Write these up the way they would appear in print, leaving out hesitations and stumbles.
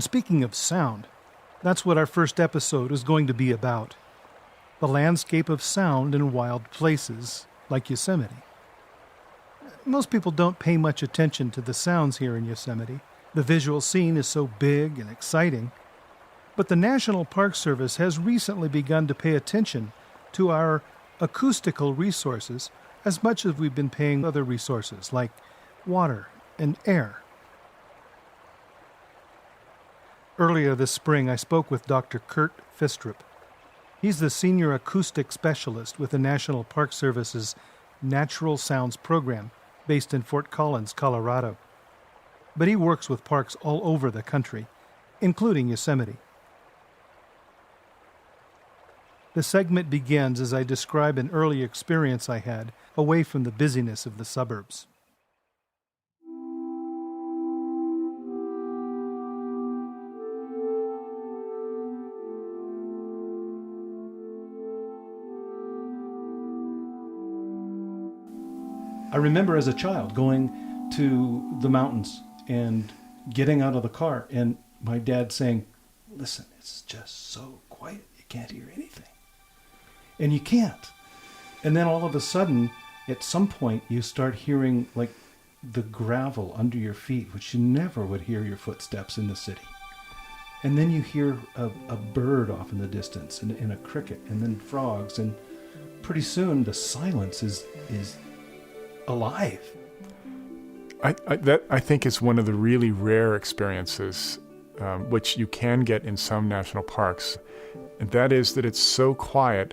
Speaking of sound, that's what our first episode is going to be about. The landscape of sound in wild places like Yosemite. Most people don't pay much attention to the sounds here in Yosemite. The visual scene is so big and exciting. But the National Park Service has recently begun to pay attention to our acoustical resources as much as we've been paying other resources like water and air. Earlier this spring, I spoke with Dr. Kurt Fistrup. He's the senior acoustic specialist with the National Park Service's Natural Sounds program based in Fort Collins, Colorado. But he works with parks all over the country, including Yosemite. The segment begins as I describe an early experience I had away from the busyness of the suburbs. I remember as a child going to the mountains and getting out of the car and my dad saying, "Listen, it's just so quiet, you can't hear anything." And you can't. And then all of a sudden, at some point, you start hearing like the gravel under your feet, which you never would hear your footsteps in the city. And then you hear a bird off in the distance and a cricket and then frogs. And pretty soon the silence is alive. I think is one of the really rare experiences, which you can get in some national parks. And that is that it's so quiet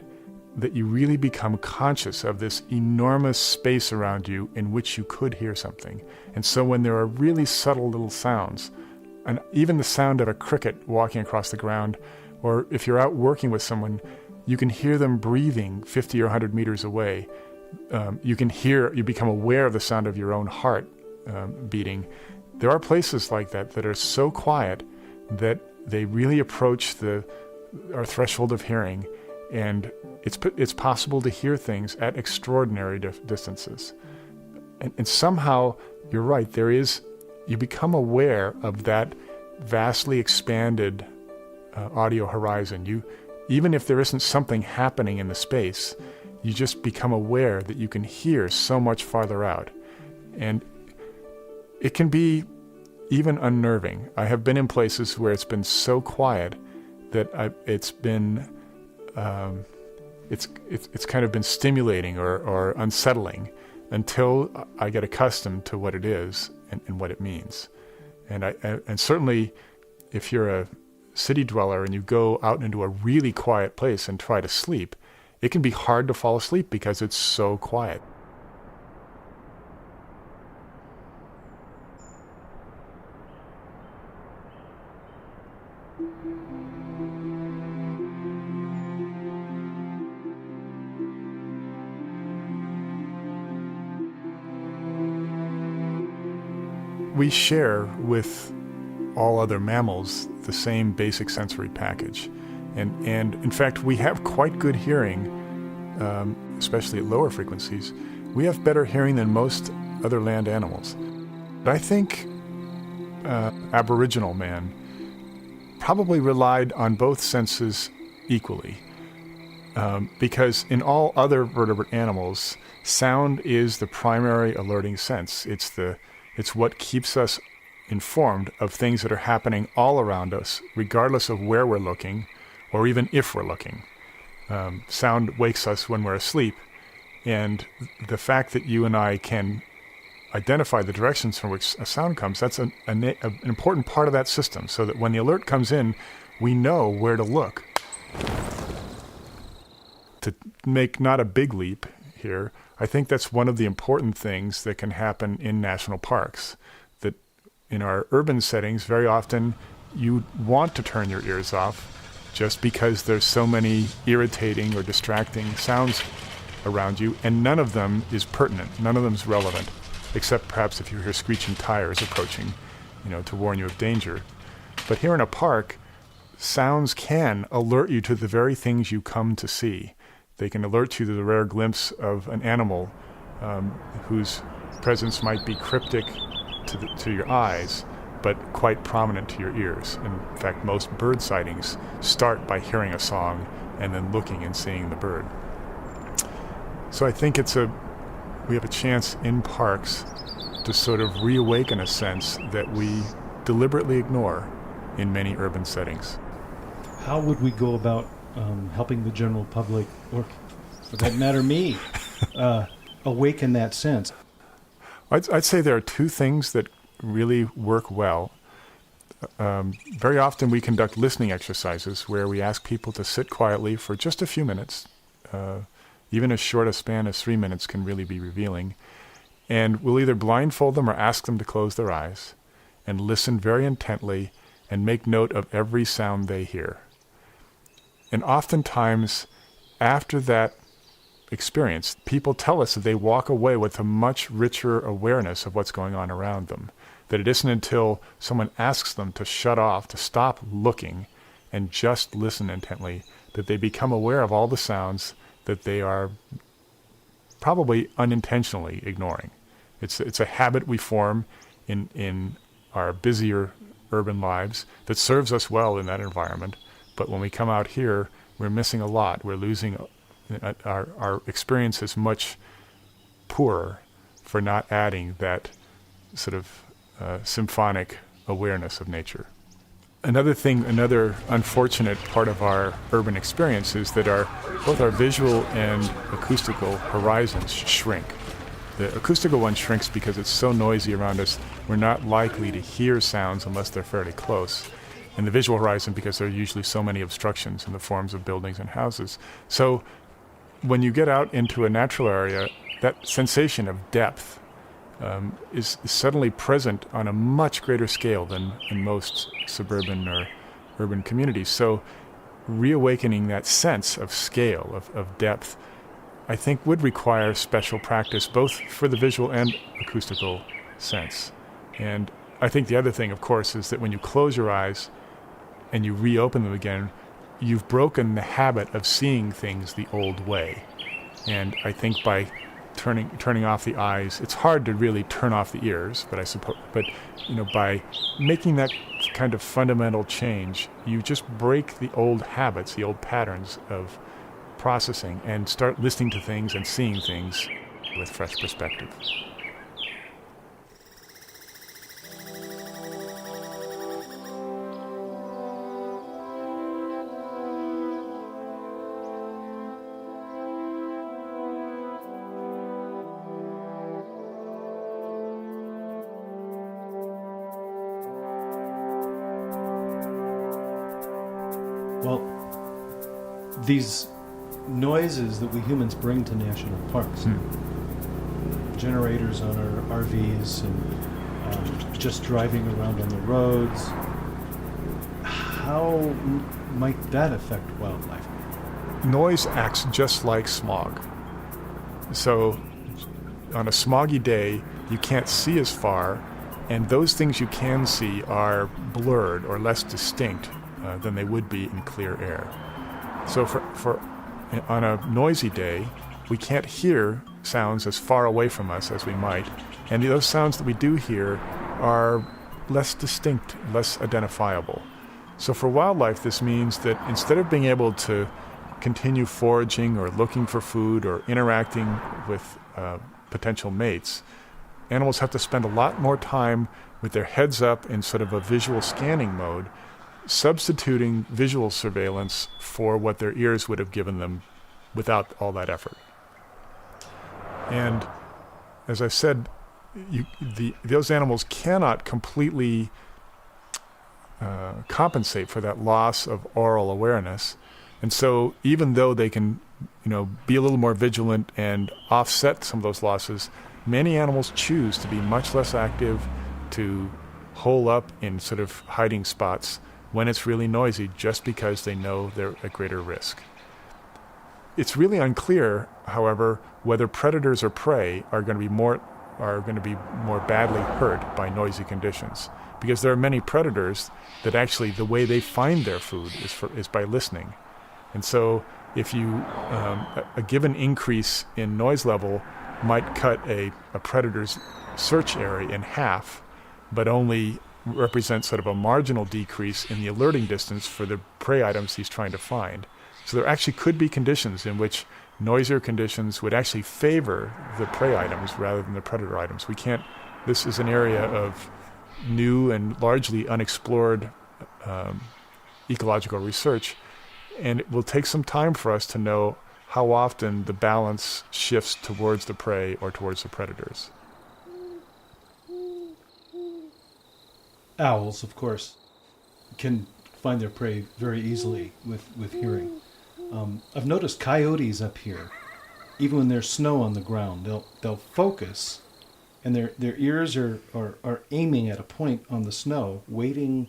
that you really become conscious of this enormous space around you in which you could hear something. And so when there are really subtle little sounds, and even the sound of a cricket walking across the ground, or if you're out working with someone, you can hear them breathing 50 or 100 meters away. You become aware of the sound of your own heart beating. There are places like that are so quiet that they really approach our threshold of hearing, and it's possible to hear things at extraordinary distances. And somehow, you're right, you become aware of that vastly expanded audio horizon. Even if there isn't something happening in the space, you just become aware that you can hear so much farther out. And it can be even unnerving. I have been in places where it's been so quiet that it's kind of been stimulating or unsettling until I get accustomed to what it is and what it means. And certainly, if you're a city dweller and you go out into a really quiet place and try to sleep, it can be hard to fall asleep because it's so quiet. We share with all other mammals the same basic sensory package. And in fact, we have quite good hearing, especially at lower frequencies. We have better hearing than most other land animals. But I think Aboriginal man probably relied on both senses equally. Because in all other vertebrate animals, sound is the primary alerting sense. It's what keeps us informed of things that are happening all around us, regardless of where we're looking, or even if we're looking. Sound wakes us when we're asleep, and the fact that you and I can identify the directions from which a sound comes, that's an important part of that system, so that when the alert comes in, we know where to look. To make not a big leap here, I think that's one of the important things that can happen in national parks, that in our urban settings, very often you want to turn your ears off just because there's so many irritating or distracting sounds around you, and none of them is pertinent, none of them is relevant, except perhaps if you hear screeching tires approaching, to warn you of danger. But here in a park, sounds can alert you to the very things you come to see. They can alert you to the rare glimpse of an animal whose presence might be cryptic to your eyes, but quite prominent to your ears. In fact, most bird sightings start by hearing a song and then looking and seeing the bird. So I think we have a chance in parks to sort of reawaken a sense that we deliberately ignore in many urban settings. How would we go about helping the general public, or for that matter me, awaken that sense? I'd say there are two things that really work well. Very often we conduct listening exercises where we ask people to sit quietly for just a few minutes. Even as short a span as 3 minutes can really be revealing. And we'll either blindfold them or ask them to close their eyes and listen very intently and make note of every sound they hear. And oftentimes, after that experience, people tell us that they walk away with a much richer awareness of what's going on around them. That it isn't until someone asks them to shut off, to stop looking, and just listen intently, that they become aware of all the sounds that they are probably unintentionally ignoring. It's a habit we form in our busier urban lives that serves us well in that environment. But when we come out here, we're missing a lot. We're losing, our experience is much poorer for not adding that sort of symphonic awareness of nature. Another unfortunate part of our urban experience is that both our visual and acoustical horizons shrink. The acoustical one shrinks because it's so noisy around us, we're not likely to hear sounds unless they're fairly close. And the visual horizon, because there are usually so many obstructions in the forms of buildings and houses. So when you get out into a natural area, that sensation of depth is suddenly present on a much greater scale than in most suburban or urban communities. So reawakening that sense of scale, of depth, I think would require special practice, both for the visual and acoustical sense. And I think the other thing, of course, is that when you close your eyes and you reopen them again, you've broken the habit of seeing things the old way. And I think by turning off the eyes, it's hard to really turn off the ears, but by making that kind of fundamental change, you just break the old habits, the old patterns of processing, and start listening to things and seeing things with fresh perspective. Well, these noises that we humans bring to national parks, generators on our RVs and just driving around on the roads, how might that affect wildlife? Noise acts just like smog. So on a smoggy day, you can't see as far, and those things you can see are blurred or less distinct than they would be in clear air. So on a noisy day, we can't hear sounds as far away from us as we might, and those sounds that we do hear are less distinct, less identifiable. So for wildlife, this means that instead of being able to continue foraging or looking for food or interacting with potential mates, animals have to spend a lot more time with their heads up in sort of a visual scanning mode, substituting visual surveillance for what their ears would have given them without all that effort. And as I said, those animals cannot completely compensate for that loss of aural awareness. And so even though they can, be a little more vigilant and offset some of those losses, many animals choose to be much less active, to hole up in sort of hiding spots when it's really noisy, just because they know they're at greater risk. It's really unclear, however, whether predators or prey are going to be more badly hurt by noisy conditions, because there are many predators that actually the way they find their food is by listening. And so if a given increase in noise level might cut a predator's search area in half, but only represent sort of a marginal decrease in the alerting distance for the prey items he's trying to find. So there actually could be conditions in which noisier conditions would actually favor the prey items rather than the predator items. This is an area of new and largely unexplored ecological research, and it will take some time for us to know how often the balance shifts towards the prey or towards the predators. Owls, of course, can find their prey very easily with hearing. I've noticed coyotes up here, even when there's snow on the ground, they'll focus, and their ears are aiming at a point on the snow, waiting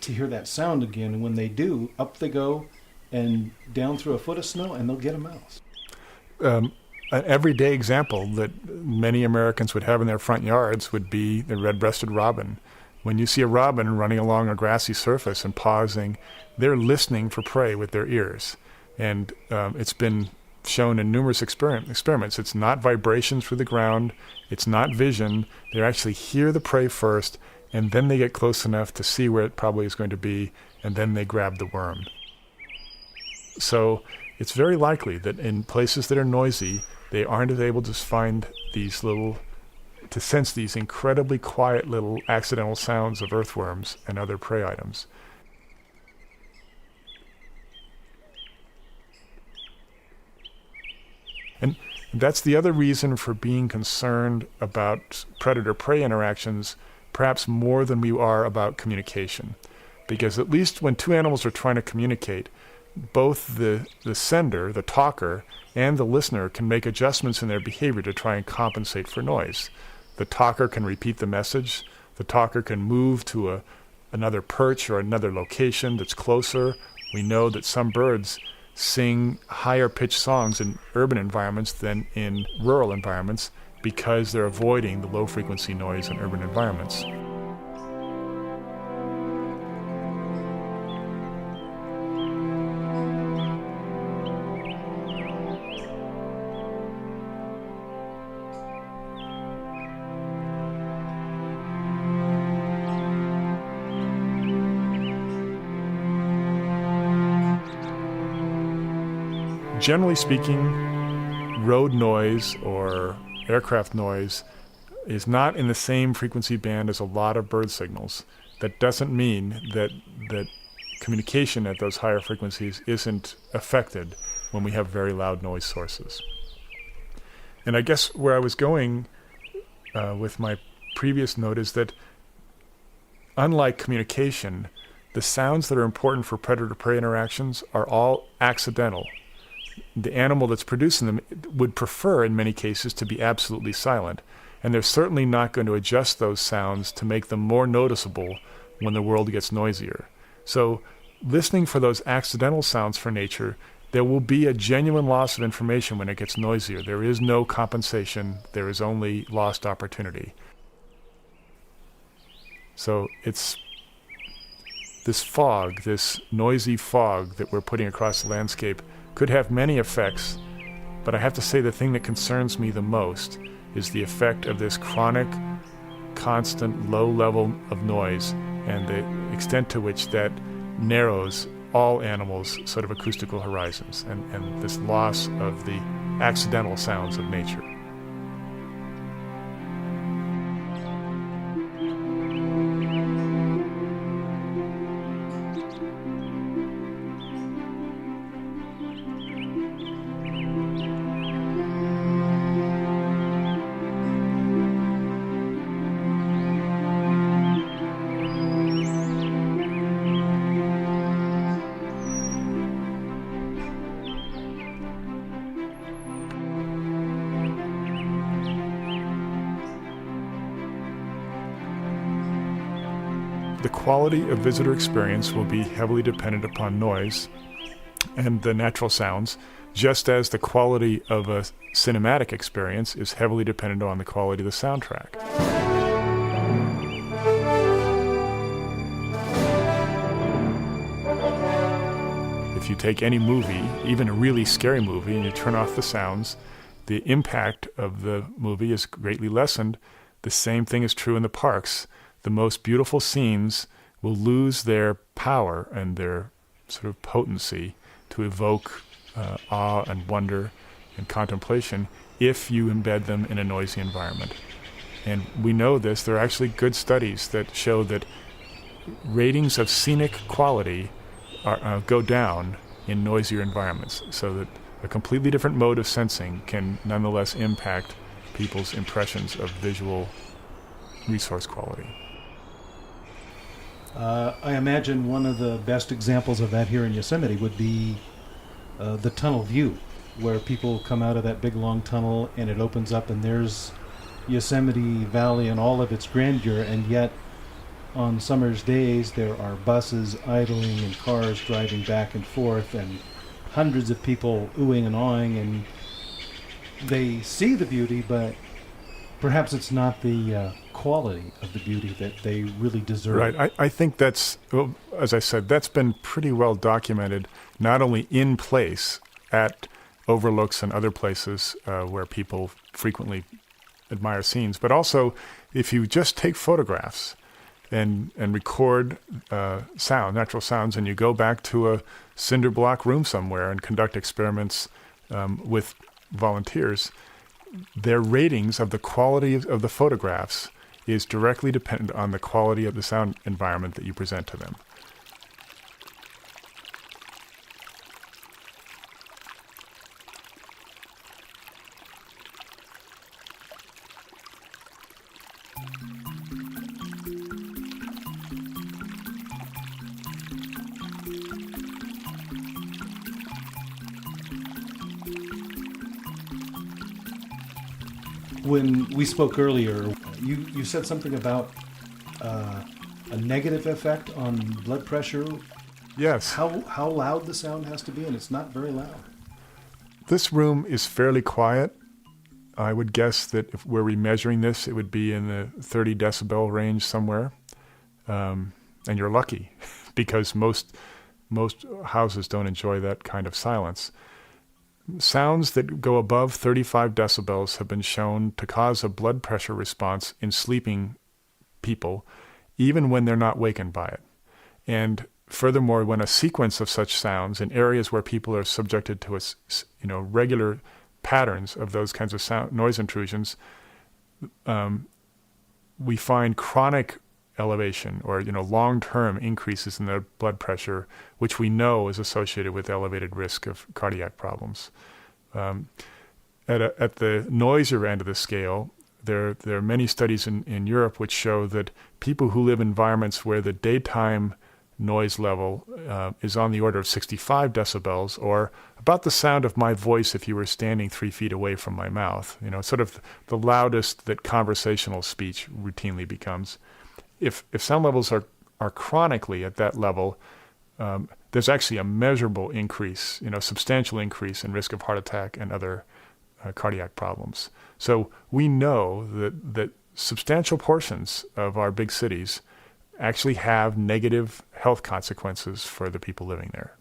to hear that sound again. And when they do, up they go and down through a foot of snow, and they'll get a mouse. An everyday example that many Americans would have in their front yards would be the red-breasted robin. When you see a robin running along a grassy surface and pausing, they're listening for prey with their ears. And it's been shown in numerous experiments. It's not vibrations through the ground. It's not vision. They actually hear the prey first, and then they get close enough to see where it probably is going to be, and then they grab the worm. So it's very likely that in places that are noisy, they aren't able to find to sense these incredibly quiet little accidental sounds of earthworms and other prey items. And that's the other reason for being concerned about predator-prey interactions, perhaps more than we are about communication. Because at least when two animals are trying to communicate, both the sender, the talker, and the listener can make adjustments in their behavior to try and compensate for noise. The talker can repeat the message. The talker can move to another perch or another location that's closer. We know that some birds sing higher-pitched songs in urban environments than in rural environments because they're avoiding the low-frequency noise in urban environments. Generally speaking, road noise or aircraft noise is not in the same frequency band as a lot of bird signals. That doesn't mean that communication at those higher frequencies isn't affected when we have very loud noise sources. And I guess where I was going with my previous note is that unlike communication, the sounds that are important for predator-prey interactions are all accidental. The animal that's producing them would prefer, in many cases, to be absolutely silent. And they're certainly not going to adjust those sounds to make them more noticeable when the world gets noisier. So listening for those accidental sounds for nature, there will be a genuine loss of information when it gets noisier. There is no compensation. There is only lost opportunity. So it's this fog, this noisy fog that we're putting across the landscape could have many effects, but I have to say the thing that concerns me the most is the effect of this chronic, constant, low level of noise and the extent to which that narrows all animals' sort of acoustical horizons and this loss of the accidental sounds of nature. The quality of visitor experience will be heavily dependent upon noise and the natural sounds, just as the quality of a cinematic experience is heavily dependent on the quality of the soundtrack. If you take any movie, even a really scary movie, and you turn off the sounds, the impact of the movie is greatly lessened. The same thing is true in the parks. the most beautiful scenes will lose their power and their sort of potency to evoke awe and wonder and contemplation if you embed them in a noisy environment. And we know this. There are actually good studies that show that ratings of scenic quality go down in noisier environments, so that a completely different mode of sensing can nonetheless impact people's impressions of visual resource quality. I imagine one of the best examples of that here in Yosemite would be the tunnel view, where people come out of that big long tunnel and it opens up and there's Yosemite Valley and all of its grandeur, and yet on summer's days there are buses idling and cars driving back and forth and hundreds of people oohing and awing, and they see the beauty, but perhaps it's not the quality of the beauty that they really deserve. Right. I think that's, well, as I said, that's been pretty well documented, not only in place at overlooks and other places where people frequently admire scenes, but also if you just take photographs and record sound, natural sounds, and you go back to a cinder block room somewhere and conduct experiments with volunteers, their ratings of the quality of the photographs is directly dependent on the quality of the sound environment that you present to them. When we spoke earlier, you said something about a negative effect on blood pressure. Yes. How loud the sound has to be, and it's not very loud. This room is fairly quiet. I would guess that if were we measuring this, it would be in the 30 decibel range somewhere. And you're lucky because most houses don't enjoy that kind of silence. Sounds that go above 35 decibels have been shown to cause a blood pressure response in sleeping people, even when they're not wakened by it. And furthermore, when a sequence of such sounds in areas where people are subjected to regular patterns of those kinds of noise intrusions, we find chronic elevation or long-term increases in their blood pressure, which we know is associated with elevated risk of cardiac problems. At the noisier end of the scale, there are many studies in Europe which show that people who live in environments where the daytime noise level is on the order of 65 decibels, or about the sound of my voice if you were standing 3 feet away from my mouth, sort of the loudest that conversational speech routinely becomes. If sound levels are chronically at that level, there's actually a measurable increase, substantial increase in risk of heart attack and other cardiac problems. So we know that substantial portions of our big cities actually have negative health consequences for the people living there.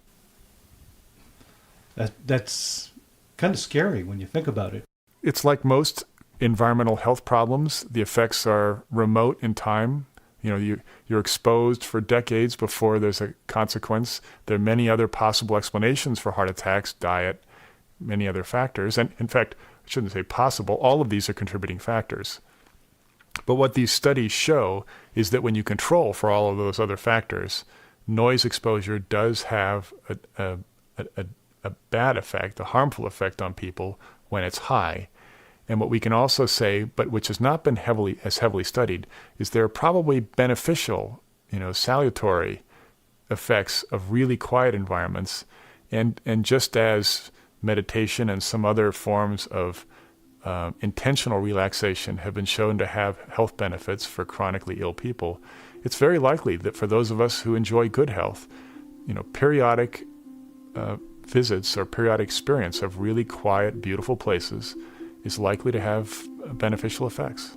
That's kind of scary when you think about it. It's like most environmental health problems. The effects are remote in time. You're exposed for decades before there's a consequence. There are many other possible explanations for heart attacks, diet, many other factors. And in fact, I shouldn't say possible, all of these are contributing factors. But what these studies show is that when you control for all of those other factors, noise exposure does have a bad effect, a harmful effect on people when it's high. And what we can also say, but which has not been heavily studied, is there are probably beneficial, salutary effects of really quiet environments. And just as meditation and some other forms of intentional relaxation have been shown to have health benefits for chronically ill people, it's very likely that for those of us who enjoy good health, periodic visits or periodic experience of really quiet, beautiful places is likely to have beneficial effects.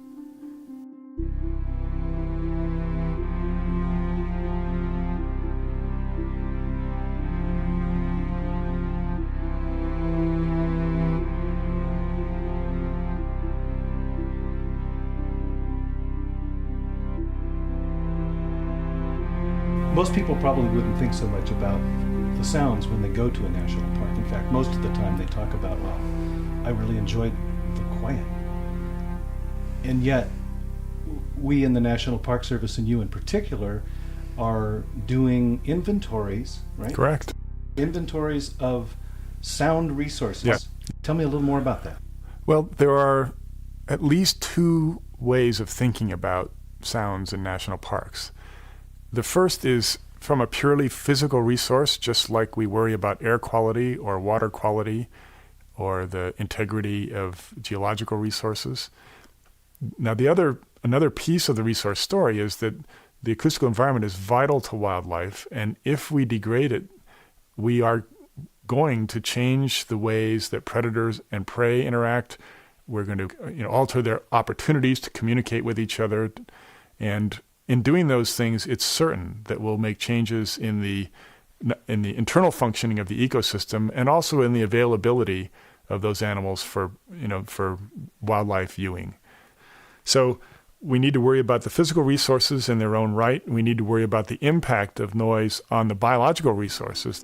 most people probably wouldn't think so much about the sounds when they go to a national park. In fact, most of the time they talk about, well, I really enjoyed the quiet. And yet, we in the National Park Service, and you in particular, are doing inventories, right? Correct. Inventories of sound resources. Yeah. Tell me a little more about that. Well, there are at least two ways of thinking about sounds in national parks. The first is from a purely physical resource, just like we worry about air quality or water quality or the integrity of geological resources. Now, another piece of the resource story is that the acoustical environment is vital to wildlife, and if we degrade it, we are going to change the ways that predators and prey interact. We're going to alter their opportunities to communicate with each other, and in doing those things, it's certain that we'll make changes in the internal functioning of the ecosystem, and also in the availability of those animals for wildlife viewing. So we need to worry about the physical resources in their own right. We need to worry about the impact of noise on the biological resources.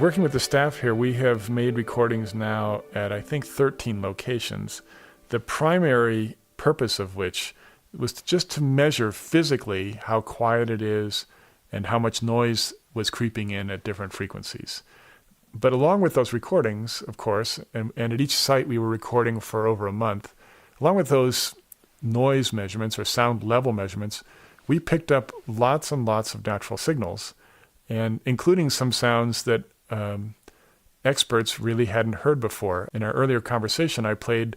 Working with the staff here, we have made recordings now at, I think, 13 locations, the primary purpose of which was just to measure physically how quiet it is and how much noise was creeping in at different frequencies. But along with those recordings, of course, and at each site we were recording for over a month, along with those noise measurements or sound level measurements, we picked up lots and lots of natural signals, and including some sounds that experts really hadn't heard before. In our earlier conversation, I played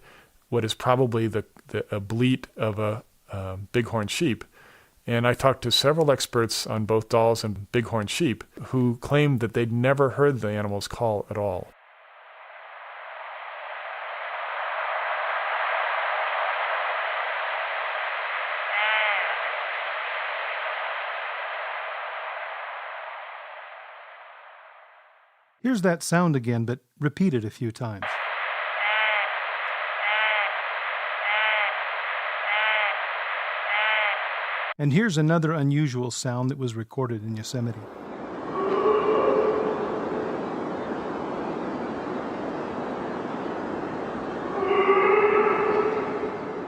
what is probably a bleat of a bighorn sheep. And I talked to several experts on both Dall's and bighorn sheep who claimed that they'd never heard the animals call at all. Here's that sound again, but repeated a few times. And here's another unusual sound that was recorded in Yosemite.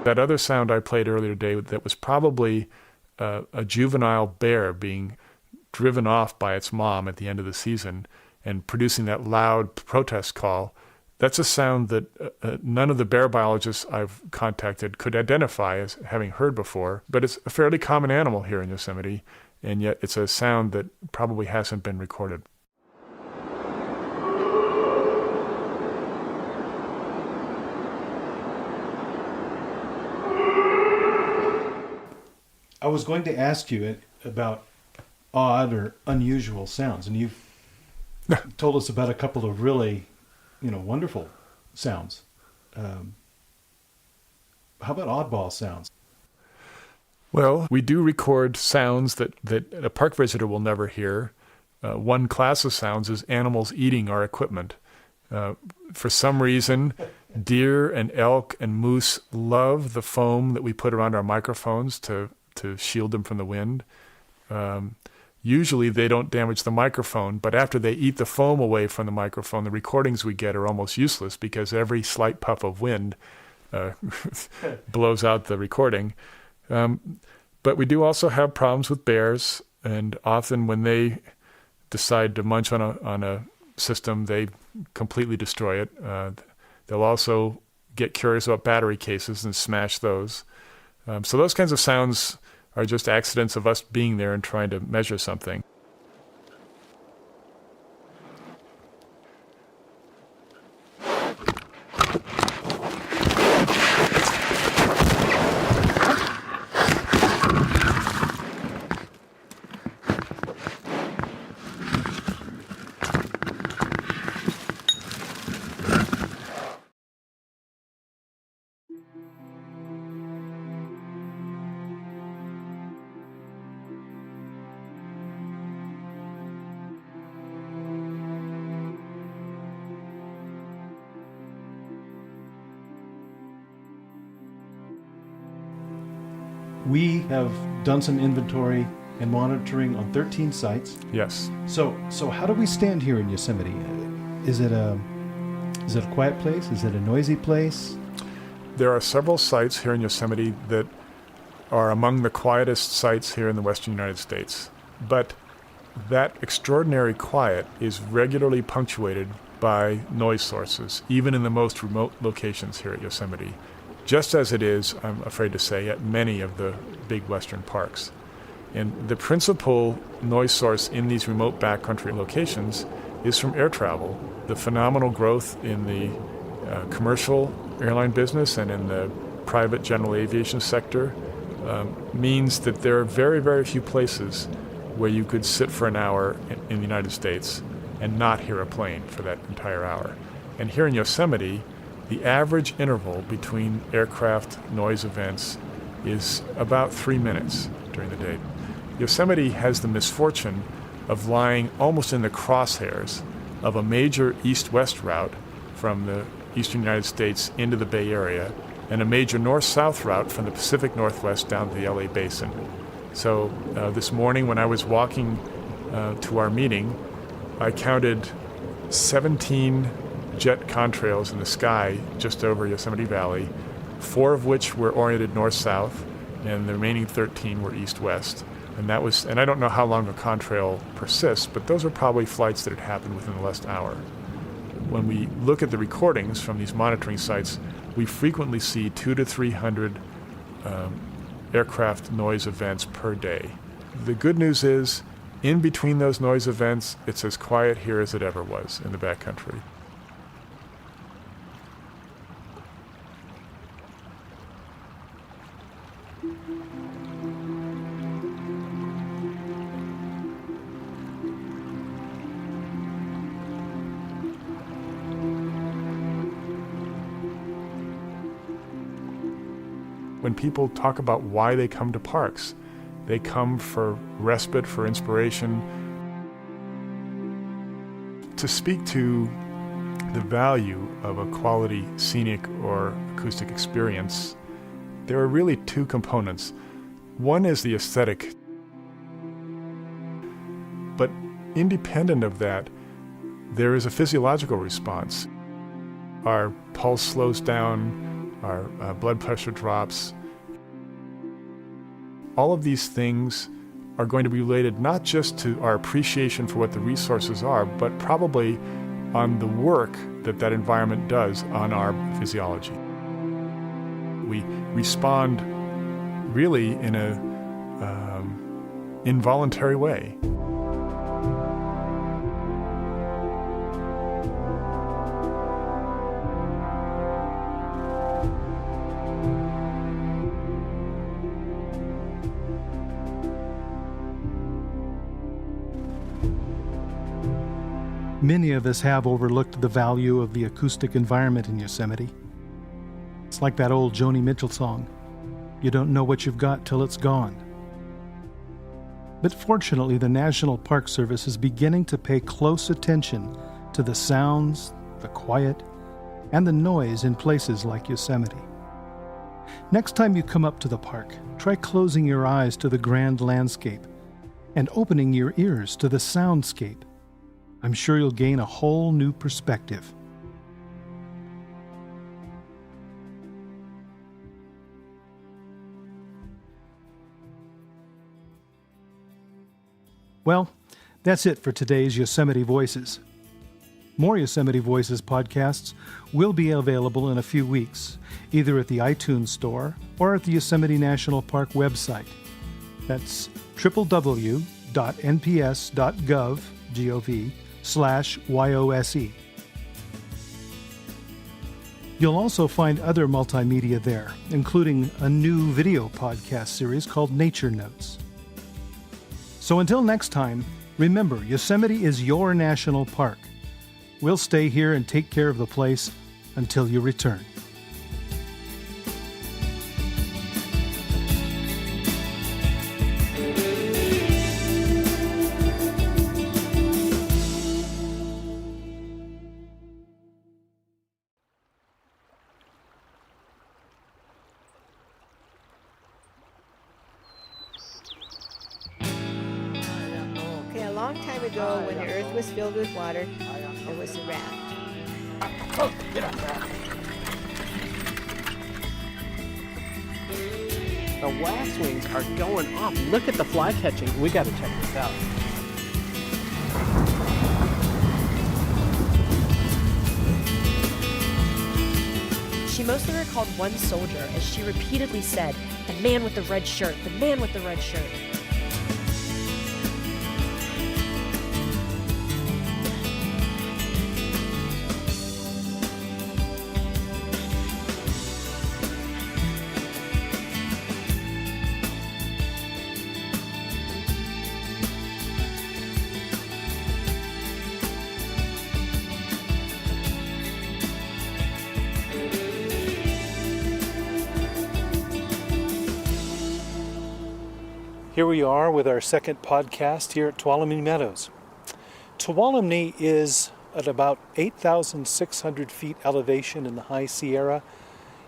That other sound I played earlier today, that was probably a juvenile bear being driven off by its mom at the end of the season and producing that loud protest call. That's a sound that none of the bear biologists I've contacted could identify as having heard before, but it's a fairly common animal here in Yosemite, and yet it's a sound that probably hasn't been recorded. I was going to ask you about odd or unusual sounds, and you've told us about a couple of really wonderful sounds. How about oddball sounds? Well, we do record sounds that a park visitor will never hear. One class of sounds is animals eating our equipment. For some reason, deer and elk and moose love the foam that we put around our microphones to shield them from the wind. Usually they don't damage the microphone, but after they eat the foam away from the microphone, the recordings we get are almost useless because every slight puff of wind blows out the recording. But we do also have problems with bears, and often when they decide to munch on a system, they completely destroy it. They'll also get curious about battery cases and smash those. So those kinds of sounds are just accidents of us being there and trying to measure something. We have done some inventory and monitoring on 13 sites. Yes. So how do we stand here in Yosemite? Is it a quiet place? Is it a noisy place? There are several sites here in Yosemite that are among the quietest sites here in the western United States. But that extraordinary quiet is regularly punctuated by noise sources, even in the most remote locations here at Yosemite, just as it is, I'm afraid to say, at many of the big western parks. And the principal noise source in these remote backcountry locations is from air travel. The phenomenal growth in the commercial airline business and in the private general aviation sector means that there are very, very few places where you could sit for an hour in the United States and not hear a plane for that entire hour. And here in Yosemite, the average interval between aircraft noise events is about 3 minutes during the day. Yosemite has the misfortune of lying almost in the crosshairs of a major east-west route from the eastern United States into the Bay Area and a major north-south route from the Pacific Northwest down to the LA Basin. So this morning when I was walking to our meeting, I counted 17 jet contrails in the sky just over Yosemite Valley, 4 of which were oriented north-south, and the remaining 13 were east-west. And I don't know how long a contrail persists, but those are probably flights that had happened within the last hour. When we look at the recordings from these monitoring sites, we frequently see 200 to 300 aircraft noise events per day. The good news is, in between those noise events, it's as quiet here as it ever was in the backcountry. When people talk about why they come to parks, they come for respite, for inspiration. To speak to the value of a quality scenic or acoustic experience, there are really 2 components. One is the aesthetic, but independent of that, there is a physiological response. Our pulse slows down, our blood pressure drops. All of these things are going to be related not just to our appreciation for what the resources are, but probably on the work that that environment does on our physiology. We respond really in a involuntary way. Many of us have overlooked the value of the acoustic environment in Yosemite. It's like that old Joni Mitchell song, "You don't know what you've got till it's gone." But fortunately, the National Park Service is beginning to pay close attention to the sounds, the quiet, and the noise in places like Yosemite. Next time you come up to the park, try closing your eyes to the grand landscape and opening your ears to the soundscape. I'm sure you'll gain a whole new perspective. Well, that's it for today's Yosemite Voices. More Yosemite Voices podcasts will be available in a few weeks, either at the iTunes Store or at the Yosemite National Park website. That's www.nps.gov/YOSE. You'll also find other multimedia there, including a new video podcast series called Nature Notes. So until next time, remember, Yosemite is your national park. We'll stay here and take care of the place until you return. long time ago, when the earth was filled with water, there was a raft. Oh, get up, raft. The wax wings are going off. Look at the fly catching. We got to check this out. She mostly recalled one soldier as she repeatedly said, "The man with the red shirt, the man with the red shirt." Here we are with our second podcast here at Tuolumne Meadows. Tuolumne is at about 8,600 feet elevation in the High Sierra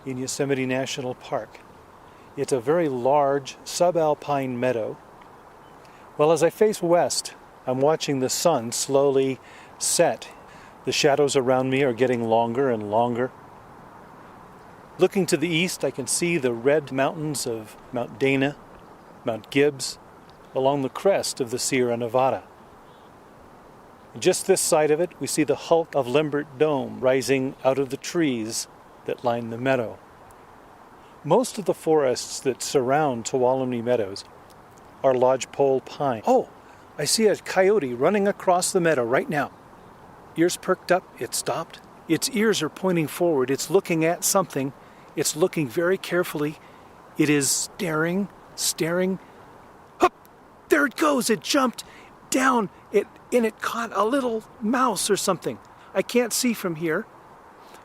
in Yosemite National Park. It's a very large subalpine meadow. Well, as I face west, I'm watching the sun slowly set. The shadows around me are getting longer and longer. Looking to the east, I can see the red mountains of Mount Dana, Mount Gibbs, along the crest of the Sierra Nevada. And just this side of it, we see the hulk of Lambert Dome rising out of the trees that line the meadow. Most of the forests that surround Tuolumne Meadows are lodgepole pine. Oh, I see a coyote running across the meadow right now. Ears perked up, it stopped. Its ears are pointing forward. It's looking at something. It's looking very carefully. It is staring. Hup! There it goes. It jumped down. It caught a little mouse or something. I can't see from here.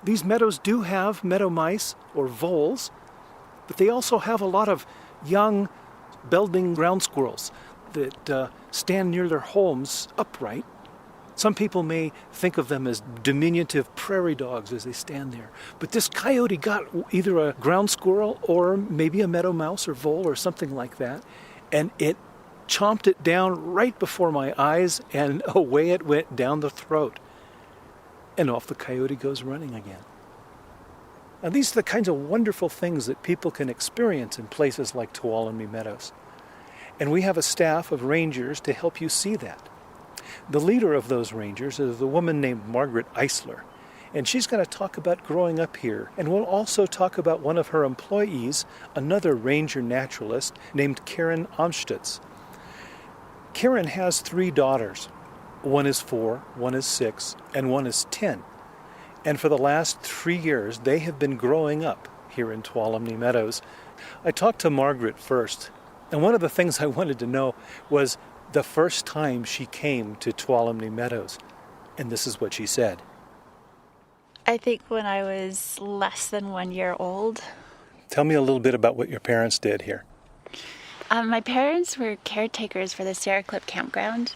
These meadows do have meadow mice or voles, but they also have a lot of young belding ground squirrels that stand near their homes upright. Some people may think of them as diminutive prairie dogs as they stand there. But this coyote got either a ground squirrel or maybe a meadow mouse or vole or something like that, and it chomped it down right before my eyes, and away it went down the throat. And off the coyote goes running again. Now, these are the kinds of wonderful things that people can experience in places like Tuolumne Meadows. And we have a staff of rangers to help you see that. The leader of those rangers is a woman named Margaret Eisler, and she's going to talk about growing up here. And we'll also talk about one of her employees, another ranger naturalist named Karen Amstutz. Karen has 3 daughters. One is 4, one is 6, and one is 10. And for the last 3 years, they have been growing up here in Tuolumne Meadows. I talked to Margaret first, and one of the things I wanted to know was the first time she came to Tuolumne Meadows. And this is what she said. I think when I was less than 1 year old. Tell me a little bit about what your parents did here. My parents were caretakers for the Sierra Clip Campground,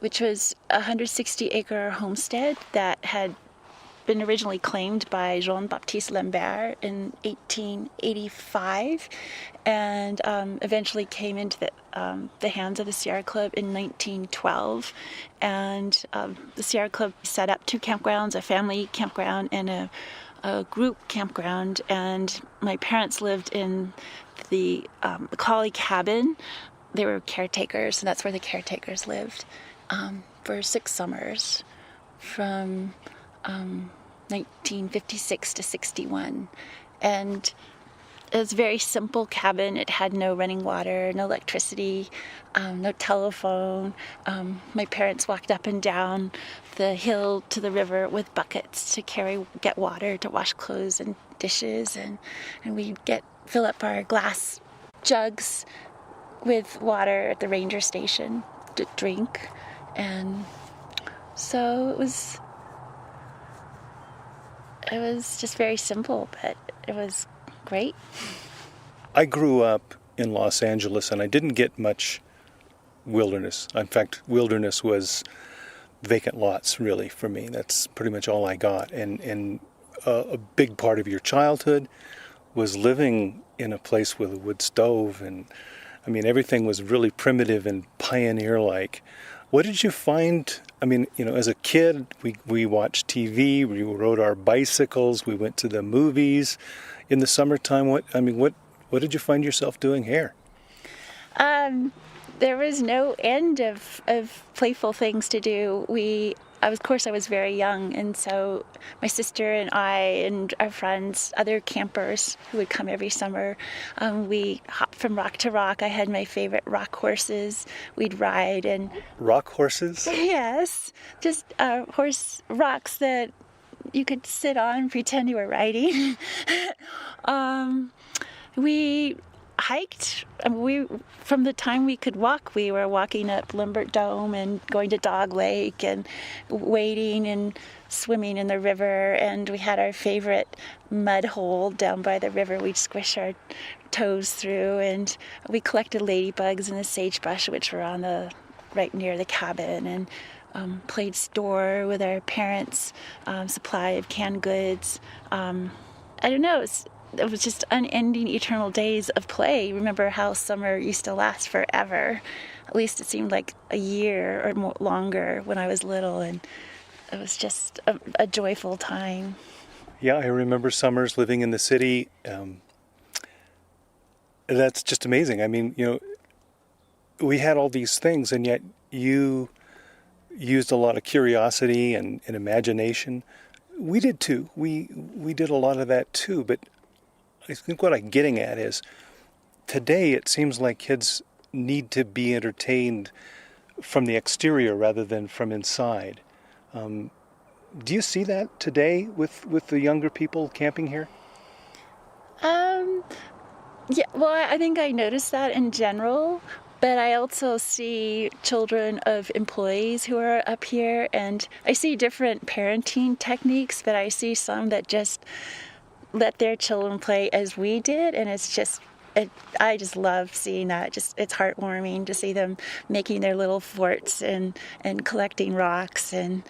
which was a 160-acre homestead that had been originally claimed by Jean-Baptiste Lambert in 1885 and eventually came into the hands of the Sierra Club in 1912. And the Sierra Club set up 2 campgrounds, a family campground and a group campground. And my parents lived in the Macaulay cabin. They were caretakers, and that's where the caretakers lived for 6 summers from 1956 to 61. And it was a very simple cabin. It had no running water, no electricity, no telephone. My parents walked up and down the hill to the river with buckets to get water to wash clothes and dishes, and we'd fill up our glass jugs with water at the ranger station to drink. And so it was just very simple, but it was great. I grew up in Los Angeles, and I didn't get much wilderness. In fact, wilderness was vacant lots, really, for me. That's pretty much all I got. And a big part of your childhood was living in a place with a wood stove and I mean, everything was really primitive and pioneer-like. What did you find? I mean, as a kid, we watched TV, we rode our bicycles, we went to the movies. In the summertime, what did you find yourself doing here? There was no end of playful things to do. Of course, I was very young, and so my sister and I and our friends, other campers who would come every summer, we hopped from rock to rock. I had my favorite rock horses. We'd ride and... Rock horses? Yes, just horse rocks that you could sit on and pretend you were riding. We hiked. From the time we could walk, we were walking up Lambert Dome and going to Dog Lake and wading and swimming in the river. And we had our favorite mud hole down by the river. We'd squish our toes through, and we collected ladybugs in the sagebrush, which were on right near the cabin, and played store with our parents' supply of canned goods. I don't know. It was just unending, eternal days of play. Remember how summer used to last forever? At least it seemed like a year or more longer when I was little, and it was just a joyful time. Yeah, I remember summers living in the city. That's just amazing. I mean, we had all these things, and yet you used a lot of curiosity and imagination. We did too. We did a lot of that too, but I think what I'm getting at is today it seems like kids need to be entertained from the exterior rather than from inside. Do you see that today with the younger people camping here? Yeah, well, I think I noticed that in general, but I also see children of employees who are up here, and I see different parenting techniques, but I see some that just let their children play as we did, and I just love seeing that. It's heartwarming to see them making their little forts and collecting rocks and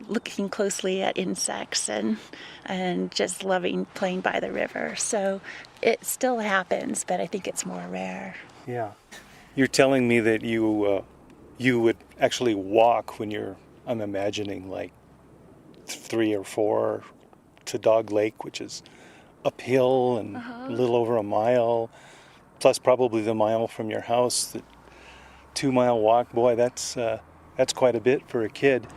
looking closely at insects and just loving playing by the river. So it still happens, but I think it's more rare. Yeah. You're telling me that you would actually walk when I'm imagining like 3 or 4 to Dog Lake, which is uphill and a little over a mile, plus probably the mile from your house, the 2-mile walk. Boy, that's quite a bit for a kid.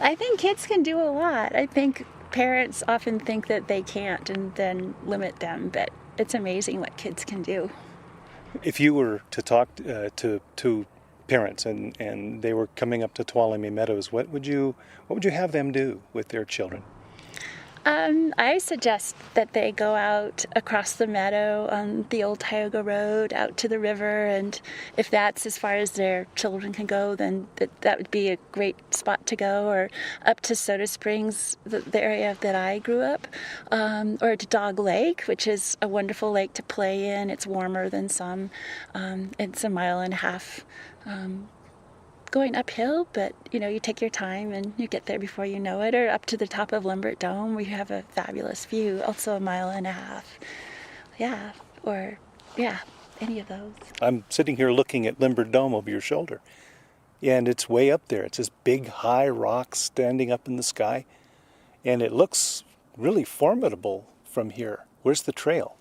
I think kids can do a lot. I think parents often think that they can't and then limit them, but it's amazing what kids can do. If you were to talk to parents and they were coming up to Tuolumne Meadows, what would you have them do with their children? I suggest that they go out across the meadow on the old Tioga Road out to the river, and if that's as far as their children can go, then that would be a great spot to go, or up to Soda Springs, the area that I grew up, or to Dog Lake, which is a wonderful lake to play in. It's warmer than some. It's 1.5 miles. Going uphill, but you take your time and you get there before you know it, or up to the top of Lambert Dome where you have a fabulous view, also 1.5 miles. Yeah, or any of those. I'm sitting here looking at Lambert Dome over your shoulder, and it's way up there. It's this big high rock standing up in the sky, and it looks really formidable from here. Where's the trail?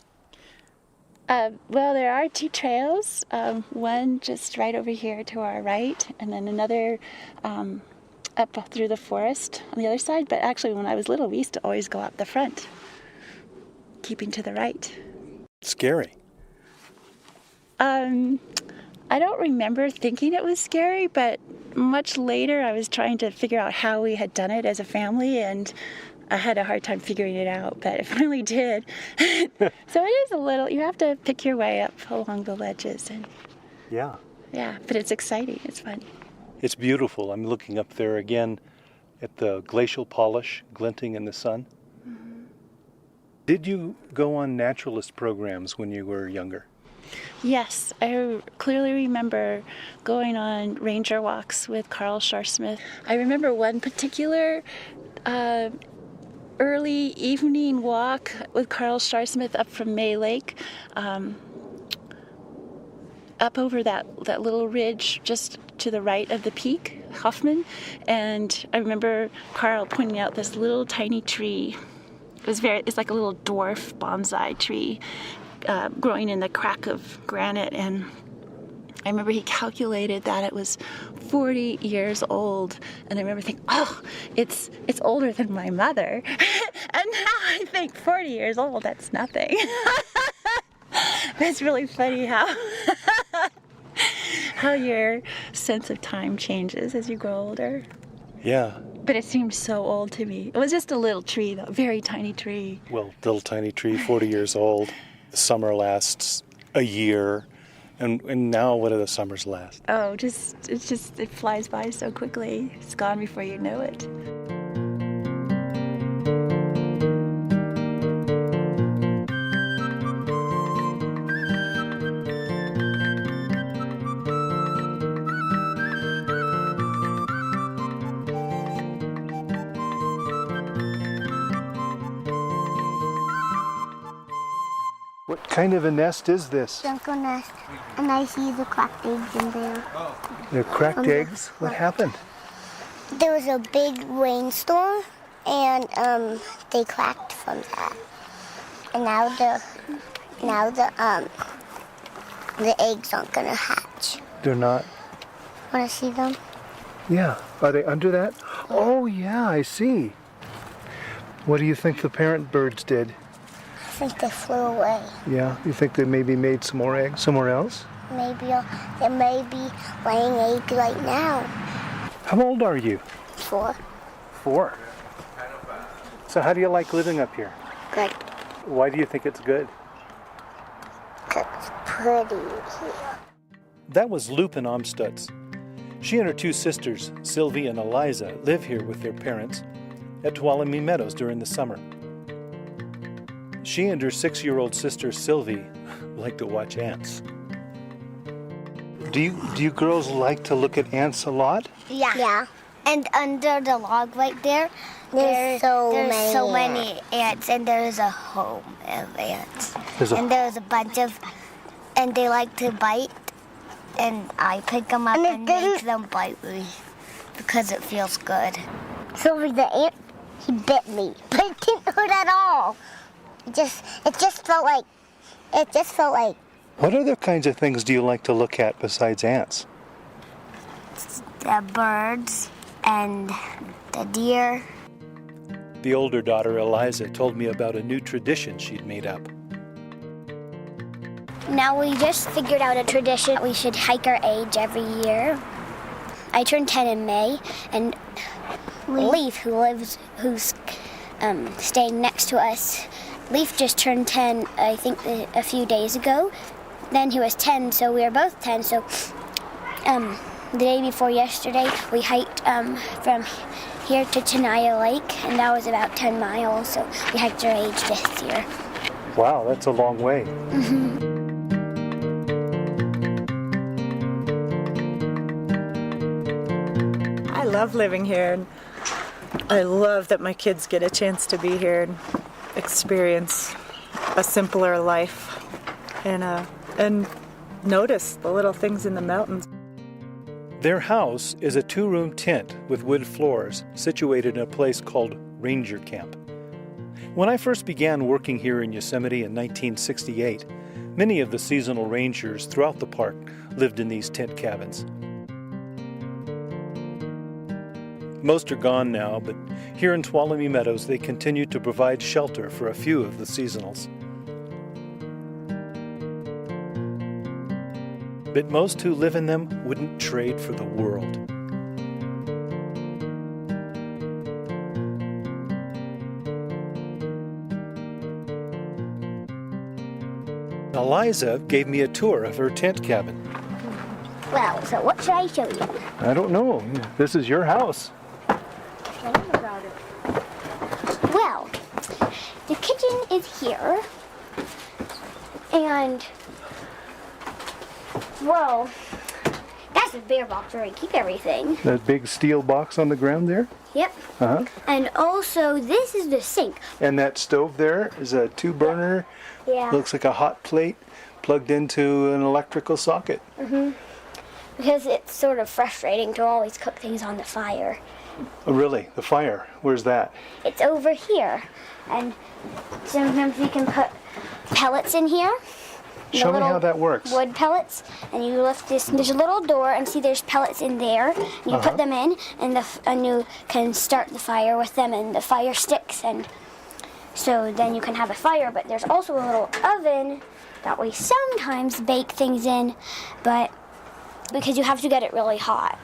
Well, there are 2 trails, one just right over here to our right, and then another up through the forest on the other side. But actually, when I was little, we used to always go up the front, keeping to the right. Scary. I don't remember thinking it was scary, but much later I was trying to figure out how we had done it as a family, and I had a hard time figuring it out, but I finally did. So it is a little, you have to pick your way up along the ledges. And yeah, but it's exciting. It's fun. It's beautiful. I'm looking up there again at the glacial polish glinting in the sun. Mm-hmm. Did you go on naturalist programs when you were younger? Yes, I clearly remember going on ranger walks with Carl Sharsmith. I remember one particular early evening walk with Carl Sharsmith up from May Lake. up over that little ridge just to the right of the peak, Hoffman. And I remember Carl pointing out this little tiny tree. It's like a little dwarf bonsai tree growing in the crack of granite. And I remember he calculated that it was 40 years old. And I remember thinking, oh, it's older than my mother. And now I think 40 years old, that's nothing. It's really funny how your sense of time changes as you grow older. Yeah. But it seemed so old to me. It was just a little tree, though, very tiny tree. Well, little tiny tree, 40 years old. The summer lasts a year. And now what do the summers last? Oh, it flies by so quickly. It's gone before you know it. What kind of a nest is this? Jungle nest, and I see the cracked eggs in there. They're cracked eggs? What happened? There was a big rainstorm, and they cracked from that. And now the eggs aren't gonna hatch. They're not? Wanna see them? Yeah. Are they under that? Oh, yeah, I see. What do you think the parent birds did? I think they flew away. Yeah, you think they maybe made some more eggs somewhere else? Maybe they may be laying eggs right now. How old are you? 4. 4. So how do you like living up here? Good. Why do you think it's good? 'Cause it's pretty here. That was Lupin Amstutz. She and her 2 sisters, Sylvie and Eliza, live here with their parents at Tuolumne Meadows during the summer. She and her 6-year-old sister, Sylvie, like to watch ants. Do you girls like to look at ants a lot? Yeah. And under the log right there, there's so many ants, and there's a home of ants. There's a bunch of, and they like to bite, and I pick them up and make them bite me because it feels good. Sylvie, the ant, he bit me, but it didn't hurt at all. It just felt like. What other kinds of things do you like to look at besides ants? The birds and the deer. The older daughter, Eliza, told me about a new tradition she'd made up. Now we just figured out a tradition. We should hike our age every year. I turned 10 in May, and Leaf, who's staying next to us, Leaf just turned 10, I think, a few days ago. Then he was 10, so we were both 10. So the day before yesterday, we hiked from here to Tenaya Lake, and that was about 10 miles. So we hiked our age this year. Wow, that's a long way. I love living here, and I love that my kids get a chance to be here and experience a simpler life and notice the little things in the mountains. Their house is a 2-room tent with wood floors situated in a place called Ranger Camp. When I first began working here in Yosemite in 1968, many of the seasonal rangers throughout the park lived in these tent cabins. Most are gone now, but here in Tuolumne Meadows they continue to provide shelter for a few of the seasonals. But most who live in them wouldn't trade for the world. Eliza gave me a tour of her tent cabin. Well, so what should I show you? I don't know. This is your house. Tell me about it. Well, the kitchen is here. And, well, that's a beer box where I keep everything. That big steel box on the ground there? Yep. Uh-huh. And also, this is the sink. And that stove there is a 2-burner. Yeah. Looks like a hot plate. plugged into an electrical socket. Because it's sort of frustrating to always cook things on the fire. Oh, really? The fire? Where's that? It's over here. And sometimes we can put pellets in here. Show me how that works. Wood pellets. And you lift this, there's a little door, and see there's pellets in there. And you put them in, and you can start the fire with them, and the fire sticks. And so then you can have a fire, but there's also a little oven that we sometimes bake things in, but because you have to get it really hot.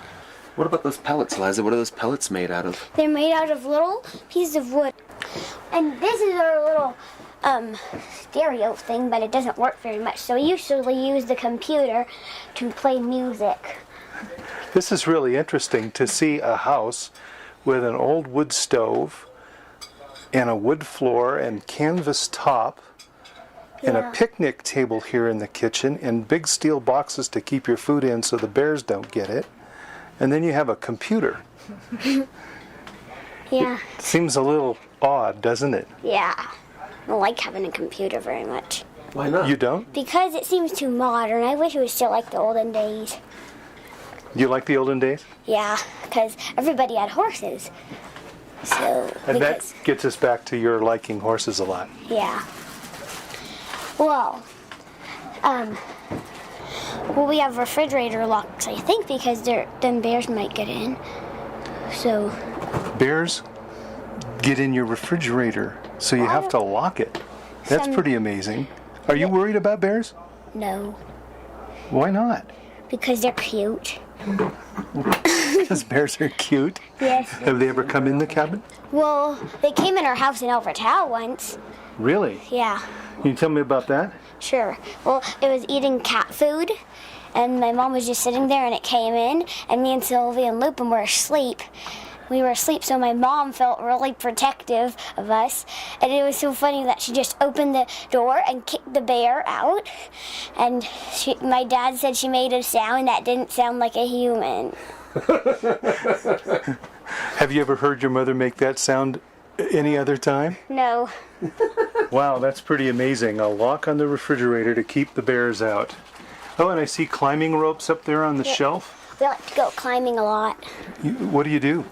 What about those pellets, Liza? What are those pellets made out of? They're made out of little pieces of wood. And this is our little stereo thing, but it doesn't work very much. So we usually use the computer to play music. This is really interesting to see a house with an old wood stove and a wood floor and canvas top and a picnic table here in the kitchen and big steel boxes to keep your food in so the bears don't get it. And then you have a computer. Yeah. It seems a little odd, doesn't it? Yeah. I don't like having a computer very much. Why not? You don't? Because it seems too modern. I wish it was still like the olden days. You like the olden days? Yeah, because everybody had horses. So. And that gets us back to your liking horses a lot. Yeah. Well, we have refrigerator locks, I think, because then bears might get in. So. Bears get in your refrigerator, so you have to lock it. That's pretty amazing. Are you worried about bears? No. Why not? Because they're cute. Because bears are cute? Yes. Have they ever come in the cabin? Well, they came in our house in Alberta once. Really? Yeah. Can you tell me about that? Sure. Well, it was eating cat food, and my mom was just sitting there, and it came in, and me and Sylvia and Lupin were asleep. We were asleep, so my mom felt really protective of us, and it was so funny that she just opened the door and kicked the bear out, and my dad said she made a sound that didn't sound like a human. Have you ever heard your mother make that sound any other time? No. Wow, that's pretty amazing. A lock on the refrigerator to keep the bears out. Oh, and I see climbing ropes up there on the shelf. We like to go climbing a lot. What do?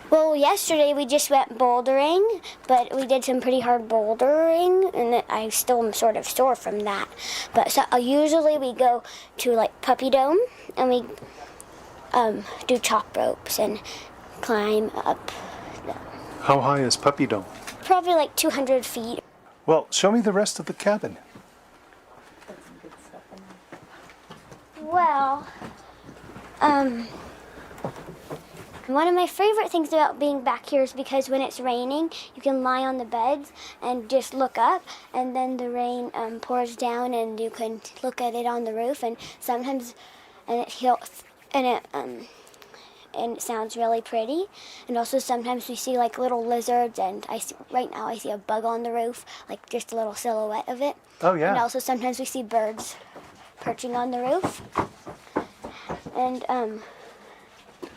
Well, yesterday we just went bouldering, but we did some pretty hard bouldering, and I still am sort of sore from that. But so usually we go to like Puppy Dome, and we do chalk ropes and climb up. How high is Puppy Dome? Probably like 200 feet. Well, show me the rest of the cabin. Well, one of my favorite things about being back here is because when it's raining, you can lie on the beds and just look up, and then the rain pours down, and you can look at it on the roof, and sometimes, and it sounds really pretty. And also sometimes we see like little lizards, and right now I see a bug on the roof, like just a little silhouette of it. Oh yeah. And also sometimes we see birds perching on the roof. And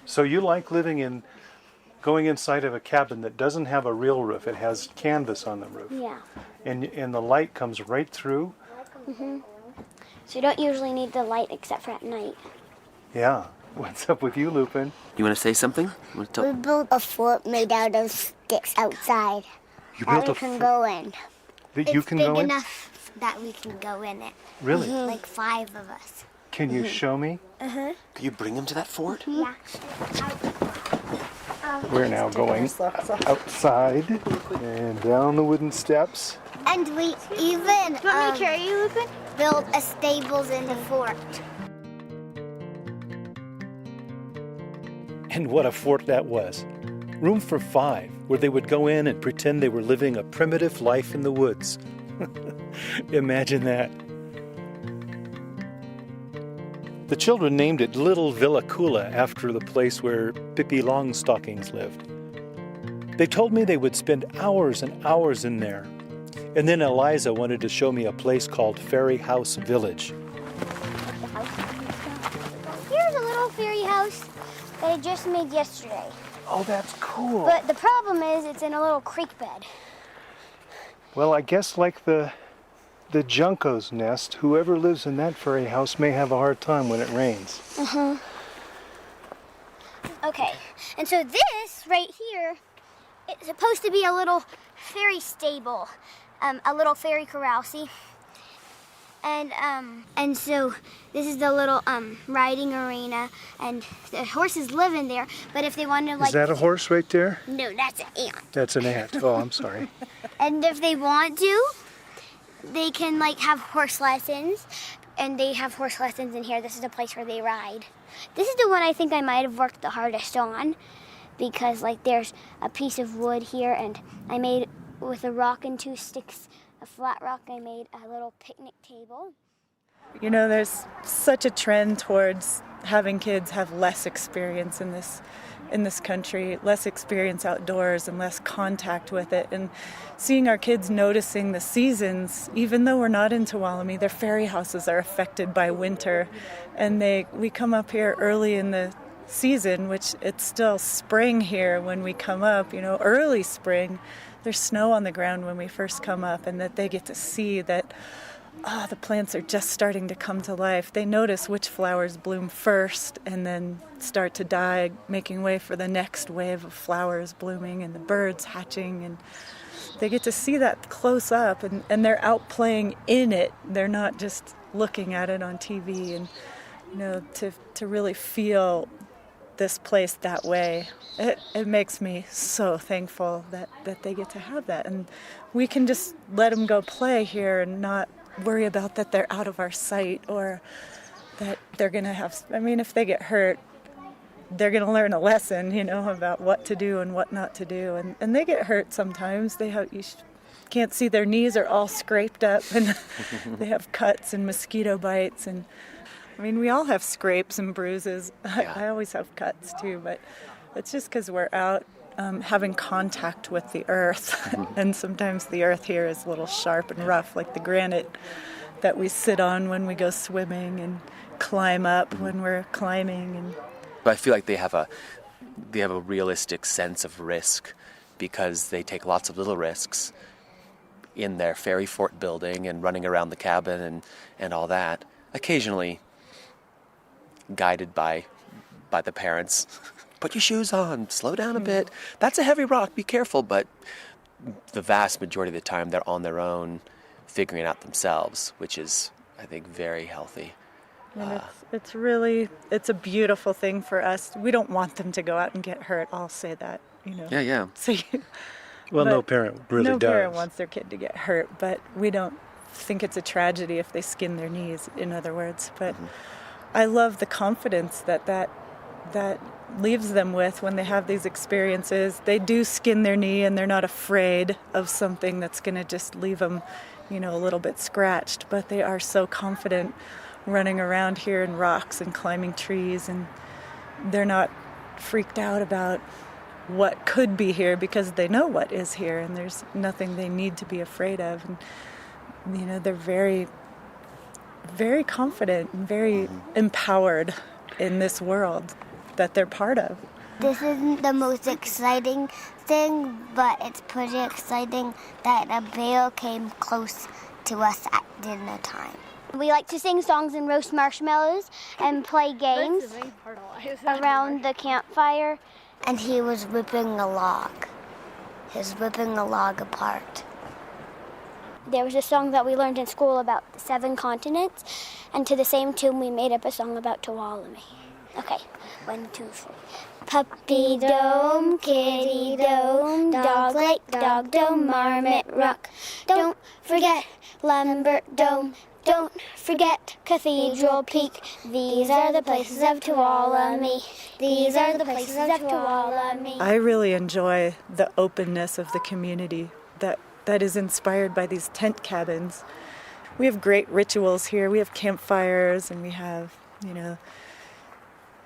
So you like going inside of a cabin that doesn't have a real roof. It has canvas on the roof. yeah. And the light comes right through. So you don't usually need the light except for at night. Yeah. What's up with you, Lupin? You want to say something? We built a fort made out of sticks outside. You built we can go in. That you can go in? It's big enough that we can go in it. Really? Like 5 of us. Can you show me? Can you bring him to that fort? Yeah. We're now going outside and down the wooden steps. And we even built a stables in the fort. And what a fort that was. Room for 5, where they would go in and pretend they were living a primitive life in the woods. Imagine that. The children named it Little Villa Kula after the place where Pippi Longstockings lived. They told me they would spend hours and hours in there. And then Eliza wanted to show me a place called Fairy House Village. Here's a little fairy house that I just made yesterday. Oh, that's cool. But the problem is it's in a little creek bed. Well, I guess like the the junco's nest. Whoever lives in that fairy house may have a hard time when it rains. Okay, and so this right here, it's supposed to be a little fairy stable, a little fairy corral, see? And so this is the little riding arena, and the horses live in there. But if they want to, like, Is that a horse right there? No, that's an ant. That's an ant. Oh, I'm sorry. And if they want to, they can like have horse lessons, and they have horse lessons in here. This is the place where they ride. This is the one I think I might have worked the hardest on, because like there's a piece of wood here, and I made with a rock and 2 sticks. A flat rock, I made a little picnic table. You know, there's such a trend towards having kids have less experience in this country, less experience outdoors and less contact with it. And seeing our kids noticing the seasons, even though we're not in Tuolumne, their fairy houses are affected by winter. And we come up here early in the season, which it's still spring here when we come up, you know, early spring. There's snow on the ground when we first come up, and that they get to see that, the plants are just starting to come to life. They notice which flowers bloom first and then start to die, making way for the next wave of flowers blooming and the birds hatching. And they get to see that close up, and they're out playing in it. They're not just looking at it on TV. And, you know, to really feel this place that way, it makes me so thankful that they get to have that, and we can just let them go play here and not worry about that they're out of our sight, or that they're gonna have, I mean, if they get hurt, they're gonna learn a lesson, you know, about what to do and what not to do, and they get hurt sometimes. Can't see their knees are all scraped up, and they have cuts and mosquito bites, and I mean, we all have scrapes and bruises. Yeah. I always have cuts too, but it's just because we're out having contact with the earth. And sometimes the earth here is a little sharp and rough, like the granite that we sit on when we go swimming and climb up when we're climbing. But I feel like they have a realistic sense of risk, because they take lots of little risks in their fairy fort building and running around the cabin and all that. Occasionally guided by the parents. Put your shoes on, slow down a bit. That's a heavy rock, be careful. But the vast majority of the time they're on their own, figuring it out themselves, which is, I think, very healthy. And it's a beautiful thing for us. We don't want them to go out and get hurt. I'll say that, you know. Yeah. So No parent really does. No parent wants their kid to get hurt, but we don't think it's a tragedy if they skin their knees, in other words. But I love the confidence that leaves them with when they have these experiences. They do skin their knee, and they're not afraid of something that's going to just leave them, you know, a little bit scratched. But they are so confident running around here in rocks and climbing trees, and they're not freaked out about what could be here, because they know what is here, and there's nothing they need to be afraid of. And, you know, they're very, very confident and very empowered in this world that they're part of. This isn't the most exciting thing, but it's pretty exciting that a bear came close to us at dinner time. We like to sing songs and roast marshmallows and play games around the campfire. And he was ripping a log. He was ripping a log apart. There was a song that we learned in school about the 7 continents, and to the same tune we made up a song about Tuolumne. Okay, 1, 2, 3. Puppy dome, kitty dome, dog lake, dog dome, marmot rock. Don't forget lumber dome. Don't forget Cathedral Peak. These are the places of Tuolumne. These are the places of Tuolumne. I really enjoy the openness of the community that is inspired by these tent cabins. We have great rituals here. We have campfires, and we have, you know,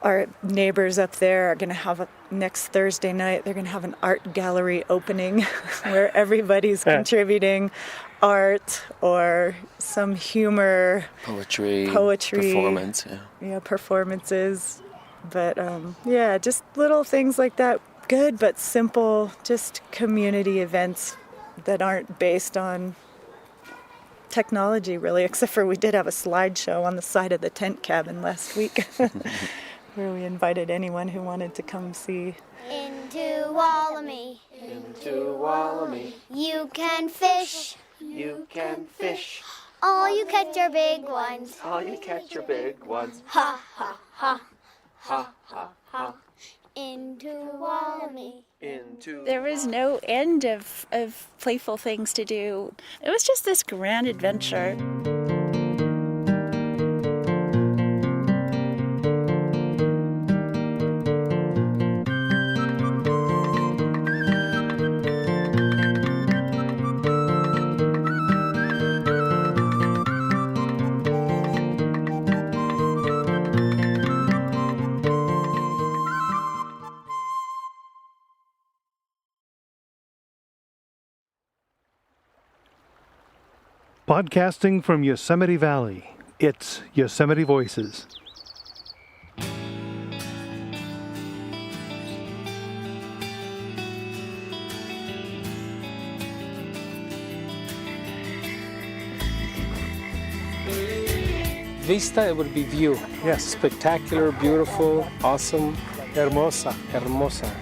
our neighbors up there are going to have next Thursday night, they're going to have an art gallery opening where everybody's contributing art or some humor, poetry, performance, performances. But just little things like that. Good but simple, just community events that aren't based on technology, really, except for we did have a slideshow on the side of the tent cabin last week where we invited anyone who wanted to come see. Into Wallamy. Into Wallamy, You can fish. you can fish. All you catch are big ones. All you catch are big ones. Ha ha ha. Ha, ha, ha. Into Wallamy. Into. There was no end of playful things to do. It was just this grand adventure. Podcasting from Yosemite Valley, it's Yosemite Voices. Vista, it would be view. Yes, spectacular, beautiful, awesome. Hermosa. Hermosa.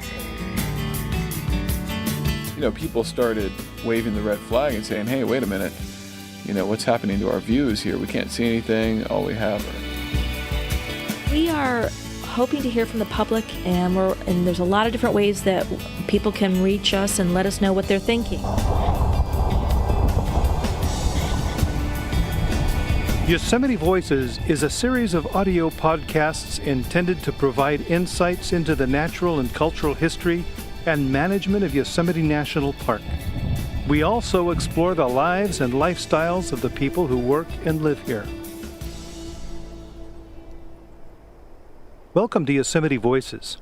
You know, people started waving the red flag and saying, hey, wait a minute. You know, what's happening to our views here? We can't see anything. All we have are... We are hoping to hear from the public, and there's a lot of different ways that people can reach us and let us know what they're thinking. Yosemite Voices is a series of audio podcasts intended to provide insights into the natural and cultural history and management of Yosemite National Park. We also explore the lives and lifestyles of the people who work and live here. Welcome to Yosemite Voices.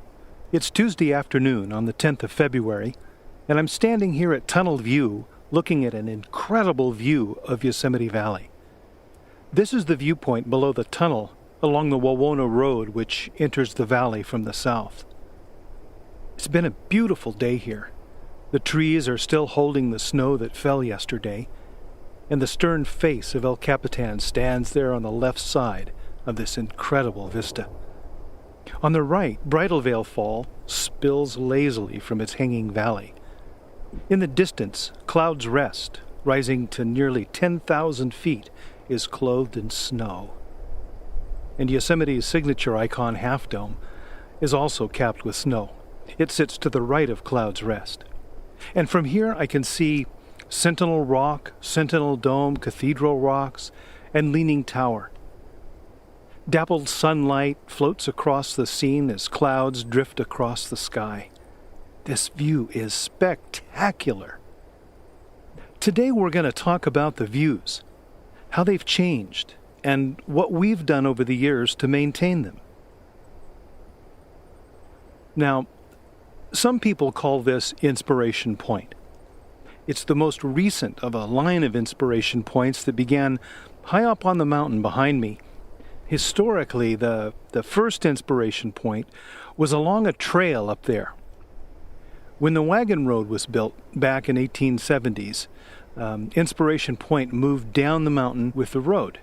It's Tuesday afternoon on the 10th of February, and I'm standing here at Tunnel View looking at an incredible view of Yosemite Valley. This is the viewpoint below the tunnel along the Wawona Road, which enters the valley from the south. It's been a beautiful day here. The trees are still holding the snow that fell yesterday, and the stern face of El Capitan stands there on the left side of this incredible vista. On the right, Bridal Veil Fall spills lazily from its hanging valley. In the distance, Cloud's Rest, rising to nearly 10,000 feet, is clothed in snow. And Yosemite's signature icon, Half Dome, is also capped with snow. It sits to the right of Cloud's Rest. And from here I can see Sentinel Rock, Sentinel Dome, Cathedral Rocks, and Leaning Tower. Dappled sunlight floats across the scene as clouds drift across the sky. This view is spectacular. Today we're going to talk about the views, how they've changed, and what we've done over the years to maintain them. Now, some people call this Inspiration Point. It's the most recent of a line of inspiration points that began high up on the mountain behind me. Historically, the first inspiration point was along a trail up there. When the wagon road was built back in 1870s, Inspiration Point moved down the mountain with the road,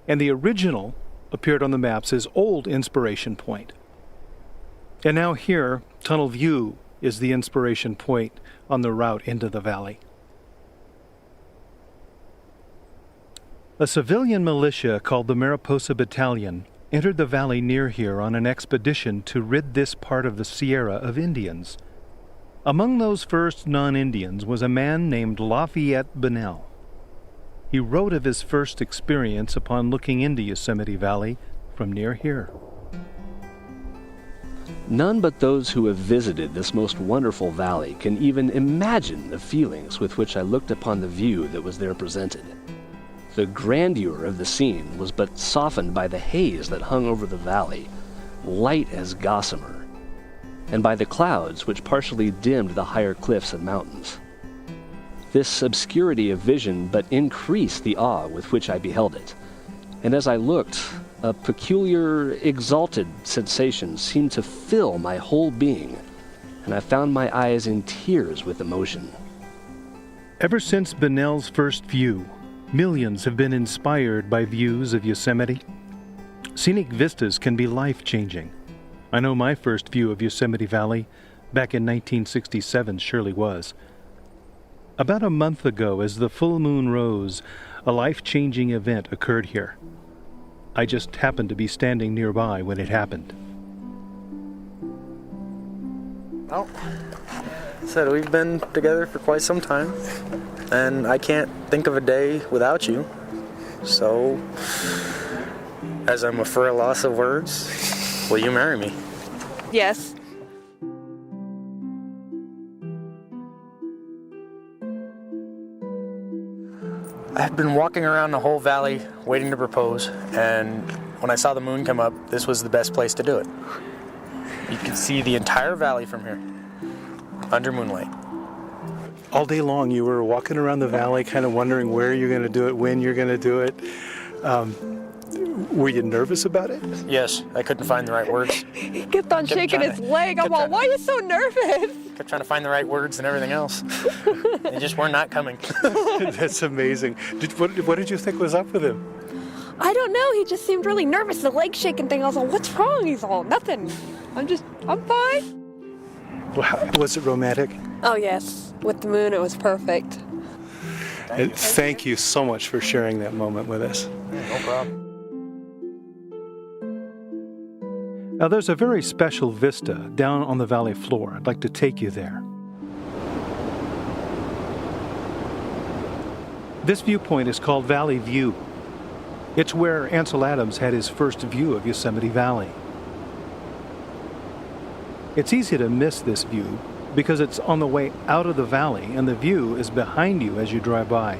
and the original appeared on the maps as Old Inspiration Point. And now here, Tunnel View is the inspiration point on the route into the valley. A civilian militia called the Mariposa Battalion entered the valley near here on an expedition to rid this part of the Sierra of Indians. Among those first non-Indians was a man named Lafayette Bunnell. He wrote of his first experience upon looking into Yosemite Valley from near here. None but those who have visited this most wonderful valley can even imagine the feelings with which I looked upon the view that was there presented. The grandeur of the scene was but softened by the haze that hung over the valley, light as gossamer, and by the clouds which partially dimmed the higher cliffs and mountains. This obscurity of vision but increased the awe with which I beheld it, and as I looked, a peculiar, exalted sensation seemed to fill my whole being, and I found my eyes in tears with emotion. Ever since Bunnell's first view, Millions have been inspired by views of Yosemite. Scenic vistas can be life-changing. I know my first view of Yosemite Valley back in 1967 surely was. About a month ago, as the full moon rose, a life-changing event occurred here. I just happened to be standing nearby when it happened. Well, said we've been together for quite some time, and I can't think of a day without you. So, as I'm for a loss of words, will you marry me? Yes. I've been walking around the whole valley waiting to propose, and when I saw the moon come up, this was the best place to do it. You can see the entire valley from here, under moonlight. All day long you were walking around the valley kind of wondering where you're going to do it, when you're going to do it. Were you nervous about it? Yes, I couldn't find the right words. He kept on shaking his leg. I'm all, why are you so nervous? Kept trying to find the right words and everything else. They just were not coming. That's amazing. What did you think was up with him? I don't know. He just seemed really nervous. The leg shaking thing. I was like, what's wrong? He's all, nothing. I'm fine. Was it romantic? Oh, yes. With the moon, it was perfect. Thank you so much for sharing that moment with us. No problem. Now, there's a very special vista down on the valley floor. I'd like to take you there. This viewpoint is called Valley View. It's where Ansel Adams had his first view of Yosemite Valley. It's easy to miss this view because it's on the way out of the valley and the view is behind you as you drive by.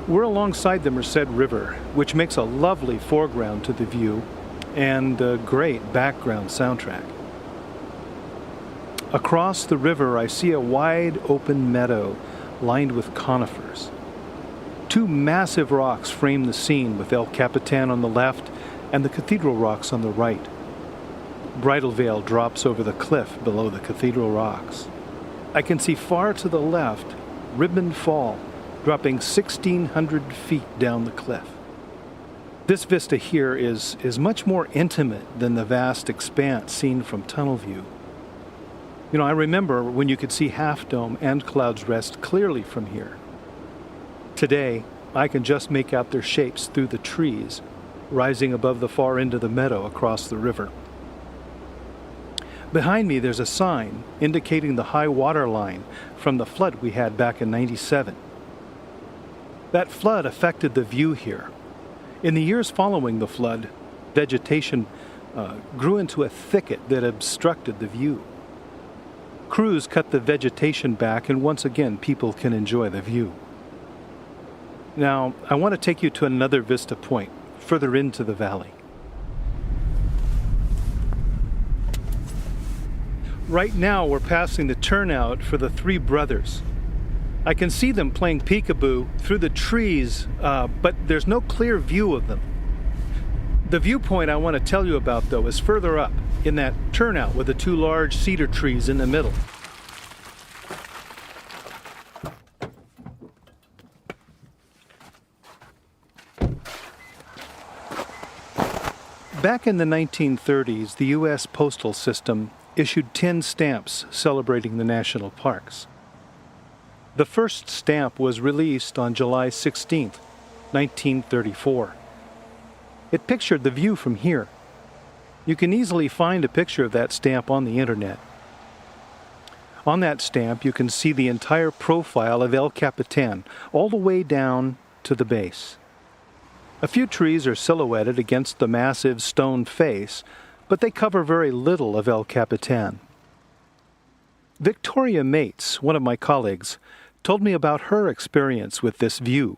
We're alongside the Merced River, which makes a lovely foreground to the view and a great background soundtrack. Across the river, I see a wide open meadow lined with conifers. Two massive rocks frame the scene with El Capitan on the left and the cathedral rocks on the right. Bridal Veil drops over the cliff below the cathedral rocks. I can see far to the left Ribbon Fall, dropping 1,600 feet down the cliff. This vista here is much more intimate than the vast expanse seen from tunnel view. You know, I remember when you could see Half Dome and Cloud's Rest clearly from here. Today, I can just make out their shapes through the trees, rising above the far end of the meadow across the river. Behind me, there's a sign indicating the high water line from the flood we had back in '97. That flood affected the view here. In the years following the flood, vegetation grew into a thicket that obstructed the view. Crews cut the vegetation back, and once again, people can enjoy the view. Now, I want to take you to another vista point, further into the valley. Right now, we're passing the turnout for the Three Brothers. I can see them playing peekaboo through the trees, but there's no clear view of them. The viewpoint I want to tell you about, though, is further up, in that turnout with the two large cedar trees in the middle. Back in the 1930s, the U.S. postal system issued 10 stamps celebrating the national parks. The first stamp was released on July 16, 1934. It pictured the view from here. You can easily find a picture of that stamp on the internet. On that stamp, you can see the entire profile of El Capitan, all the way down to the base. A few trees are silhouetted against the massive stone face, but they cover very little of El Capitan. Victoria Mates, one of my colleagues, told me about her experience with this view.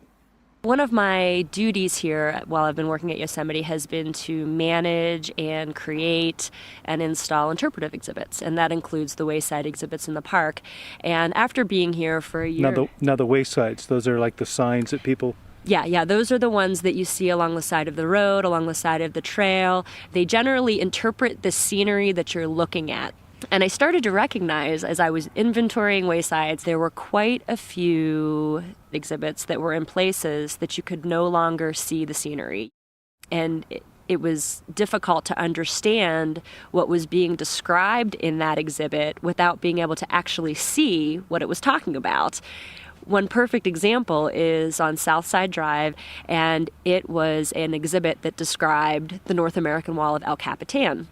One of my duties here while I've been working at Yosemite has been to manage and create and install interpretive exhibits, and that includes the wayside exhibits in the park. And after being here for a year... Now the waysides, those are like the signs that people... Yeah, those are the ones that you see along the side of the road, along the side of the trail. They generally interpret the scenery that you're looking at. And I started to recognize, as I was inventorying waysides, there were quite a few exhibits that were in places that you could no longer see the scenery. And it was difficult to understand what was being described in that exhibit without being able to actually see what it was talking about. One perfect example is on Southside Drive, and it was an exhibit that described the North American Wall of El Capitan.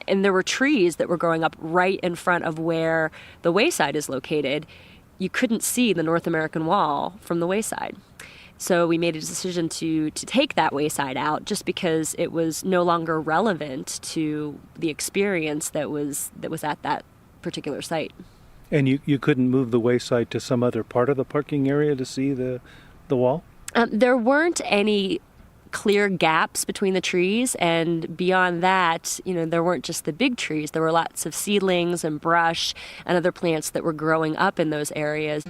And there were trees that were growing up right in front of where the wayside is located. You couldn't see the North American Wall from the wayside. So we made a decision to take that wayside out just because it was no longer relevant to the experience that was at that particular site. And you couldn't move the wayside to some other part of the parking area to see the wall? There weren't any clear gaps between the trees, and beyond that, there weren't just the big trees. There were lots of seedlings and brush and other plants that were growing up in those areas.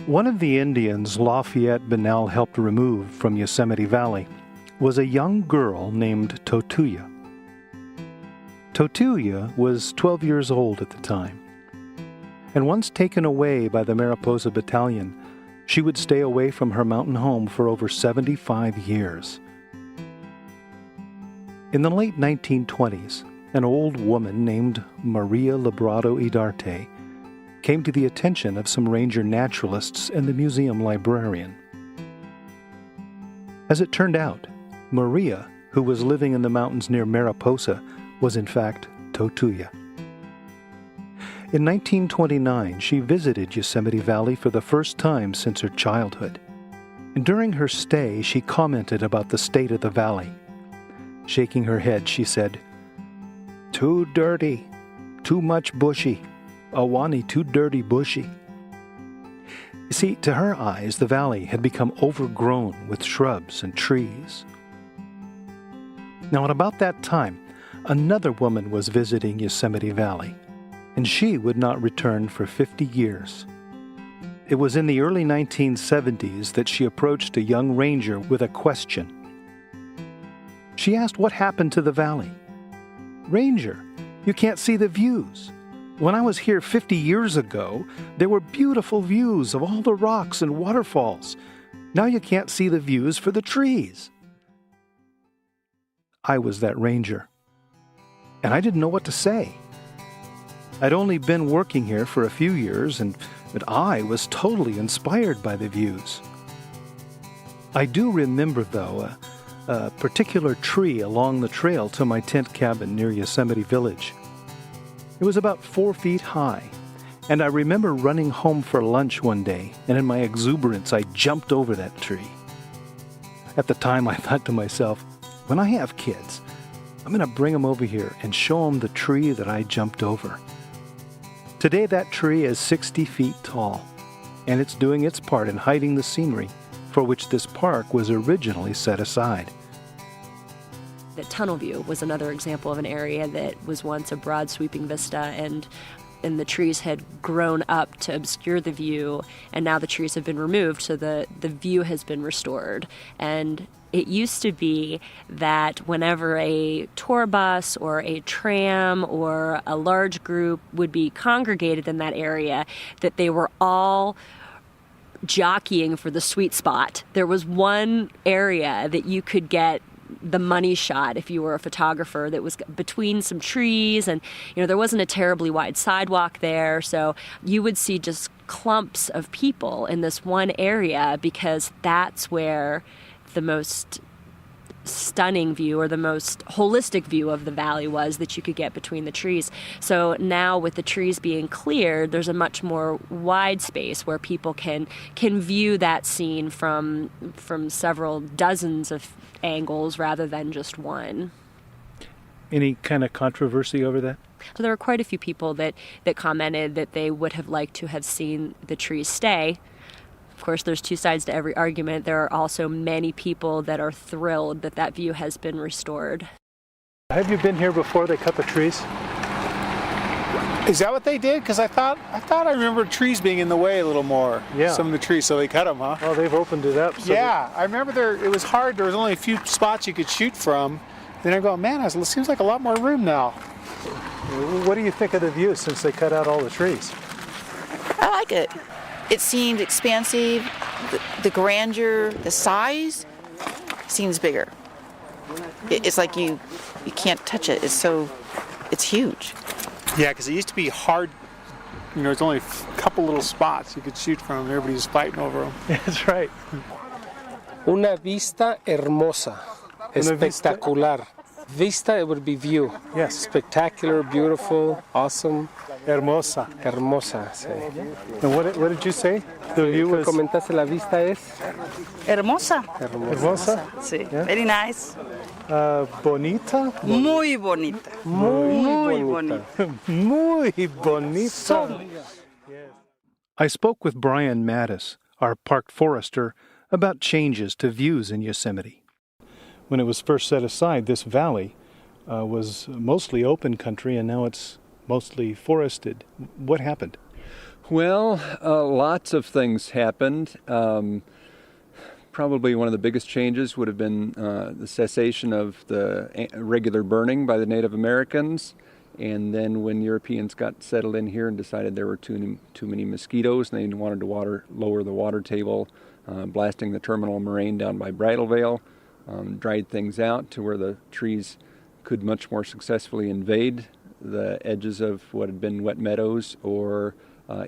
One of the Indians Lafayette Bunnell helped remove from Yosemite Valley was a young girl named Totuya. Totuya was 12 years old at the time, and once taken away by the Mariposa Battalion, she would stay away from her mountain home for over 75 years. In the late 1920s, an old woman named Maria Labrado Idarte came to the attention of some ranger naturalists and the museum librarian. As it turned out, Maria, who was living in the mountains near Mariposa, was in fact Totuya. In 1929, she visited Yosemite Valley for the first time since her childhood. And during her stay, she commented about the state of the valley. Shaking her head, she said, "Too dirty, too much bushy. Awani too dirty bushy." You see, to her eyes, the valley had become overgrown with shrubs and trees. Now, at about that time, another woman was visiting Yosemite Valley, and she would not return for 50 years. It was in the early 1970s that she approached a young ranger with a question. She asked what happened to the valley. "Ranger, you can't see the views. When I was here 50 years ago, there were beautiful views of all the rocks and waterfalls. Now you can't see the views for the trees." I was that ranger, and I didn't know what to say. I'd only been working here for a few years, but I was totally inspired by the views. I do remember, though, a particular tree along the trail to my tent cabin near Yosemite Village. It was about 4 feet high, and I remember running home for lunch one day, and in my exuberance, I jumped over that tree. At the time, I thought to myself, when I have kids, I'm going to bring them over here and show them the tree that I jumped over. Today, that tree is 60 feet tall, and it's doing its part in hiding the scenery for which this park was originally set aside. The tunnel view was another example of an area that was once a broad sweeping vista, and the trees had grown up to obscure the view, and now the trees have been removed, so the view has been restored. And it used to be that whenever a tour bus or a tram or a large group would be congregated in that area, that they were all jockeying for the sweet spot. There was one area that you could get the money shot if you were a photographer, that was between some trees, and there wasn't a terribly wide sidewalk there, so you would see just clumps of people in this one area because that's where the most stunning view or the most holistic view of the valley was that you could get between the trees. So now with the trees being cleared, there's a much more wide space where people can view that scene from several dozens of angles rather than just one. Any kind of controversy over that? So there were quite a few people that commented that they would have liked to have seen the trees stay. Of course, there's two sides to every argument. There are also many people that are thrilled that that view has been restored. Have you been here before they cut the trees? Is that what they did? Because I thought I remember trees being in the way a little more. Yeah. Some of the trees, so they cut them, huh? Well, they've opened it up. So yeah, I remember it was hard. There was only a few spots you could shoot from. Then I go, man, it seems like a lot more room now. What do you think of the view since they cut out all the trees? I like it. It seems expansive. The grandeur, the size seems bigger. It's like you can't touch it. It's huge. Yeah, because it used to be hard. You know, it's only a couple little spots you could shoot from. Everybody's fighting over them. That's right. Una vista hermosa. Espectacular. Vista, it would be view. Yes. Spectacular, beautiful, awesome. Hermosa. Hermosa, sí. And what did you say? The view was... Comentaste la vista es... Hermosa. Hermosa? Sí. Yeah. Very nice. Bonita? Muy bonita. Muy bonita. Muy bonita. So... I spoke with Brian Mattis, our park forester, about changes to views in Yosemite. When it was first set aside, this valley was mostly open country, and now it's mostly forested. What happened? Well, lots of things happened. Probably one of the biggest changes would have been the cessation of the regular burning by the Native Americans. And then when Europeans got settled in here and decided there were too many mosquitoes and they wanted to lower the water table, blasting the terminal moraine down by Bridal Veil, dried things out to where the trees could much more successfully invade the edges of what had been wet meadows or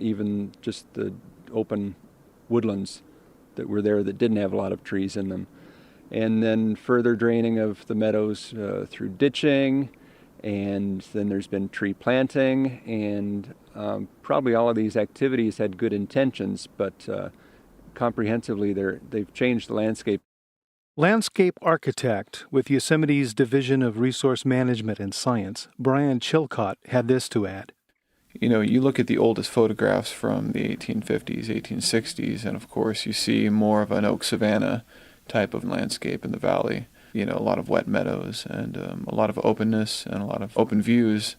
even just the open woodlands that were there that didn't have a lot of trees in them. And then further draining of the meadows through ditching, and then there's been tree planting, and probably all of these activities had good intentions, but comprehensively they've changed the landscape. Landscape architect with Yosemite's Division of Resource Management and Science, Brian Chilcott, had this to add. You know, you look at the oldest photographs from the 1850s, 1860s, and of course you see more of an oak savanna type of landscape in the valley. You know, a lot of wet meadows and a lot of openness and a lot of open views.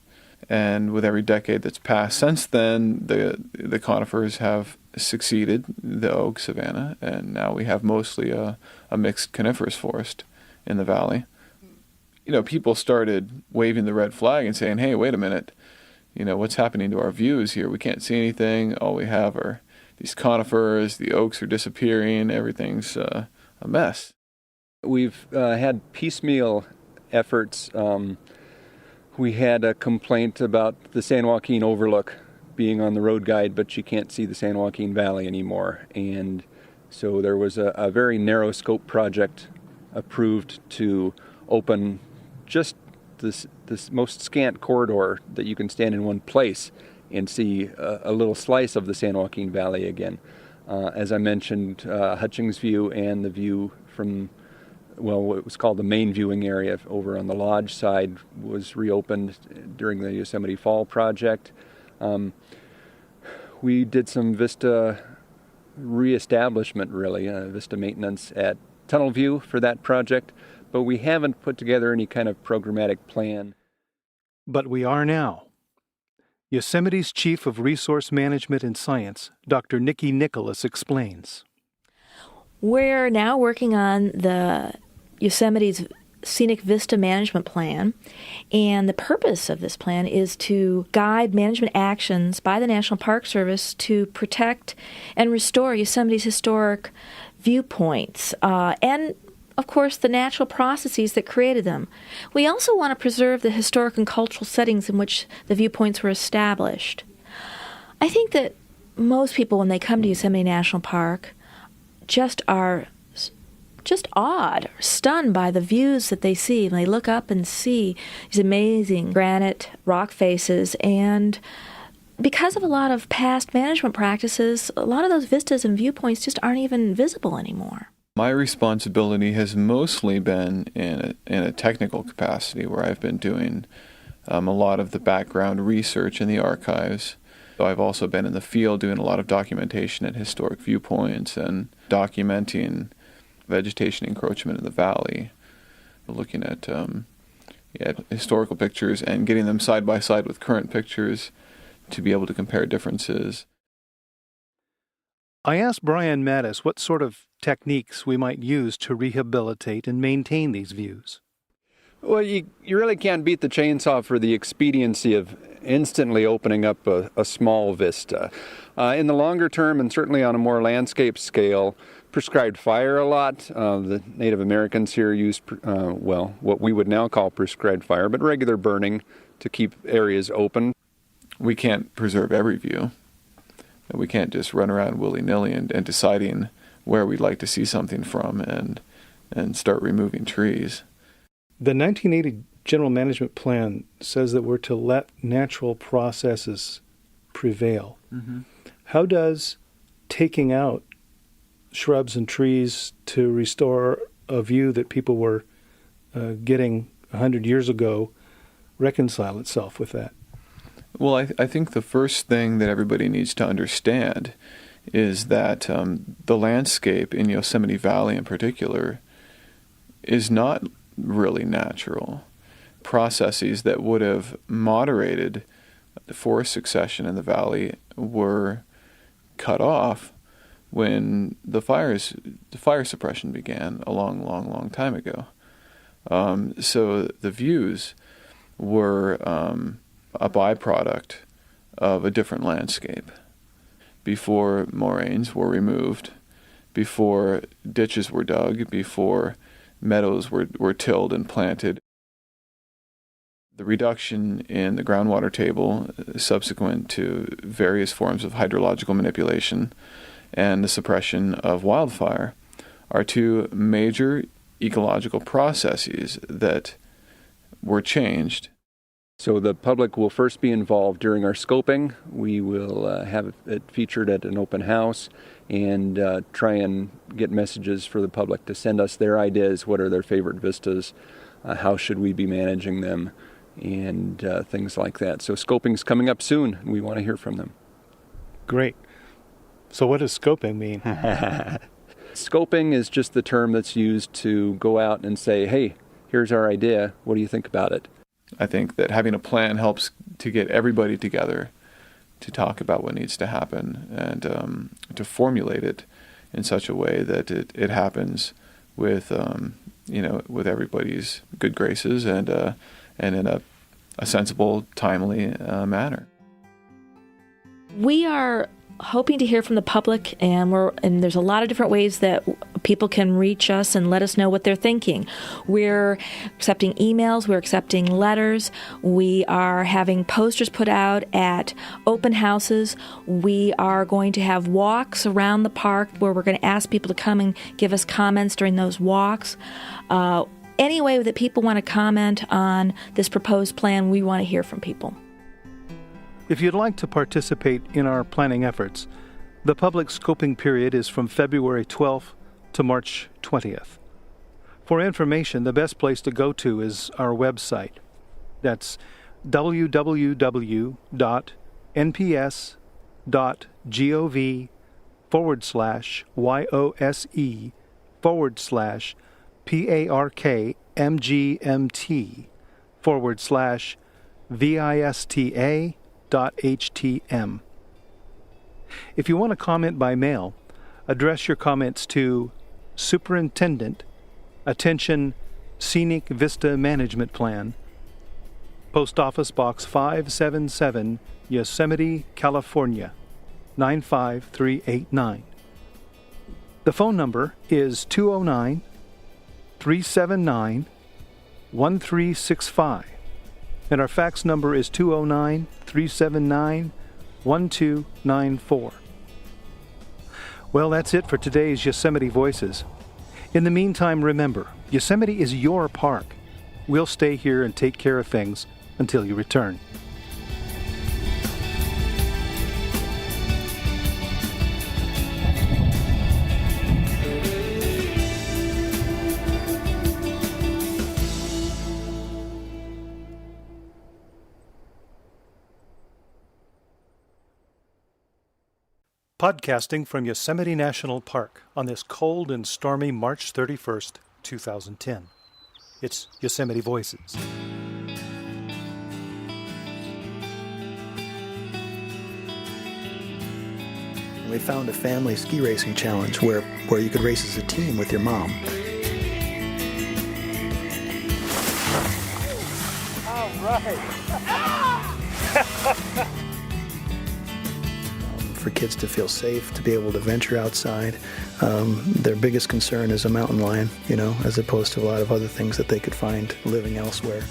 And with every decade that's passed since then, the conifers have succeeded the oak savanna, and now we have mostly a mixed coniferous forest in the valley. You know, people started waving the red flag and saying, hey, wait a minute, you know, what's happening to our views here? We can't see anything. All we have are these conifers, the oaks are disappearing, everything's a mess. We've had piecemeal efforts. We had a complaint about the San Joaquin Overlook being on the road guide, but you can't see the San Joaquin Valley anymore. And so there was a very narrow scope project approved to open just this most scant corridor that you can stand in one place and see a little slice of the San Joaquin Valley again. As I mentioned, Hutchings View and the view from what was called the main viewing area over on the lodge side was reopened during the Yosemite Fall project. We did some vista reestablishment, really, vista maintenance at Tunnel View for that project, but we haven't put together any kind of programmatic plan. But we are now. Yosemite's Chief of Resource Management and Science, Dr. Nikki Nicholas, explains. We're now working on the Yosemite's Scenic Vista Management Plan, and the purpose of this plan is to guide management actions by the National Park Service to protect and restore Yosemite's historic viewpoints and, of course, the natural processes that created them. We also want to preserve the historic and cultural settings in which the viewpoints were established. I think that most people, when they come to Yosemite National Park, are awed, stunned by the views that they see. When they look up and see these amazing granite rock faces, and because of a lot of past management practices, a lot of those vistas and viewpoints just aren't even visible anymore. My responsibility has mostly been in a technical capacity, where I've been doing a lot of the background research in the archives. So I've also been in the field doing a lot of documentation at historic viewpoints and documenting vegetation encroachment in the valley, looking at historical pictures and getting them side by side with current pictures to be able to compare differences. I asked Brian Mattis what sort of techniques we might use to rehabilitate and maintain these views. Well, you really can't beat the chainsaw for the expediency of instantly opening up a small vista. In the longer term, and certainly on a more landscape scale, prescribed fire a lot. The Native Americans here used, what we would now call prescribed fire, but regular burning to keep areas open. We can't preserve every view. We can't just run around willy-nilly and deciding where we'd like to see something from and start removing trees. The 1980 General Management Plan says that we're to let natural processes prevail. Mm-hmm. How does taking out shrubs and trees to restore a view that people were getting 100 years ago reconcile itself with that? Well, I think the first thing that everybody needs to understand is that the landscape in Yosemite Valley in particular is not really natural. Processes that would have moderated the forest succession in the valley were cut off when the fire suppression began a long time ago. So the views were a byproduct of a different landscape. Before moraines were removed, before ditches were dug, before meadows were tilled and planted. The reduction in the groundwater table subsequent to various forms of hydrological manipulation and the suppression of wildfire are two major ecological processes that were changed. So the public will first be involved during our scoping. We will have it featured at an open house and try and get messages for the public to send us their ideas, what are their favorite vistas, how should we be managing them, and things like that. So scoping's coming up soon. We want to hear from them. Great. So what does scoping mean? Scoping is just the term that's used to go out and say, hey, here's our idea. What do you think about it? I think that having a plan helps to get everybody together to talk about what needs to happen and to formulate it in such a way that it happens with with everybody's good graces and in a sensible, timely manner. We are hoping to hear from the public, and there's a lot of different ways that people can reach us and let us know what they're thinking. We're accepting emails, we're accepting letters, we are having posters put out at open houses. We are going to have walks around the park where we're going to ask people to come and give us comments during those walks. Any way that people want to comment on this proposed plan, we want to hear from people. If you'd like to participate in our planning efforts, the public scoping period is from February 12th to March 20th. For information, the best place to go to is our website. That's www.nps.gov/YOSE/PARKMGMT/VISTA.HTM. If you want to comment by mail, address your comments to Superintendent, Attention Scenic Vista Management Plan, Post Office Box 577, Yosemite, California, 95389. The phone number is 209-379-1365, and our fax number is 209-379-1294. Well, that's it for today's Yosemite Voices. In the meantime, remember, Yosemite is your park. We'll stay here and take care of things until you return. Podcasting from Yosemite National Park on this cold and stormy March 31st, 2010. It's Yosemite Voices. We found a family ski racing challenge where you could race as a team with your mom. right. For kids to feel safe, to be able to venture outside. Their biggest concern is a mountain lion, as opposed to a lot of other things that they could find living elsewhere.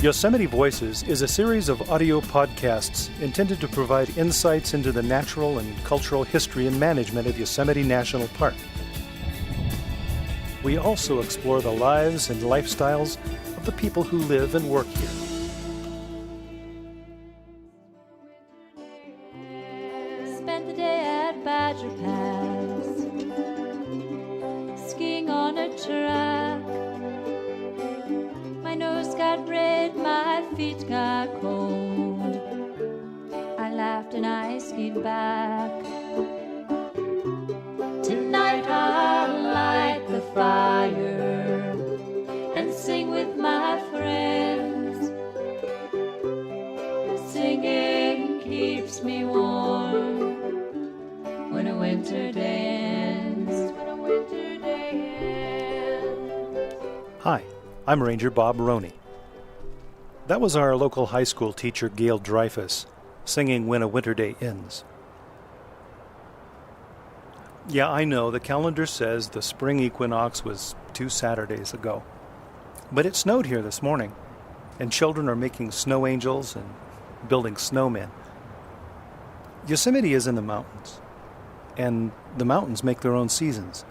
Yosemite Voices is a series of audio podcasts intended to provide insights into the natural and cultural history and management of Yosemite National Park. We also explore the lives and lifestyles of the people who live and work here. Spent the day at Badger Pass, skiing on a track. My nose got red, my feet got cold. I laughed and I skied back. Tonight I'll light the fire and sing with my friends. Singing keeps me warm when a winter day ends. Hi, I'm Ranger Bob Roney. That was our local high school teacher, Gail Dreyfus, singing When a Winter Day Ends. Yeah, I know the calendar says the spring equinox was 2 Saturdays ago. But it snowed here this morning, and children are making snow angels and building snowmen. Yosemite is in the mountains, and the mountains make their own seasons.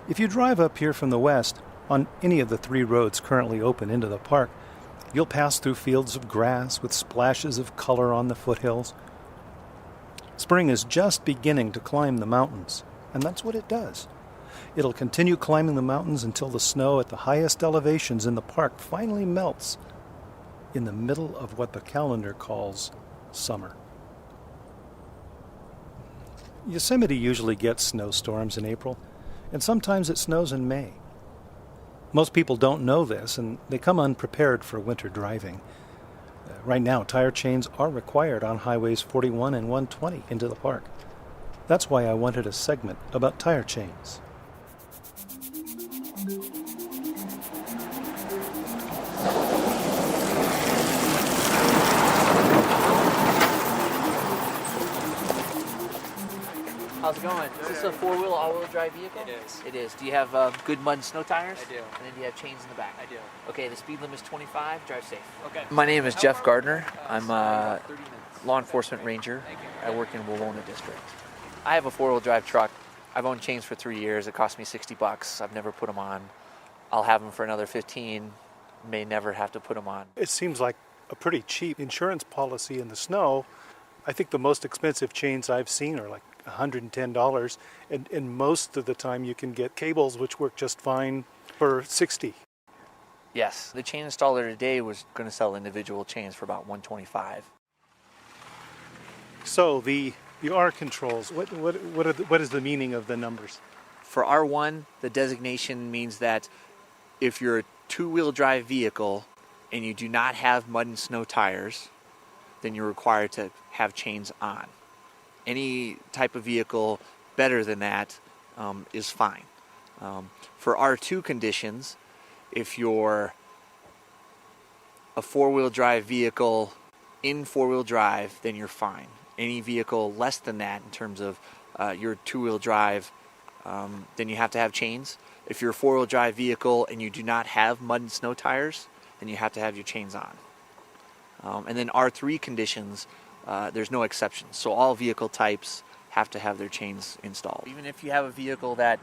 If you drive up here from the west, on any of the 3 roads currently open into the park, you'll pass through fields of grass with splashes of color on the foothills. Spring is just beginning to climb the mountains, and that's what it does. It'll continue climbing the mountains until the snow at the highest elevations in the park finally melts in the middle of what the calendar calls summer. Yosemite usually gets snowstorms in April, and sometimes it snows in May. Most people don't know this, and they come unprepared for winter driving. Right now, tire chains are required on highways 41 and 120 into the park. That's why I wanted a segment about tire chains. How's it going? Is this a 4-wheel, all-wheel drive vehicle? It is. It is. Do you have good mud and snow tires? I do. And then do you have chains in the back? I do. Okay, the speed limit is 25. Drive safe. Okay. My name is Jeff Gardner. I'm a law enforcement ranger. I work in Wawona District. I have a 4-wheel drive truck. I've owned chains for 3 years. It cost me $60. I've never put them on. I'll have them for another 15. May never have to put them on. It seems like a pretty cheap insurance policy in the snow. I think the most expensive chains I've seen are like $110, and most of the time you can get cables which work just fine for $60. Yes, the chain installer today was going to sell individual chains for about $125. So the R controls, what is the meaning of the numbers? For R1, the designation means that if you're a 2-wheel drive vehicle and you do not have mud and snow tires, then you're required to have chains on. Any type of vehicle better than that is fine. For R2 conditions, if you're a 4-wheel drive vehicle in 4-wheel drive, then you're fine. Any vehicle less than that in terms of your 2-wheel drive, then you have to have chains. If you're a 4-wheel drive vehicle and you do not have mud and snow tires, then you have to have your chains on. And then R3 conditions, there's no exceptions. So all vehicle types have to have their chains installed. Even if you have a vehicle that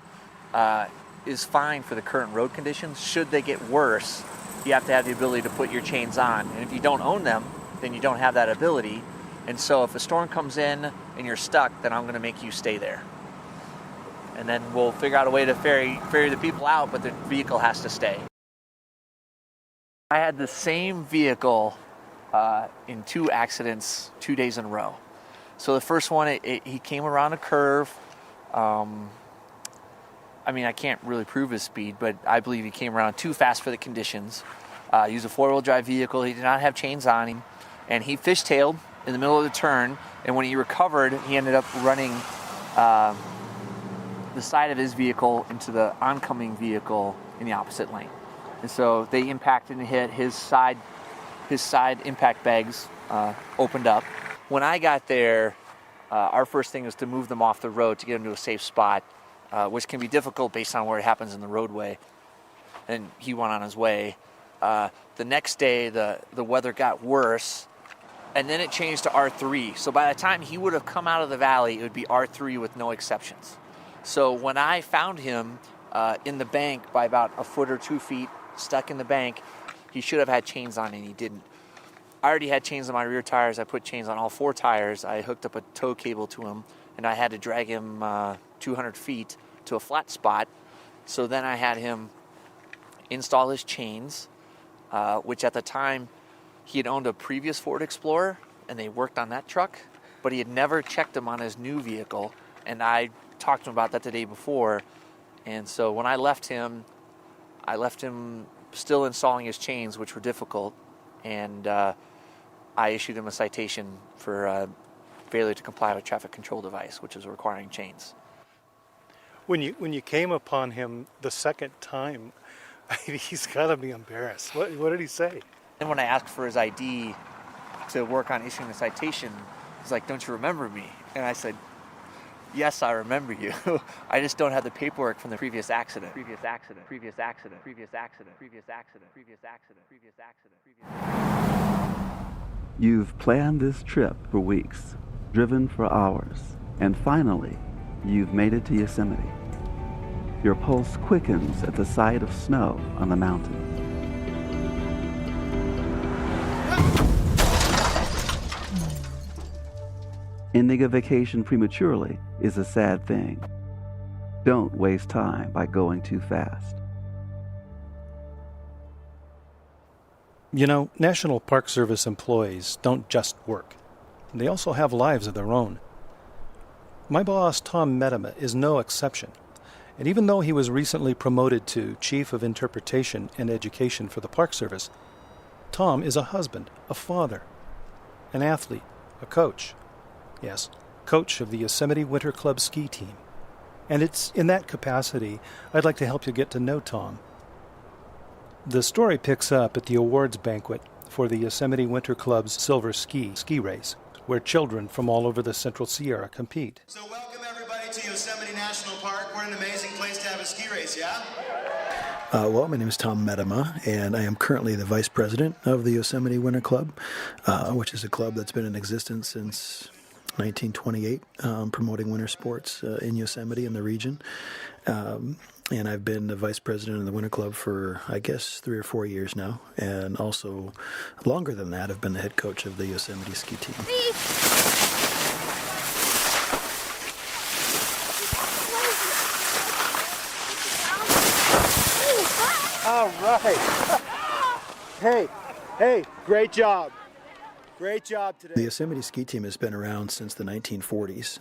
is fine for the current road conditions, should they get worse, you have to have the ability to put your chains on. And if you don't own them, then you don't have that ability. And so if a storm comes in and you're stuck, then I'm going to make you stay there. And then we'll figure out a way to ferry the people out, but the vehicle has to stay. I had the same vehicle in 2 accidents 2 days in a row. So the first one, he came around a curve. I mean, I can't really prove his speed, but I believe he came around too fast for the conditions. He was a 4-wheel drive vehicle. He did not have chains on him, and he fishtailed in the middle of the turn, and when he recovered, he ended up running the side of his vehicle into the oncoming vehicle in the opposite lane. And so they impacted and hit his side impact bags opened up. When I got there, our first thing was to move them off the road to get them to a safe spot, which can be difficult based on where it happens in the roadway. And he went on his way. The next day, the weather got worse, and then it changed to R3. So by the time he would have come out of the valley, it would be R3 with no exceptions. So when I found him in the bank by about a foot or 2 feet, stuck in the bank, he should have had chains on and he didn't. I already had chains on my rear tires. I put chains on all 4 tires. I hooked up a tow cable to him, and I had to drag him 200 feet to a flat spot. So then I had him install his chains, which at the time he had owned a previous Ford Explorer, and they worked on that truck, but he had never checked them on his new vehicle, and I talked to him about that the day before. And so when I left him still installing his chains, which were difficult, and I issued him a citation for failure to comply with traffic control device, which is requiring chains. When you came upon him the second time, he's got to be embarrassed. What did he say? And when I asked for his ID to work on issuing the citation, he's like, "Don't you remember me?" And I said, "Yes, I remember you. I just don't have the paperwork from the previous accident." You've planned this trip for weeks, driven for hours, and finally, you've made it to Yosemite. Your pulse quickens at the sight of snow on the mountain. Ending a vacation prematurely is a sad thing. Don't waste time by going too fast. You know, National Park Service employees don't just work. They also have lives of their own. My boss, Tom Medema, is no exception. And even though he was recently promoted to Chief of Interpretation and Education for the Park Service, Tom is a husband, a father, an athlete, a coach. Yes, coach of the Yosemite Winter Club ski team. And it's in that capacity I'd like to help you get to know Tom. The story picks up at the awards banquet for the Yosemite Winter Club's Silver Ski Race, where children from all over the Central Sierra compete. So welcome everybody to Yosemite National Park. We're an amazing place to have a ski race, yeah? Well, my name is Tom Medema, and I am currently the vice president of the Yosemite Winter Club, which is a club that's been in existence since 1928, promoting winter sports in Yosemite and the region. And I've been the vice president of the Winter Club for, I guess, 3 or 4 years now. And also, longer than that, I've been the head coach of the Yosemite ski team. All right. Hey, great job. Great job today. The Yosemite ski team has been around since the 1940s,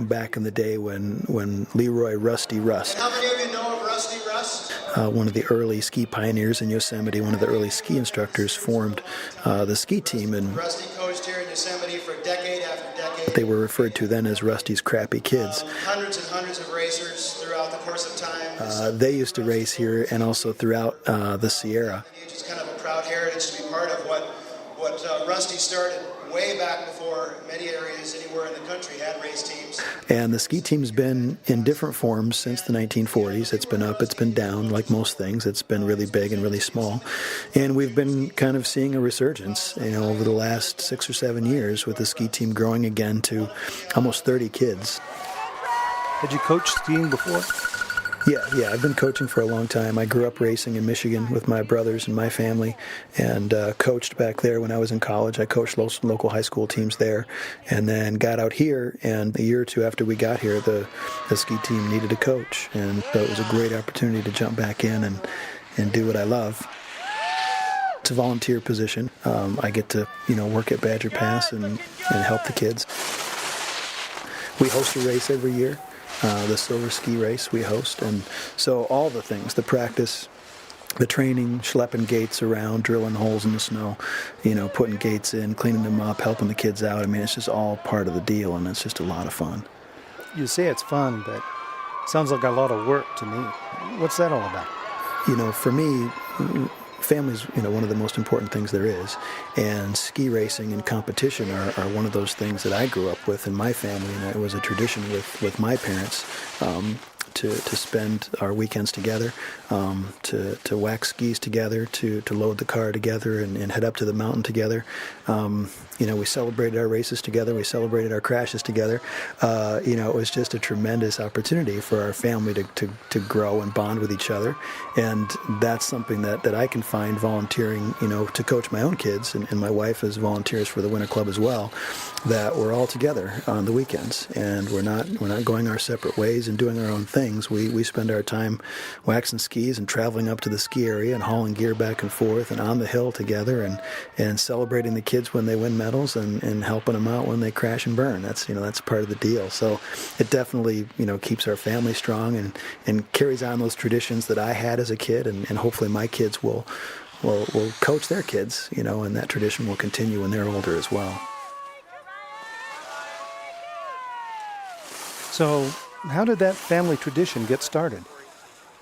back in the day when Leroy Rusty Rust, How many of you know of Rusty Rust? one of the early ski pioneers in Yosemite, one of the early ski instructors, formed the ski team. And Rusty coached here in Yosemite for decade after decade. they were referred to then as Rusty's crappy kids. Hundreds and hundreds of racers throughout the course of time. They used to race here and also throughout the Sierra. It's kind of a proud heritage to be part of what Rusty started way back before many areas anywhere in the country had race teams. And the ski team's been in different forms since the 1940s. It's been up, it's been down, like most things. It's been really big and really small. And we've been kind of seeing a resurgence, over the last 6 or 7 years, with the ski team growing again to almost 30 kids. Had you coached skiing before? Yeah, I've been coaching for a long time. I grew up racing in Michigan with my brothers and my family, and coached back there when I was in college. I coached local high school teams there, and then got out here, and a year or two after we got here, the ski team needed a coach, and so it was a great opportunity to jump back in and do what I love. It's a volunteer position. I get to, work at Badger Pass and help the kids. We host a race every year. The Silver Ski Race we host, and so all the things, the practice, the training, schlepping gates around, drilling holes in the snow, putting gates in, cleaning them up, helping the kids out. I mean, it's just all part of the deal, and it's just a lot of fun. You say it's fun, but it sounds like a lot of work to me. What's that all about? For me, family's one of the most important things there is, and ski racing and competition are one of those things that I grew up with in my family, and it was a tradition with my parents to spend our weekends together, to wax skis together, to load the car together and head up to the mountain together. We celebrated our races together. We celebrated our crashes together. It was just a tremendous opportunity for our family to grow and bond with each other. And that's something that I can find volunteering, to coach my own kids. And my wife is volunteers for the Winter Club as well, that we're all together on the weekends. And we're not going our separate ways and doing our own things. We spend our time waxing skis and traveling up to the ski area and hauling gear back and forth and on the hill together and celebrating the kids when they win medals and helping them out when they crash and burn. That's part of the deal. So it definitely keeps our family strong and carries on those traditions that I had as a kid, and hopefully my kids will coach their kids, and that tradition will continue when they're older as well. So how did that family tradition get started?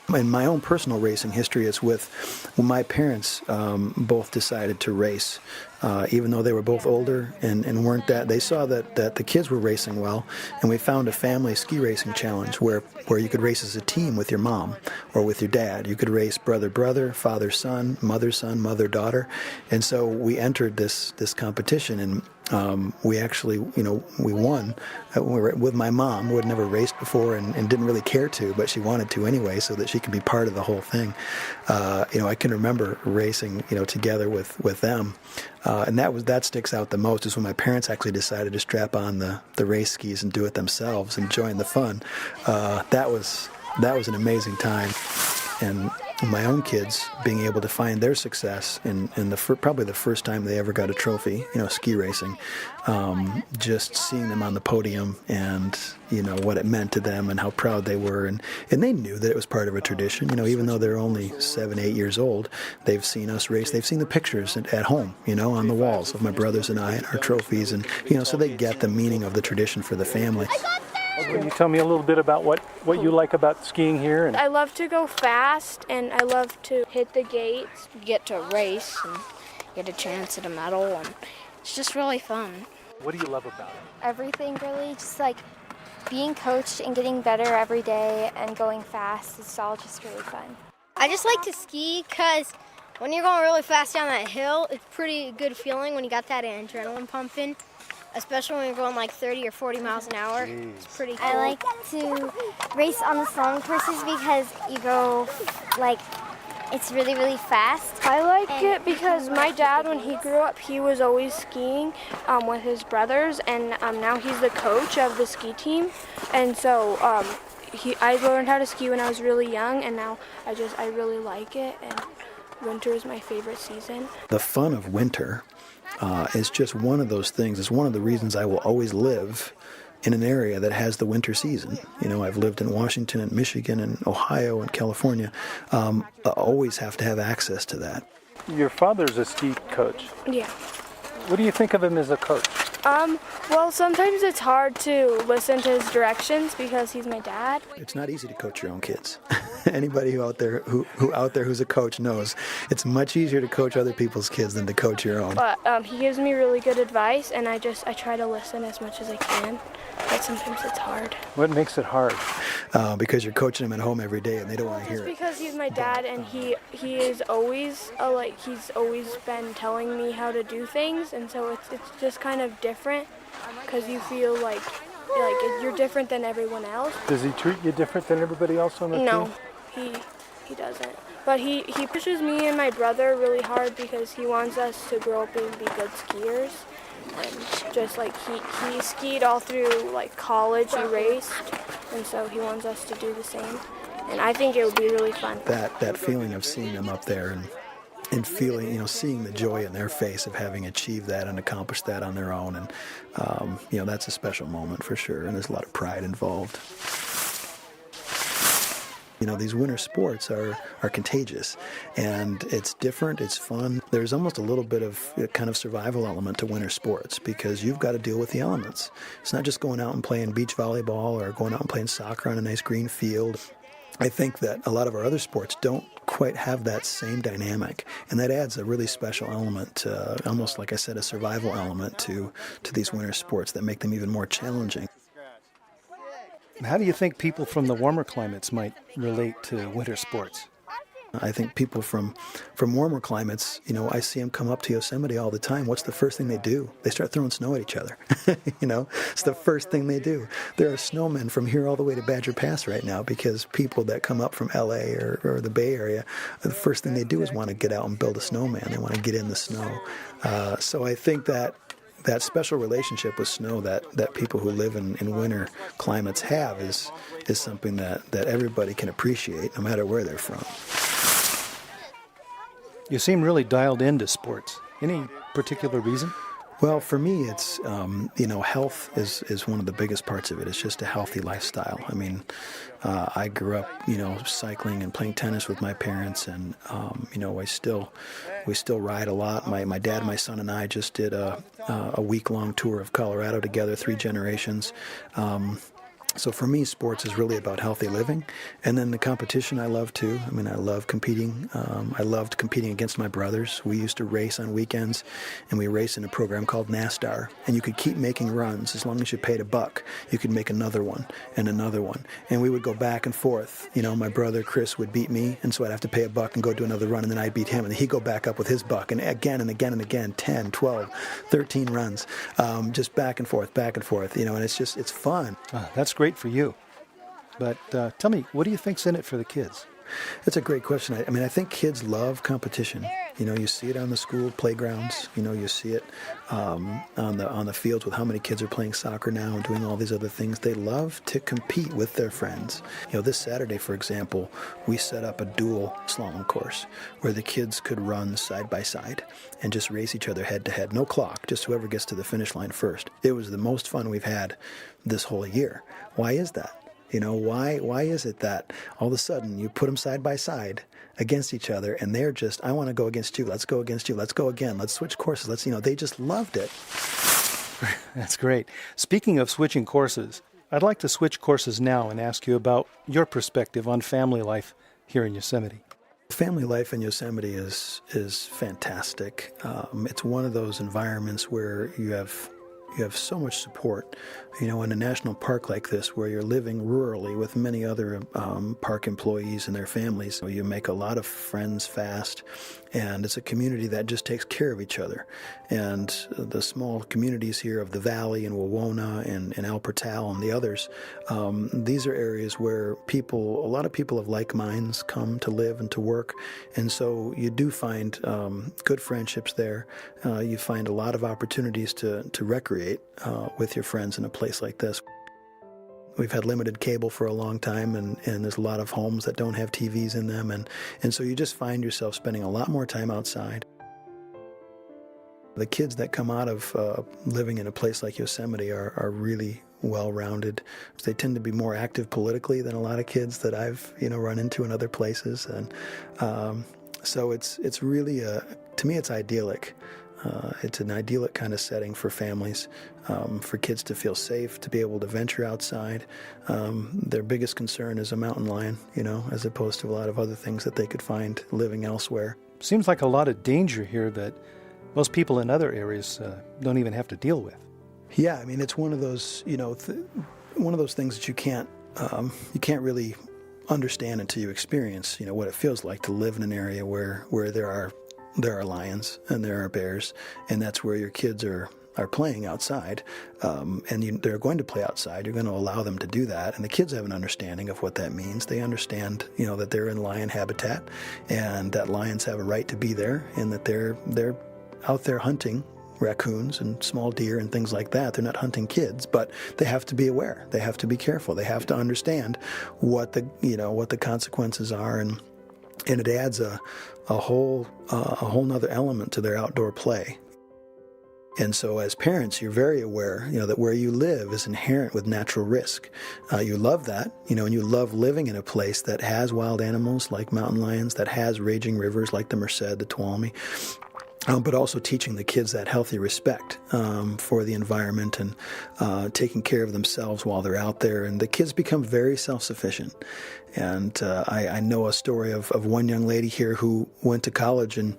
In my own personal racing history, it's with when my parents both decided to race, even though they were both older and weren't that. They saw that the kids were racing well, and we found a family ski racing challenge where you could race as a team with your mom or with your dad. You could race brother, father-son, mother-daughter. And so we entered this competition, and we actually, we won with my mom, who had never raced before and didn't really care to, but she wanted to anyway, so that she could be part of the whole thing. I can remember racing, together with them, and that sticks out the most is when my parents actually decided to strap on the race skis and do it themselves and join the fun. That was an amazing time, and my own kids being able to find their success in probably the first time they ever got a trophy, ski racing, just seeing them on the podium and, what it meant to them and how proud they were. And they knew that it was part of a tradition, even though they're only 7, 8 years old, they've seen us race. They've seen the pictures at home, on the walls of my brothers and I and our trophies. And, so they get the meaning of the tradition for the family. Can you tell me a little bit about what you like about skiing here? I love to go fast, and I love to hit the gates. You get to race and get a chance at a medal, and it's just really fun. What do you love about it? Everything, really. Just like being coached and getting better every day and going fast. It's all just really fun. I just like to ski because when you're going really fast down that hill, it's a pretty good feeling when you got that adrenaline pumping. Especially when you're going like 30 or 40 miles an hour. Jeez. It's pretty cool. I like to race on the song courses because you go, it's really, really fast. I like it because my dad, when he grew up, he was always skiing with his brothers, and now he's the coach of the ski team. And so I learned how to ski when I was really young, and now I really like it, and winter is my favorite season. The fun of winter is just one of those things. It's one of the reasons I will always live in an area that has the winter season. I've lived in Washington and Michigan and Ohio and California. I always have to have access to that. Your father's a ski coach. Yeah. What do you think of him as a coach? Well, sometimes it's hard to listen to his directions because he's my dad. It's not easy to coach your own kids. Anybody who out there who's a coach knows it's much easier to coach other people's kids than to coach your own. But he gives me really good advice, and I try to listen as much as I can. But sometimes it's hard. What makes it hard? Because you're coaching them at home every day, and they don't want to hear it. It's because he's my dad, and he is always he's always been telling me how to do things, and so it's just kind of different because you feel like you're different than everyone else. Does he treat you different than everybody else on the team? No, he doesn't. But he pushes me and my brother really hard because he wants us to grow up and be good skiers. And just he skied all through college, he raced, and so he wants us to do the same. And I think it would be really fun. That feeling of seeing them up there and feeling, seeing the joy in their face of having achieved that and accomplished that on their own, and that's a special moment for sure, and there's a lot of pride involved. These winter sports are contagious, and it's different, it's fun. There's almost a little bit of a kind of survival element to winter sports because you've got to deal with the elements. It's not just going out and playing beach volleyball or going out and playing soccer on a nice green field. I think that a lot of our other sports don't quite have that same dynamic, and that adds a really special element, almost like I said, a survival element to these winter sports that make them even more challenging. How do you think people from the warmer climates might relate to winter sports? I think people from warmer climates, I see them come up to Yosemite all the time. What's the first thing they do? They start throwing snow at each other. It's the first thing they do. There are snowmen from here all the way to Badger Pass right now because people that come up from LA or the Bay Area, the first thing they do is want to get out and build a snowman. They want to get in the snow. So I think that special relationship with snow that people who live in winter climates have is something that everybody can appreciate no matter where they're from. You seem really dialed into sports. Any particular reason? Well, for me, it's, health is one of the biggest parts of it. It's just a healthy lifestyle. I mean, I grew up, cycling and playing tennis with my parents, and, we still ride a lot. My dad, my son, and I just did a week-long tour of Colorado together, 3 generations. So for me, sports is really about healthy living. And then the competition I love too. I mean, I love competing. I loved competing against my brothers. We used to race on weekends, and we raced in a program called NASTAR. And you could keep making runs as long as you paid $1. You could make another one and another one. And we would go back and forth. My brother Chris would beat me, and so I'd have to pay $1 and go do another run, and then I'd beat him, and then he'd go back up with his $1, and again and again and again, 10, 12, 13 runs, just back and forth, and it's fun. That's great for you. But tell me, what do you think's in it for the kids? It's a great question. I think kids love competition. You see it on the school playgrounds. You see it on the fields with how many kids are playing soccer now and doing all these other things. They love to compete with their friends. This Saturday, for example, we set up a dual slalom course where the kids could run side by side and just race each other head to head. No clock, just whoever gets to the finish line first. It was the most fun we've had this whole year. Why is that? Why is it that all of a sudden you put them side by side against each other and they're just, I want to go against you, let's go against you, let's go again, let's switch courses, they just loved it. That's great. Speaking of switching courses, I'd like to switch courses now and ask you about your perspective on family life here in Yosemite. Family life in Yosemite is fantastic. It's one of those environments where you have so much support, in a national park like this where you're living rurally with many other park employees and their families. You make a lot of friends fast, and it's a community that just takes care of each other. And the small communities here of the Valley and Wawona and El Portal and the others, these are areas where a lot of people of like minds come to live and to work. And so you do find good friendships there. You find a lot of opportunities to recreate with your friends in a place like this. We've had limited cable for a long time, and there's a lot of homes that don't have TVs in them, and so you just find yourself spending a lot more time outside. The kids that come out of living in a place like Yosemite are really well-rounded. They tend to be more active politically than a lot of kids that I've run into in other places, and so it's really to me it's idyllic. It's an idyllic kind of setting for families, for kids to feel safe, to be able to venture outside. Their biggest concern is a mountain lion, as opposed to a lot of other things that they could find living elsewhere. Seems like a lot of danger here that most people in other areas don't even have to deal with. Yeah, it's one of those, one of those things that you can't really understand until you experience, what it feels like to live in an area where there are lions and there are bears, and that's where your kids are playing outside, and they're going to play outside. You're going to allow them to do that, and the kids have an understanding of what that means. They understand, that they're in lion habitat, and that lions have a right to be there, and that they're out there hunting raccoons and small deer and things like that. They're not hunting kids, but they have to be aware. They have to be careful. They have to understand what the consequences are, and it adds a whole nother element to their outdoor play. And so as parents, you're very aware, that where you live is inherent with natural risk. You love that, and you love living in a place that has wild animals like mountain lions, that has raging rivers like the Merced, the Tuolumne, but also teaching the kids that healthy respect for the environment and taking care of themselves while they're out there. And the kids become very self-sufficient. And I know a story of one young lady here who went to college, and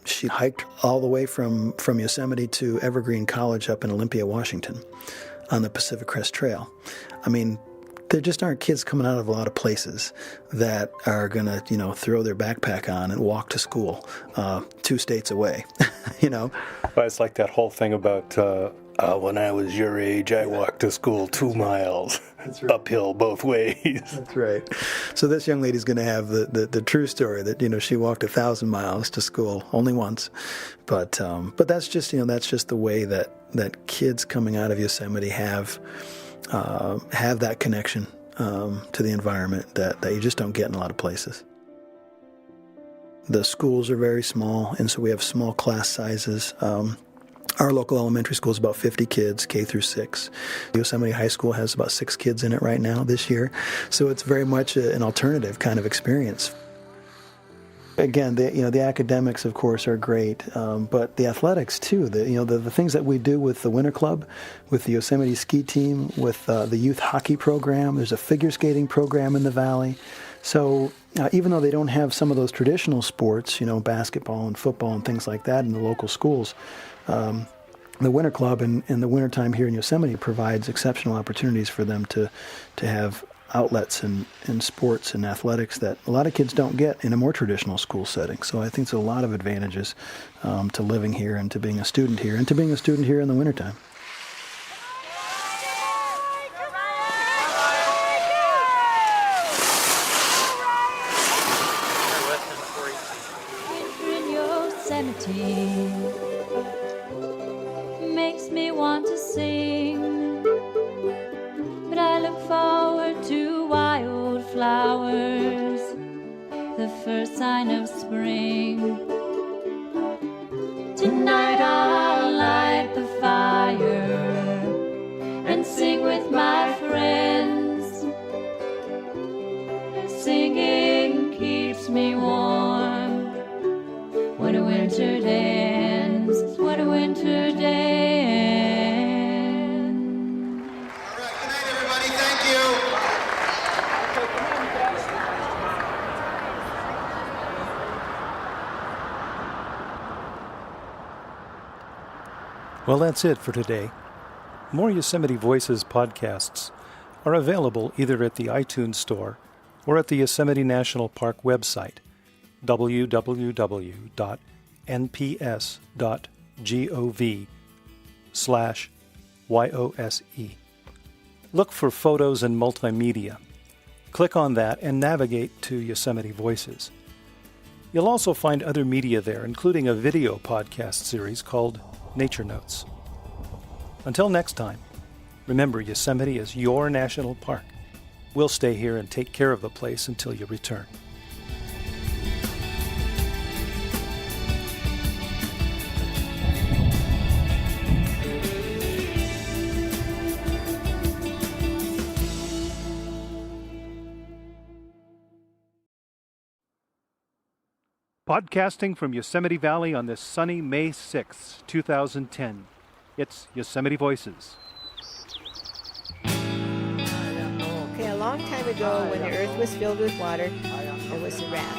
she hiked all the way from Yosemite to Evergreen College up in Olympia, Washington on the Pacific Crest Trail. I mean, there just aren't kids coming out of a lot of places that are going to, throw their backpack on and walk to school 2 states away, Well, it's like that whole thing about when I was your age, I walked to school 2 miles uphill both ways. That's right. So this young lady's going to have the true story that, she walked 1,000 miles to school only once. But that's just, that's just the way that kids coming out of Yosemite have that connection to the environment that you just don't get in a lot of places. The schools are very small, and so we have small class sizes. Our local elementary school is about 50 kids, K through 6. Yosemite High School has about 6 kids in it right now this year, so it's very much an alternative kind of experience. Again, the academics, of course, are great, but the athletics too. The things that we do with the Winter Club, with the Yosemite Ski Team, with the youth hockey program. There's a figure skating program in the valley. So even though they don't have some of those traditional sports, basketball and football and things like that in the local schools, the Winter Club in the wintertime here in Yosemite provides exceptional opportunities for them to have outlets in sports and athletics that a lot of kids don't get in a more traditional school setting. So I think there's a lot of advantages to living here and to being a student here and to being a student here in the wintertime. Yosemite makes me want to sing, but I look forward to wildflowers, the first sign of spring. Tonight I'll light the fire and sing with my friends. Singing keeps me warm when a winter day ends, when a winter day ends. All right, good night, everybody. Thank you. Well, that's it for today. More Yosemite Voices podcasts are available either at the iTunes Store or at the Yosemite National Park website, www.nps.gov/YOSE. Look for photos and multimedia. Click on that and navigate to Yosemite Voices. You'll also find other media there, including a video podcast series called Nature Notes. Until next time, remember Yosemite is your national park. We'll stay here and take care of the place until you return. Podcasting from Yosemite Valley on this sunny May 6, 2010. It's Yosemite Voices. Okay, a long time ago when the earth was filled with water, there was a raft.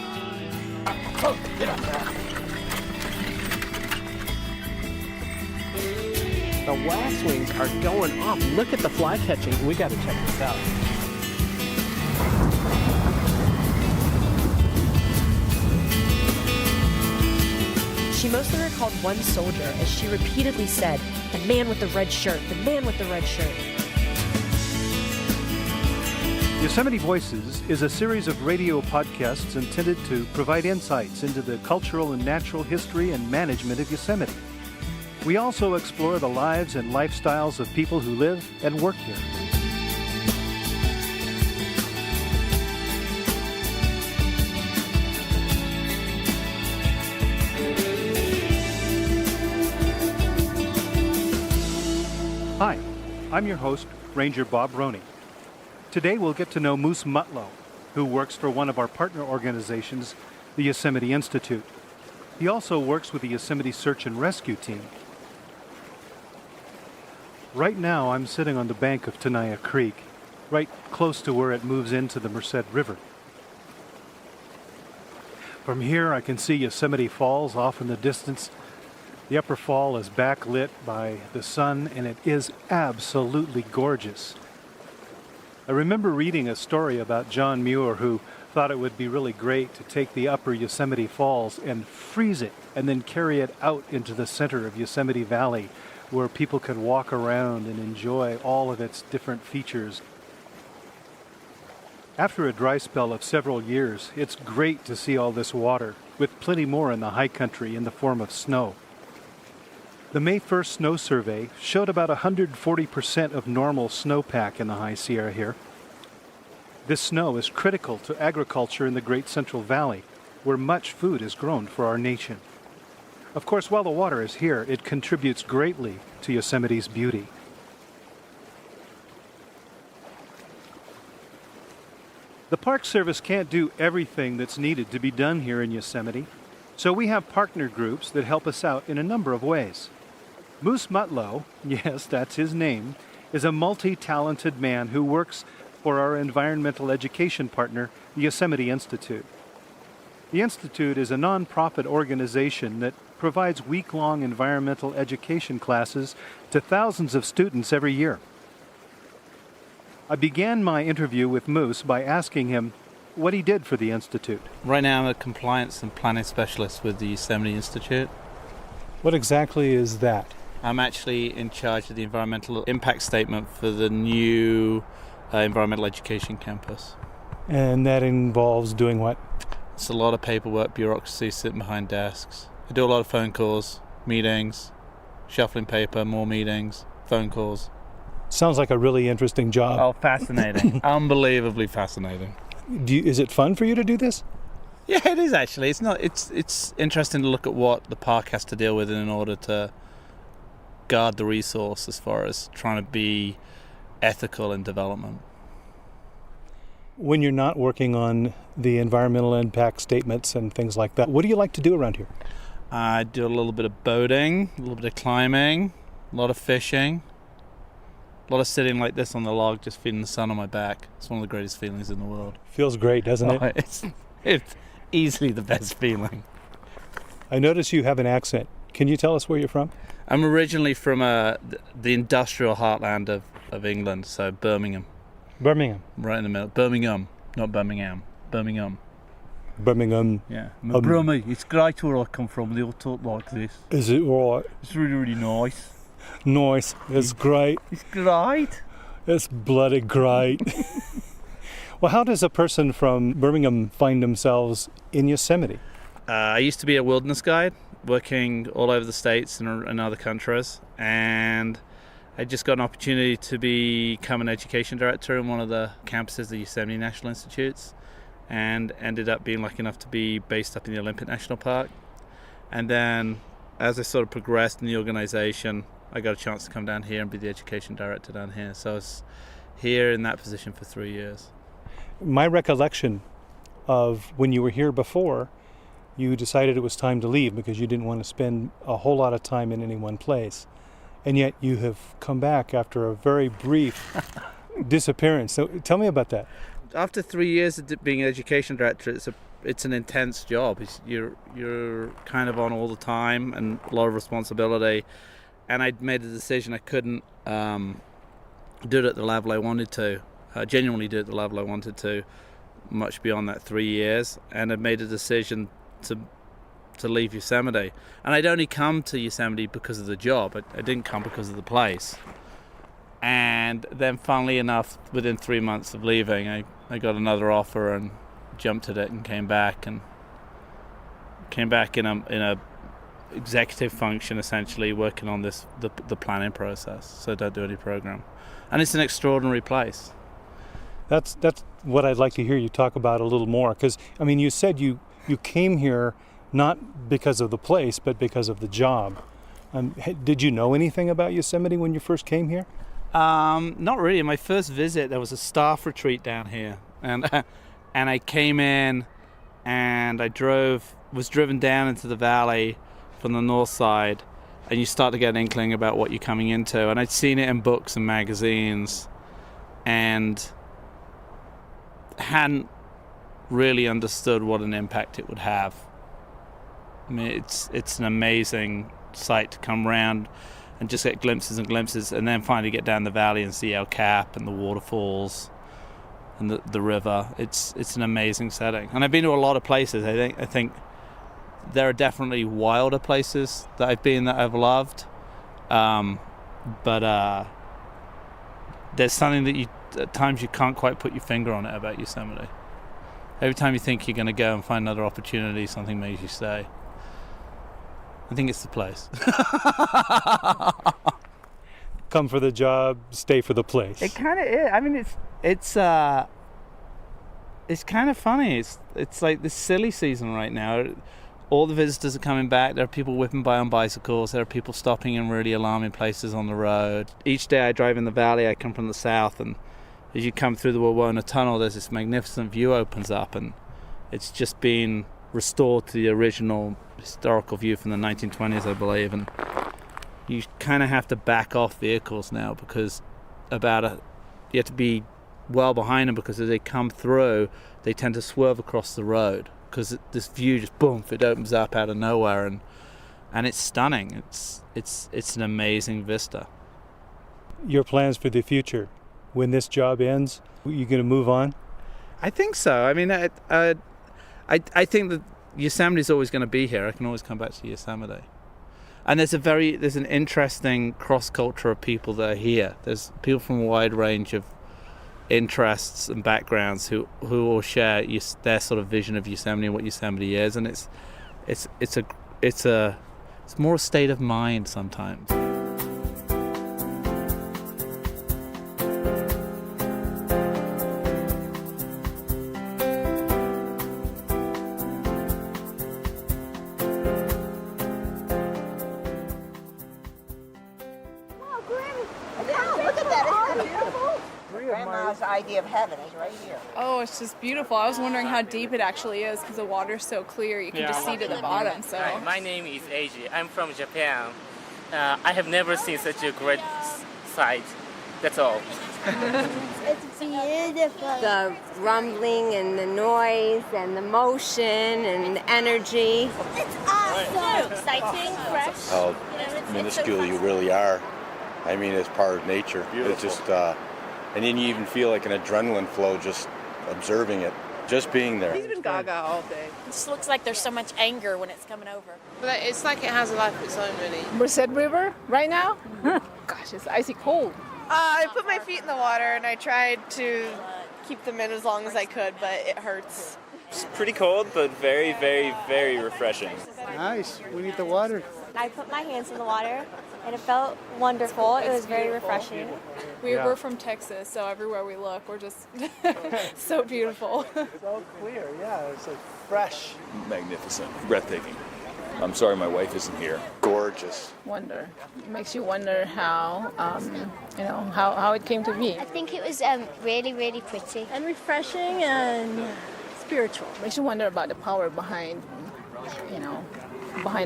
Oh, get up. The waxwings are going off. Look at the fly catching. We got to check this out. She mostly recalled one soldier as she repeatedly said, "The man with the red shirt, the man with the red shirt." Yosemite Voices is a series of radio podcasts intended to provide insights into the cultural and natural history and management of Yosemite. We also explore the lives and lifestyles of people who live and work here. I'm your host, Ranger Bob Roney. Today we'll get to know Moose Mutlow, who works for one of our partner organizations, the Yosemite Institute. He also works with the Yosemite Search and Rescue Team. Right now I'm sitting on the bank of Tenaya Creek, right close to where it moves into the Merced River. From here I can see Yosemite Falls off in the distance. The upper fall is backlit by the sun, and it is absolutely gorgeous. I remember reading a story about John Muir, who thought it would be really great to take the upper Yosemite Falls and freeze it and then carry it out into the center of Yosemite Valley, where people could walk around and enjoy all of its different features. After a dry spell of several years, it's great to see all this water, with plenty more in the high country in the form of snow. The May 1st snow survey showed about 140% of normal snowpack in the High Sierra here. This snow is critical to agriculture in the Great Central Valley, where much food is grown for our nation. Of course, while the water is here, it contributes greatly to Yosemite's beauty. The Park Service can't do everything that's needed to be done here in Yosemite, so we have partner groups that help us out in a number of ways. Moose Mutlow, yes, that's his name, is a multi-talented man who works for our environmental education partner, the Yosemite Institute. The Institute is a non-profit organization that provides week-long environmental education classes to thousands of students every year. I began my interview with Moose by asking him what he did for the Institute. Right now I'm a compliance and planning specialist with the Yosemite Institute. What exactly is that? I'm actually in charge of the environmental impact statement for the new environmental education campus. And that involves doing what? It's a lot of paperwork, bureaucracy, sitting behind desks. I do a lot of phone calls, meetings, shuffling paper, more meetings, phone calls. Sounds like a really interesting job. Oh, fascinating. Unbelievably fascinating. Is it fun for you to do this? Yeah, it is actually. It's interesting to look at what the park has to deal with in order to guard the resource as far as trying to be ethical in development. When you're not working on the environmental impact statements and things like that, what do you like to do around here? I do a little bit of boating, a little bit of climbing, a lot of fishing, a lot of sitting like this on the log, just feeling the sun on my back. It's one of the greatest feelings in the world. Feels great, doesn't it? It's easily the best feeling. I notice you have an accent. Can you tell us where you're from? I'm originally from the industrial heartland of England, so Birmingham. Birmingham? Right in the middle. Birmingham, not Birmingham. Birmingham. Birmingham. Yeah. Brummy. It's great where I come from. They all talk like this. Is it right? It's really, really nice. Nice. It's great. It's great. It's bloody great. Well, how does a person from Birmingham find themselves in Yosemite? I used to be a wilderness guide, working all over the States and other countries, and I just got an opportunity to become an education director in one of the campuses of the Yosemite National Institutes, and ended up being lucky enough to be based up in the Olympic National Park. And then as I sort of progressed in the organization, I got a chance to come down here and be the education director down here. So I was here in that position for 3 years. My recollection of when you were here before, you decided it was time to leave because you didn't want to spend a whole lot of time in any one place. And yet you have come back after a very brief disappearance. So tell me about that. After 3 years of being an education director, it's an intense job. You're kind of on all the time and a lot of responsibility. And I made the decision I couldn't do it at the level I wanted to. Genuinely do it at the level I wanted to, much beyond that 3 years. And I made a decision to leave Yosemite. And I'd only come to Yosemite because of the job. I didn't come because of the place. And then funnily enough, within 3 months of leaving, I got another offer and jumped at it and came back in a executive function, essentially working on the planning process. So don't do any program. And it's an extraordinary place. That's what I'd like to hear you talk about a little more, because I mean, you said you came here not because of the place, but because of the job. Did you know anything about Yosemite when you first came here? Not really. My first visit, there was a staff retreat down here, and I came in, and I was driven down into the valley from the north side, and you start to get an inkling about what you're coming into. And I'd seen it in books and magazines, and hadn't really understood what an impact it would have. I mean, it's an amazing sight to come around and just get glimpses and glimpses, and then finally get down the valley and see El Cap and the waterfalls and the river. It's an amazing setting. And I've been to a lot of places. I think there are definitely wilder places that I've been that I've loved, but there's something that at times you can't quite put your finger on it about Yosemite. Every time you think you're going to go and find another opportunity, something makes you stay. I think it's the place. Come for the job, stay for the place. It kind of is. I mean, it's kind of funny. It's like this silly season right now. All the visitors are coming back. There are people whipping by on bicycles. There are people stopping in really alarming places on the road. Each day I drive in the valley. I come from the south, and as you come through the Wawona Tunnel, there's this magnificent view opens up, and it's just been restored to the original historical view from the 1920s, I believe. And you kind of have to back off vehicles now because you have to be well behind them, because as they come through, they tend to swerve across the road because this view just boom, it opens up out of nowhere, and it's stunning. It's an amazing vista. Your plans for the future? When this job ends, are you going to move on? I think so. I mean, I think that Yosemite's always going to be here. I can always come back to Yosemite. And there's an interesting cross-culture of people that are here. There's people from a wide range of interests and backgrounds who all share their sort of vision of Yosemite and what Yosemite is, and it's more a state of mind sometimes. Idea of heaven is right here. Oh, it's just beautiful. I was wondering how deep it actually is because the water's so clear you can just see to the bottom. So. Hi, my name is Eiji. I'm from Japan. I have never seen such a great sight. That's all. It's beautiful. The rumbling and the noise and the motion and the energy. It's awesome. Exciting, fresh. How minuscule you really are. I mean, it's part of nature. Beautiful. It's just, and then you even feel like an adrenaline flow just observing it, just being there. He's been gaga all day. It just looks like there's so much anger when it's coming over. But it's like it has a life of its own, really. Merced River right now? Gosh, it's icy cold. I put my feet in the water and I tried to keep them in as long as I could, but it hurts. It's pretty cold, but very, very, very refreshing. Nice. We need the water. I put my hands in the water and it felt wonderful. It was very refreshing. We're from Texas, so everywhere we look, we're just so beautiful. So clear, yeah. It's like fresh. Magnificent. Breathtaking. I'm sorry my wife isn't here. Gorgeous. Wonder. It makes you wonder how, how it came to be. I think it was really, really pretty. And refreshing and spiritual. Makes you wonder about the power behind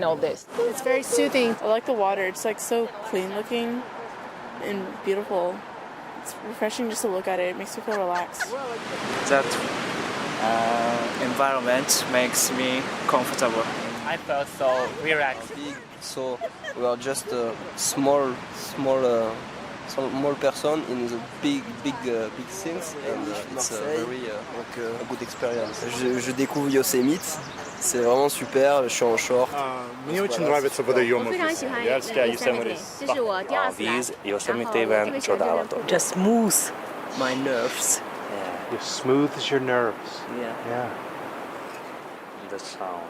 all this. It's very soothing. I like the water. It's like so clean looking and beautiful. It's refreshing just to look at it. It makes you feel relaxed. That environment makes me comfortable. I felt so relaxed. So we are just a small person in the big things, and it's very a good experience. Je découvre Yosemite. C'est vraiment super, je suis en short. Мне очень нравится водоемы. Я skiing Yosemite. These Yosemite van чудовато. Just smooth my nerves. It smooths your nerves. Yeah. The sound.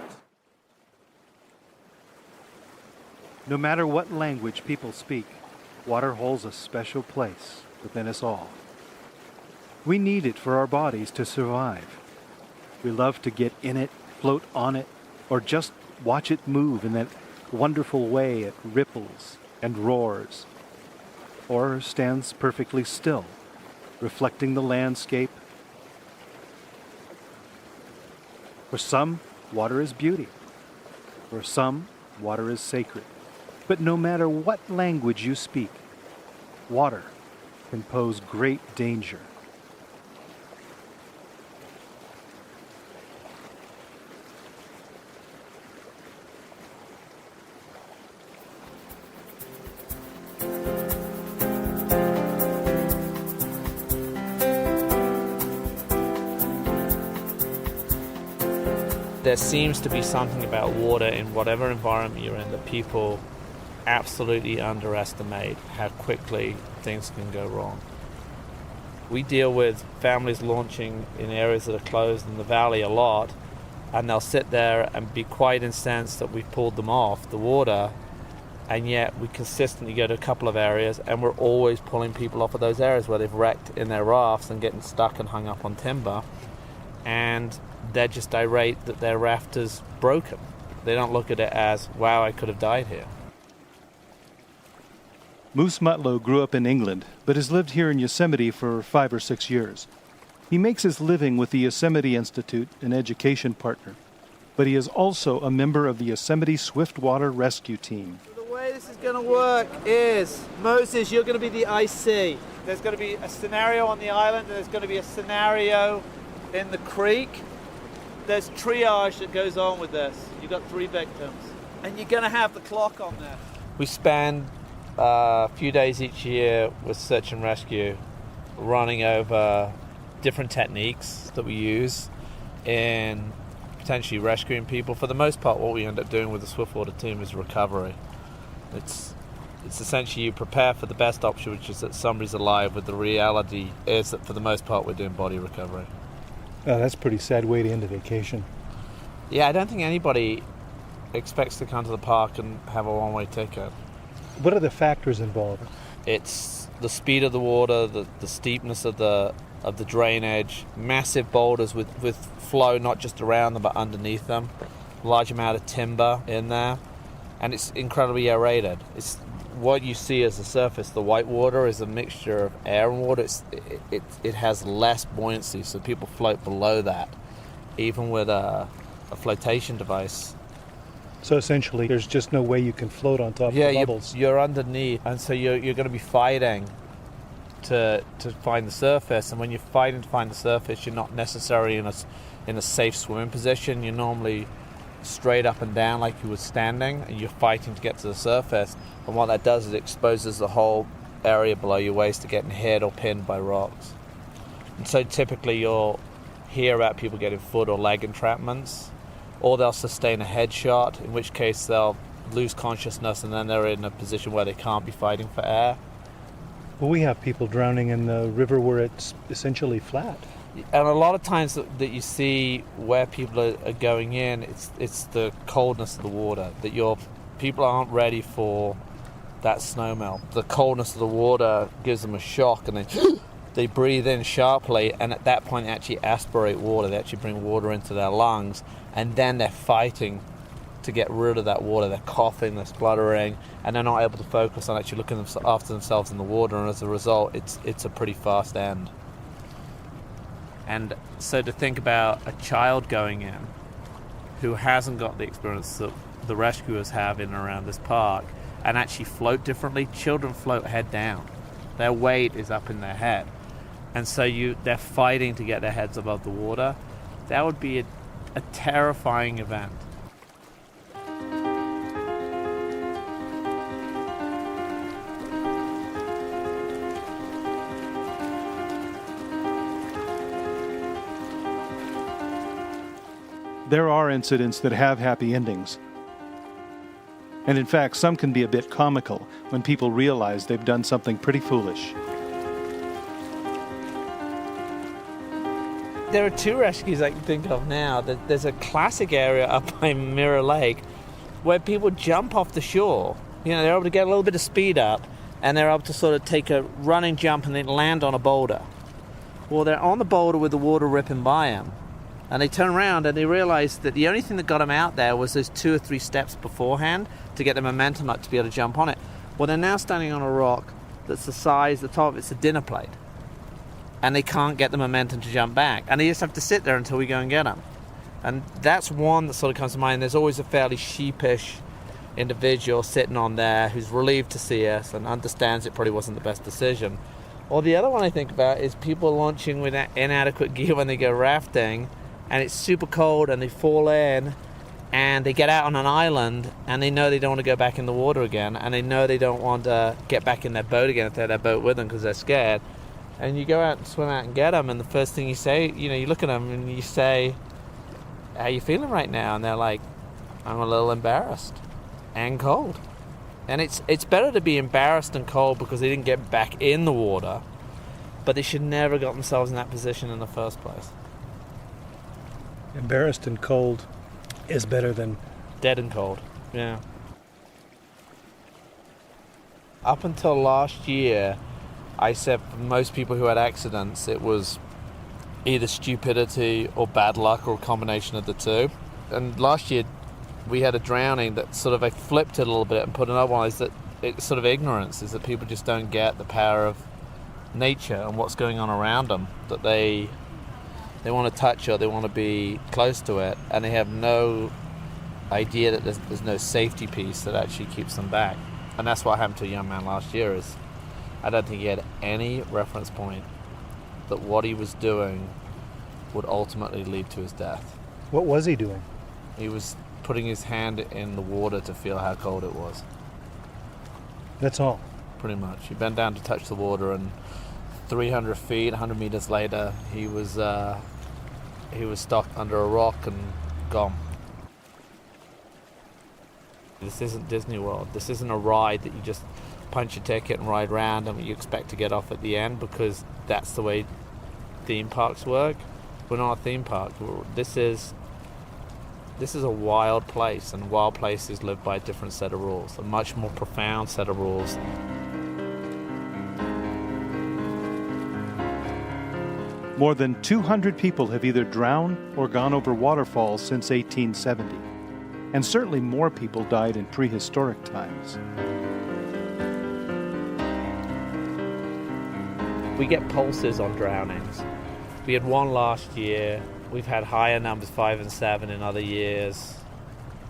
No matter what language people speak, water holds a special place within us all. We need it for our bodies to survive. We love to get in it, float on it, or just watch it move in that wonderful way it ripples and roars. or stands perfectly still, reflecting the landscape. For some, water is beauty. For some, water is sacred. But no matter what language you speak, water can pose great danger. There seems to be something about water in whatever environment you're in that people absolutely underestimate how quickly things can go wrong. We deal with families launching in areas that are closed in the valley a lot, and they'll sit there and be quite incensed that we've pulled them off the water, and yet we consistently go to a couple of areas and we're always pulling people off of those areas where they've wrecked in their rafts and getting stuck and hung up on timber, and they're just irate that their raft is broken. They don't look at it as, wow, I could have died here. Moose Mutlow grew up in England, but has lived here in Yosemite for 5 or 6 years. He makes his living with the Yosemite Institute, an education partner, but he is also a member of the Yosemite Swiftwater Rescue Team. The way this is going to work is, Moses, you're going to be the IC. There's going to be a scenario on the island, and there's going to be a scenario in the creek. There's triage that goes on with this. You've got 3 victims, and you're going to have the clock on this. We spend a few days each year with search and rescue, running over different techniques that we use in potentially rescuing people. For the most part, what we end up doing with the Swiftwater team is recovery. It's essentially you prepare for the best option, which is that somebody's alive, but the reality is that for the most part we're doing body recovery. Oh, that's a pretty sad way to end a vacation. Yeah, I don't think anybody expects to come to the park and have a one-way ticket. What are the factors involved? It's the speed of the water, the steepness of the drainage, massive boulders with flow not just around them but underneath them, large amount of timber in there, and it's incredibly aerated. It's what you see as the surface. The white water is a mixture of air and water. It has less buoyancy, so people float below that, even with a flotation device. So essentially, there's just no way you can float on top of the bubbles. You're underneath, and so you're going to be fighting to find the surface. And when you're fighting to find the surface, you're not necessarily in a safe swimming position. You're normally straight up and down like you were standing, and you're fighting to get to the surface. And what that does is it exposes the whole area below your waist to getting hit or pinned by rocks. And so typically you'll hear about people getting foot or leg entrapments, or they'll sustain a headshot, in which case they'll lose consciousness and then they're in a position where they can't be fighting for air. Well, we have people drowning in the river where it's essentially flat. And a lot of times that you see where people are going in, it's the coldness of the water, that people aren't ready for that snow melt. The coldness of the water gives them a shock, and they breathe in sharply, and at that point they actually aspirate water. They actually bring water into their lungs, and then they're fighting to get rid of that water. They're coughing, they're spluttering, and they're not able to focus on actually looking after themselves in the water, and as a result it's a pretty fast end. And so to think about a child going in who hasn't got the experience that the rescuers have in and around this park and actually float differently. Children float head down. Their weight is up in their head. And so they're fighting to get their heads above the water. That would be a terrifying event. There are incidents that have happy endings. And in fact, some can be a bit comical when people realize they've done something pretty foolish. There are 2 rescues I can think of now. There's a classic area up by Mirror Lake where people jump off the shore. They're able to get a little bit of speed up and they're able to sort of take a running jump and then land on a boulder. Well, they're on the boulder with the water ripping by them. And they turn around and they realize that the only thing that got them out there was those 2 or 3 steps beforehand to get the momentum up to be able to jump on it. Well, they're now standing on a rock that's the size, the top of it's a dinner plate. And they can't get the momentum to jump back. And they just have to sit there until we go and get them. And that's one that sort of comes to mind. There's always a fairly sheepish individual sitting on there who's relieved to see us and understands it probably wasn't the best decision. Or the other one I think about is people launching with inadequate gear when they go rafting, and it's super cold and they fall in and they get out on an island and they know they don't want to go back in the water again, and they know they don't want to get back in their boat again if they have their boat with them because they're scared. And you go out and swim out and get them, and the first thing you say, you look at them and you say, how are you feeling right now? And they're like, I'm a little embarrassed and cold. And it's better to be embarrassed and cold because they didn't get back in the water, but they should never have got themselves in that position in the first place. Embarrassed and cold is better than dead and cold. Yeah. Up until last year, I said for most people who had accidents, it was either stupidity or bad luck or a combination of the two. And last year, we had a drowning that sort of, I flipped it a little bit and put another one, is that it's sort of ignorance, is that people just don't get the power of nature and what's going on around them, that they want to touch it, they want to be close to it, and they have no idea that there's no safety piece that actually keeps them back. And that's what happened to a young man last year. Is I don't think he had any reference point that what he was doing would ultimately lead to his death. What was he doing? He was putting his hand in the water to feel how cold it was. That's all? Pretty much. He bent down to touch the water, and 300 feet, 100 meters later, he was stuck under a rock and gone. This isn't Disney World. This isn't a ride that you just punch a ticket and ride around and you expect to get off at the end, because that's the way theme parks work. We're not a theme park. This is a wild place, and wild places live by a different set of rules, a much more profound set of rules. More than 200 people have either drowned or gone over waterfalls since 1870. And certainly more people died in prehistoric times. We get pulses on drownings. We had one last year. We've had higher numbers, 5 and 7 in other years.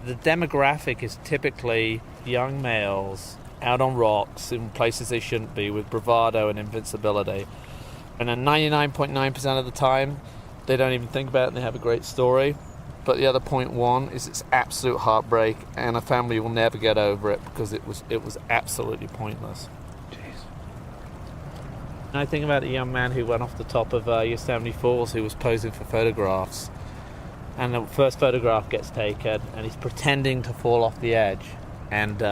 The demographic is typically young males out on rocks in places they shouldn't be with bravado and invincibility. And then 99.9% of the time, they don't even think about it and they have a great story. But the other 0.1 is it's absolute heartbreak, and a family will never get over it because it was absolutely pointless. Jeez. And I think about the young man who went off the top of Yosemite Falls, who was posing for photographs. And the first photograph gets taken, and he's pretending to fall off the edge. And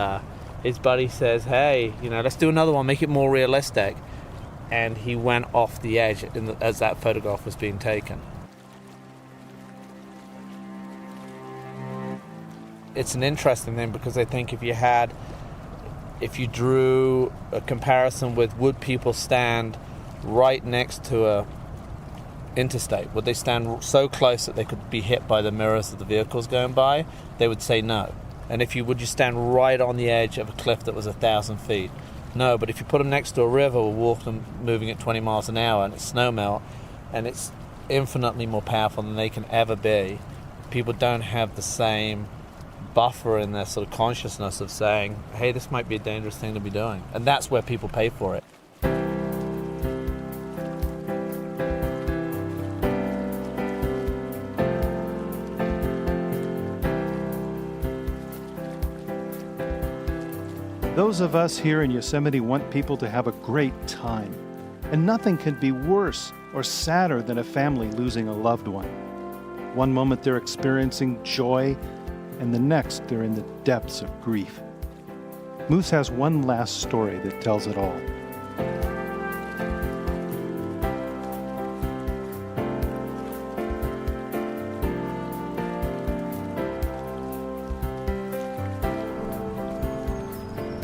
his buddy says, hey, let's do another one, make it more realistic. And he went off the edge as that photograph was being taken. It's an interesting thing because I think if you drew a comparison with, would people stand right next to a interstate? Would they stand so close that they could be hit by the mirrors of the vehicles going by? They would say no. And would you stand right on the edge of a cliff that was 1,000 feet? No, but if you put them next to a river or walk them moving at 20 miles an hour and it's snowmelt and it's infinitely more powerful than they can ever be, people don't have the same buffer in their sort of consciousness of saying, hey, this might be a dangerous thing to be doing. And that's where people pay for it. Those of us here in Yosemite want people to have a great time. And nothing can be worse or sadder than a family losing a loved one. One moment they're experiencing joy, and the next they're in the depths of grief. Moose has one last story that tells it all.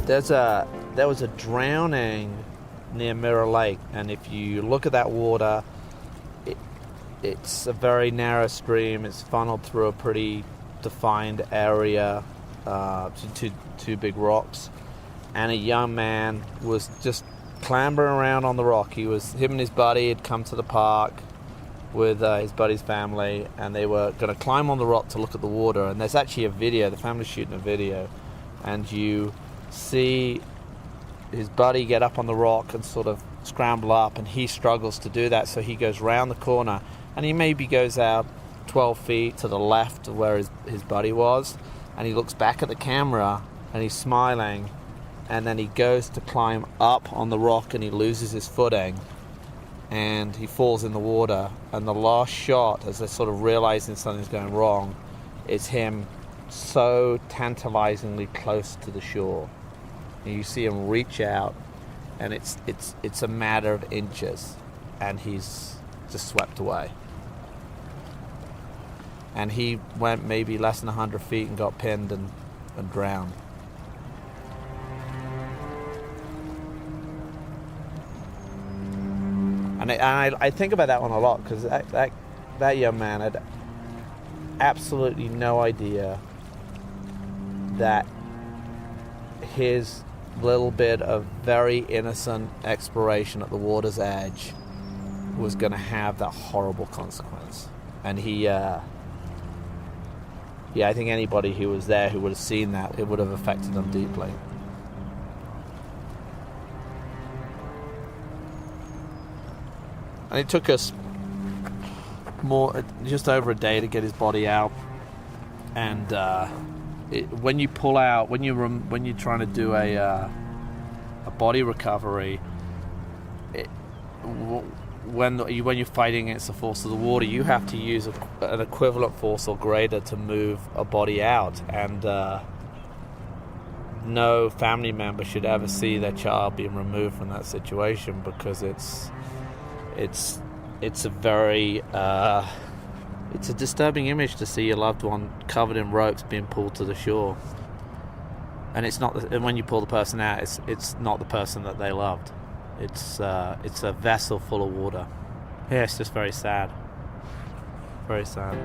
There was a drowning near Mirror Lake, and if you look at that water, it's a very narrow stream. It's funneled through a pretty defined area, two big rocks, and a young man was just clambering around on the rock. Him and his buddy had come to the park with his buddy's family, and they were going to climb on the rock to look at the water. And there's actually a video, the family's shooting a video, and you see his buddy get up on the rock and sort of scramble up, and he struggles to do that, so he goes round the corner, and he maybe goes out 12 feet to the left of where his buddy was, and he looks back at the camera and he's smiling, and then he goes to climb up on the rock and he loses his footing and he falls in the water. And the last shot, as they're sort of realizing something's going wrong, is him so tantalizingly close to the shore. And you see him reach out, and it's a matter of inches, and he's just swept away. And he went maybe less than 100 feet and got pinned and drowned. And I think about that one a lot, because that young man had absolutely no idea that his little bit of very innocent exploration at the water's edge was going to have that horrible consequence. And I think anybody who was there who would have seen that, it would have affected them deeply. And it took us just over a day to get his body out. And when you pull out, when you're trying to do a body recovery, when you're fighting against the force of the water, you have to use an equivalent force or greater to move a body out. And no family member should ever see their child being removed from that situation, because it's a very it's a disturbing image to see your loved one covered in ropes being pulled to the shore, and and when you pull the person out, it's not the person that they loved. It's a vessel full of water. Yeah, it's just very sad. Very sad.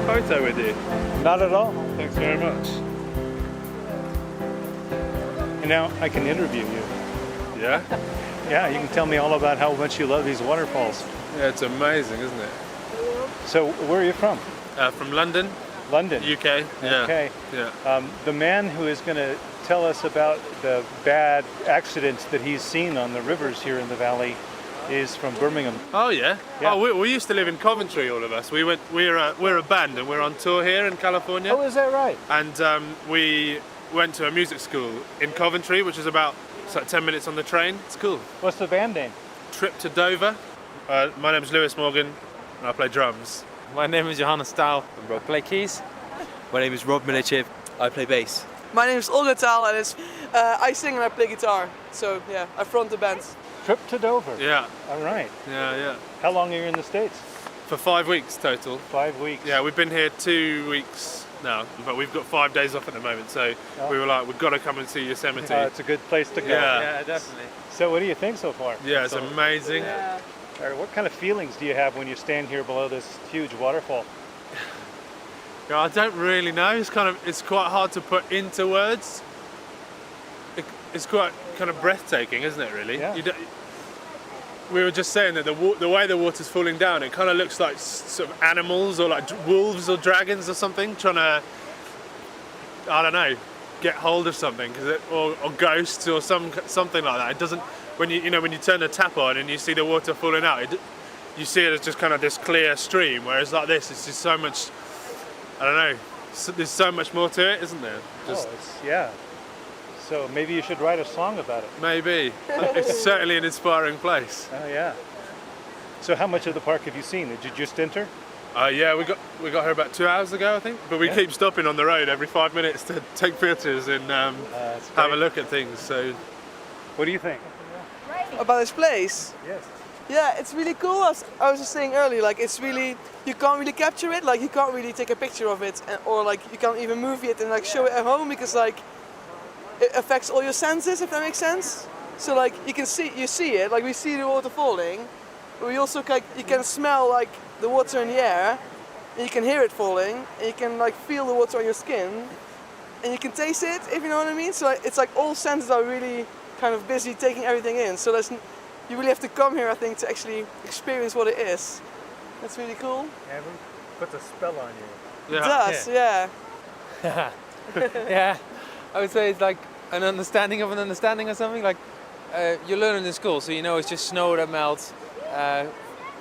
Photo with you? Not at all. Thanks very much. And now I can interview you. Yeah? Yeah, you can tell me all about how much you love these waterfalls. Yeah, it's amazing, isn't it? So, where are you from? From London. London? UK, yeah. Okay. Yeah. The man who is going to tell us about the bad accidents that he's seen on the rivers here in the valley is from Birmingham. Oh yeah. Oh, we used to live in Coventry, all of us. We're a band and we're on tour here in California. Oh, is that right? And we went to a music school in Coventry, which is about 10 minutes on the train. It's cool. What's the band name? Trip to Dover. My name is Lewis Morgan and I play drums. My name is Johannes Staal and I play keys. My name is Rob Milichev. I play bass. My name is Olga Taal and I sing and I play guitar. So yeah, I front the band. Trip to Dover. Yeah. All right. Yeah. How long are you in the States? For 5 weeks total. 5 weeks. Yeah, we've been here 2 weeks now, but we've got 5 days off at the moment, so we were like, we've got to come and see Yosemite. It's a good place to go. Yeah, definitely. So what do you think so far? Yeah, it's amazing. Yeah. What kind of feelings do you have when you stand here below this huge waterfall? I don't really know. It's quite hard to put into words. It's quite kind of breathtaking, isn't it, really? Yeah. We were just saying that the way the water's falling down, it kind of looks like sort of animals or like wolves or dragons or something trying to, I don't know, get hold of something, or ghosts or something like that. It doesn't, when you turn the tap on and you see the water falling out, you see it as just kind of this clear stream, whereas like this, it's just so much, I don't know, there's so much more to it, isn't there? Yeah. So maybe you should write a song about it. Maybe. It's certainly an inspiring place. Oh yeah. So how much of the park have you seen? Did you just enter? Yeah, we got here about 2 hours ago, I think. But we keep stopping on the road every 5 minutes to take pictures and have a look at things. So, what do you think about this place? Yes. Yeah, it's really cool. As I was just saying earlier, like it's really, you can't really capture it, like you can't really take a picture of it, or like you can't even movie it and like show it at home because like it affects all your senses, if that makes sense. So like you see it, like we see the water falling, but we also like, you can smell like the water in the air, and you can hear it falling, and you can like feel the water on your skin, and you can taste it, if you know what I mean. So like, it's like all senses are really kind of busy taking everything in. So you really have to come here, I think, to actually experience what it is. That's really cool. Yeah, it puts a spell on you. It does, yeah. Yeah, I would say it's like an understanding of an understanding or something. Like you learn it in school, so you know it's just snow that melts,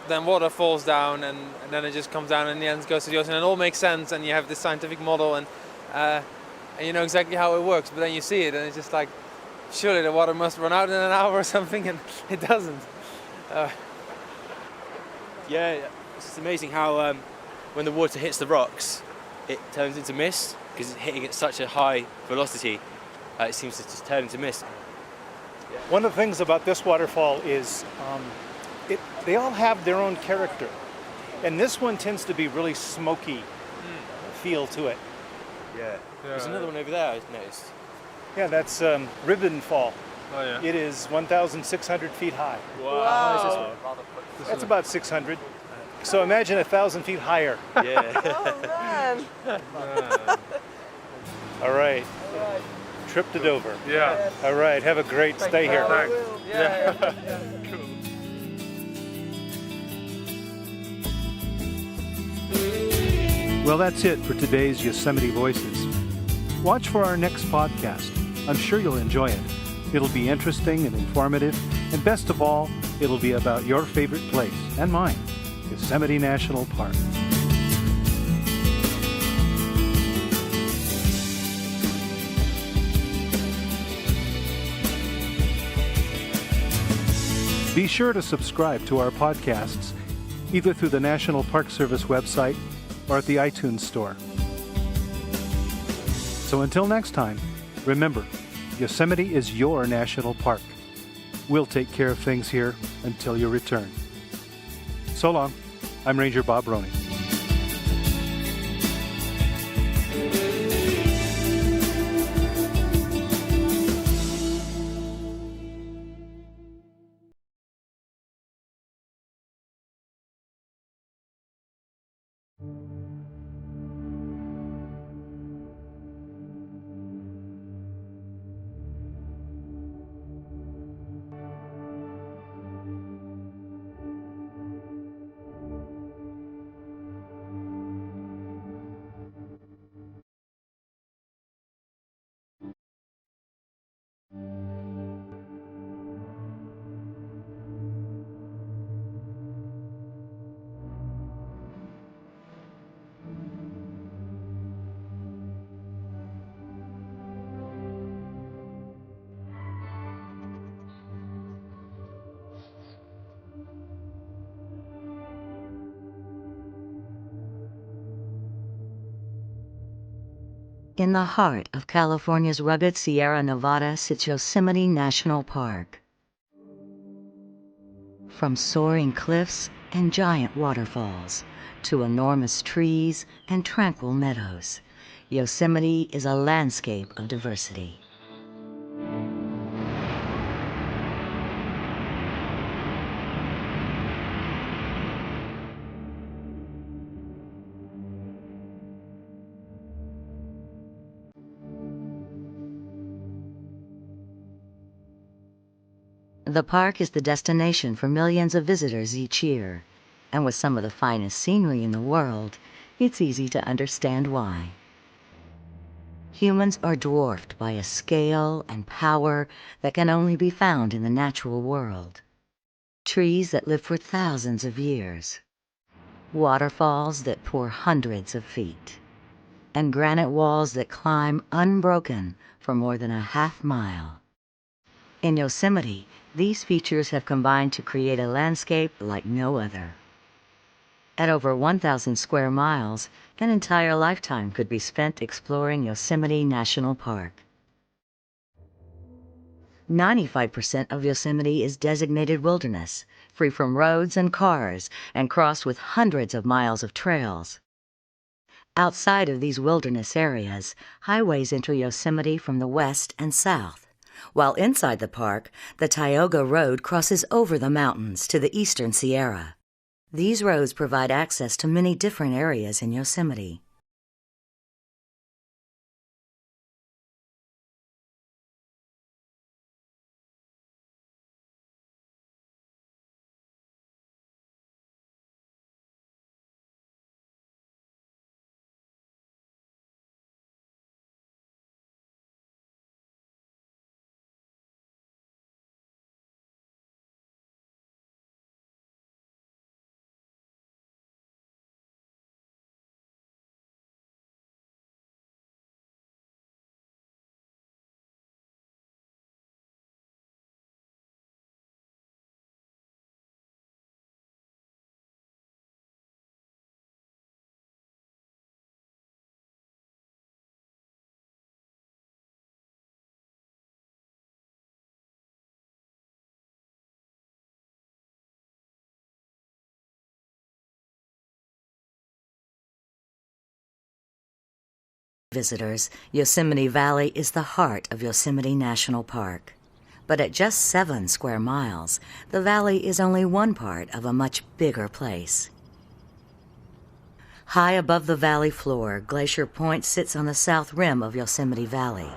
then water falls down, and then it just comes down, and in the end goes to the ocean, and it all makes sense, and you have this scientific model, and you know exactly how it works. But then you see it, and it's just like, surely the water must run out in an hour or something, and it doesn't. Yeah, it's just amazing how when the water hits the rocks, it turns into mist, because it's hitting at such a high velocity, it seems to just turn into mist. One of the things about this waterfall is they all have their own character. And this one tends to be really smoky feel to it. Yeah. There's another one over there, I noticed. Yeah, that's Ribbon Fall. Oh, yeah. It is 1,600 feet high. Wow. How high is this one? That's about 600. So imagine 1,000 feet higher. Yeah. Oh man! All right. Trip to Dover. Yeah. All right. Have a great stay here. Thanks. Yeah. Cool. Well, that's it for today's Yosemite Voices. Watch for our next podcast. I'm sure you'll enjoy it. It'll be interesting and informative, and best of all, it'll be about your favorite place and mine, Yosemite National Park. Be sure to subscribe to our podcasts, either through the National Park Service website or at the iTunes Store. So until next time, remember, Yosemite is your national park. We'll take care of things here until you return. So long. I'm Ranger Bob Roney. In the heart of California's rugged Sierra Nevada sits Yosemite National Park. From soaring cliffs and giant waterfalls to enormous trees and tranquil meadows, Yosemite is a landscape of diversity. The park is the destination for millions of visitors each year, and with some of the finest scenery in the world, it's easy to understand why. Humans are dwarfed by a scale and power that can only be found in the natural world. Trees that live for thousands of years, waterfalls that pour hundreds of feet, and granite walls that climb unbroken for more than a half-mile. In Yosemite, these features have combined to create a landscape like no other. At over 1,000 square miles, an entire lifetime could be spent exploring Yosemite National Park. 95% of Yosemite is designated wilderness, free from roads and cars and crossed with hundreds of miles of trails. Outside of these wilderness areas, highways enter Yosemite from the west and south, while inside the park, the Tioga Road crosses over the mountains to the eastern Sierra. These roads provide access to many different areas in Yosemite. Visitors, Yosemite Valley is the heart of Yosemite National Park. But at just 7 square miles, the valley is only one part of a much bigger place. High above the valley floor, Glacier Point sits on the south rim of Yosemite Valley.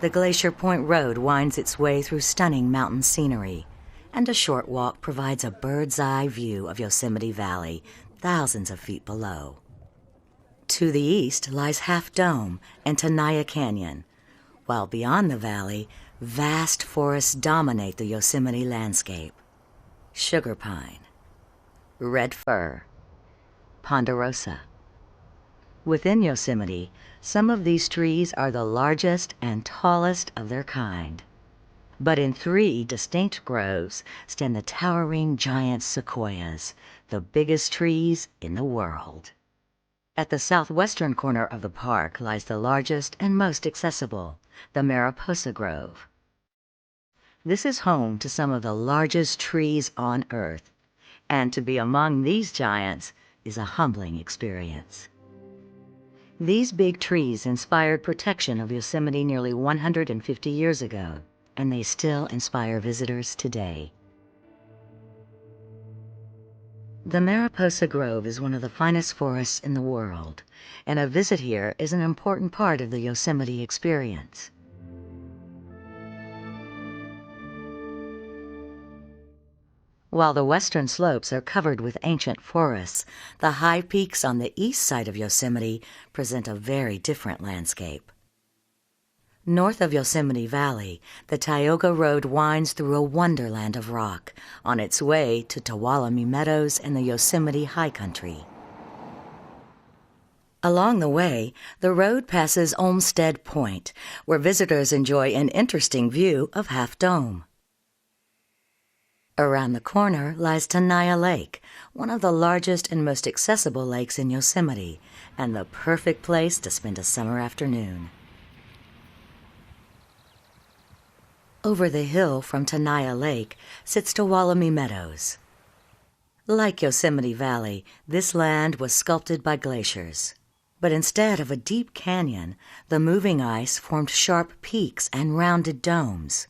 The Glacier Point Road winds its way through stunning mountain scenery, and a short walk provides a bird's-eye view of Yosemite Valley, thousands of feet below. To the east lies Half Dome and Tenaya Canyon, while beyond the valley, vast forests dominate the Yosemite landscape. Sugar pine, red fir, ponderosa. Within Yosemite, some of these trees are the largest and tallest of their kind. But in 3 distinct groves stand the towering giant sequoias, the biggest trees in the world. At the southwestern corner of the park lies the largest and most accessible, the Mariposa Grove. This is home to some of the largest trees on Earth, and to be among these giants is a humbling experience. These big trees inspired protection of Yosemite nearly 150 years ago, and they still inspire visitors today. The Mariposa Grove is one of the finest forests in the world, and a visit here is an important part of the Yosemite experience. While the western slopes are covered with ancient forests, the high peaks on the east side of Yosemite present a very different landscape. North of Yosemite Valley, the Tioga Road winds through a wonderland of rock on its way to Tuolumne Meadows and the Yosemite High Country. Along the way, the road passes Olmsted Point, where visitors enjoy an interesting view of Half Dome. Around the corner lies Tenaya Lake, one of the largest and most accessible lakes in Yosemite, and the perfect place to spend a summer afternoon. Over the hill from Tenaya Lake sits Tuolumne Meadows. Like Yosemite Valley, this land was sculpted by glaciers. But instead of a deep canyon, the moving ice formed sharp peaks and rounded domes.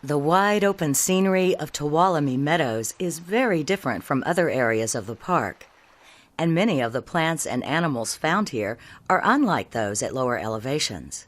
The wide-open scenery of Tuolumne Meadows is very different from other areas of the park, and many of the plants and animals found here are unlike those at lower elevations.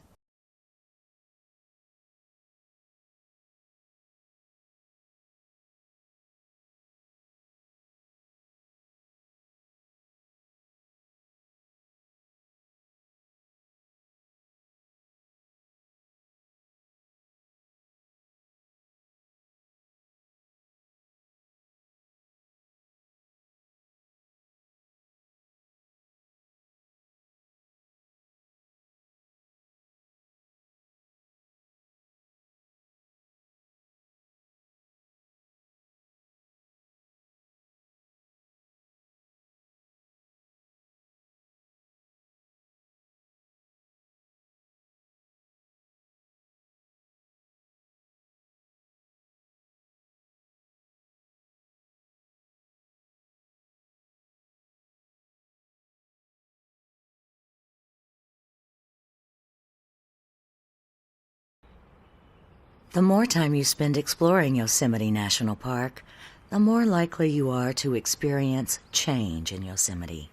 The more time you spend exploring Yosemite National Park, the more likely you are to experience change in Yosemite.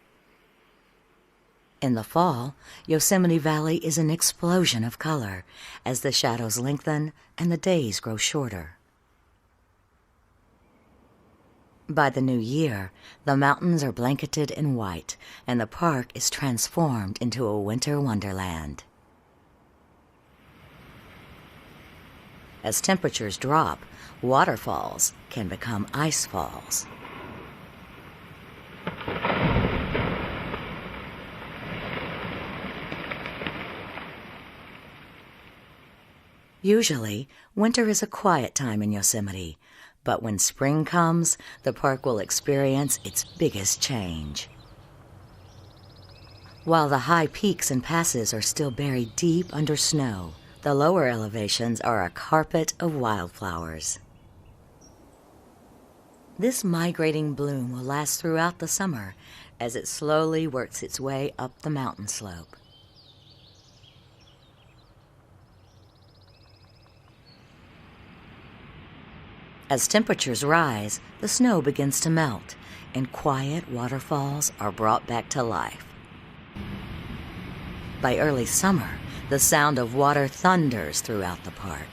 In the fall, Yosemite Valley is an explosion of color as the shadows lengthen and the days grow shorter. By the new year, the mountains are blanketed in white and the park is transformed into a winter wonderland. As temperatures drop, waterfalls can become ice falls. Usually, winter is a quiet time in Yosemite, but when spring comes, the park will experience its biggest change. While the high peaks and passes are still buried deep under snow, the lower elevations are a carpet of wildflowers. This migrating bloom will last throughout the summer as it slowly works its way up the mountain slope. As temperatures rise, the snow begins to melt, and quiet waterfalls are brought back to life. By early summer, the sound of water thunders throughout the park.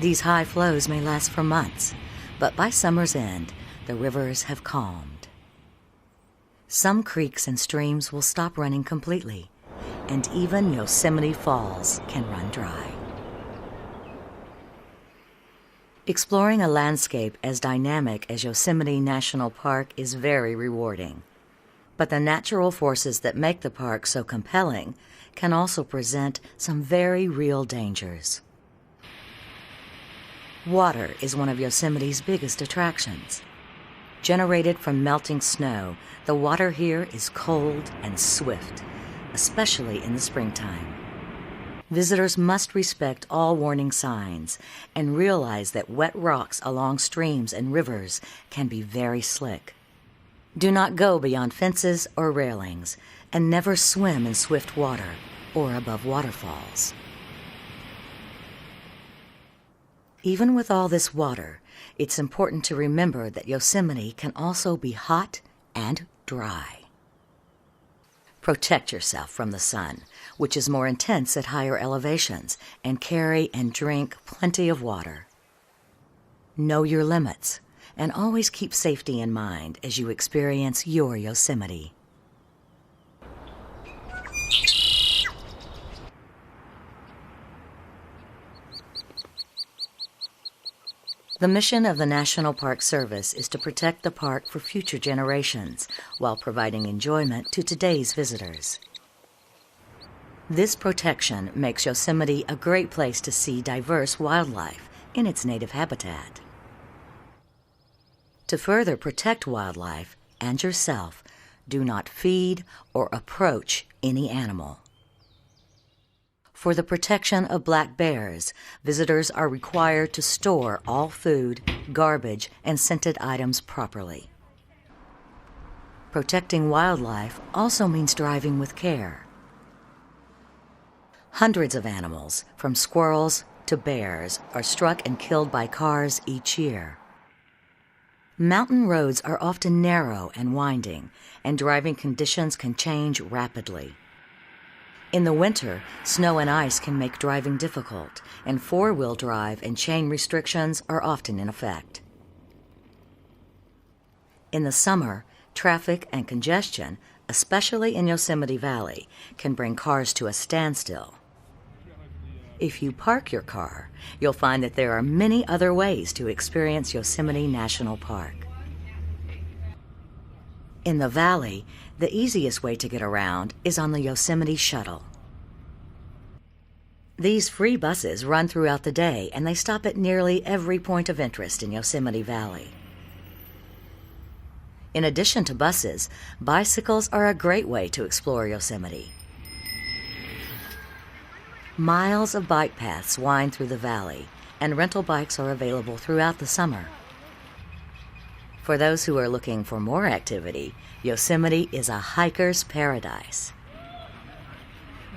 These high flows may last for months, but by summer's end, the rivers have calmed. Some creeks and streams will stop running completely, and even Yosemite Falls can run dry. Exploring a landscape as dynamic as Yosemite National Park is very rewarding. But the natural forces that make the park so compelling can also present some very real dangers. Water is one of Yosemite's biggest attractions. Generated from melting snow, the water here is cold and swift, especially in the springtime. Visitors must respect all warning signs and realize that wet rocks along streams and rivers can be very slick. Do not go beyond fences or railings, and never swim in swift water or above waterfalls. Even with all this water, it's important to remember that Yosemite can also be hot and dry. Protect yourself from the sun, which is more intense at higher elevations, and carry and drink plenty of water. Know your limits, and always keep safety in mind as you experience your Yosemite. The mission of the National Park Service is to protect the park for future generations while providing enjoyment to today's visitors. This protection makes Yosemite a great place to see diverse wildlife in its native habitat. To further protect wildlife and yourself, do not feed or approach any animal. For the protection of black bears, visitors are required to store all food, garbage, and scented items properly. Protecting wildlife also means driving with care. Hundreds of animals, from squirrels to bears, are struck and killed by cars each year. Mountain roads are often narrow and winding, and driving conditions can change rapidly. In the winter, snow and ice can make driving difficult, and four-wheel drive and chain restrictions are often in effect. In the summer, traffic and congestion, especially in Yosemite Valley, can bring cars to a standstill. If you park your car, you'll find that there are many other ways to experience Yosemite National Park. In the valley, the easiest way to get around is on the Yosemite Shuttle. These free buses run throughout the day, and they stop at nearly every point of interest in Yosemite Valley. In addition to buses, bicycles are a great way to explore Yosemite. Miles of bike paths wind through the valley, and rental bikes are available throughout the summer. For those who are looking for more activity, Yosemite is a hiker's paradise.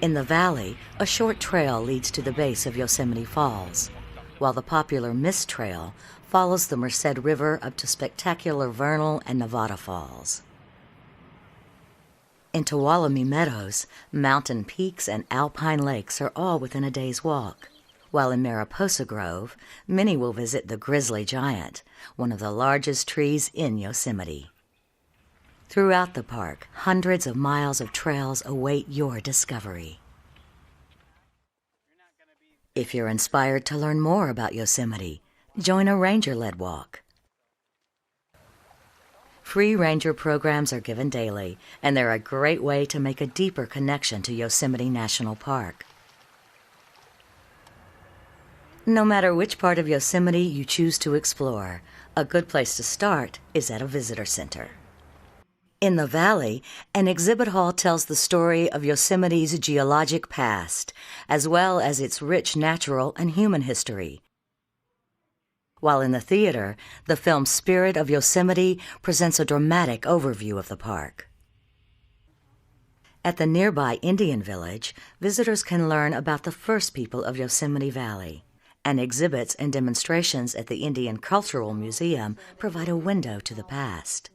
In the valley, a short trail leads to the base of Yosemite Falls, while the popular Mist Trail follows the Merced River up to spectacular Vernal and Nevada Falls. In Tuolumne Meadows, mountain peaks and alpine lakes are all within a day's walk, while in Mariposa Grove, many will visit the Grizzly Giant, one of the largest trees in Yosemite. Throughout the park, hundreds of miles of trails await your discovery. If you're inspired to learn more about Yosemite, join a ranger-led walk. Free ranger programs are given daily, and they're a great way to make a deeper connection to Yosemite National Park. No matter which part of Yosemite you choose to explore, a good place to start is at a visitor center. In the valley, an exhibit hall tells the story of Yosemite's geologic past, as well as its rich natural and human history. While in the theater, the film Spirit of Yosemite presents a dramatic overview of the park. At the nearby Indian Village, visitors can learn about the first people of Yosemite Valley, and exhibits and demonstrations at the Indian Cultural Museum provide a window to the past.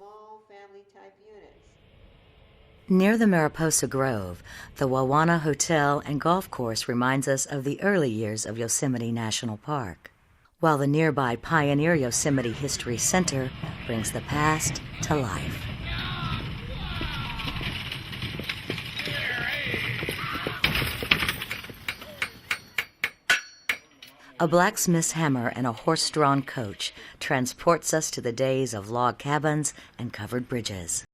Near the Mariposa Grove, the Wawana Hotel and Golf Course reminds us of the early years of Yosemite National Park, while the nearby Pioneer Yosemite History Center brings the past to life. A blacksmith's hammer and a horse-drawn coach transports us to the days of log cabins and covered bridges.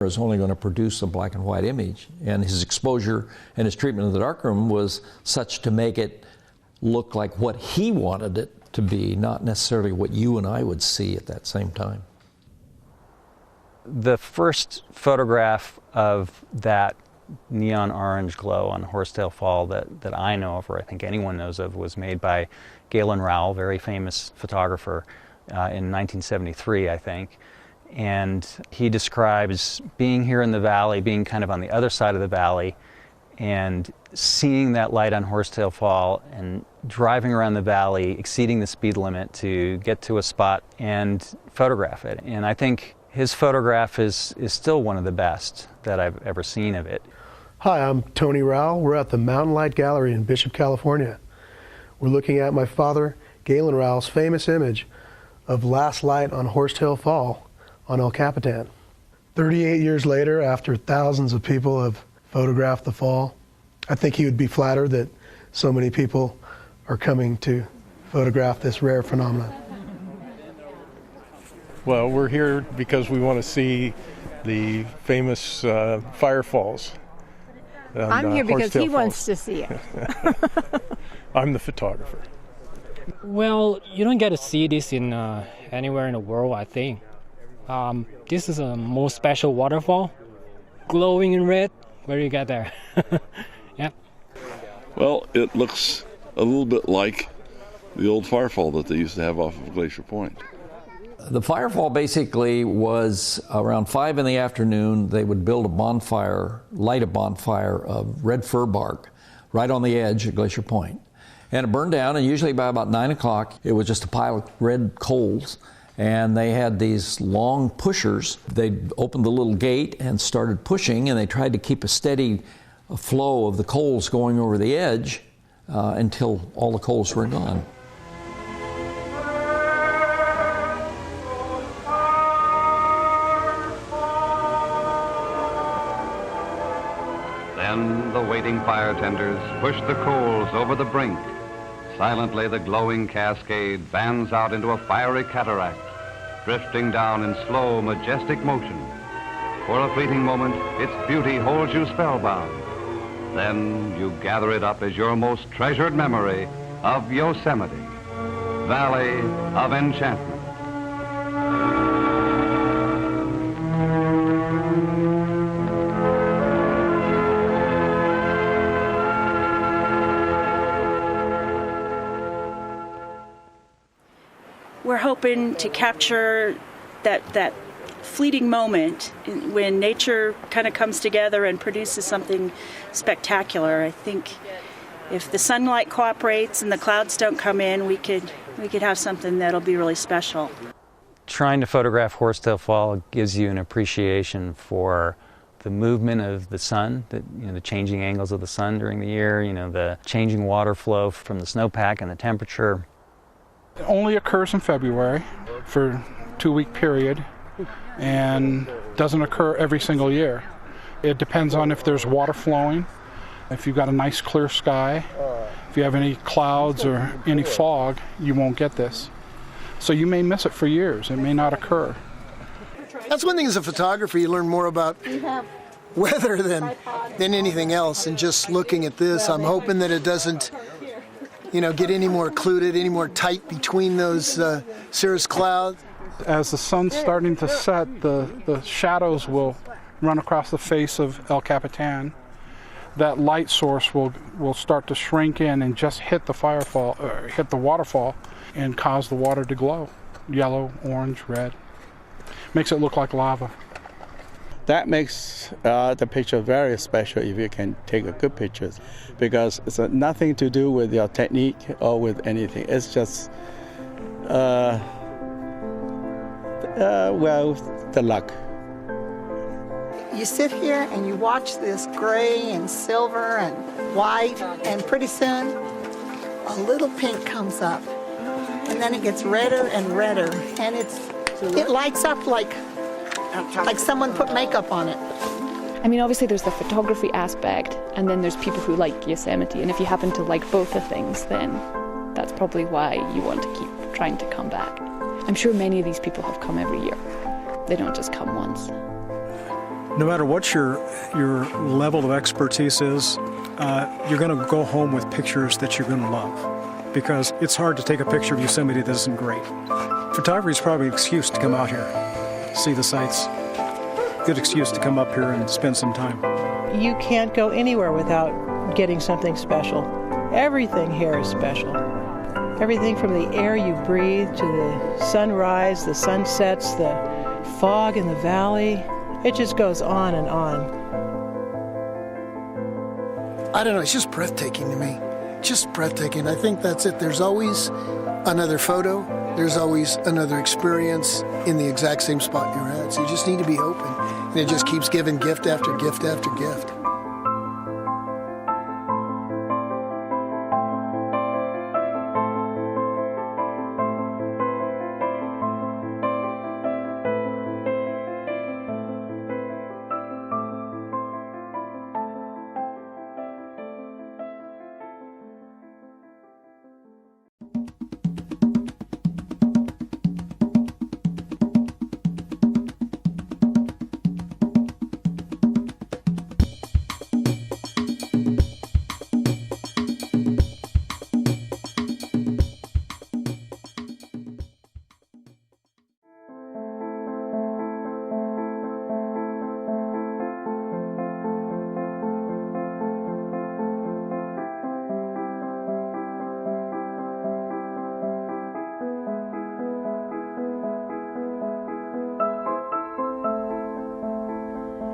is only going to produce a black and white image, and his exposure and his treatment of the darkroom was such to make it look like what he wanted it to be, not necessarily what you and I would see at that same time. The first photograph of that neon orange glow on Horsetail Fall that I know of, or I think anyone knows of, was made by Galen Rowell, very famous photographer, in 1973, I think. And he describes being here in the valley, being kind of on the other side of the valley, and seeing that light on Horsetail Fall and driving around the valley, exceeding the speed limit to get to a spot and photograph it. And I think his photograph is still one of the best that I've ever seen of it. Hi, I'm Tony Rowell. We're at the Mountain Light Gallery in Bishop, California. We're looking at my father, Galen Rowell's famous image of last light on Horsetail Fall on El Capitan. 38 years later, after thousands of people have photographed the fall, I think he would be flattered that so many people are coming to photograph this rare phenomenon. Well, we're here because we want to see the famous fire falls. I'm here because he wants to see it. I'm the photographer. Well, you don't get to see this in anywhere in the world, I think. This is a more special waterfall, glowing in red. Where do you get there? Yeah. Well, it looks a little bit like the old firefall that they used to have off of Glacier Point. The firefall basically was around 5 in the afternoon. They would build a bonfire, light a bonfire of red fir bark right on the edge at Glacier Point. And it burned down, and usually by about 9 o'clock, it was just a pile of red coals. And they had these long pushers. They opened the little gate and started pushing, and they tried to keep a steady flow of the coals going over the edge until all the coals were gone. Then the waiting fire tenders push the coals over the brink. Silently, the glowing cascade fans out into a fiery cataract, drifting down in slow, majestic motion. For a fleeting moment, its beauty holds you spellbound. Then you gather it up as your most treasured memory of Yosemite, Valley of Enchantment. We're hoping to capture that fleeting moment when nature kind of comes together and produces something spectacular. I think if the sunlight cooperates and the clouds don't come in, we could have something that'll be really special. Trying to photograph Horsetail Fall gives you an appreciation for the movement of the sun, the changing angles of the sun during the year, the changing water flow from the snowpack and the temperature. It only occurs in February for a 2-week period and doesn't occur every single year. It depends on if there's water flowing, if you've got a nice clear sky. If you have any clouds or any fog, you won't get this. So you may miss it for years. It may not occur. That's one thing as a photographer, you learn more about weather than anything else. And just looking at this, I'm hoping that it doesn't get any more occluded, any more tight between those cirrus clouds. As the sun's starting to set, the shadows will run across the face of El Capitan. That light source will start to shrink in and just hit the hit the waterfall and cause the water to glow. Yellow, orange, red. Makes it look like lava. That makes the picture very special if you can take a good pictures, because it's nothing to do with your technique or with anything. It's just, the luck. You sit here and you watch this gray and silver and white, and pretty soon a little pink comes up, and then it gets redder and redder, and it lights up like someone put makeup on it. I mean, obviously there's the photography aspect, and then there's people who like Yosemite, and if you happen to like both the things, then that's probably why you want to keep trying to come back. I'm sure many of these people have come every year. They don't just come once. No matter what your level of expertise is, you're going to go home with pictures that you're going to love, because it's hard to take a picture of Yosemite that isn't great. Photography is probably an excuse to come out here, see the sights. Good excuse to come up here and spend some time. You can't go anywhere without getting something special. Everything here is special. Everything from the air you breathe to the sunrise, the sunsets, the fog in the valley. It just goes on and on. I don't know, it's just breathtaking to me. Just breathtaking. I think that's it. There's always another photo. There's always another experience in the exact same spot you're at. So you just need to be open. And it just keeps giving gift after gift after gift.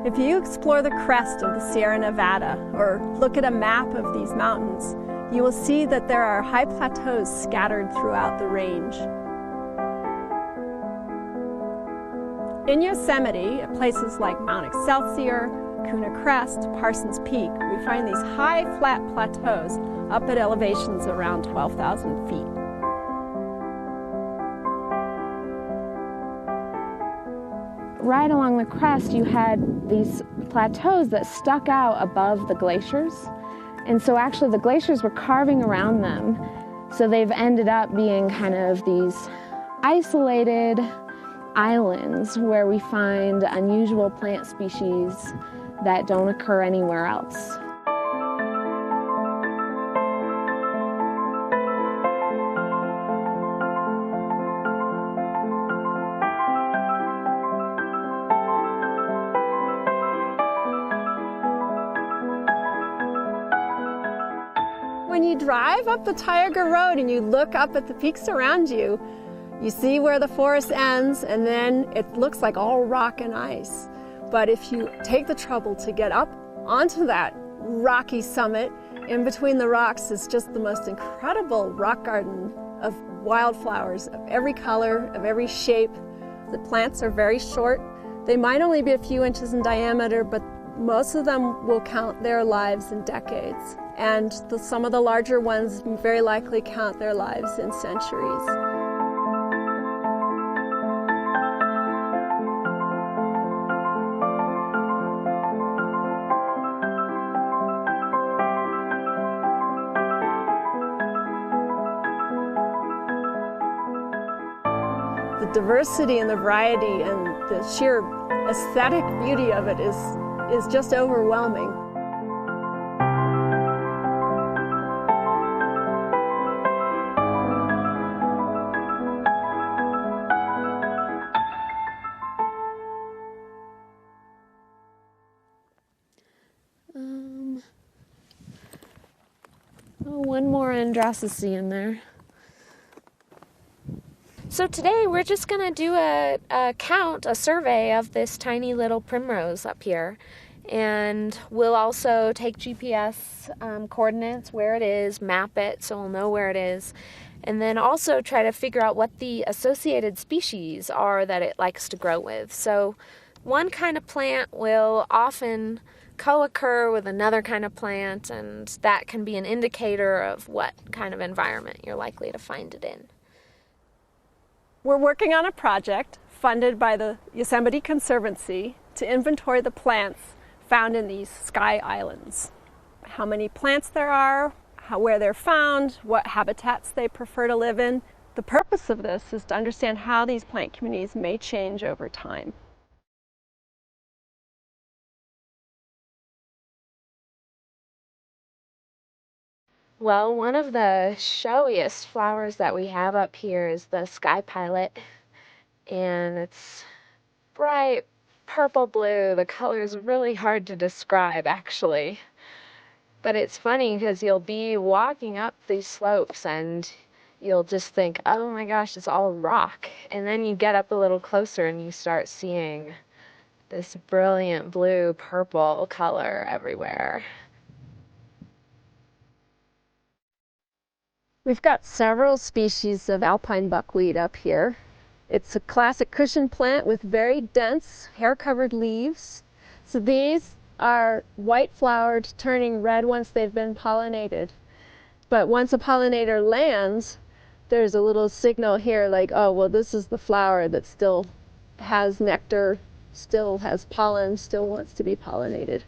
If you explore the crest of the Sierra Nevada or look at a map of these mountains, you will see that there are high plateaus scattered throughout the range. In Yosemite, at places like Mount Excelsior, Kuna Crest, Parsons Peak, we find these high flat plateaus up at elevations around 12,000 feet. Right along the crest, you had these plateaus that stuck out above the glaciers. And so actually the glaciers were carving around them. So they've ended up being kind of these isolated islands where we find unusual plant species that don't occur anywhere else. When you drive up the Tioga Road and you look up at the peaks around you, you see where the forest ends, and then it looks like all rock and ice. But if you take the trouble to get up onto that rocky summit, in between the rocks is just the most incredible rock garden of wildflowers of every color, of every shape. The plants are very short. They might only be a few inches in diameter, but most of them will count their lives in decades. And some of the larger ones very likely count their lives in centuries. The diversity and the variety and the sheer aesthetic beauty of it is just overwhelming. One more Andrassy in there. So today we're just going to do a survey of this tiny little primrose up here. And we'll also take GPS coordinates, where it is, map it so we'll know where it is. And then also try to figure out what the associated species are that it likes to grow with. So one kind of plant will often co-occur with another kind of plant, and that can be an indicator of what kind of environment you're likely to find it in. We're working on a project funded by the Yosemite Conservancy to inventory the plants found in these sky islands. How many plants there are, where they're found, what habitats they prefer to live in. The purpose of this is to understand how these plant communities may change over time. Well, one of the showiest flowers that we have up here is the sky pilot, and it's bright purple blue. The color is really hard to describe, actually. But it's funny because you'll be walking up these slopes and you'll just think, oh my gosh, it's all rock. And then you get up a little closer and you start seeing this brilliant blue, purple color everywhere. We've got several species of alpine buckwheat up here. It's a classic cushion plant with very dense, hair-covered leaves. So these are white-flowered, turning red once they've been pollinated. But once a pollinator lands, there's a little signal here like, oh, well, this is the flower that still has nectar, still has pollen, still wants to be pollinated.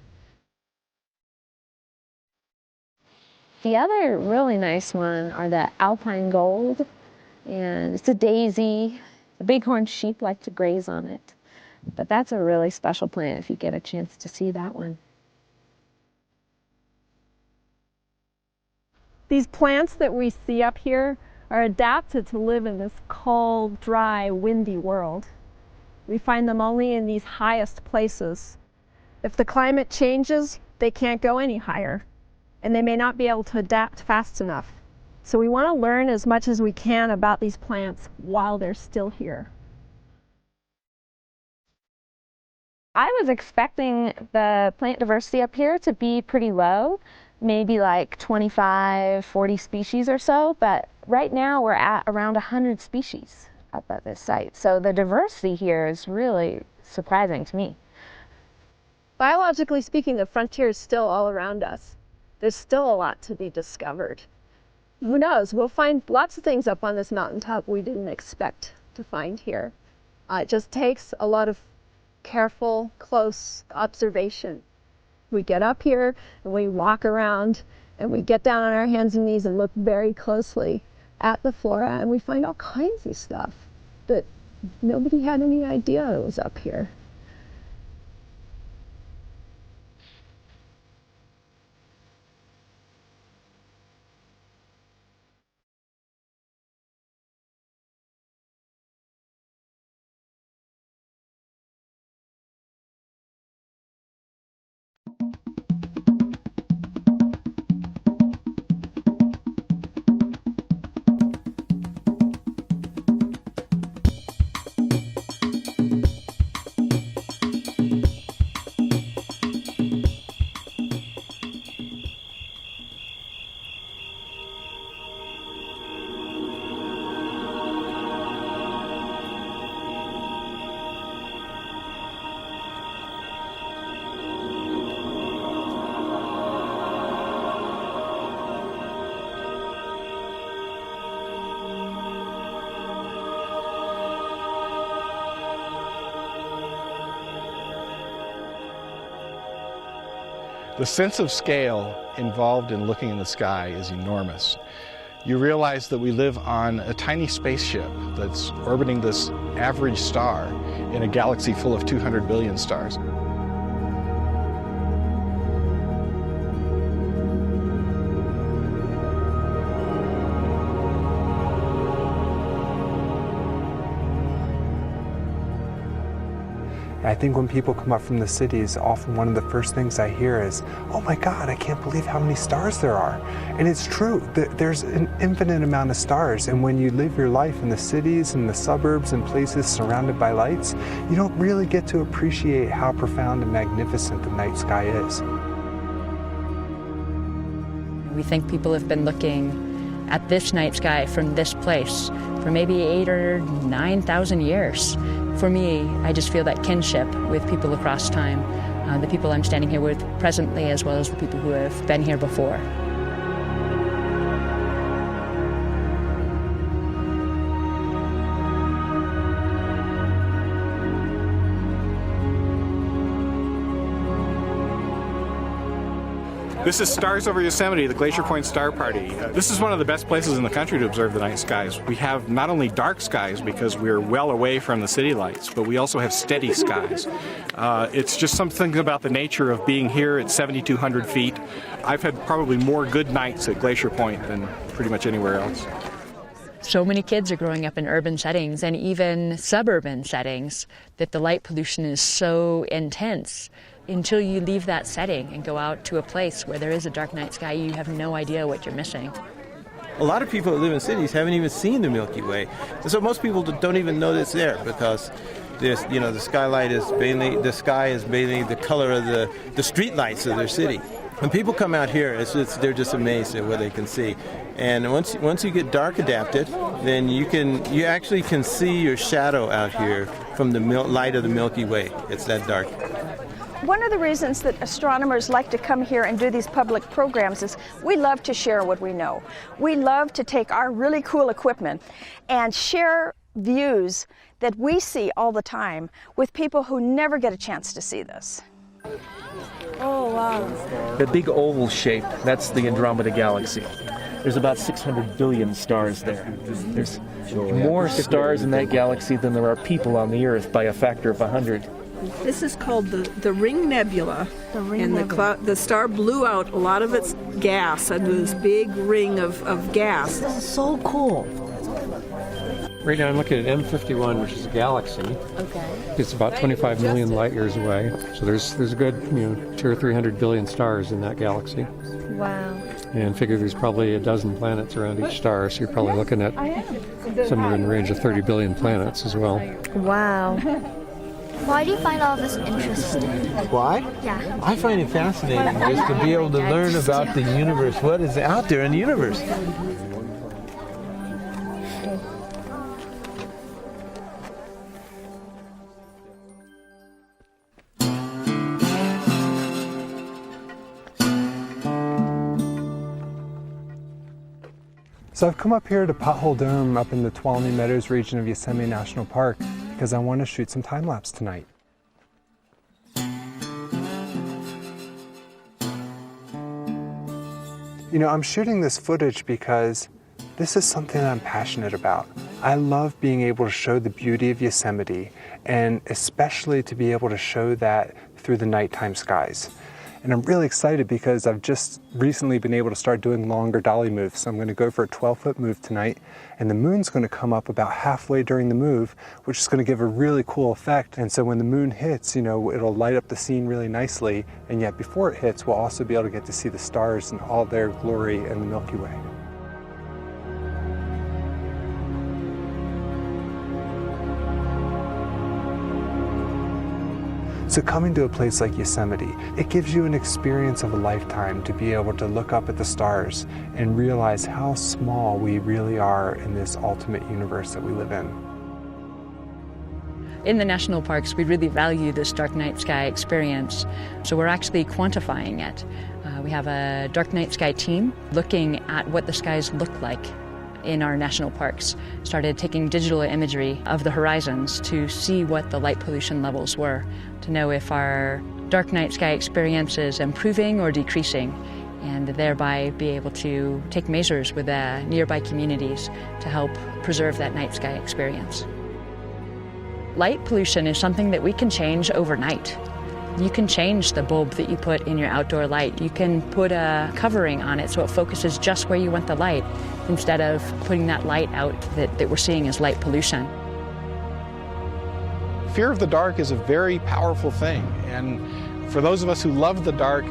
The other really nice one are the alpine gold, and it's a daisy. The bighorn sheep like to graze on it, but that's a really special plant if you get a chance to see that one. These plants that we see up here are adapted to live in this cold, dry, windy world. We find them only in these highest places. If the climate changes, they can't go any higher, and they may not be able to adapt fast enough. So we want to learn as much as we can about these plants while they're still here. I was expecting the plant diversity up here to be pretty low, maybe like 25, 40 species or so, but right now we're at around 100 species up at this site. So the diversity here is really surprising to me. Biologically speaking, the frontier is still all around us. There's still a lot to be discovered. Who knows? We'll find lots of things up on this mountaintop we didn't expect to find here. It just takes a lot of careful, close observation. We get up here and we walk around and we get down on our hands and knees and look very closely at the flora, and we find all kinds of stuff that nobody had any idea was up here. The sense of scale involved in looking in the sky is enormous. You realize that we live on a tiny spaceship that's orbiting this average star in a galaxy full of 200 billion stars. I think when people come up from the cities, often one of the first things I hear is, oh my God, I can't believe how many stars there are. And it's true, there's an infinite amount of stars. And when you live your life in the cities and the suburbs and places surrounded by lights, you don't really get to appreciate how profound and magnificent the night sky is. We think people have been looking at this night sky from this place for maybe 8,000 or 9,000 years. For me, I just feel that kinship with people across time, the people I'm standing here with presently, as well as the people who have been here before. This is Stars Over Yosemite, the Glacier Point Star Party. This is one of the best places in the country to observe the night skies. We have not only dark skies because we're well away from the city lights, but we also have steady skies. It's just something about the nature of being here at 7,200 feet. I've had probably more good nights at Glacier Point than pretty much anywhere else. So many kids are growing up in urban settings and even suburban settings that the light pollution is so intense. Until you leave that setting and go out to a place where there is a dark night sky, you have no idea what you're missing. A lot of people that live in cities haven't even seen the Milky Way. And so most people don't even know it's there because there's, the skylight is bathing, the sky is bathing the color of the street lights of their city. When people come out here, they're just amazed at what they can see. And once you get dark adapted, then you actually can see your shadow out here from the light of the Milky Way. It's that dark. One of the reasons that astronomers like to come here and do these public programs is we love to share what we know. We love to take our really cool equipment and share views that we see all the time with people who never get a chance to see this. Oh, wow. The big oval shape, that's the Andromeda Galaxy. There's about 600 billion stars there. There's more stars in that galaxy than there are people on the Earth by a factor of 100. This is called the Ring Nebula, and the star blew out a lot of its gas into this big ring of gas. This is so cool. Right now I'm looking at M51, which is a galaxy. Okay. It's about 25 million light years away. So there's a good 200 or 300 billion stars in that galaxy. Wow. And figure there's probably a dozen planets around each star, so you're probably looking at somewhere in the range of 30 billion planets as well. Wow. Why do you find all this interesting? Why? Yeah. I find it fascinating just to be able to learn about the universe, what is out there in the universe. So I've come up here to Pothole Dome up in the Tuolumne Meadows region of Yosemite National Park because I want to shoot some time-lapse tonight. I'm shooting this footage because this is something I'm passionate about. I love being able to show the beauty of Yosemite, and especially to be able to show that through the nighttime skies. And I'm really excited because I've just recently been able to start doing longer dolly moves. So I'm going to go for a 12-foot move tonight, and the moon's going to come up about halfway during the move, which is going to give a really cool effect. And so when the moon hits, it'll light up the scene really nicely, and yet before it hits, we'll also be able to get to see the stars in all their glory in the Milky Way. So coming to a place like Yosemite, it gives you an experience of a lifetime to be able to look up at the stars and realize how small we really are in this ultimate universe that we live in. In the national parks, we really value this dark night sky experience, so we're actually quantifying it. We have a dark night sky team looking at what the skies look like in our national parks. Started taking digital imagery of the horizons to see what the light pollution levels were, to know if our dark night sky experience is improving or decreasing, and thereby be able to take measures with nearby communities to help preserve that night sky experience. Light pollution is something that we can change overnight. You can change the bulb that you put in your outdoor light. You can put a covering on it so it focuses just where you want the light, instead of putting that light out that we're seeing as light pollution. Fear of the dark is a very powerful thing, and for those of us who love the dark,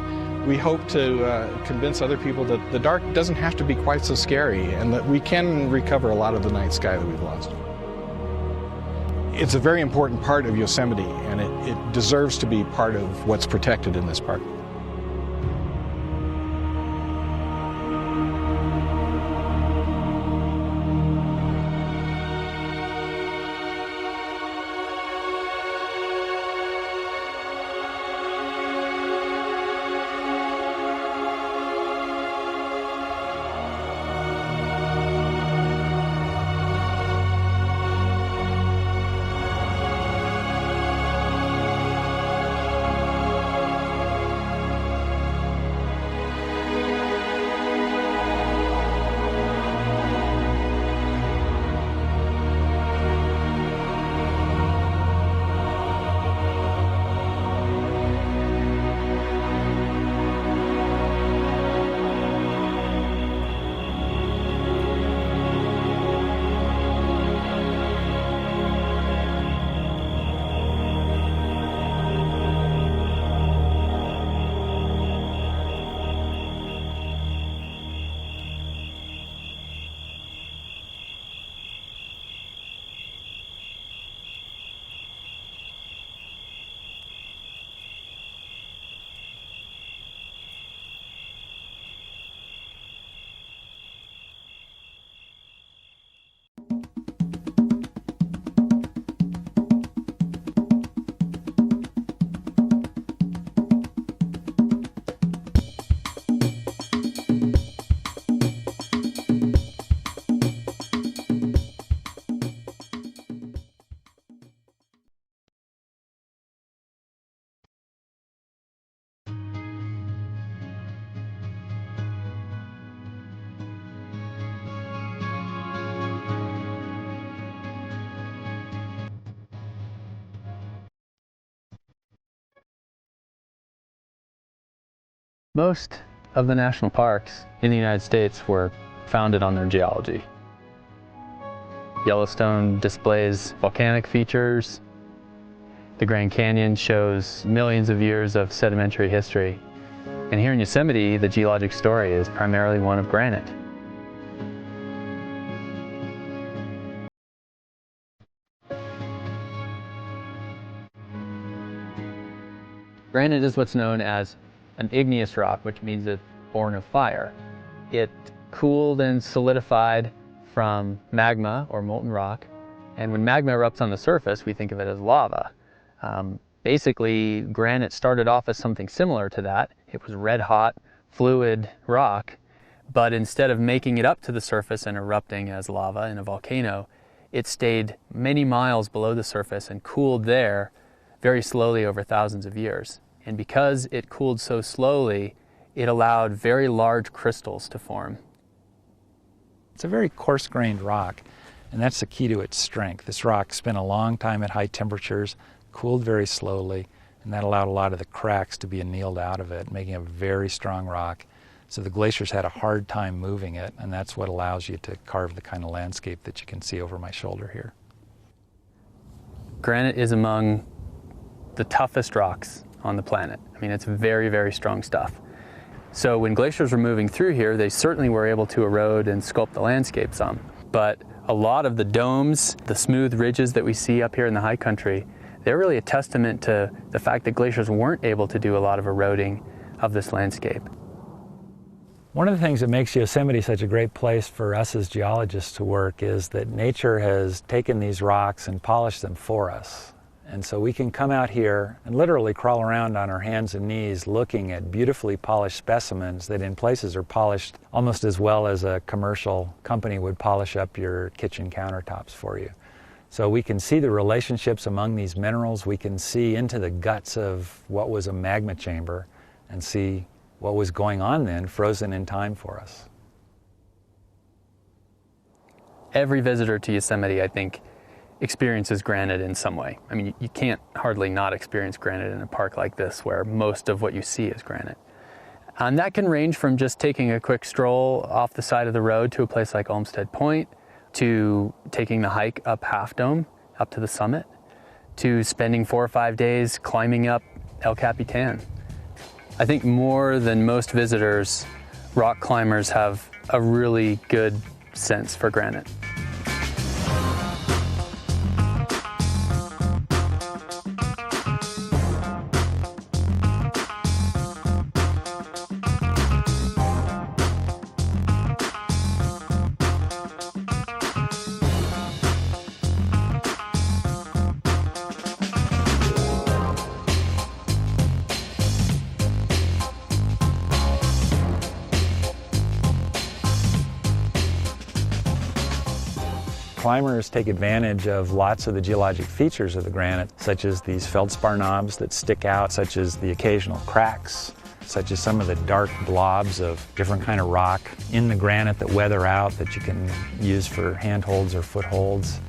we hope to convince other people that the dark doesn't have to be quite so scary, and that we can recover a lot of the night sky that we've lost. It's a very important part of Yosemite, and it deserves to be part of what's protected in this park. Most of the national parks in the United States were founded on their geology. Yellowstone displays volcanic features. The Grand Canyon shows millions of years of sedimentary history. And here in Yosemite, the geologic story is primarily one of granite. Granite is what's known as an igneous rock, which means it's born of fire. It cooled and solidified from magma or molten rock, and when magma erupts on the surface, we think of it as lava. Basically, granite started off as something similar to that. It was red hot, fluid rock, but instead of making it up to the surface and erupting as lava in a volcano, it stayed many miles below the surface and cooled there very slowly over thousands of years. And because it cooled so slowly, it allowed very large crystals to form. It's a very coarse-grained rock, and that's the key to its strength. This rock spent a long time at high temperatures, cooled very slowly, and that allowed a lot of the cracks to be annealed out of it, making a very strong rock. So the glaciers had a hard time moving it, and that's what allows you to carve the kind of landscape that you can see over my shoulder here. Granite is among the toughest rocks on the planet. I mean, it's very, very strong stuff. So when glaciers were moving through here, they certainly were able to erode and sculpt the landscape some. But a lot of the domes, the smooth ridges that we see up here in the high country, they're really a testament to the fact that glaciers weren't able to do a lot of eroding of this landscape. One of the things that makes Yosemite such a great place for us as geologists to work is that nature has taken these rocks and polished them for us. And so we can come out here and literally crawl around on our hands and knees looking at beautifully polished specimens that in places are polished almost as well as a commercial company would polish up your kitchen countertops for you. So we can see the relationships among these minerals. We can see into the guts of what was a magma chamber and see what was going on then, frozen in time for us. Every visitor to Yosemite, I think, experiences granite in some way. I mean, you can't hardly not experience granite in a park like this where most of what you see is granite. And that can range from just taking a quick stroll off the side of the road to a place like Olmsted Point, to taking the hike up Half Dome, up to the summit, to spending 4 or 5 days climbing up El Capitan. I think more than most visitors, rock climbers have a really good sense for granite. Climbers take advantage of lots of the geologic features of the granite, such as these feldspar knobs that stick out, such as the occasional cracks, such as some of the dark blobs of different kind of rock in the granite that weather out that you can use for handholds or footholds.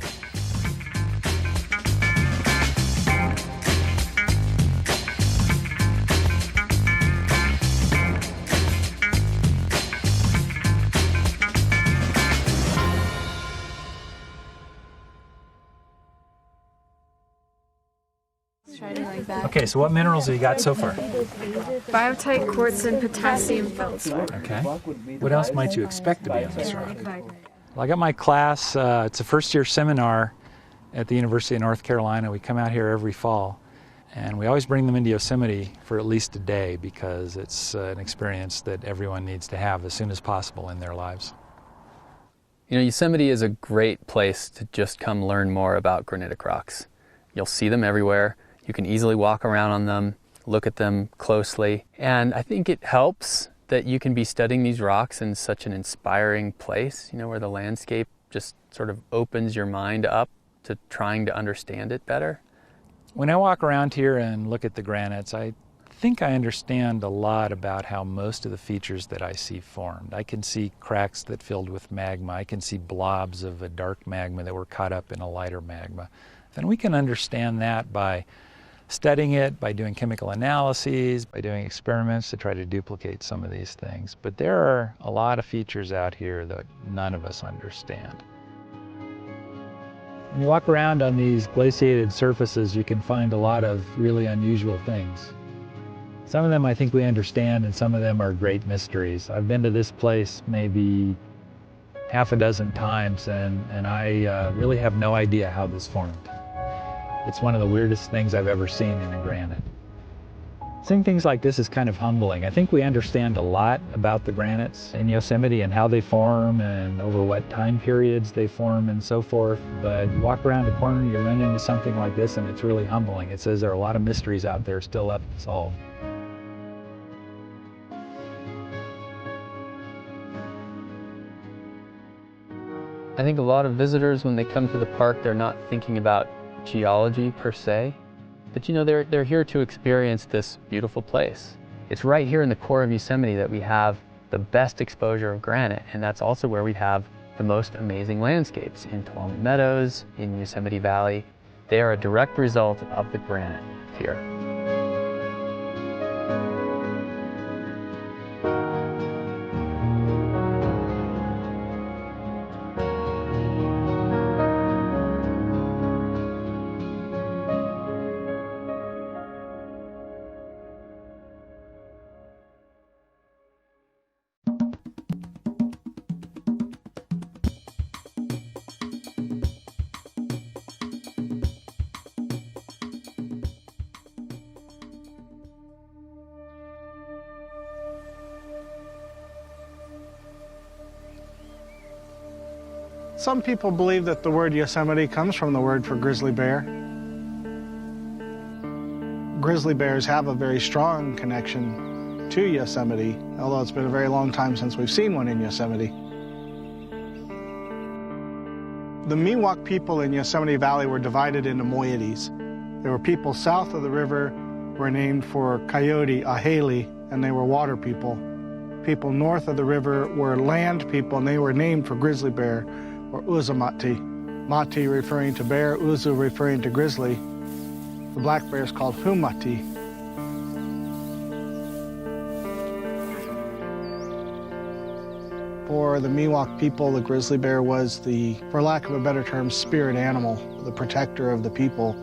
Okay, so what minerals have you got so far? Biotite, quartz, and potassium feldspar. Okay. What else might you expect to be on this rock? Well, I got my class, it's a first-year seminar at the University of North Carolina. We come out here every fall, and we always bring them into Yosemite for at least a day because it's an experience that everyone needs to have as soon as possible in their lives. You know, Yosemite is a great place to just come learn more about granitic rocks. You'll see them everywhere. You can easily walk around on them, look at them closely, and I think it helps that you can be studying these rocks in such an inspiring place, you know, where the landscape just sort of opens your mind up to trying to understand it better. When I walk around here and look at the granites, I think I understand a lot about how most of the features that I see formed. I can see cracks that filled with magma. I can see blobs of a dark magma that were caught up in a lighter magma. Then we can understand that by studying it, by doing chemical analyses, by doing experiments to try to duplicate some of these things. But there are a lot of features out here that none of us understand. When you walk around on these glaciated surfaces, you can find a lot of really unusual things. Some of them I think we understand, and some of them are great mysteries. I've been to this place maybe half a dozen times, and I really have no idea how this formed. It's one of the weirdest things I've ever seen in a granite. Seeing things like this is kind of humbling. I think we understand a lot about the granites in Yosemite and how they form and over what time periods they form and so forth. But you walk around the corner, you run into something like this, and it's really humbling. It says there are a lot of mysteries out there still left to solve. I think a lot of visitors, when they come to the park, they're not thinking about geology per se, but you know, they're here to experience this beautiful place. It's right here in the core of Yosemite that we have the best exposure of granite, and that's also where we have the most amazing landscapes in Tuolumne Meadows, in Yosemite Valley. They are a direct result of the granite here. Some people believe that the word Yosemite comes from the word for grizzly bear. Grizzly bears have a very strong connection to Yosemite, although it's been a very long time since we've seen one in Yosemite. The Miwok people in Yosemite Valley were divided into moieties. There were people south of the river were named for Coyote, Ahele, and they were water people. People north of the river were land people, and they were named for grizzly bear, or Uzumati. Mati referring to bear, Uzu referring to grizzly. The black bear is called Humati. For the Miwok people, the grizzly bear was the, for lack of a better term, spirit animal, the protector of the people.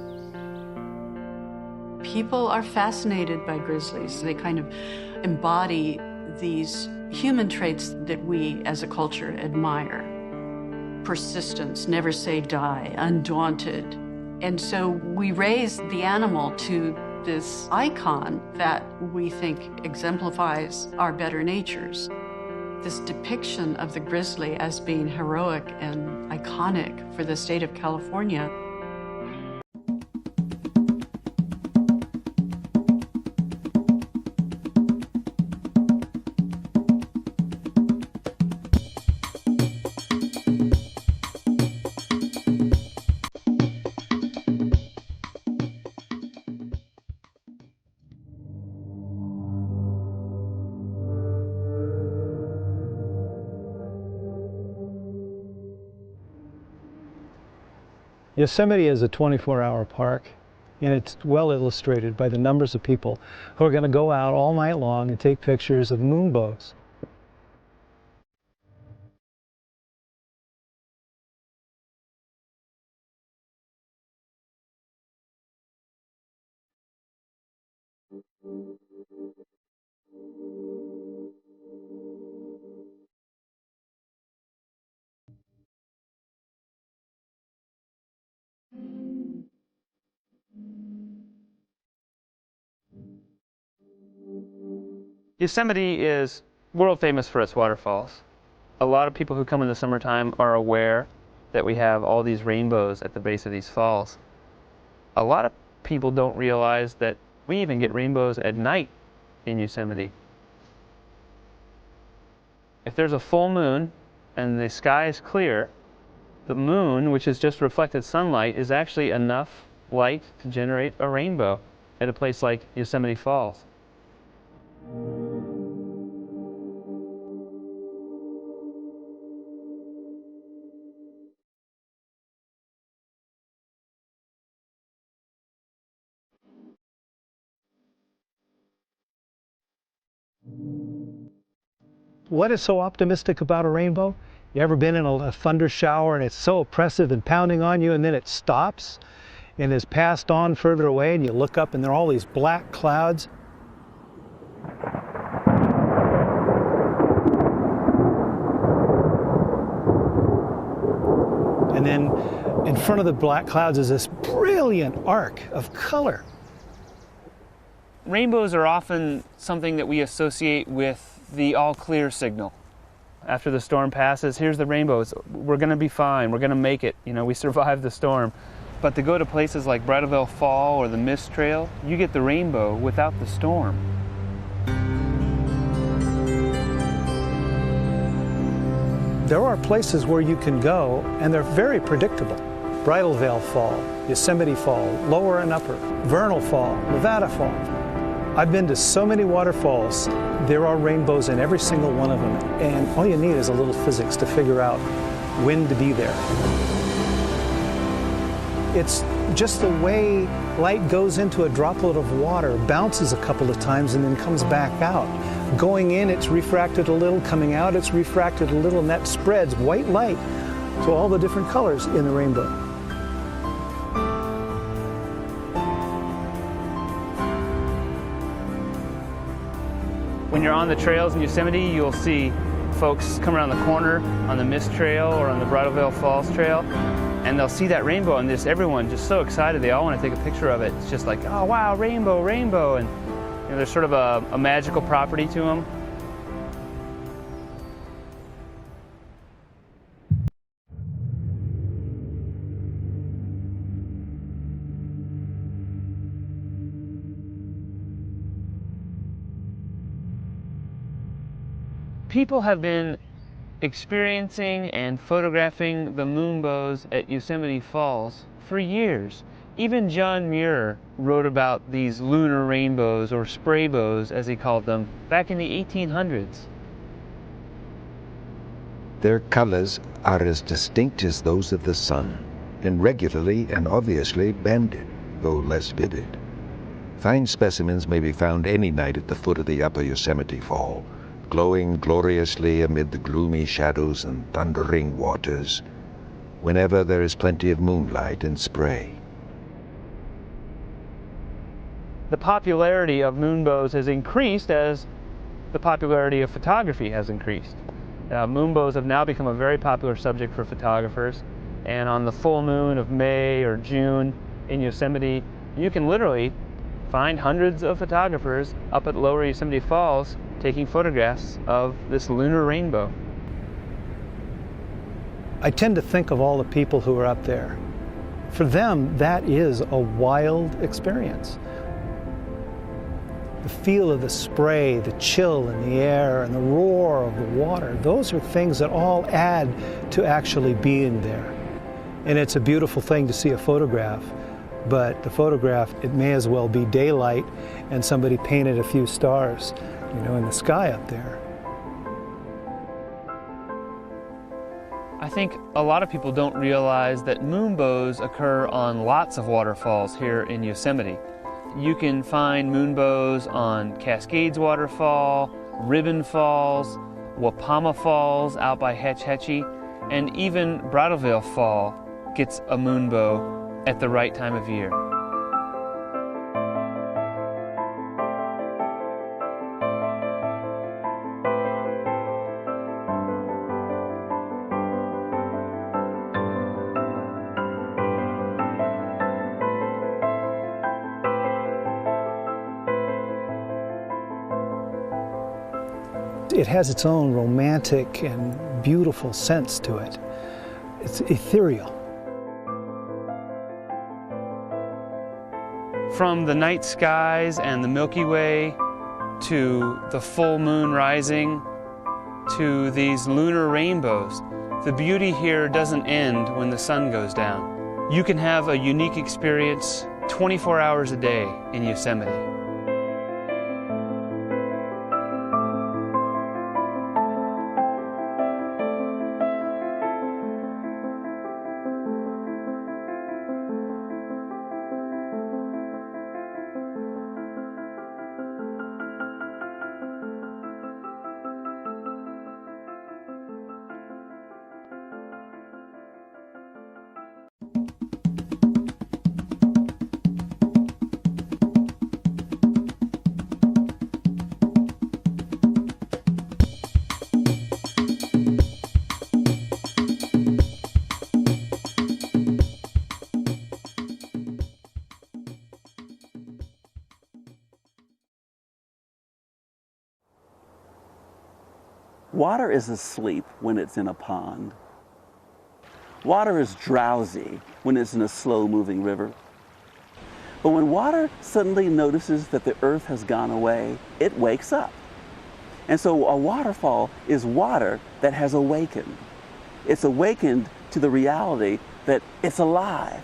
People are fascinated by grizzlies. They kind of embody these human traits that we as a culture admire. Persistence, never say die, undaunted. And so we raise the animal to this icon that we think exemplifies our better natures. This depiction of the grizzly as being heroic and iconic for the state of California. Yosemite is a 24-hour park, and it's well illustrated by the numbers of people who are going to go out all night long and take pictures of moonbows. Yosemite is world famous for its waterfalls. A lot of people who come in the summertime are aware that we have all these rainbows at the base of these falls. A lot of people don't realize that we even get rainbows at night in Yosemite. If there's a full moon and the sky is clear, the moon, which is just reflected sunlight, is actually enough light to generate a rainbow at a place like Yosemite Falls. What is so optimistic about a rainbow? You ever been in a thunder shower and it's so oppressive and pounding on you, and then it stops and is passed on further away, and you look up and there are all these black clouds? And then in front of the black clouds is this brilliant arc of color. Rainbows are often something that we associate with the all clear signal. After the storm passes, here's the rainbows. We're going to be fine. We're going to make it. You know, we survived the storm. But to go to places like Bridalveil Fall or the Mist Trail, you get the rainbow without the storm. There are places where you can go and they're very predictable. Bridalveil Fall, Yosemite Fall, Lower and Upper, Vernal Fall, Nevada Fall. I've been to so many waterfalls. There are rainbows in every single one of them, and all you need is a little physics to figure out when to be there. It's just the way light goes into a droplet of water, bounces a couple of times and then comes back out. Going in, it's refracted a little, coming out, it's refracted a little, and that spreads white light to all the different colors in the rainbow. When you're on the trails in Yosemite, you'll see folks come around the corner on the Mist Trail or on the Bridalveil Falls Trail, and they'll see that rainbow, and everyone just so excited, they all want to take a picture of it. It's just like, oh wow, rainbow, rainbow, and you know, there's sort of a magical property to them. People have been experiencing and photographing the moonbows at Yosemite Falls for years. Even John Muir wrote about these lunar rainbows, or spray bows as he called them, back in the 1800s. Their colors are as distinct as those of the sun, and regularly and obviously banded, though less vivid. Fine specimens may be found any night at the foot of the upper Yosemite Fall, glowing gloriously amid the gloomy shadows and thundering waters, whenever there is plenty of moonlight and spray. The popularity of moonbows has increased as the popularity of photography has increased. Moonbows have now become a very popular subject for photographers, and on the full moon of May or June in Yosemite, you can literally find hundreds of photographers up at Lower Yosemite Falls taking photographs of this lunar rainbow. I tend to think of all the people who are up there. For them, that is a wild experience. The feel of the spray, the chill in the air, and the roar of the water, those are things that all add to actually being there. And it's a beautiful thing to see a photograph, but the photograph, it may as well be daylight and somebody painted a few stars, you know, in the sky up there. I think a lot of people don't realize that moonbows occur on lots of waterfalls here in Yosemite. You can find moonbows on Cascades Waterfall, Ribbon Falls, Wapama Falls out by Hetch Hetchy, and even Bridalveil Fall gets a moonbow at the right time of year. It has its own romantic and beautiful sense to it. It's ethereal. From the night skies and the Milky Way to the full moon rising to these lunar rainbows, the beauty here doesn't end when the sun goes down. You can have a unique experience 24 hours a day in Yosemite. Water is asleep when it's in a pond. Water is drowsy when it's in a slow-moving river. But when water suddenly notices that the earth has gone away, it wakes up. And so a waterfall is water that has awakened. It's awakened to the reality that it's alive,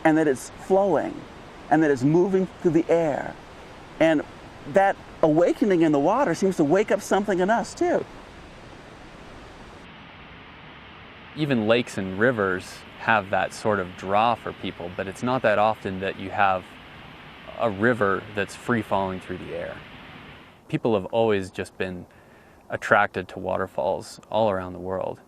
and that it's flowing, and that it's moving through the air. And that awakening in the water seems to wake up something in us too. Even lakes and rivers have that sort of draw for people, but it's not that often that you have a river that's free falling through the air. People have always just been attracted to waterfalls all around the world.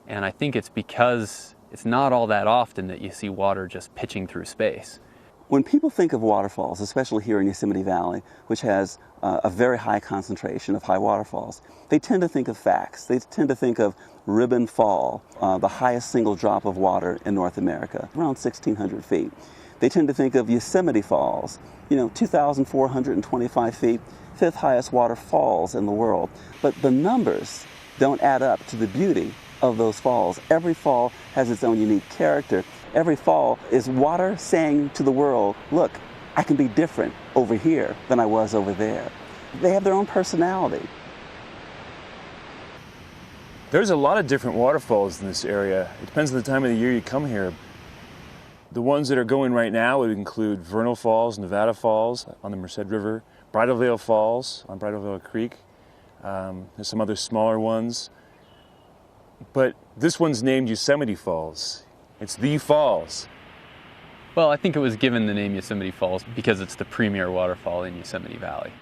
And I think it's because it's not all that often that you see water just pitching through space. When people think of waterfalls, especially here in Yosemite Valley, which has a very high concentration of high waterfalls, they tend to think of facts. They tend to think of Ribbon Fall, the highest single drop of water in North America, around 1,600 feet. They tend to think of Yosemite Falls, 2,425 feet, fifth highest waterfalls in the world. But the numbers don't add up to the beauty of those falls. Every fall has its own unique character. Every fall is water saying to the world, look, I can be different over here than I was over there. They have their own personality. There's a lot of different waterfalls in this area. It depends on the time of the year you come here. The ones that are going right now would include Vernal Falls, Nevada Falls on the Merced River, Bridal Veil Falls on Bridal Veil Creek. There's some other smaller ones. But this one's named Yosemite Falls. It's the falls. Well, I think it was given the name Yosemite Falls because it's the premier waterfall in Yosemite Valley.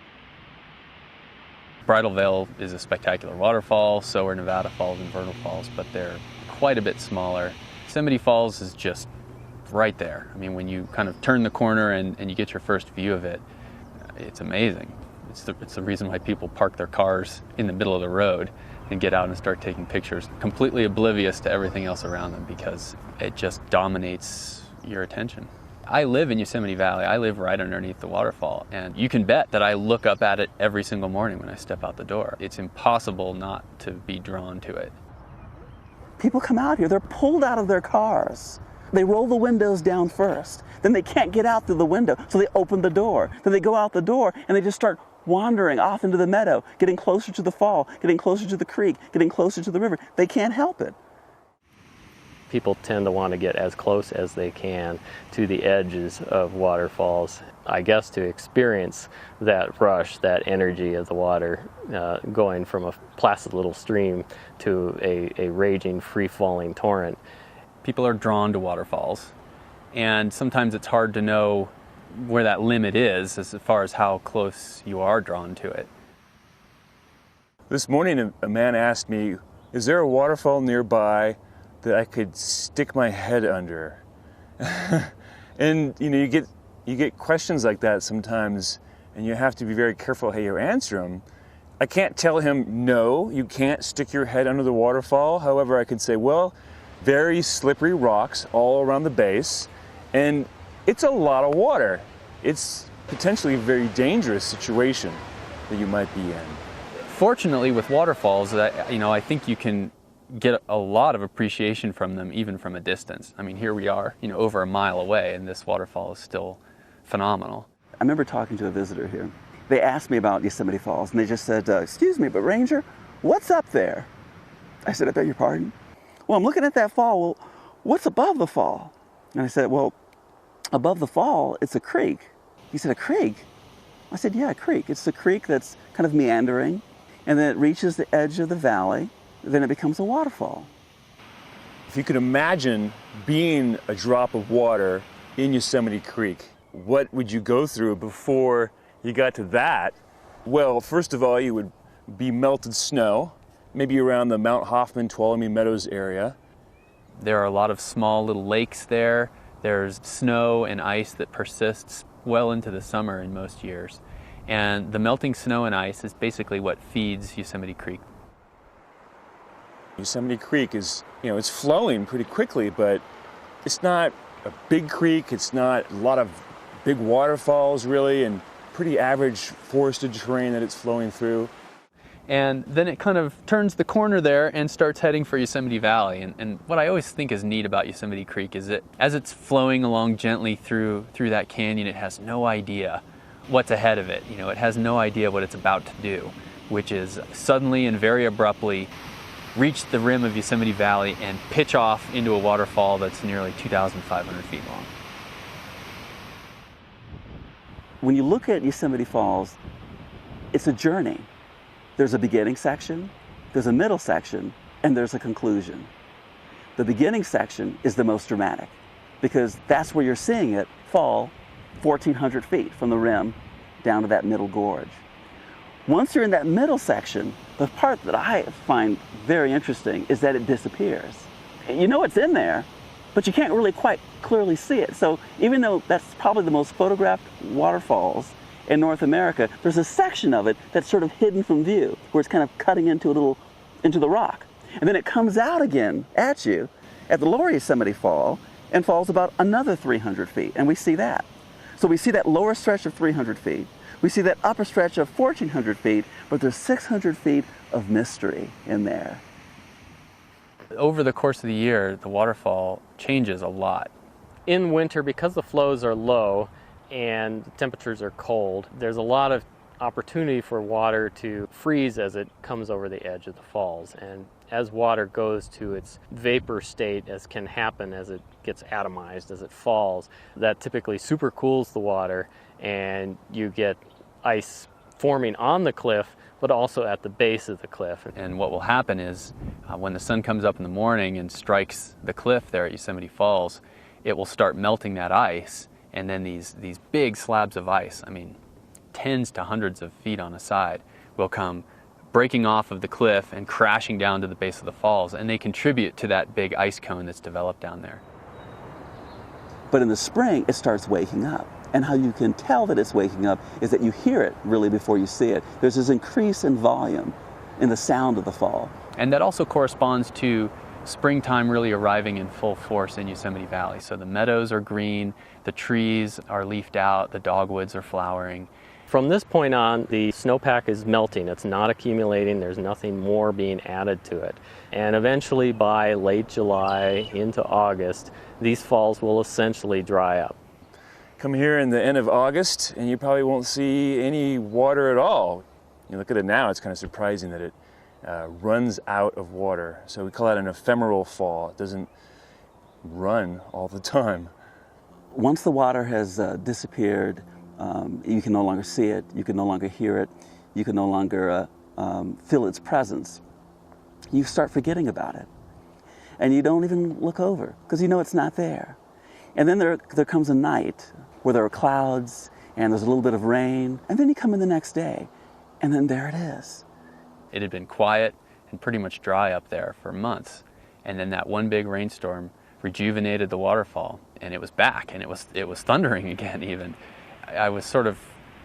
Bridal Veil is a spectacular waterfall, so are Nevada Falls and Vernal Falls, but they're quite a bit smaller. Yosemite Falls is just right there. I mean, when you kind of turn the corner and you get your first view of it, it's amazing. It's the reason why people park their cars in the middle of the road and get out and start taking pictures, completely oblivious to everything else around them because it just dominates your attention. I live in Yosemite Valley. I live right underneath the waterfall, and you can bet that I look up at it every single morning when I step out the door. It's impossible not to be drawn to it. People come out here, they're pulled out of their cars. They roll the windows down first. Then they can't get out through the window, so they open the door. Then they go out the door and they just start wandering off into the meadow, getting closer to the fall, getting closer to the creek, getting closer to the river. They can't help it. People tend to want to get as close as they can to the edges of waterfalls, I guess, to experience that rush, that energy of the water going from a placid little stream to a raging, free-falling torrent. People are drawn to waterfalls, and sometimes it's hard to know where that limit is as far as how close you are drawn to it. This morning a man asked me, is there a waterfall nearby that I could stick my head under? And you get questions like that sometimes, and you have to be very careful how you answer them. I can't tell him, no, you can't stick your head under the waterfall. However, I could say, well, very slippery rocks all around the base, and it's a lot of water. It's potentially a very dangerous situation that you might be in. Fortunately, with waterfalls, I think you can get a lot of appreciation from them even from a distance. I mean, here we are, over a mile away, and this waterfall is still phenomenal. I remember talking to a visitor here. They asked me about Yosemite Falls, and they just said, excuse me, but Ranger, what's up there? I said, I beg your pardon? Well, I'm looking at that fall. Well, what's above the fall? And I said, well, above the fall, it's a creek. He said, a creek? I said, yeah, a creek. It's a creek that's kind of meandering, and then it reaches the edge of the valley, then it becomes a waterfall. If you could imagine being a drop of water in Yosemite Creek, what would you go through before you got to that? Well, first of all, you would be melted snow, maybe around the Mount Hoffman, Tuolumne Meadows area. There are a lot of small little lakes there. There's snow and ice that persists well into the summer in most years. And the melting snow and ice is basically what feeds Yosemite Creek. Yosemite Creek is, it's flowing pretty quickly, but it's not a big creek. It's not a lot of big waterfalls, really, and pretty average forested terrain that it's flowing through. And then it kind of turns the corner there and starts heading for Yosemite Valley. And what I always think is neat about Yosemite Creek is that as it's flowing along gently through that canyon, it has no idea what's ahead of it. You know, it has no idea what it's about to do, which is suddenly and very abruptly reach the rim of Yosemite Valley and pitch off into a waterfall that's nearly 2,500 feet long. When you look at Yosemite Falls, it's a journey. There's a beginning section, there's a middle section, and there's a conclusion. The beginning section is the most dramatic because that's where you're seeing it fall 1,400 feet from the rim down to that middle gorge. Once you're in that middle section, the part that I find very interesting is that it disappears. You know it's in there, but you can't really quite clearly see it. So even though that's probably the most photographed waterfalls in North America, there's a section of it that's sort of hidden from view, where it's kind of cutting into the rock. And then it comes out again at you at the lower Yosemite Fall and falls about another 300 feet, and we see that. So we see that lower stretch of 300 feet, we see that upper stretch of 1,400 feet, but there's 600 feet of mystery in there. Over the course of the year, the waterfall changes a lot. In winter, because the flows are low and the temperatures are cold, there's a lot of opportunity for water to freeze as it comes over the edge of the falls. And as water goes to its vapor state, as can happen as it gets atomized, as it falls, that typically supercools the water, and you get ice forming on the cliff, but also at the base of the cliff. And what will happen is when the sun comes up in the morning and strikes the cliff there at Yosemite Falls, it will start melting that ice, and then these big slabs of ice, I mean tens to hundreds of feet on a side, will come breaking off of the cliff and crashing down to the base of the falls, and they contribute to that big ice cone that's developed down there. But in the spring, it starts waking up. And how you can tell that it's waking up is that you hear it really before you see it. There's this increase in volume in the sound of the fall. And that also corresponds to springtime really arriving in full force in Yosemite Valley. So the meadows are green, the trees are leafed out, the dogwoods are flowering. From this point on, the snowpack is melting. It's not accumulating. There's nothing more being added to it. And eventually by late July into August, these falls will essentially dry up. Come here in the end of August and you probably won't see any water at all. You look at it now, it's kind of surprising that it runs out of water. So we call that an ephemeral fall. It doesn't run all the time. Once the water has disappeared, you can no longer see it, you can no longer hear it, you can no longer feel its presence. You start forgetting about it. And you don't even look over because you know it's not there. And then there comes a night where there are clouds and there's a little bit of rain, and then you come in the next day, and then there it is. It had been quiet and pretty much dry up there for months, and then that one big rainstorm rejuvenated the waterfall, and it was back, and it was thundering again even. I was sort of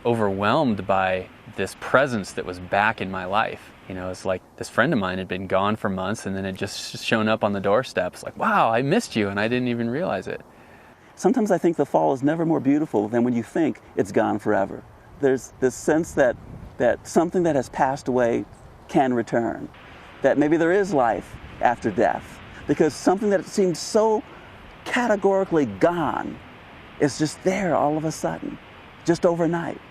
overwhelmed by this presence that was back in my life. You know, it's like this friend of mine had been gone for months, and then it just shown up on the doorstep. It's like, wow, I missed you, and I didn't even realize it. Sometimes I think the fall is never more beautiful than when you think it's gone forever. There's this sense that something that has passed away can return, that maybe there is life after death, because something that seemed so categorically gone is just there all of a sudden, just overnight.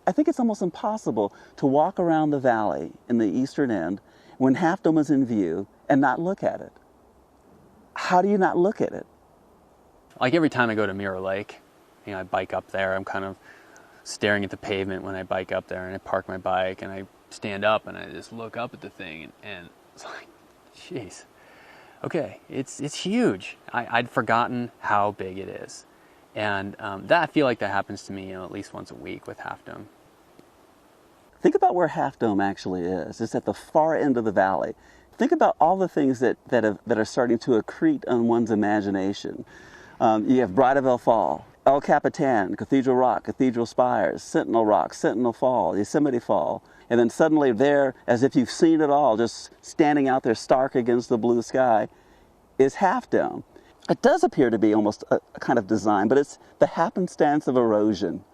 I think it's almost impossible to walk around the valley in the eastern end when Half Dome is in view and not look at it. How do you not look at it? Like every time I go to Mirror Lake, you know, I bike up there, I'm kind of staring at the pavement when I bike up there, and I park my bike and I stand up and I just look up at the thing, and it's like, jeez, okay, it's huge. I'd forgotten how big it is. And I feel like that happens to me, at least once a week with Half Dome. Think about where Half Dome actually is. It's at the far end of the valley. Think about all the things that are starting to accrete on one's imagination. You have Bridal Veil Fall, El Capitan, Cathedral Rock, Cathedral Spires, Sentinel Rock, Sentinel Fall, Yosemite Fall. And then suddenly there, as if you've seen it all, just standing out there stark against the blue sky, is Half Dome. It does appear to be almost a kind of design, but it's the happenstance of erosion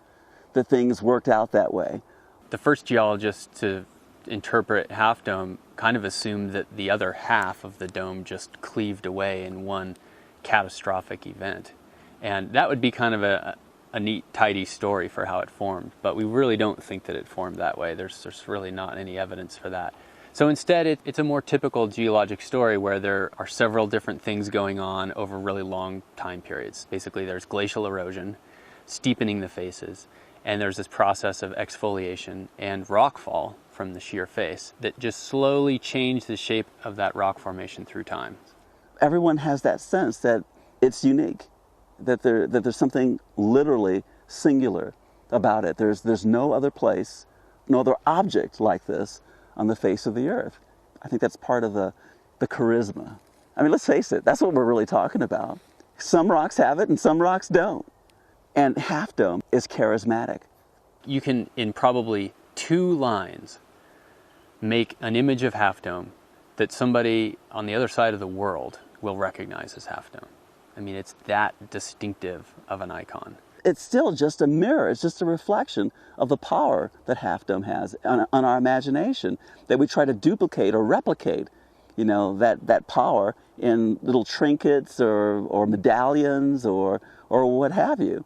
that things worked out that way. The first geologist to interpret Half Dome kind of assumed that the other half of the dome just cleaved away in one catastrophic event. And that would be kind of a neat, tidy story for how it formed, but we really don't think that it formed that way. There's really not any evidence for that. So instead, it's a more typical geologic story where there are several different things going on over really long time periods. Basically, there's glacial erosion, steepening the faces, and there's this process of exfoliation and rockfall from the sheer face that just slowly change the shape of that rock formation through time. Everyone has that sense that it's unique, that there's something literally singular about it. There's no other place, no other object like this on the face of the earth. I think that's part of the charisma. I mean, let's face it, that's what we're really talking about. Some rocks have it and some rocks don't. And Half Dome is charismatic. You can, in probably 2 lines, make an image of Half Dome that somebody on the other side of the world will recognize as Half Dome. I mean, it's that distinctive of an icon. It's still just a mirror. It's just a reflection of the power that Half Dome has on our imagination, that we try to duplicate or replicate, you know, that power in little trinkets or medallions or what have you.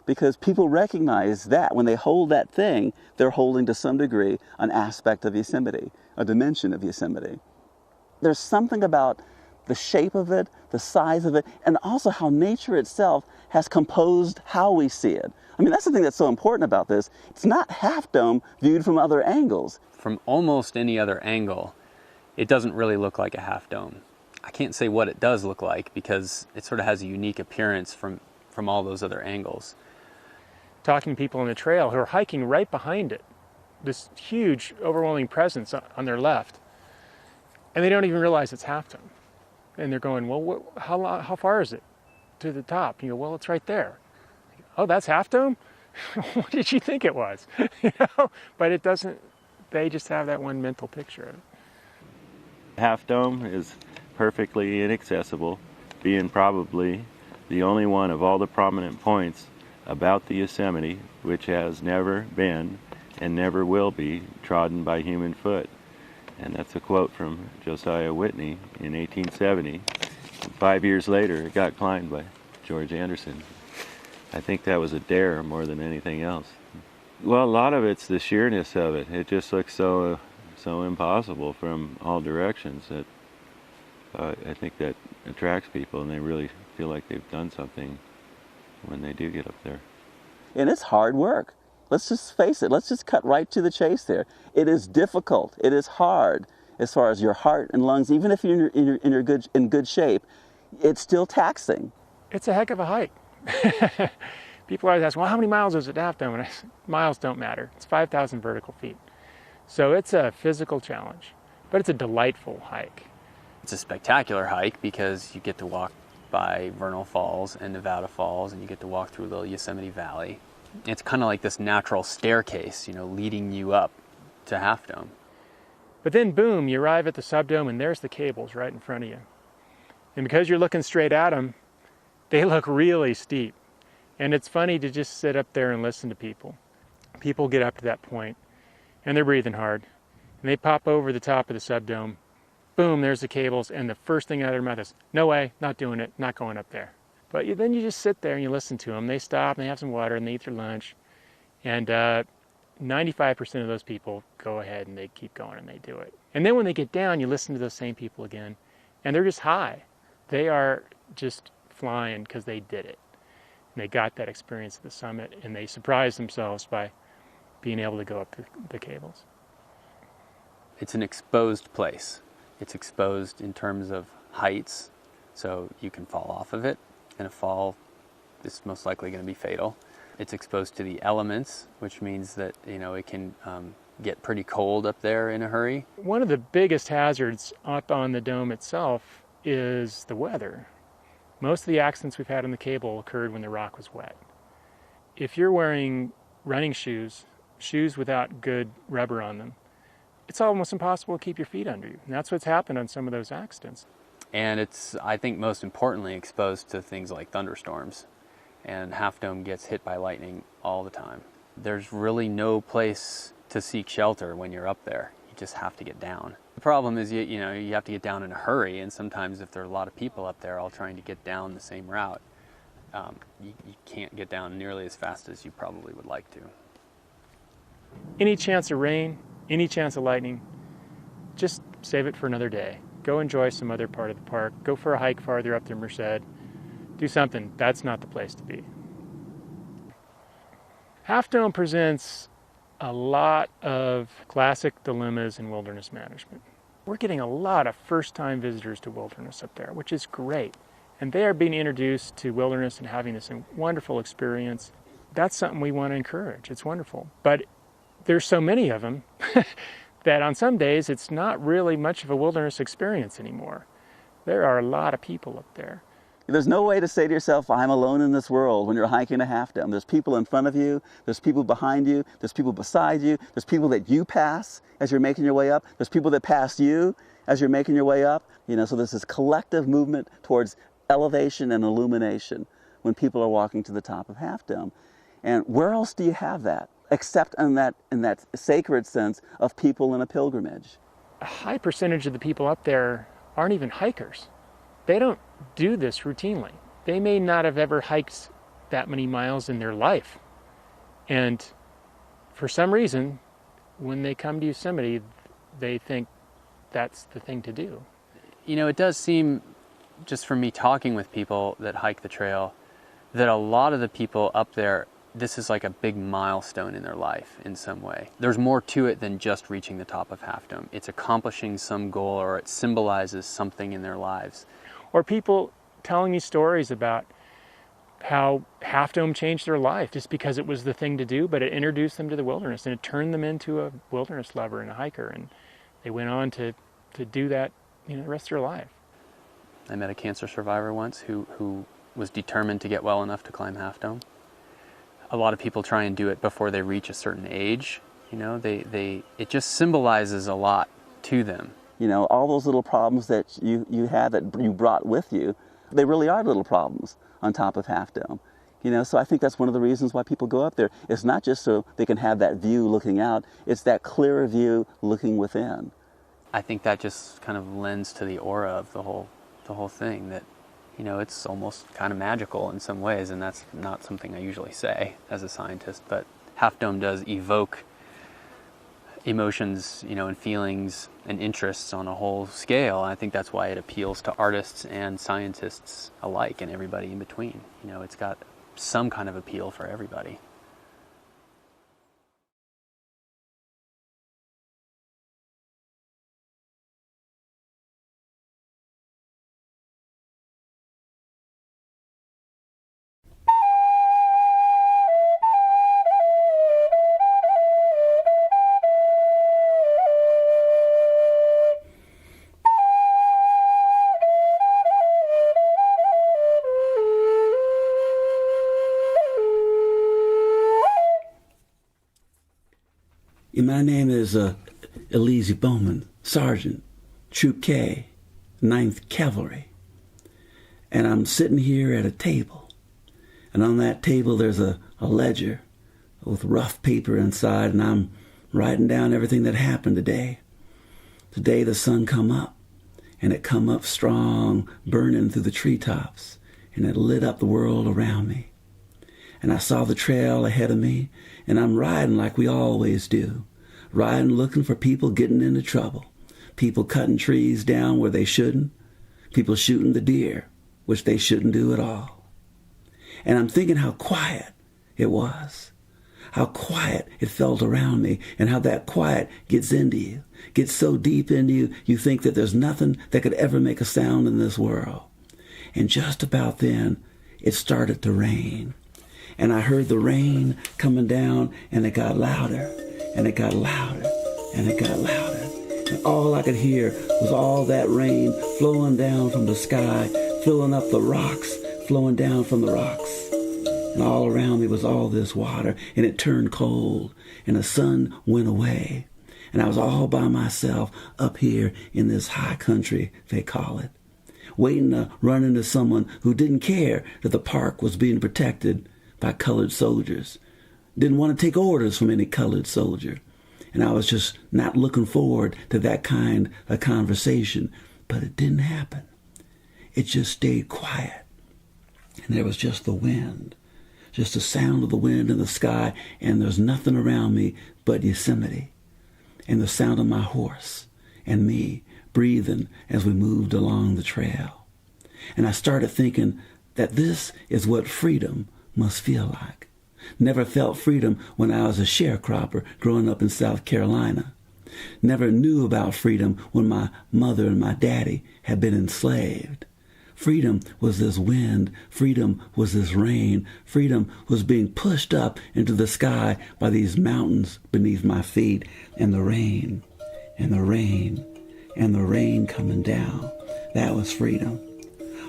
Because people recognize that when they hold that thing, they're holding to some degree an aspect of Yosemite, a dimension of Yosemite. There's something about the shape of it, the size of it, and also how nature itself has composed how we see it. I mean, that's the thing that's so important about this. It's not Half Dome viewed from other angles. From almost any other angle, it doesn't really look like a Half Dome. I can't say what it does look like because it sort of has a unique appearance from all those other angles. Talking to people on the trail who are hiking right behind it, this huge, overwhelming presence on their left, and they don't even realize it's Half Dome. And they're going, well, how far is it to the top? You go, well, it's right there. Oh, that's Half Dome? What did you think it was? You know? But it doesn't, they just have that one mental picture of it. Half Dome is perfectly inaccessible, being probably the only one of all the prominent points about the Yosemite which has never been and never will be trodden by human foot. And that's a quote from Josiah Whitney in 1870. 5 years later, it got climbed by George Anderson. I think that was a dare more than anything else. Well, a lot of it's the sheerness of it. It just looks so impossible from all directions that I think that attracts people, and they really feel like they've done something when they do get up there. And it's hard work. Let's just face it. Let's just cut right to the chase there. It is difficult. It is hard as far as your heart and lungs. Even if you're in good shape, it's still taxing. It's a heck of a hike. People always ask, well, how many miles is it to Half Dome? And I say, miles don't matter. It's 5,000 vertical feet. So it's a physical challenge, but it's a delightful hike. It's a spectacular hike because you get to walk by Vernal Falls and Nevada Falls, and you get to walk through the Yosemite Valley. It's kind of like this natural staircase, you know, leading you up to Half Dome. But then, boom, you arrive at the subdome, and there's the cables right in front of you. And because you're looking straight at them, they look really steep. And it's funny to just sit up there and listen to people. People get up to that point, and they're breathing hard. And they pop over the top of the subdome. Boom, there's the cables, and the first thing out of their mouth is, no way, not doing it, not going up there. But then you just sit there and you listen to them. They stop and they have some water and they eat their lunch. And 95% of those people go ahead and they keep going and they do it. And then when they get down, you listen to those same people again, and they're just high. They are just flying because they did it. And they got that experience at the summit, and they surprised themselves by being able to go up the cables. It's an exposed place. It's exposed in terms of heights, so you can fall off of it. And a fall is most likely going to be fatal. It's exposed to the elements, which means that, it can get pretty cold up there in a hurry. One of the biggest hazards up on the dome itself is the weather. Most of the accidents we've had on the cable occurred when the rock was wet. If you're wearing running shoes without good rubber on them, it's almost impossible to keep your feet under you. And that's what's happened on some of those accidents. And it's, I think, most importantly exposed to things like thunderstorms. And Half Dome gets hit by lightning all the time. There's really no place to seek shelter when you're up there. You just have to get down. The problem is, you have to get down in a hurry, and sometimes if there are a lot of people up there all trying to get down the same route, you can't get down nearly as fast as you probably would like to. Any chance of rain, any chance of lightning, just save it for another day. Go enjoy some other part of the park. Go for a hike farther up the Merced. Do something. That's not the place to be. Half Dome presents a lot of classic dilemmas in wilderness management. We're getting a lot of first-time visitors to wilderness up there, which is great. And they are being introduced to wilderness and having this wonderful experience. That's something we want to encourage. It's wonderful. But there's so many of them that on some days it's not really much of a wilderness experience anymore. There are a lot of people up there. There's no way to say to yourself, I'm alone in this world when you're hiking a Half Dome. There's people in front of you, there's people behind you, there's people beside you, there's people that you pass as you're making your way up, there's people that pass you as you're making your way up. So there's this collective movement towards elevation and illumination when people are walking to the top of Half Dome. And where else do you have that, except in that sacred sense of people in a pilgrimage? A high percentage of the people up there aren't even hikers. They don't do this routinely. They may not have ever hiked that many miles in their life. And for some reason, when they come to Yosemite, they think that's the thing to do. It does seem, just from me talking with people that hike the trail, that a lot of the people up there, this is like a big milestone in their life in some way. There's more to it than just reaching the top of Half Dome. It's accomplishing some goal, or it symbolizes something in their lives. Or people telling me stories about how Half Dome changed their life just because it was the thing to do, but it introduced them to the wilderness and it turned them into a wilderness lover and a hiker, and they went on to do that the rest of their life. I met a cancer survivor once who was determined to get well enough to climb Half Dome. A lot of people try and do it before they reach a certain age. It just symbolizes a lot to them. All those little problems that you had that you brought with you, they really are little problems on top of Half Dome. So I think that's one of the reasons why people go up there. It's not just so they can have that view looking out, it's that clearer view looking within. I think that just kind of lends to the aura of the whole thing, that it's almost kind of magical in some ways, and that's not something I usually say as a scientist, but Half Dome does evoke emotions, and feelings and interests on a whole scale. I think that's why it appeals to artists and scientists alike, and everybody in between. It's got some kind of appeal for everybody. My name is Elise Bowman, Sergeant, Troop K, 9th Cavalry. And I'm sitting here at a table. And on that table there's a ledger with rough paper inside, and I'm writing down everything that happened today. Today the sun come up, and it come up strong, burning through the treetops, and it lit up the world around me. And I saw the trail ahead of me, and I'm riding like we always do. Riding looking for people getting into trouble. People cutting trees down where they shouldn't. People shooting the deer, which they shouldn't do at all. And I'm thinking how quiet it was. How quiet it felt around me, and how that quiet gets into you. Gets so deep into you, you think that there's nothing that could ever make a sound in this world. And just about then, it started to rain. And I heard the rain coming down, and it got louder, and it got louder, and it got louder. And all I could hear was all that rain flowing down from the sky, filling up the rocks, flowing down from the rocks. And all around me was all this water, and it turned cold, and the sun went away. And I was all by myself up here in this high country, they call it, waiting to run into someone who didn't care that the park was being protected by colored soldiers. Didn't want to take orders from any colored soldier. And I was just not looking forward to that kind of conversation. But it didn't happen. It just stayed quiet. And there was just the wind. Just the sound of the wind in the sky. And there's nothing around me but Yosemite. And the sound of my horse. And me breathing as we moved along the trail. And I started thinking that this is what freedom must feel like. Never felt freedom when I was a sharecropper growing up in South Carolina. Never knew about freedom when my mother and my daddy had been enslaved. Freedom was this wind. Freedom was this rain. Freedom was being pushed up into the sky by these mountains beneath my feet, and the rain, and the rain, and the rain coming down. That was freedom.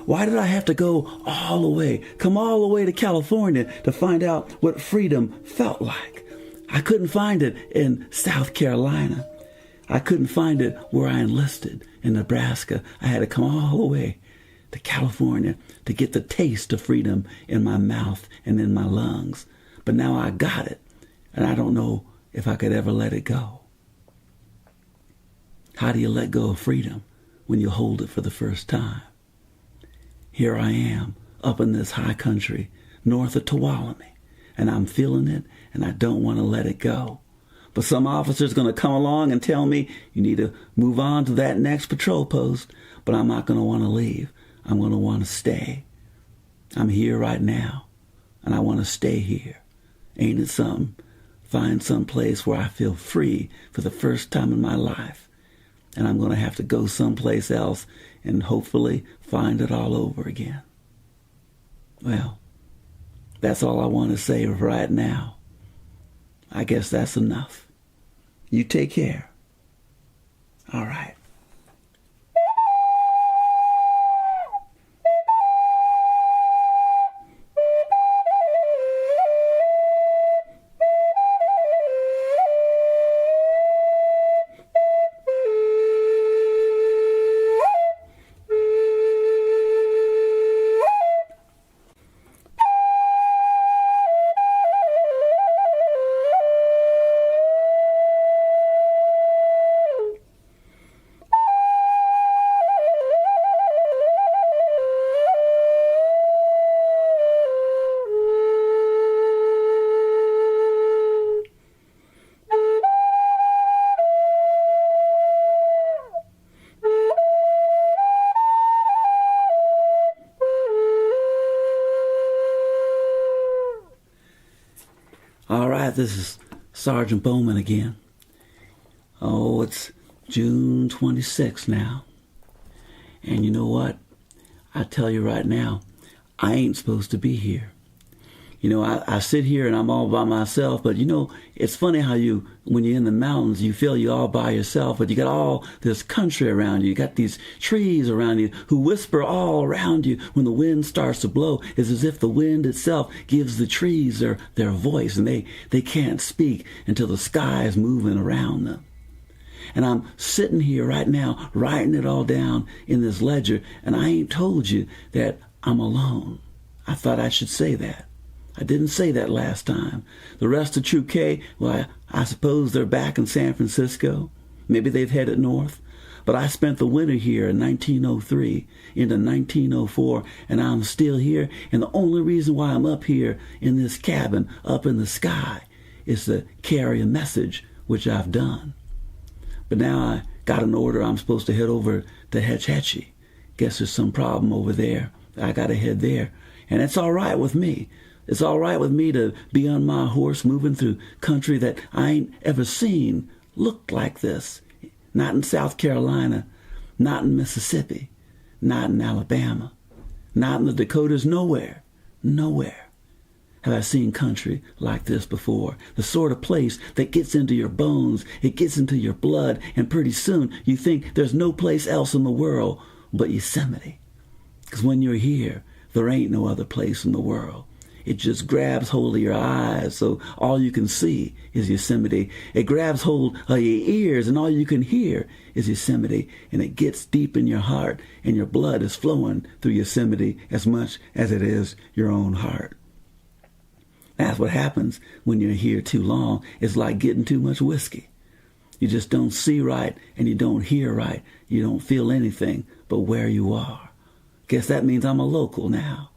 Why did I have to go all the way, come all the way to California to find out what freedom felt like? I couldn't find it in South Carolina. I couldn't find it where I enlisted in Nebraska. I had to come all the way to California to get the taste of freedom in my mouth and in my lungs. But now I got it, and I don't know if I could ever let it go. How do you let go of freedom when you hold it for the first time? Here I am, up in this high country, north of Tuolumne, and I'm feeling it, and I don't want to let it go. But some officer's going to come along and tell me, you need to move on to that next patrol post, but I'm not going to want to leave. I'm going to want to stay. I'm here right now, and I want to stay here. Ain't it something? Find some place where I feel free for the first time in my life, and I'm going to have to go someplace else and hopefully find it all over again. Well, that's all I want to say right now. I guess that's enough. You take care. All right. All right, this is Sergeant Bowman again. Oh, it's June 26th now. And you know what? I tell you right now, I ain't supposed to be here. You know, I sit here and I'm all by myself, but you know, it's funny how when you're in the mountains, you feel you're all by yourself, but you got all this country around you. You got these trees around you who whisper all around you when the wind starts to blow. It's as if the wind itself gives the trees their voice, and they can't speak until the sky is moving around them. And I'm sitting here right now, writing it all down in this ledger, and I ain't told you that I'm alone. I thought I should say that. I didn't say that last time. The rest of Troop K, well, I suppose they're back in San Francisco. Maybe they've headed north. But I spent the winter here in 1903 into 1904, and I'm still here. And the only reason why I'm up here in this cabin, up in the sky, is to carry a message, which I've done. But now I got an order. I'm supposed to head over to Hetch Hetchy. Guess there's some problem over there. I got to head there. And it's all right with me. It's all right with me to be on my horse moving through country that I ain't ever seen look like this. Not in South Carolina, not in Mississippi, not in Alabama, not in the Dakotas, nowhere. Nowhere have I seen country like this before. The sort of place that gets into your bones, it gets into your blood, and pretty soon you think there's no place else in the world but Yosemite. Because when you're here, there ain't no other place in the world. It just grabs hold of your eyes, so all you can see is Yosemite. It grabs hold of your ears, and all you can hear is Yosemite. And it gets deep in your heart, and your blood is flowing through Yosemite as much as it is your own heart. That's what happens when you're here too long. It's like getting too much whiskey. You just don't see right, and you don't hear right. You don't feel anything but where you are. Guess that means I'm a local now.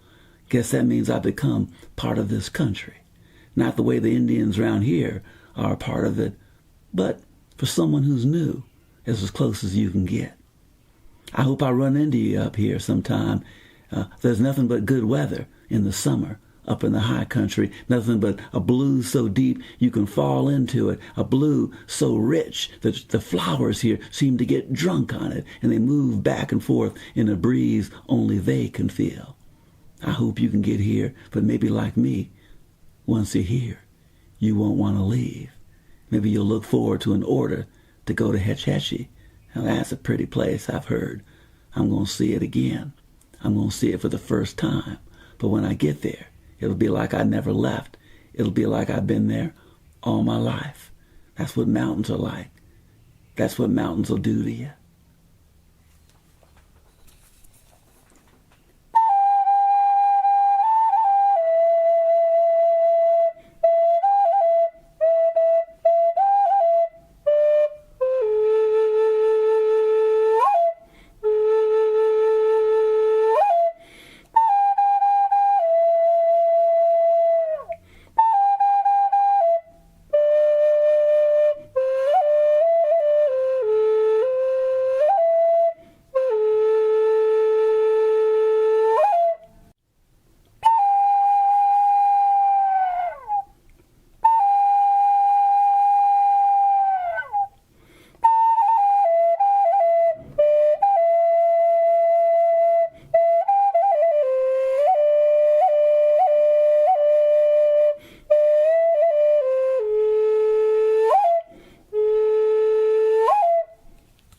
Guess that means I've become part of this country. Not the way the Indians around here are a part of it, but for someone who's new, it's as close as you can get. I hope I run into you up here sometime. There's nothing but good weather in the summer up in the high country, nothing but a blue so deep you can fall into it, a blue so rich that the flowers here seem to get drunk on it, and they move back and forth in a breeze only they can feel. I hope you can get here, but maybe like me, once you're here, you won't want to leave. Maybe you'll look forward to an order to go to Hetch Hetchy. Now that's a pretty place, I've heard. I'm going to see it again. I'm going to see it for the first time. But when I get there, it'll be like I never left. It'll be like I've been there all my life. That's what mountains are like. That's what mountains will do to you.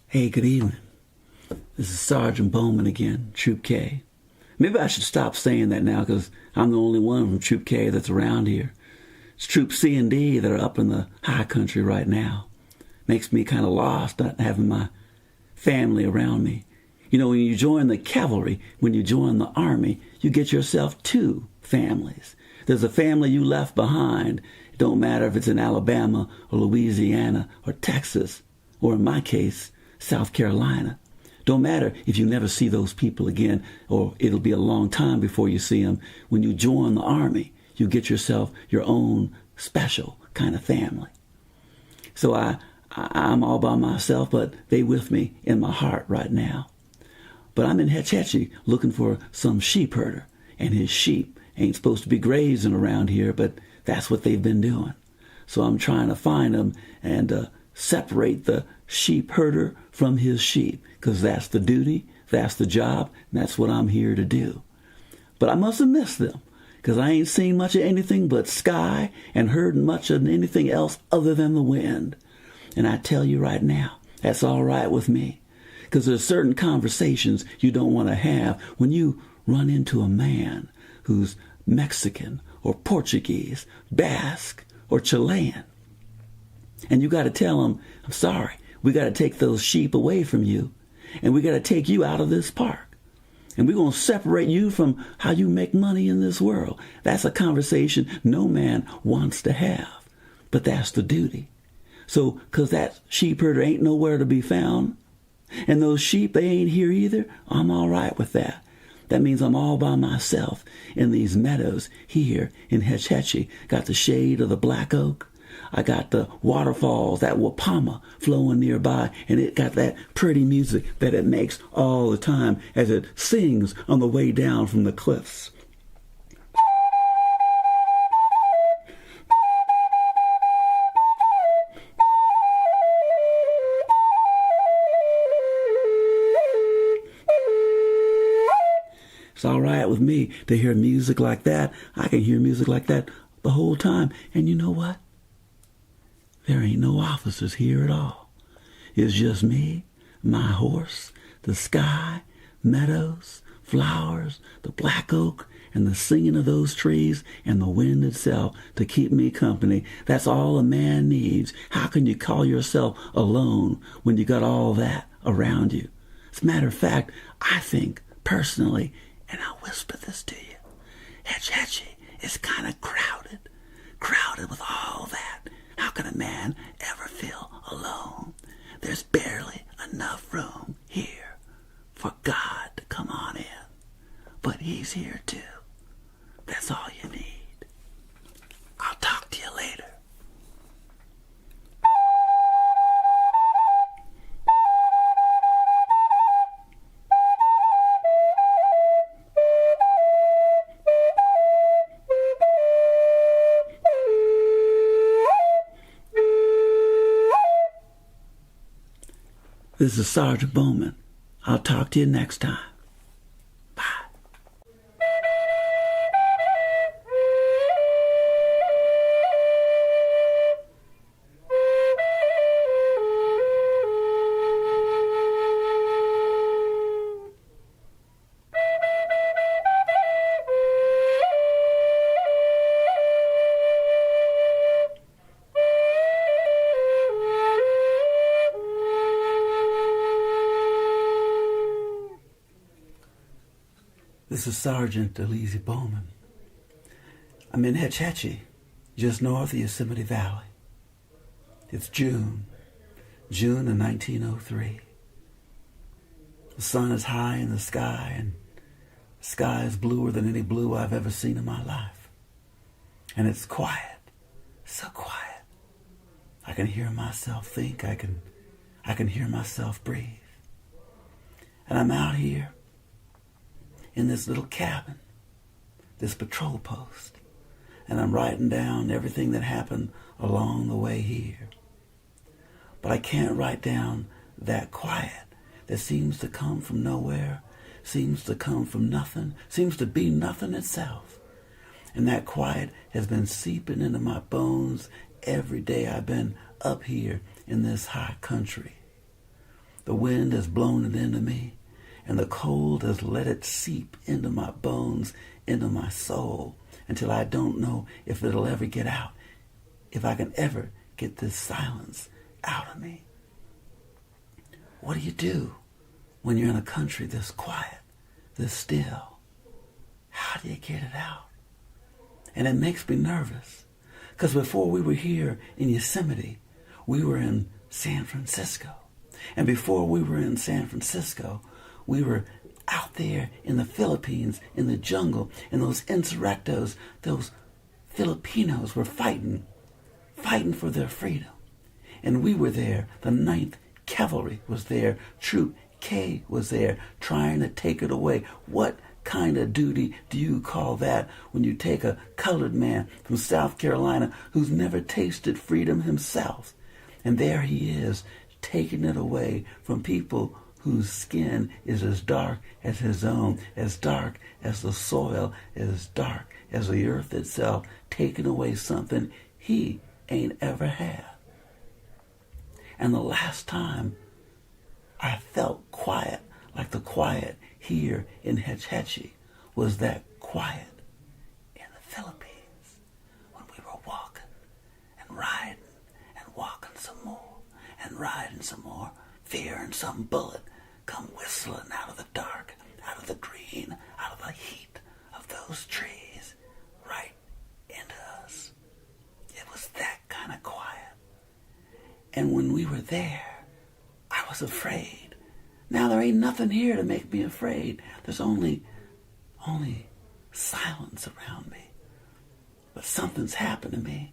Hey, good evening. This is Sergeant Bowman again, Troop K. Maybe I should stop saying that now because I'm the only one from Troop K that's around here. It's Troop C and D that are up in the high country right now. Makes me kind of lost not having my family around me. You know, when you join the cavalry, when you join the army, you get yourself two families. There's a family you left behind. It don't matter if it's in Alabama or Louisiana or Texas, or in my case, South Carolina. Don't matter if you never see those people again, or it'll be a long time before you see them. When you join the army, you get yourself your own special kind of family. So I'm all by myself, but they with me in my heart right now. But I'm in Hetch Hetchy looking for some sheep herder, and his sheep ain't supposed to be grazing around here, but that's what they've been doing. So I'm trying to find them and separate the sheep herder from his sheep, because that's the duty, that's the job, and that's what I'm here to do. But I must have missed them, because I ain't seen much of anything but sky and heard much of anything else other than the wind. And I tell you right now, that's all right with me, because there's certain conversations you don't want to have when you run into a man who's Mexican or Portuguese, Basque or Chilean. And you got to tell him, I'm sorry, we got to take those sheep away from you, and we got to take you out of this park. And we're going to separate you from how you make money in this world. That's a conversation no man wants to have, but that's the duty. So, because that sheep herder ain't nowhere to be found, and those sheep, they ain't here either, I'm all right with that. That means I'm all by myself in these meadows here in Hetch Hetchy. Got the shade of the black oak. I got the waterfalls, that Wapama flowing nearby, and it got that pretty music that it makes all the time as it sings on the way down from the cliffs. It's all right with me to hear music like that. I can hear music like that the whole time. And you know what? There ain't no officers here at all. It's just me, my horse, the sky, meadows, flowers, the black oak, and the singing of those trees, and the wind itself to keep me company. That's all a man needs. How can you call yourself alone when you got all that around you? As a matter of fact, I think, personally, and I'll whisper this to you, Hetch Hetchy is kind of crowded with all that. How can a man ever feel alone? There's barely enough room here for God to come on in. But he's here too. That's all you need. I'll talk to you later. This is Sergeant Bowman. I'll talk to you next time. This is Sergeant Elise Bowman. I'm in Hetch Hetchy, just north of Yosemite Valley. It's June of 1903. The sun is high in the sky, and the sky is bluer than any blue I've ever seen in my life. And it's quiet, so quiet. I can hear myself think, I can hear myself breathe. And I'm out here in this little cabin, this patrol post, and I'm writing down everything that happened along the way here. But I can't write down that quiet that seems to come from nowhere, seems to come from nothing, seems to be nothing itself. And that quiet has been seeping into my bones every day I've been up here in this high country. The wind has blown it into me, and the cold has let it seep into my bones, into my soul, until I don't know if it'll ever get out, if I can ever get this silence out of me. What do you do when you're in a country this quiet, this still? How do you get it out? And it makes me nervous, because before we were here in Yosemite, we were in San Francisco. And before we were in San Francisco, we were out there in the Philippines, in the jungle, and those insurrectos, those Filipinos were fighting for their freedom. And we were there. The 9th Cavalry was there. Troop K was there, trying to take it away. What kind of duty do you call that when you take a colored man from South Carolina who's never tasted freedom himself? And there he is, taking it away from people whose skin is as dark as his own, as dark as the soil, as dark as the earth itself, taking away something he ain't ever had. And the last time I felt quiet, like the quiet here in Hetch Hetchy, was that quiet in the Philippines, when we were walking and riding and walking some more and riding some more, fearing some bullet come whistling out of the dark, out of the green, out of the heat of those trees, right into us. It was that kind of quiet. And when we were there, I was afraid. Now there ain't nothing here to make me afraid. There's only silence around me. But something's happened to me.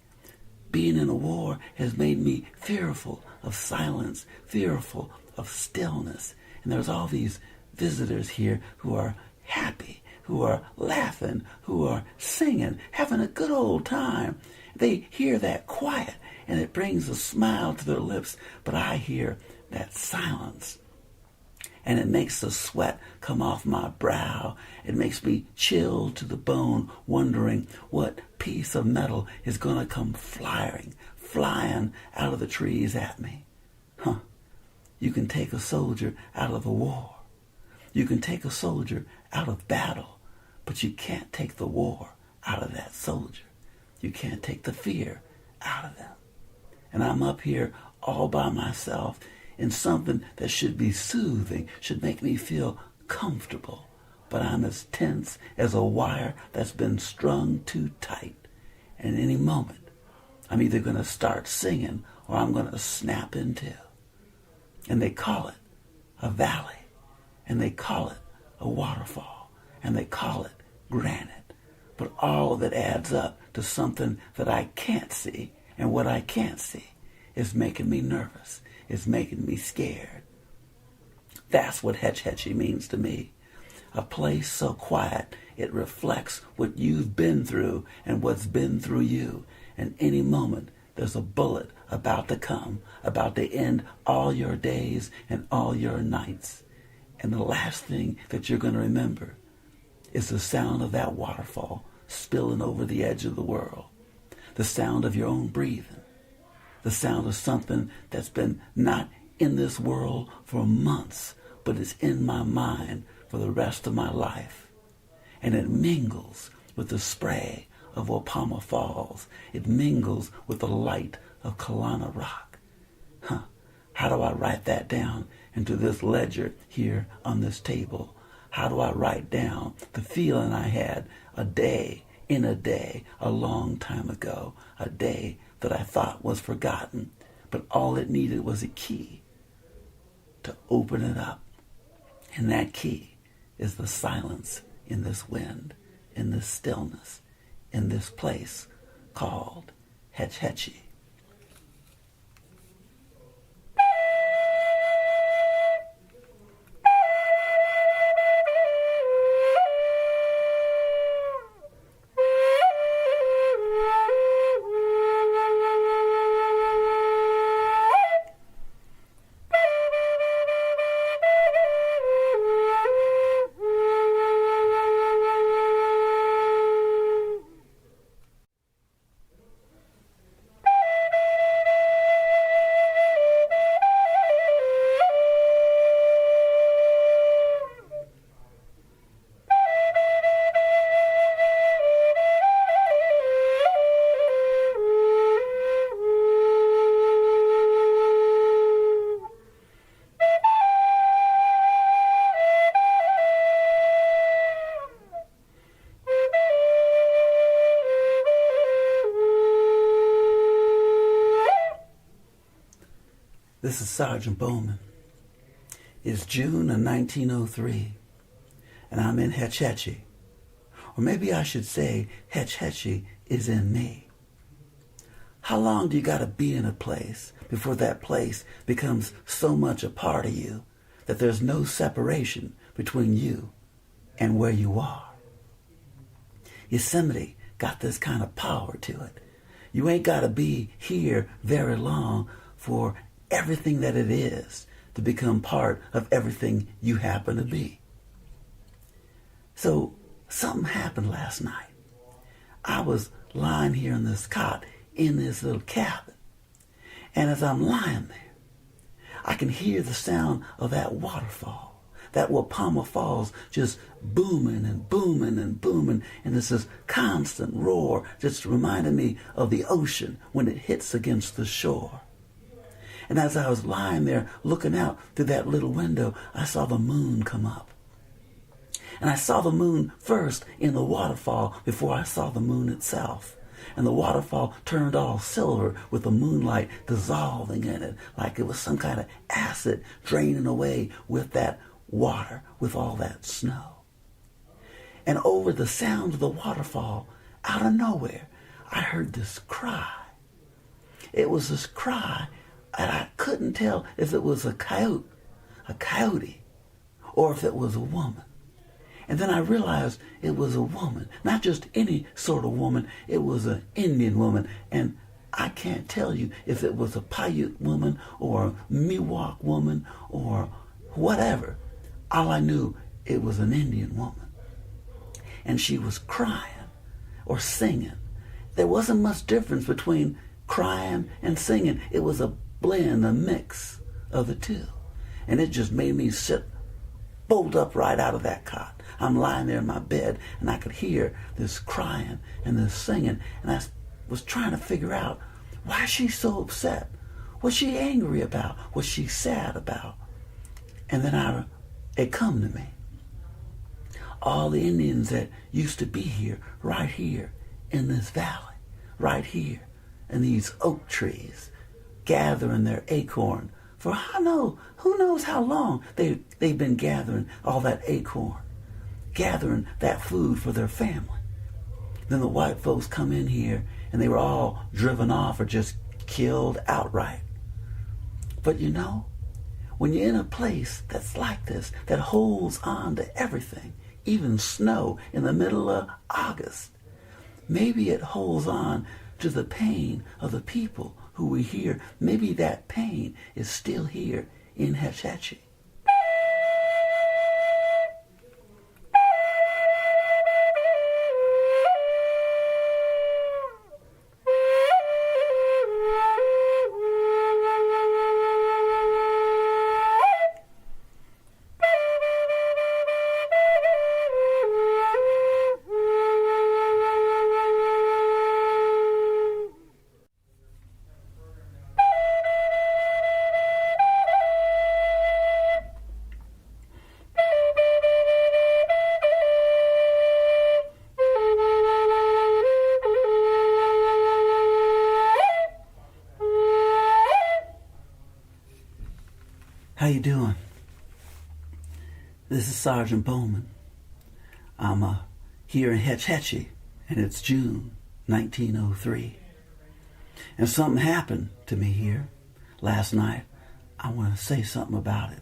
Being in a war has made me fearful of silence, fearful of stillness. And there's all these visitors here who are happy, who are laughing, who are singing, having a good old time. They hear that quiet, and it brings a smile to their lips, but I hear that silence. and it makes the sweat come off my brow. It makes me chill to the bone, wondering what piece of metal is going to come flying out of the trees at me. You can take a soldier out of a war. You can take a soldier out of battle, but you can't take the war out of that soldier. You can't take the fear out of them. And I'm up here all by myself in something that should be soothing, should make me feel comfortable. But I'm as tense as a wire that's been strung too tight. And any moment, I'm either going to start singing or I'm going to snap in two. And they call it a valley, and they call it a waterfall, and they call it granite. But all of it adds up to something that I can't see, and what I can't see is making me nervous, is making me scared. That's what Hetch Hetchy means to me. A place so quiet it reflects what you've been through and what's been through you. And any moment there's a bullet about to come, about to end all your days and all your nights. And the last thing that you're going to remember is the sound of that waterfall spilling over the edge of the world. The sound of your own breathing. The sound of something that's been not in this world for months, but is in my mind for the rest of my life. And it mingles with the spray of Wapama Falls. It mingles with the light of Kalana Rock. How do I write that down into this ledger here on this table? How do I write down the feeling I had a day, a long time ago, a day that I thought was forgotten, but all it needed was a key to open it up. And that key is the silence in this wind, in this stillness, in this place called Hetch Hetchy. This is Sergeant Bowman. It's June of 1903, and I'm in Hetch Hetchy. Or maybe I should say Hetch Hetchy is in me. How long do you gotta be in a place before that place becomes so much a part of you that there's no separation between you and where you are? Yosemite got this kind of power to it. You ain't gotta be here very long for everything that it is to become part of everything you happen to be. So something happened last night. I was lying here in this cot in this little cabin, and as I'm lying there, I can hear the sound of that waterfall, that Wapama Falls just booming and booming and booming, and it's this constant roar just reminding me of the ocean when it hits against the shore. And as I was lying there looking out through that little window, I saw the moon come up. And I saw the moon first in the waterfall before I saw the moon itself. And the waterfall turned all silver with the moonlight dissolving in it like it was some kind of acid draining away with that water, with all that snow. And over the sound of the waterfall, out of nowhere, I heard this cry. It was this cry, and I couldn't tell if it was a coyote, or if it was a woman. And then I realized it was a woman, not just any sort of woman, it was an Indian woman. And I can't tell you if it was a Paiute woman or a Miwok woman or whatever, all I knew, it was an Indian woman. And she was crying or singing. There wasn't much difference between crying and singing. It was a blend, a mix of the two. And it just made me sit bolt upright out of that cot. I'm lying there in my bed, and I could hear this crying and this singing. And I was trying to figure out, why is she so upset? What's she angry about? What's she sad about? And then it come to me. All the Indians that used to be here, right here in this valley, right here in these oak trees, gathering their acorn for who knows how long they've been gathering all that acorn, gathering that food for their family. Then the white folks come in here and they were all driven off or just killed outright. But you know, when you're in a place that's like this, that holds on to everything, even snow in the middle of August, maybe it holds on to the pain of the people who we hear. Maybe that pain is still here in Hetch Hetchy. How you doing? This is Sergeant Bowman. I'm here in Hetch Hetchy, and it's June 1903. And something happened to me here last night. I want to say something about it.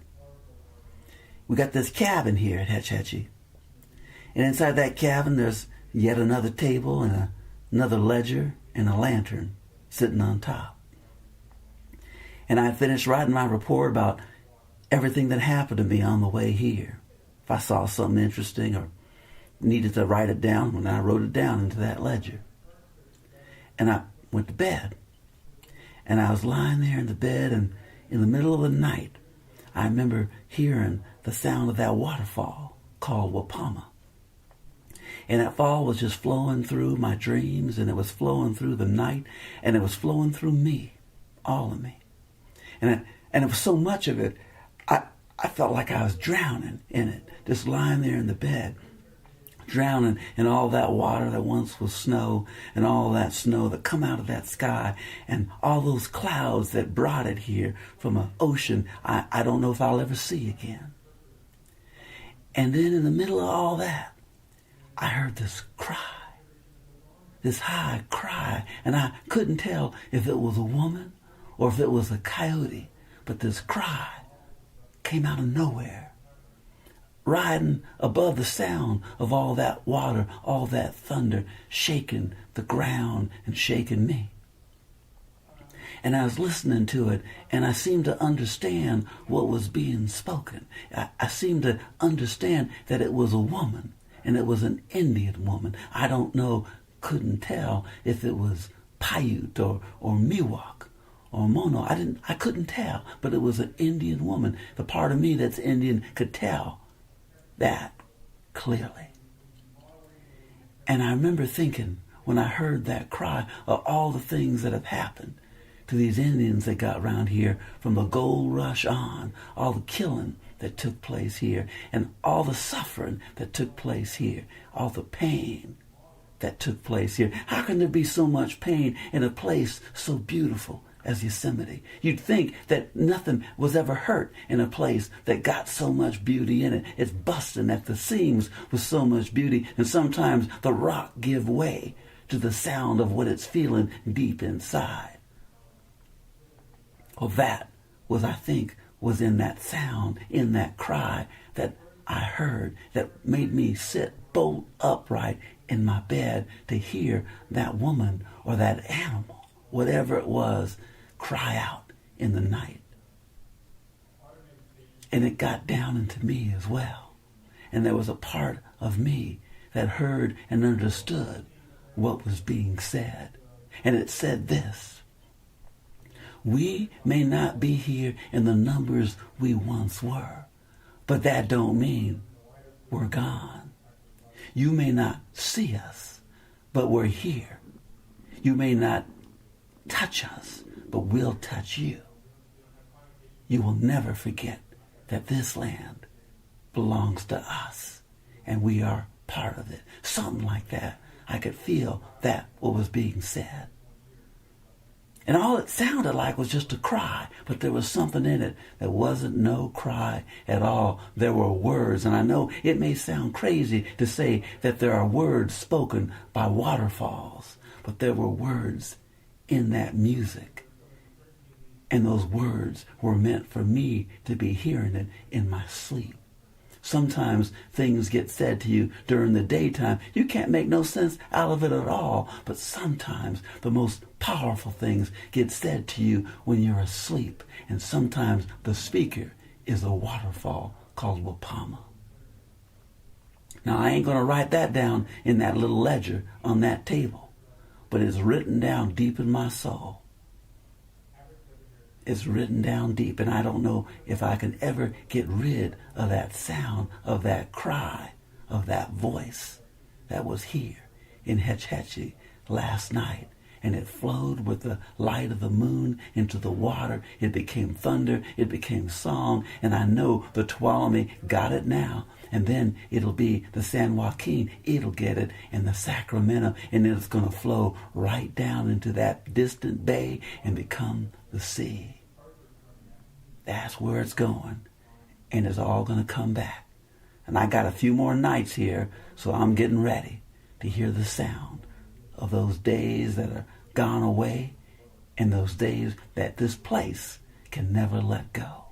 We got this cabin here at Hetch Hetchy. And inside that cabin, there's yet another table and another ledger and a lantern sitting on top. And I finished writing my report about everything that happened to me on the way here. If I saw something interesting or needed to write it down, when I wrote it down into that ledger. And I went to bed. And I was lying there in the bed, and in the middle of the night, I remember hearing the sound of that waterfall called Wapama. And that fall was just flowing through my dreams, and it was flowing through the night, and it was flowing through me, all of me. And it was so much of it, I felt like I was drowning in it, just lying there in the bed, drowning in all that water that once was snow, and all that snow that come out of that sky, and all those clouds that brought it here from an ocean I don't know if I'll ever see again. And then in the middle of all that, I heard this cry, this high cry, and I couldn't tell if it was a woman or if it was a coyote, but this cry came out of nowhere, riding above the sound of all that water, all that thunder, shaking the ground and shaking me. And I was listening to it, and I seemed to understand what was being spoken. I seemed to understand that it was a woman, and it was an Indian woman. I don't know, couldn't tell if it was Paiute or Miwok or Mono. I couldn't tell, but it was an Indian woman. The part of me that's Indian could tell that clearly. And I remember thinking, when I heard that cry, of all the things that have happened to these Indians that got around here from the gold rush on, all the killing that took place here, and all the suffering that took place here, all the pain that took place here. How can there be so much pain in a place so beautiful as Yosemite? You'd think that nothing was ever hurt in a place that got so much beauty in it. It's busting at the seams with so much beauty, and sometimes the rock give way to the sound of what it's feeling deep inside. Well, that was, I think, was in that sound, in that cry that I heard, that made me sit bolt upright in my bed to hear that woman or that animal, whatever it was, cry out in the night. And it got down into me as well. And there was a part of me that heard and understood what was being said. And it said this: we may not be here in the numbers we once were, but that don't mean we're gone. You may not see us, but we're here. You may not touch us, but we'll touch you. You will never forget that this land belongs to us, and we are part of it. Something like that. I could feel that what was being said. And all it sounded like was just a cry, but there was something in it that wasn't no cry at all. There were words, and I know it may sound crazy to say that there are words spoken by waterfalls, but there were words in that music. And those words were meant for me to be hearing it in my sleep. Sometimes things get said to you during the daytime. You can't make no sense out of it at all. But sometimes the most powerful things get said to you when you're asleep. And sometimes the speaker is a waterfall called Wapama. Now, I ain't going to write that down in that little ledger on that table, but it's written down deep in my soul. It's written down deep, and I don't know if I can ever get rid of that sound, of that cry, of that voice that was here in Hetch Hetchy last night. And it flowed with the light of the moon into the water. It became thunder. It became song. And I know the Tuolumne got it now. And then it'll be the San Joaquin. It'll get it. And the Sacramento. And then it's going to flow right down into that distant bay and become the sea. That's where it's going. And it's all going to come back. And I got a few more nights here, so I'm getting ready to hear the sound of those days that are gone away and those days that this place can never let go.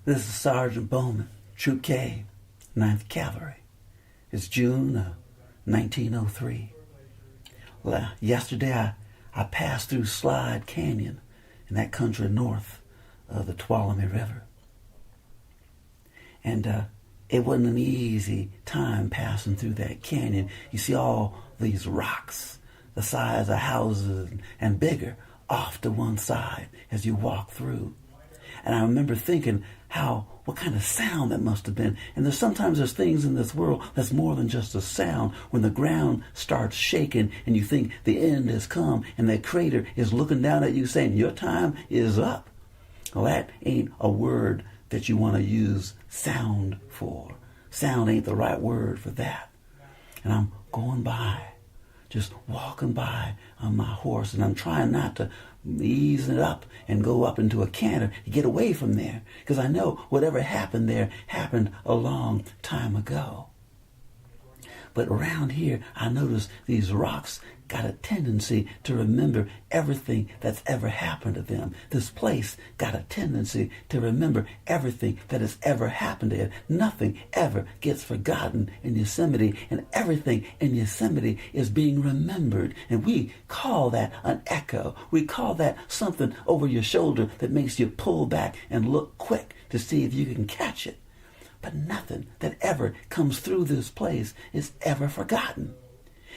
This is Sergeant Bowman, Troop K, 9th Cavalry. It's June of 1903. Well, yesterday I passed through Slide Canyon in that country north of the Tuolumne River. And it wasn't an easy time passing through that canyon. You see all these rocks, the size of houses and bigger, off to one side as you walk through. And I remember thinking what kind of sound that must have been. And sometimes there's things in this world that's more than just a sound. When the ground starts shaking and you think the end has come and that creator is looking down at you saying, your time is up. Well, that ain't a word that you want to use sound for. Sound ain't the right word for that. And I'm going by, just walking by on my horse, and I'm trying not to ease it up and go up into a canter to get away from there, because I know whatever happened there happened a long time ago. But around here, I notice these rocks got a tendency to remember everything that's ever happened to them. This place got a tendency to remember everything that has ever happened to it. Nothing ever gets forgotten in Yosemite, and everything in Yosemite is being remembered. And we call that an echo. We call that something over your shoulder that makes you pull back and look quick to see if you can catch it. But nothing that ever comes through this place is ever forgotten.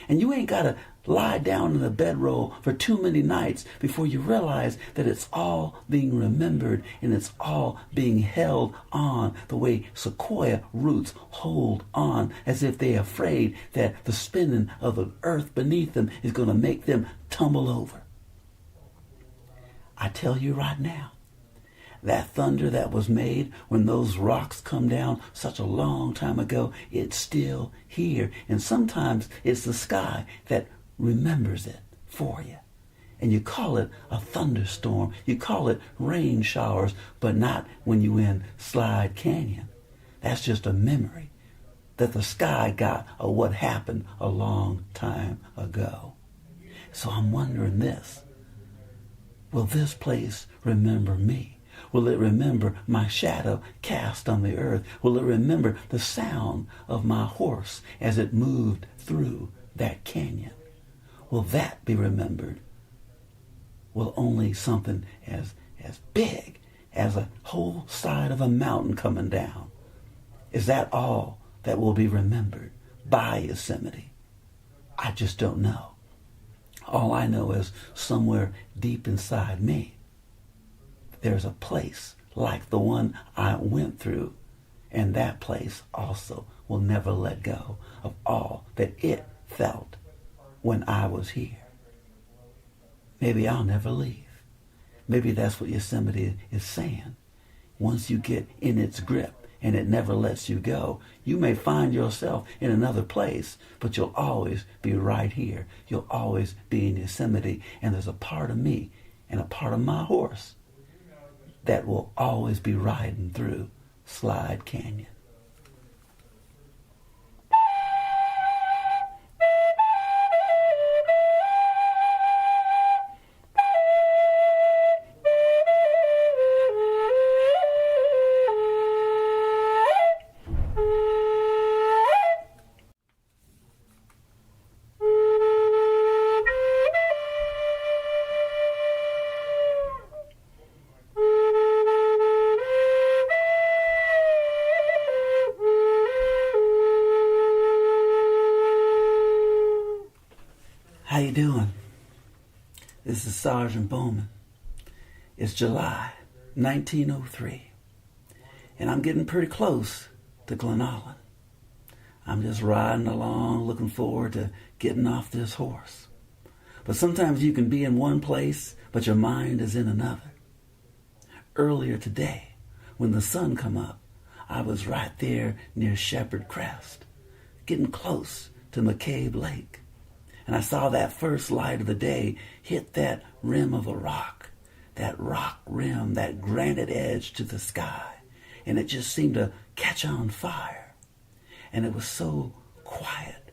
And you ain't got to lie down in the bedroll for too many nights before you realize that it's all being remembered and it's all being held on the way sequoia roots hold on, as if they're afraid that the spinning of the earth beneath them is going to make them tumble over. I tell you right now, that thunder that was made when those rocks come down such a long time ago, it's still here. And sometimes it's the sky that remembers it for you. And you call it a thunderstorm. You call it rain showers, but not when you in Slide Canyon. That's just a memory that the sky got of what happened a long time ago. So I'm wondering this. Will this place remember me? Will it remember my shadow cast on the earth? Will it remember the sound of my horse as it moved through that canyon? Will that be remembered? Will only something as big as a whole side of a mountain coming down, is that all that will be remembered by Yosemite? I just don't know. All I know is somewhere deep inside me, there's a place like the one I went through, and that place also will never let go of all that it felt when I was here. Maybe I'll never leave. Maybe that's what Yosemite is saying. Once you get in its grip and it never lets you go, you may find yourself in another place, but you'll always be right here. You'll always be in Yosemite, and there's a part of me and a part of my horse that will always be riding through Slide Canyon. How you doing? This is Sergeant Bowman. It's July 1903, and I'm getting pretty close to Glenallen. I'm just riding along, looking forward to getting off this horse. But sometimes you can be in one place, but your mind is in another. Earlier today, when the sun come up, I was right there near Shepherd Crest, getting close to McCabe Lake. And I saw that first light of the day hit that rim of a rock, that rock rim, that granite edge to the sky. And it just seemed to catch on fire. And it was so quiet.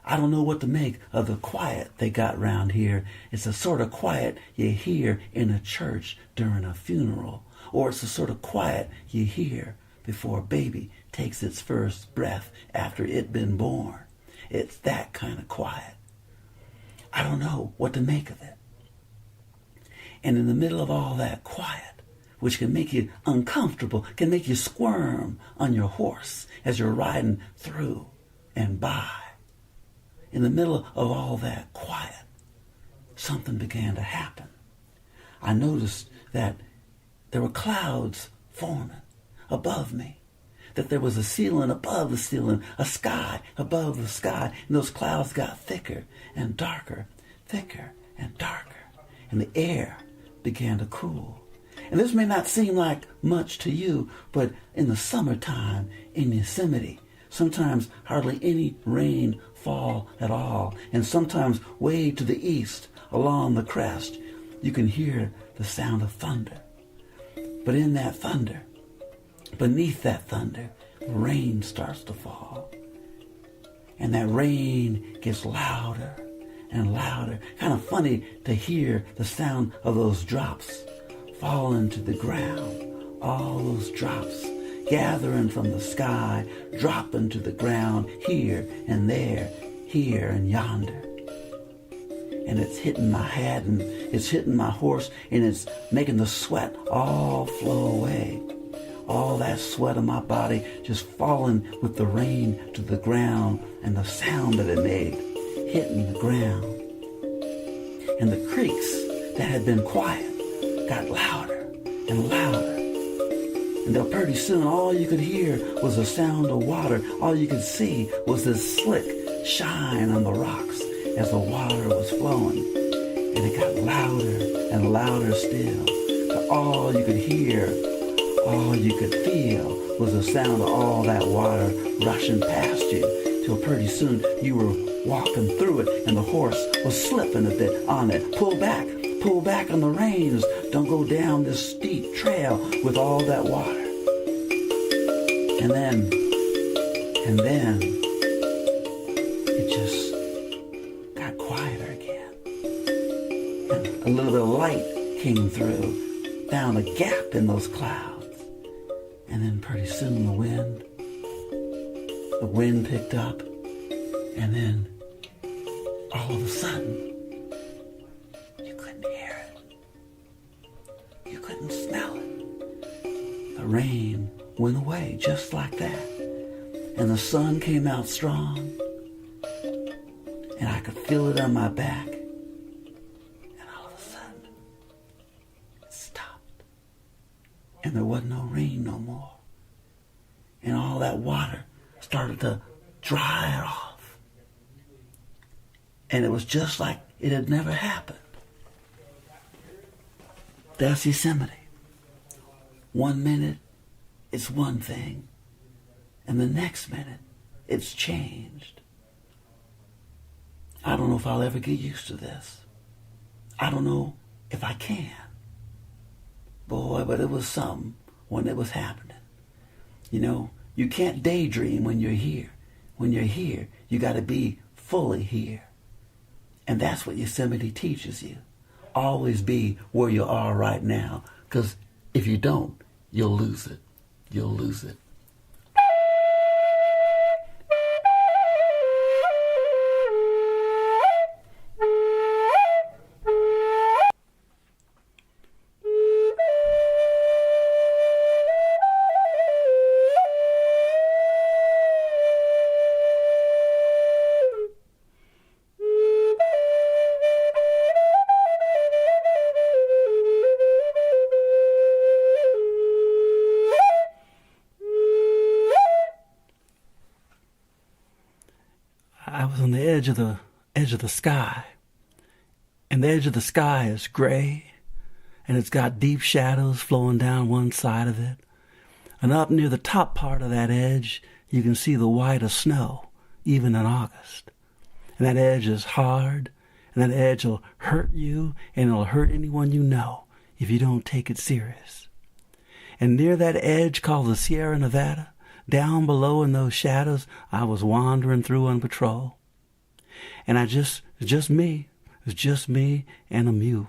I don't know what to make of the quiet they got round here. It's the sort of quiet you hear in a church during a funeral. Or it's the sort of quiet you hear before a baby takes its first breath after it'd been born. It's that kind of quiet. I don't know what to make of it. And in the middle of all that quiet, which can make you uncomfortable, can make you squirm on your horse as you're riding through and by, in the middle of all that quiet, something began to happen. I noticed that there were clouds forming above me, that there was a ceiling above the ceiling, a sky above the sky, and those clouds got thicker and darker, thicker and darker, and the air began to cool. And this may not seem like much to you, but in the summertime in Yosemite, sometimes hardly any rain fall at all, and sometimes way to the east along the crest, you can hear the sound of thunder. But in that thunder, beneath that thunder, rain starts to fall. And that rain gets louder and louder. Kind of funny to hear the sound of those drops falling to the ground. All those drops gathering from the sky, dropping to the ground here and there, here and yonder. And it's hitting my head and it's hitting my horse, and it's making the sweat all flow away. All that sweat of my body just falling with the rain to the ground, and the sound that it made hitting the ground. And the creaks that had been quiet got louder and louder. And then pretty soon all you could hear was the sound of water. All you could see was this slick shine on the rocks as the water was flowing. And it got louder and louder still. But all you could hear, all you could feel was the sound of all that water rushing past you. Till pretty soon you were walking through it and the horse was slipping a bit on it. Pull back on the reins. Don't go down this steep trail with all that water. And then it just got quieter again. And a little bit of light came through, down a gap in those clouds. And then pretty soon the wind picked up. And then all of a sudden, you couldn't hear it. You couldn't smell it. The rain went away just like that. And the sun came out strong. And I could feel it on my back. And all of a sudden, it stopped. And there wasn't no rain no more. And all that water started to dry it off. And it was just like it had never happened. That's Yosemite. 1 minute, it's one thing. And the next minute, it's changed. I don't know if I'll ever get used to this. I don't know if I can. Boy, but it was something when it was happening. You know, you can't daydream when you're here. When you're here, you got to be fully here. And that's what Yosemite teaches you. Always be where you are right now. Because if you don't, you'll lose it. You'll lose it. I was on the edge of the sky, and the edge of the sky is gray, and it's got deep shadows flowing down one side of it. And up near the top part of that edge, you can see the white of snow, even in August. And that edge is hard, and that edge will hurt you, and it'll hurt anyone you know if you don't take it serious. And near that edge called the Sierra Nevada, down below in those shadows, I was wandering through on patrol. And it's just me and a mule.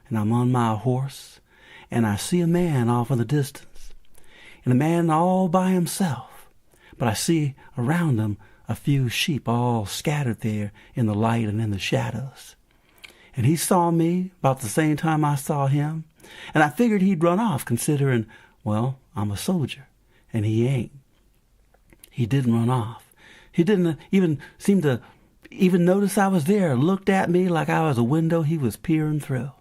And I'm on my horse, and I see a man off in the distance. And a man all by himself. But I see around him a few sheep all scattered there in the light and in the shadows. And he saw me about the same time I saw him. And I figured he'd run off, considering, well, I'm a soldier. And he ain't. He didn't run off. He didn't even seem to even notice I was there, looked at me like I was a window he was peering through.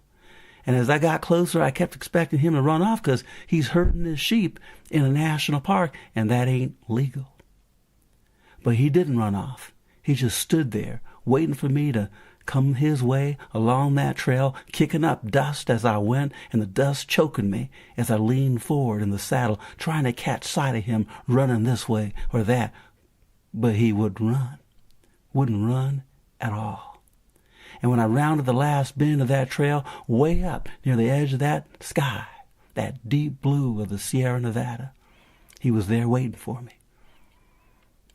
And as I got closer, I kept expecting him to run off because he's herding his sheep in a national park, and that ain't legal. But he didn't run off. He just stood there, waiting for me to come his way along that trail, kicking up dust as I went, and the dust choking me as I leaned forward in the saddle, trying to catch sight of him running this way or that. But he wouldn't run at all. And when I rounded the last bend of that trail, way up near the edge of that sky, that deep blue of the Sierra Nevada, he was there waiting for me.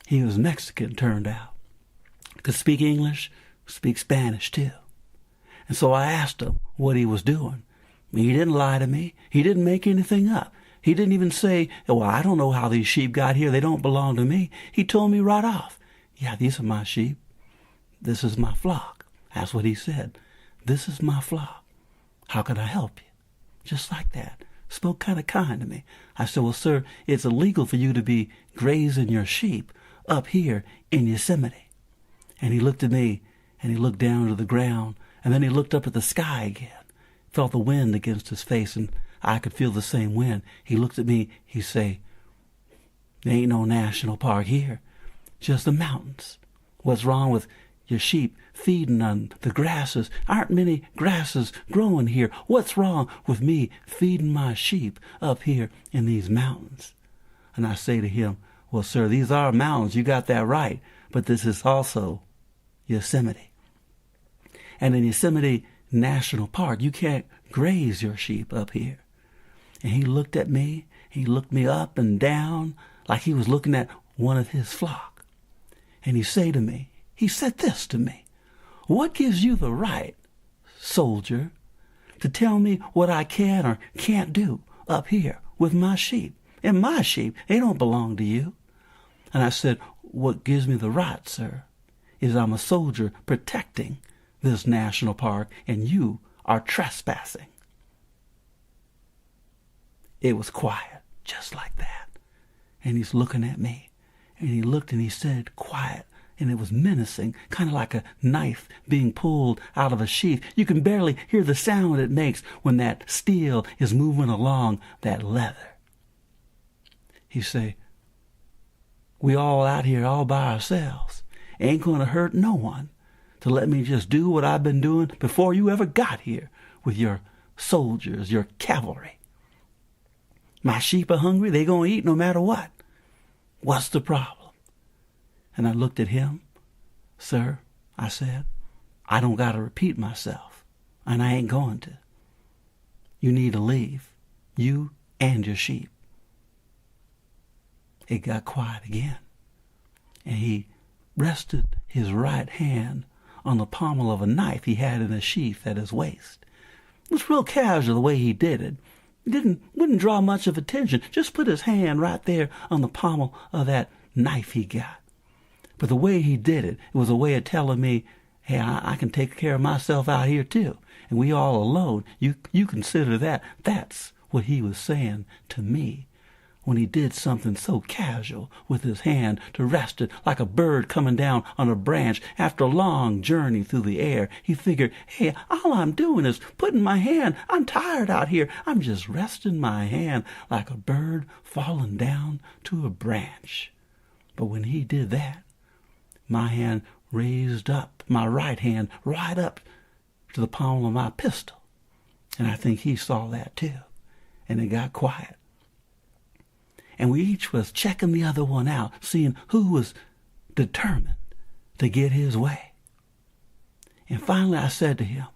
He was Mexican, turned out. Could speak English, speak Spanish too. And so I asked him what he was doing. He didn't lie to me. He didn't make anything up. He didn't even say, well, I don't know how these sheep got here. They don't belong to me. He told me right off, yeah, these are my sheep. This is my flock. That's what he said. This is my flock. How can I help you? Just like that. Spoke kind of kind to me. I said, well, sir, it's illegal for you to be grazing your sheep up here in Yosemite. And he looked at me And he looked down to the ground, and then he looked up at the sky again, felt the wind against his face, and I could feel the same wind. He looked at me, he say, "There ain't no national park here, just the mountains. What's wrong with your sheep feeding on the grasses? Aren't many grasses growing here. What's wrong with me feeding my sheep up here in these mountains?" And I say to him, "Well, sir, these are mountains, you got that right, but this is also Yosemite. And in Yosemite National Park, you can't graze your sheep up here." And he looked at me, he looked me up and down like he was looking at one of his flock. And he said this to me, "What gives you the right, soldier, to tell me what I can or can't do up here with my sheep? And my sheep, they don't belong to you." And I said, "What gives me the right, sir, is I'm a soldier protecting this national park, and you are trespassing." It was quiet, just like that. And he's looking at me, and he looked and he said, quiet, and it was menacing, kind of like a knife being pulled out of a sheath. You can barely hear the sound it makes when that steel is moving along that leather. He say, "We all out here all by ourselves. Ain't going to hurt no one to let me just do what I've been doing before you ever got here with your soldiers, your cavalry. My sheep are hungry, they going to eat no matter what. What's the problem?" And I looked at him. "Sir," I said, "I don't got to repeat myself, and I ain't going to. You need to leave, you and your sheep." It got quiet again, and he rested his right hand on the pommel of a knife he had in a sheath at his waist. It was real casual the way he did it. Wouldn't draw much of attention. Just put his hand right there on the pommel of that knife he got. But the way he did it, it was a way of telling me, "Hey, I can take care of myself out here too. And we all alone. You consider that." That's what he was saying to me when he did something so casual with his hand to rest it like a bird coming down on a branch after a long journey through the air. He figured, "Hey, all I'm doing is putting my hand, I'm tired out here, I'm just resting my hand like a bird falling down to a branch." But when he did that, my hand raised up, my right hand right up to the pommel of my pistol. And I think he saw that too. And it got quiet. And we each was checking the other one out, seeing who was determined to get his way. And finally I said to him,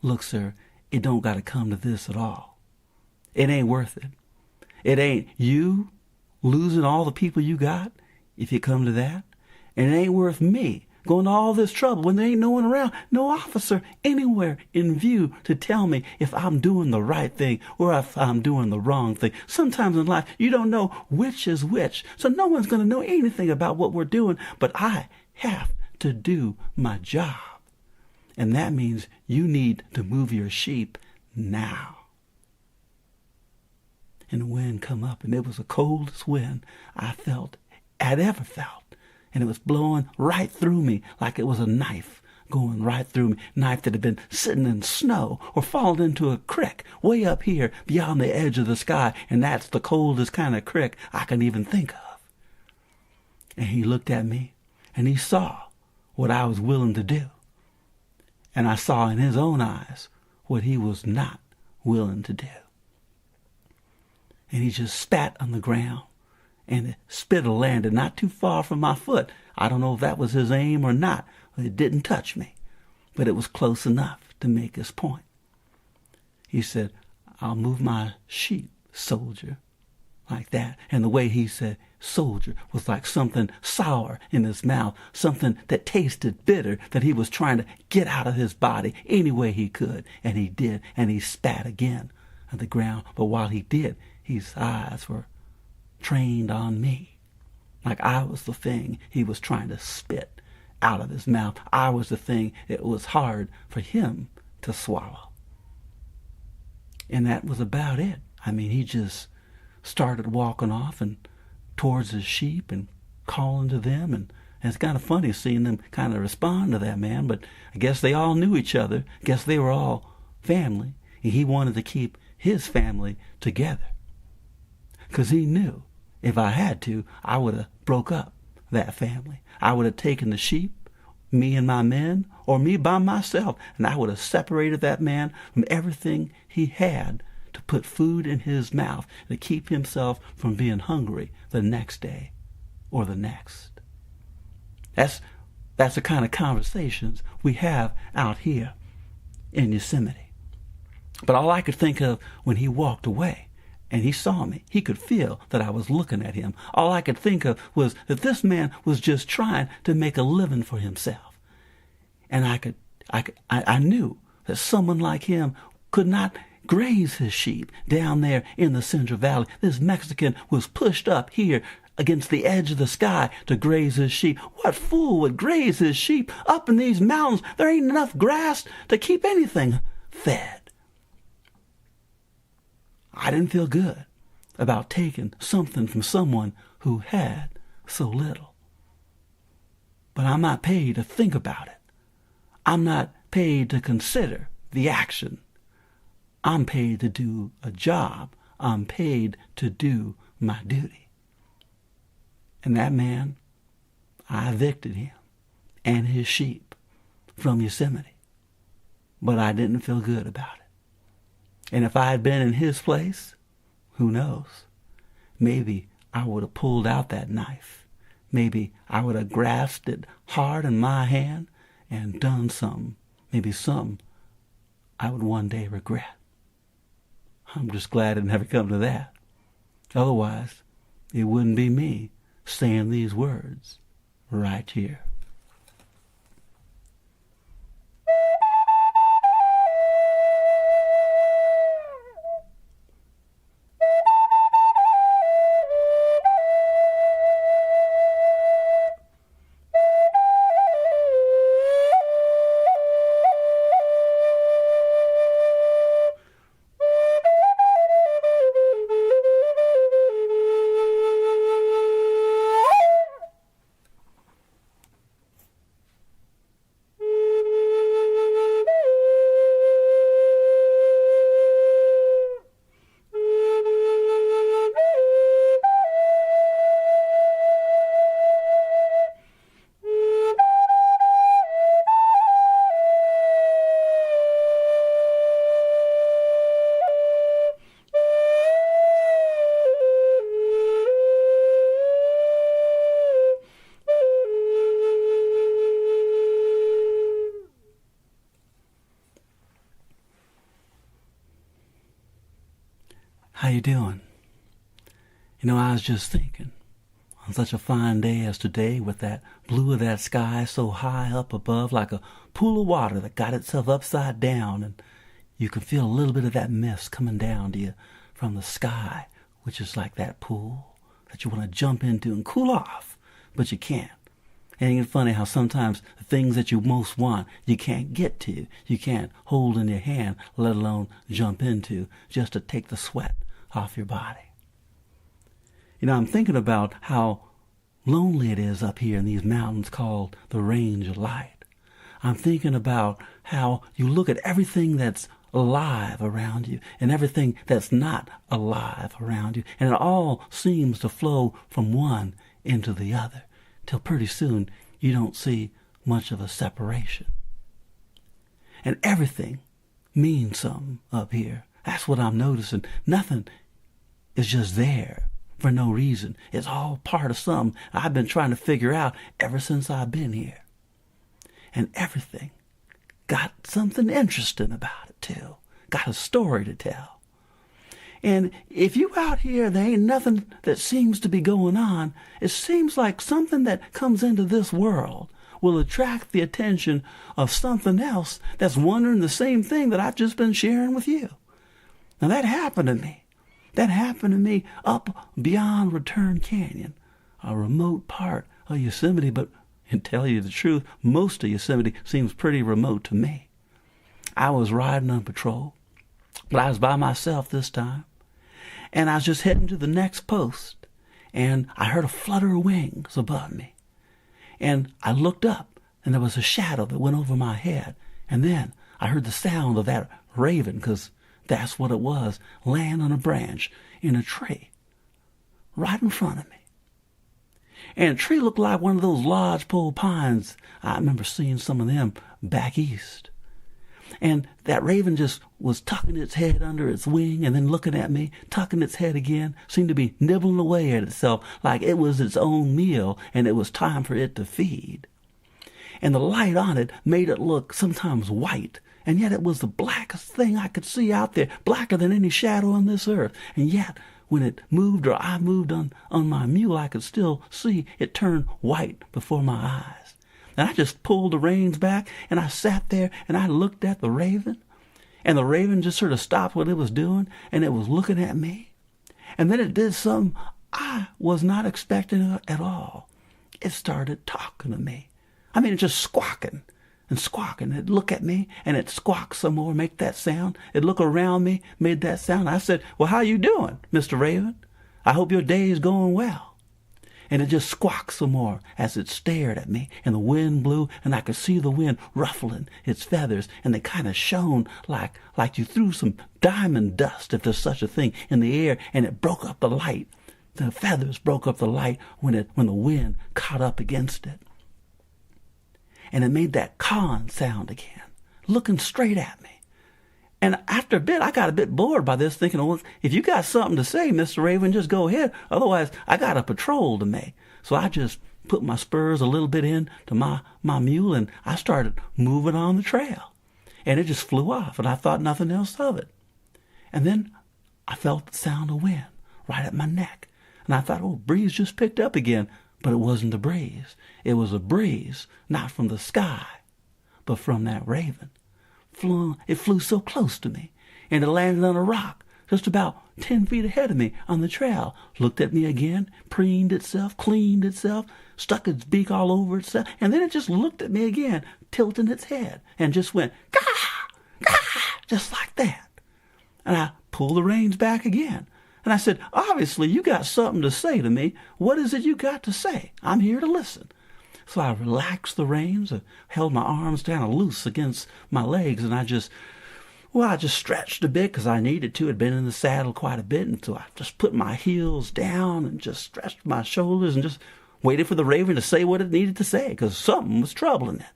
"Look, sir, it don't got to come to this at all. It ain't worth it. It ain't you losing all the people you got, if you come to that. And it ain't worth me going to all this trouble when there ain't no one around, no officer anywhere in view to tell me if I'm doing the right thing or if I'm doing the wrong thing. Sometimes in life, you don't know which is which, so no one's going to know anything about what we're doing, but I have to do my job. And that means you need to move your sheep now." And the wind come up, and it was the coldest wind I'd ever felt. And it was blowing right through me like it was a knife going right through me. Knife that had been sitting in snow or fallen into a creek way up here beyond the edge of the sky. And that's the coldest kind of creek I can even think of. And he looked at me and he saw what I was willing to do. And I saw in his own eyes what he was not willing to do. And he just spat on the ground. And the spittle landed not too far from my foot. I don't know if that was his aim or not. It didn't touch me, but it was close enough to make his point. He said, "I'll move my sheep, soldier," like that. And the way he said soldier was like something sour in his mouth, something that tasted bitter that he was trying to get out of his body any way he could. And he did, and he spat again on the ground. But while he did, his eyes were trained on me, like I was the thing he was trying to spit out of his mouth. I was the thing it was hard for him to swallow. And that was about it. I mean, he just started walking off and towards his sheep and calling to them And it's kind of funny seeing them kind of respond to that, man. But I guess they all knew each other. I guess they were all family. And he wanted to keep his family together. Because he knew if I had to, I would have broke up that family. I would have taken the sheep, me and my men, or me by myself, and I would have separated that man from everything he had to put food in his mouth to keep himself from being hungry the next day or the next. That's the kind of conversations we have out here in Yosemite. But all I could think of when he walked away and he saw me, he could feel that I was looking at him. All I could think of was that this man was just trying to make a living for himself. And I knew that someone like him could not graze his sheep down there in the Central Valley. This Mexican was pushed up here against the edge of the sky to graze his sheep. What fool would graze his sheep up in these mountains? There ain't enough grass to keep anything fed. I didn't feel good about taking something from someone who had so little. But I'm not paid to think about it. I'm not paid to consider the action. I'm paid to do a job. I'm paid to do my duty. And that man, I evicted him and his sheep from Yosemite. But I didn't feel good about it. And if I had been in his place, who knows? Maybe I would have pulled out that knife. Maybe I would have grasped it hard in my hand and done something, maybe something I would one day regret. I'm just glad it never come to that. Otherwise, it wouldn't be me saying these words right here. How you doing? You know, I was just thinking, on such a fine day as today, with that blue of that sky so high up above, like a pool of water that got itself upside down, and you can feel a little bit of that mist coming down to you from the sky, which is like that pool that you want to jump into and cool off, but you can't. And ain't it funny how sometimes the things that you most want, you can't get to, you can't hold in your hand, let alone jump into, just to take the sweat off your body. You know, I'm thinking about how lonely it is up here in these mountains called the Range of Light. I'm thinking about how you look at everything that's alive around you and everything that's not alive around you, and it all seems to flow from one into the other, till pretty soon you don't see much of a separation. And everything means something up here. That's what I'm noticing. Nothing is just there for no reason. It's all part of something I've been trying to figure out ever since I've been here. And everything got something interesting about it too. Got a story to tell. And if you out here, there ain't nothing that seems to be going on. It seems like something that comes into this world will attract the attention of something else that's wondering the same thing that I've just been sharing with you. Now that happened to me. That happened to me up beyond Return Canyon, a remote part of Yosemite, but to tell you the truth, most of Yosemite seems pretty remote to me. I was riding on patrol, but I was by myself this time, and I was just heading to the next post, and I heard a flutter of wings above me. And I looked up, and there was a shadow that went over my head. And then I heard the sound of that raven, because that's what it was, laying on a branch in a tree right in front of me. And the tree looked like one of those lodgepole pines. I remember seeing some of them back east. And that raven just was tucking its head under its wing and then looking at me, tucking its head again, seemed to be nibbling away at itself like it was its own meal and it was time for it to feed. And the light on it made it look sometimes white, and yet it was the blackest thing I could see out there, blacker than any shadow on this earth. And yet, when it moved or I moved on my mule, I could still see it turn white before my eyes. And I just pulled the reins back, and I sat there, and I looked at the raven, and the raven just sort of stopped what it was doing, and it was looking at me. And then it did something I was not expecting at all. It started talking to me. I mean, just squawking and squawking. It'd look at me, and it'd squawk some more, make that sound. It'd look around me, made that sound. I said, "Well, how you doing, Mr. Raven? I hope your day is going well." And it just squawked some more as it stared at me, and the wind blew, and I could see the wind ruffling its feathers, and they kind of shone like you threw some diamond dust, if there's such a thing, in the air, and it broke up the light. The feathers broke up the light when the wind caught up against it. And it made that cawing sound again, looking straight at me. And after a bit, I got a bit bored by this, thinking, well, if you got something to say, Mr. Raven, just go ahead. Otherwise, I got a patrol to make. So I just put my spurs a little bit into my mule, and I started moving on the trail. And it just flew off, and I thought nothing else of it. And then I felt the sound of wind right at my neck. And I thought, oh, breeze just picked up again. But it wasn't a breeze. It was a breeze, not from the sky, but from that raven. It flew so close to me, and it landed on a rock just about 10 feet ahead of me on the trail, looked at me again, preened itself, cleaned itself, stuck its beak all over itself, and then it just looked at me again, tilting its head, and just went, "Gah! Gah!" just like that. And I pulled the reins back again. And I said, "Obviously, you got something to say to me. What is it you got to say? I'm here to listen." So I relaxed the reins, held my arms kind of loose against my legs, and I just stretched a bit because I needed to. I'd been in the saddle quite a bit, and so I just put my heels down and just stretched my shoulders and just waited for the raven to say what it needed to say, because something was troubling it.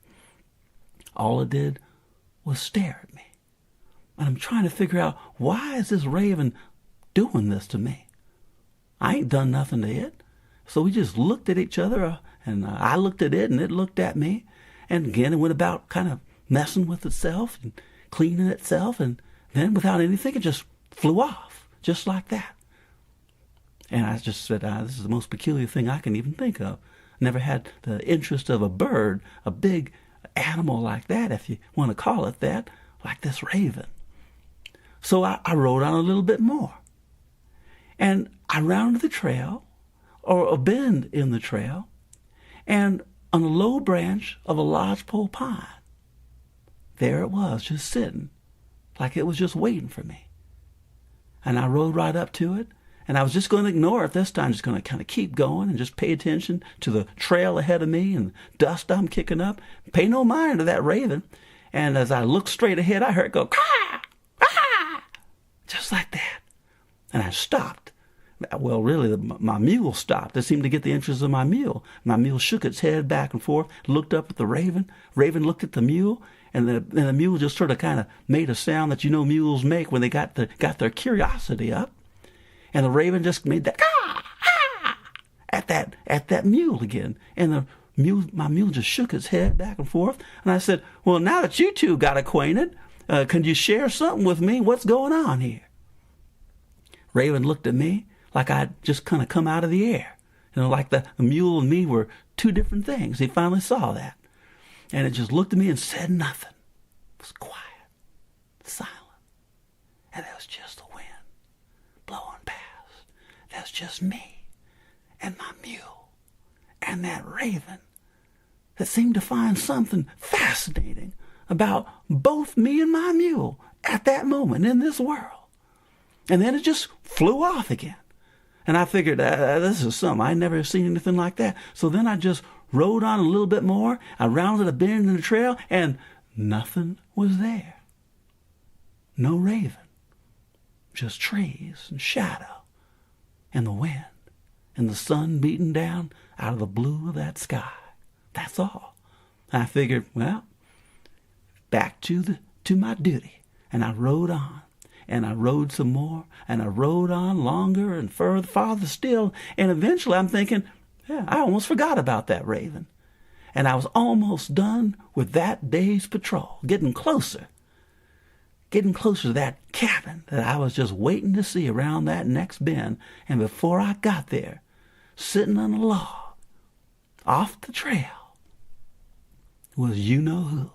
All it did was stare at me. And I'm trying to figure out, why is this raven doing this to me? I ain't done nothing to it. So we just looked at each other, and I looked at it, and it looked at me. And again, it went about kind of messing with itself and cleaning itself, and then without anything, it just flew off, just like that. And I just said, this is the most peculiar thing I can even think of. Never had the interest of a bird, a big animal like that, if you want to call it that, like this raven. So I rode on a little bit more. And I rounded the trail, or a bend in the trail, and on a low branch of a lodgepole pine, there it was, just sitting, like it was just waiting for me. And I rode right up to it, and I was just going to ignore it this time, just going to kind of keep going and just pay attention to the trail ahead of me and the dust I'm kicking up. Pay no mind to that raven. And as I looked straight ahead, I heard it go, "Caw! Ah!" just like that. And I stopped. Well, really, my mule stopped. It seemed to get the interest of my mule. My mule shook its head back and forth, looked up at the raven. Raven looked at the mule, and the mule just sort of kind of made a sound that mules make when they got their curiosity up. And the raven just made that "ah, ah," at that mule again. And my mule just shook its head back and forth. And I said, "Well, now that you two got acquainted, can you share something with me? What's going on here?" Raven looked at me like I'd just kind of come out of the air. Like the mule and me were two different things. He finally saw that. And it just looked at me and said nothing. It was quiet, silent. And there was just the wind blowing past. There was just me and my mule and that raven that seemed to find something fascinating about both me and my mule at that moment in this world. And then it just flew off again. And I figured, this is something. I'd never seen anything like that. So then I just rode on a little bit more. I rounded a bend in the trail, and nothing was there. No raven. Just trees and shadow and the wind and the sun beating down out of the blue of that sky. That's all. I figured, well, back to my duty. And I rode on. And I rode some more. And I rode on longer and farther still. And eventually I'm thinking, yeah, I almost forgot about that raven. And I was almost done with that day's patrol, getting closer to that cabin that I was just waiting to see around that next bend. And before I got there, sitting on a log off the trail was you-know-who.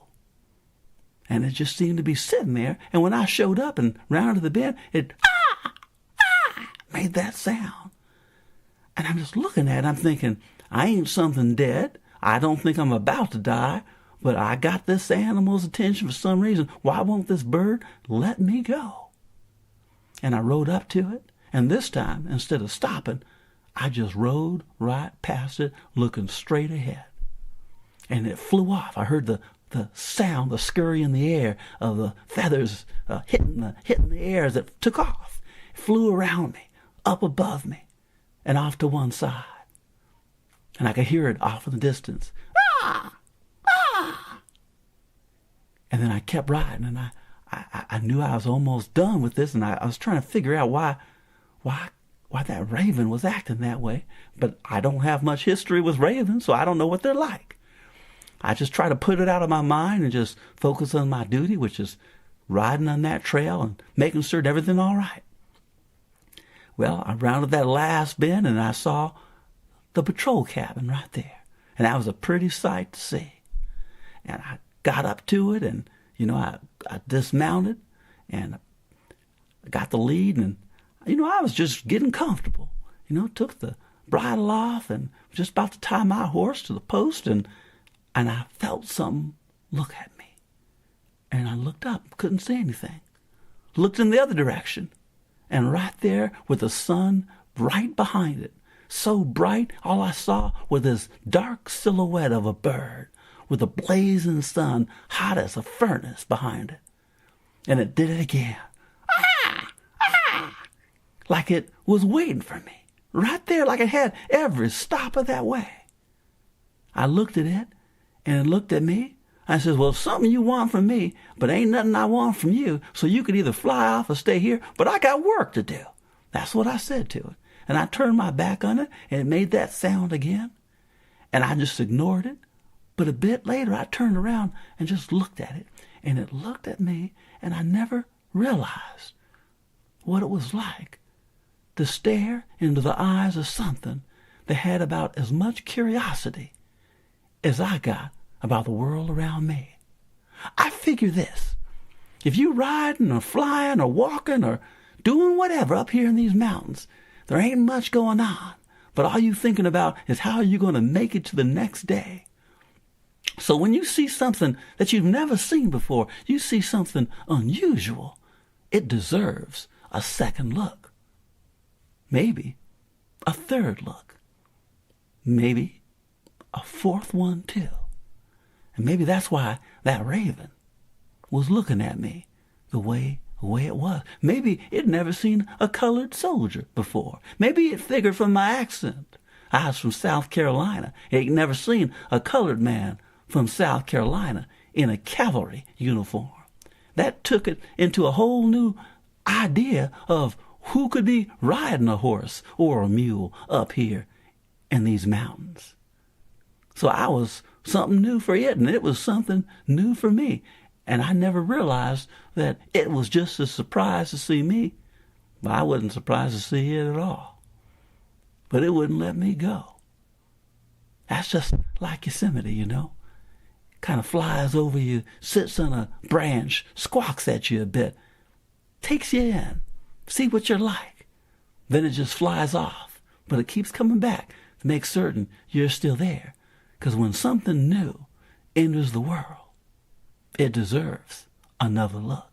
And it just seemed to be sitting there. And when I showed up and rounded the bend, it made that sound. And I'm just looking at it. I'm thinking, I ain't something dead. I don't think I'm about to die. But I got this animal's attention for some reason. Why won't this bird let me go? And I rode up to it. And this time, instead of stopping, I just rode right past it, looking straight ahead. And it flew off. I heard the sound, the scurry in the air of the feathers hitting the air as it took off. It flew around me, up above me, and off to one side. And I could hear it off in the distance. Ah! Ah! And then I kept riding, and I knew I was almost done with this, and I was trying to figure out why that raven was acting that way. But I don't have much history with ravens, so I don't know what they're like. I just try to put it out of my mind and just focus on my duty, which is riding on that trail and making sure that everything's all right. Well, I rounded that last bend and I saw the patrol cabin right there. And that was a pretty sight to see. And I got up to it and, I dismounted and I got the lead and, I was just getting comfortable. Took the bridle off and was just about to tie my horse to the post and I felt something look at me. And I looked up, couldn't see anything. Looked in the other direction. And right there with the sun right behind it, so bright, all I saw was this dark silhouette of a bird with a blazing sun, hot as a furnace behind it. And it did it again. Ah! Ah! Like it was waiting for me. Right there, like it had every stop of that way. I looked at it. And it looked at me. I said, well, something you want from me, but ain't nothing I want from you, so you could either fly off or stay here, but I got work to do. That's what I said to it. And I turned my back on it, and it made that sound again. And I just ignored it. But a bit later, I turned around and just looked at it. And it looked at me, and I never realized what it was like to stare into the eyes of something that had about as much curiosity as I got about the world around me. I figure this. If you riding or flying or walking or doing whatever up here in these mountains, there ain't much going on. But all you thinking about is how are you going to make it to the next day. So when you see something that you've never seen before, you see something unusual, it deserves a second look. Maybe a third look. Maybe a fourth one too. And maybe that's why that raven was looking at me the way it was. Maybe it'd never seen a colored soldier before. Maybe it figured from my accent. I was from South Carolina. It ain't never seen a colored man from South Carolina in a cavalry uniform. That took it into a whole new idea of who could be riding a horse or a mule up here in these mountains. So I was something new for it, and it was something new for me. And I never realized that it was just as surprised to see me. Well, I wasn't surprised to see it at all. But it wouldn't let me go. That's just like Yosemite, Kind of flies over you, sits on a branch, squawks at you a bit, takes you in, see what you're like. Then it just flies off. But it keeps coming back to make certain you're still there. Because when something new enters the world, it deserves another look.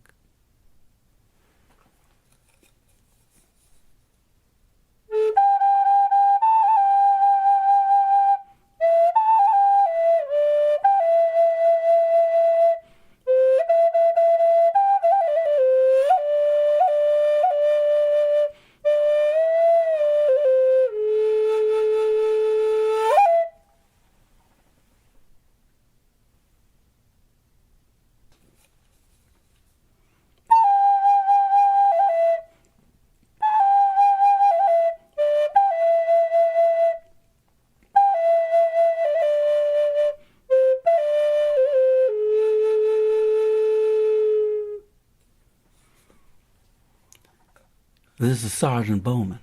This is Sergeant Bowman.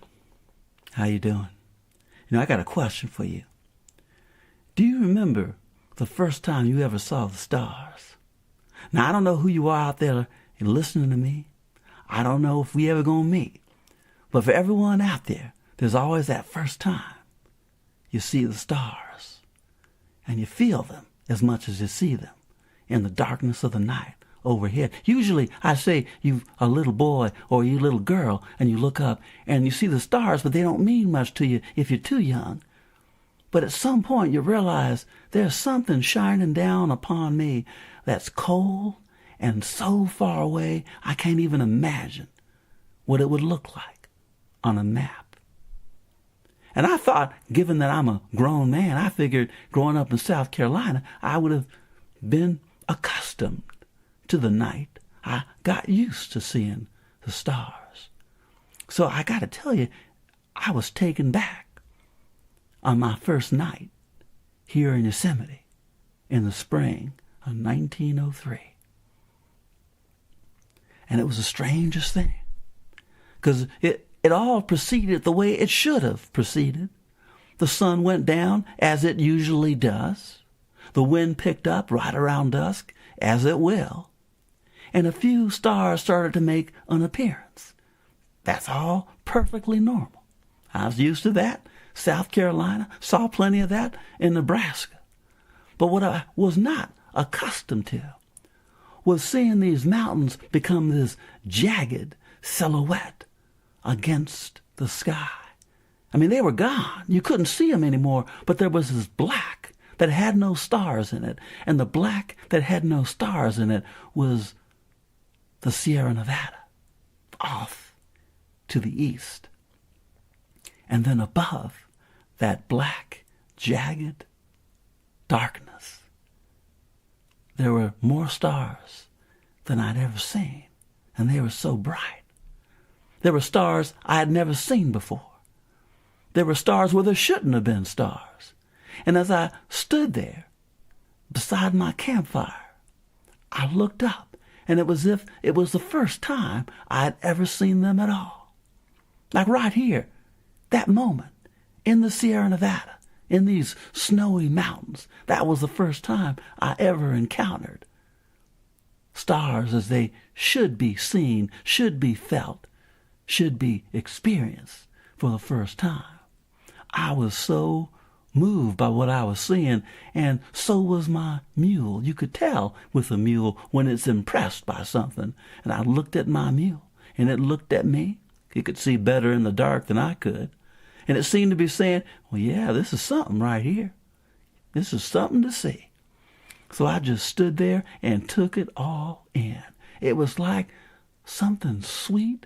How you doing? I got a question for you. Do you remember the first time you ever saw the stars? Now, I don't know who you are out there listening to me. I don't know if we ever gonna meet. But for everyone out there, there's always that first time you see the stars and you feel them as much as you see them in the darkness of the night overhead. Usually, I say you a little boy or you little girl and you look up and you see the stars, but they don't mean much to you if you're too young. But at some point you realize there's something shining down upon me that's cold and so far away I can't even imagine what it would look like on a map. And I thought, given that I'm a grown man, I figured growing up in South Carolina, I would have been accustomed to the night. I got used to seeing the stars. So I got to tell you, I was taken back on my first night here in Yosemite in the spring of 1903. And it was the strangest thing, because it all proceeded the way it should have proceeded. The sun went down as it usually does. The wind picked up right around dusk, as it will. And a few stars started to make an appearance. That's all perfectly normal. I was used to that. South Carolina, saw plenty of that in Nebraska. But what I was not accustomed to was seeing these mountains become this jagged silhouette against the sky. I mean, they were gone. You couldn't see them anymore, but there was this black that had no stars in it. And the black that had no stars in it was the Sierra Nevada, off to the east. And then above that black, jagged darkness, there were more stars than I'd ever seen, and they were so bright. There were stars I had never seen before. There were stars where there shouldn't have been stars. And as I stood there beside my campfire, I looked up, and it was as if it was the first time I had ever seen them at all. Like right here, that moment, in the Sierra Nevada, in these snowy mountains, that was the first time I ever encountered stars as they should be seen, should be felt, should be experienced for the first time. I was so moved by what I was seeing, and so was my mule. You could tell with a mule when it's impressed by something. And I looked at my mule, and it looked at me. It could see better in the dark than I could. And it seemed to be saying, well, yeah, this is something right here. This is something to see. So I just stood there and took it all in. It was like something sweet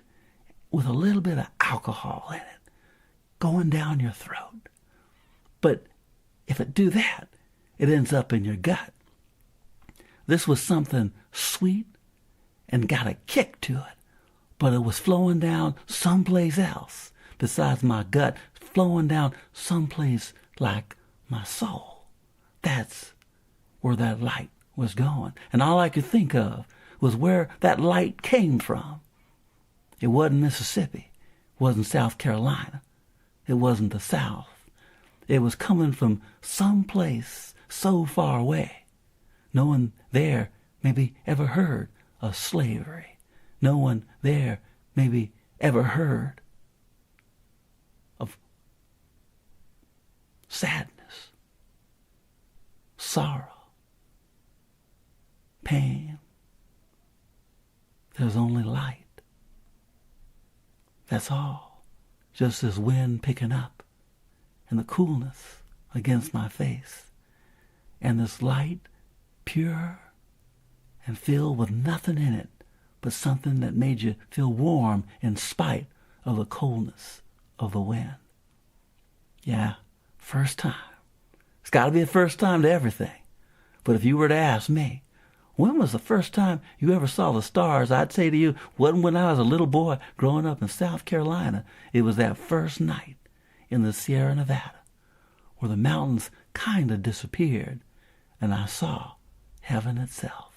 with a little bit of alcohol in it going down your throat. But if it do that, it ends up in your gut. This was something sweet and got a kick to it, but it was flowing down someplace else besides my gut, flowing down someplace like my soul. That's where that light was going. And all I could think of was where that light came from. It wasn't Mississippi. It wasn't South Carolina. It wasn't the South. It was coming from someplace so far away. No one there maybe ever heard of slavery. No one there maybe ever heard of sadness, sorrow, pain. There's only light. That's all. Just this wind picking up and the coolness against my face. And this light, pure and filled with nothing in it but something that made you feel warm in spite of the coldness of the wind. Yeah, first time. It's got to be a first time to everything. But if you were to ask me, when was the first time you ever saw the stars? I'd say to you, wasn't when I was a little boy growing up in South Carolina. It was that first night in the Sierra Nevada where the mountains kind of disappeared and I saw heaven itself.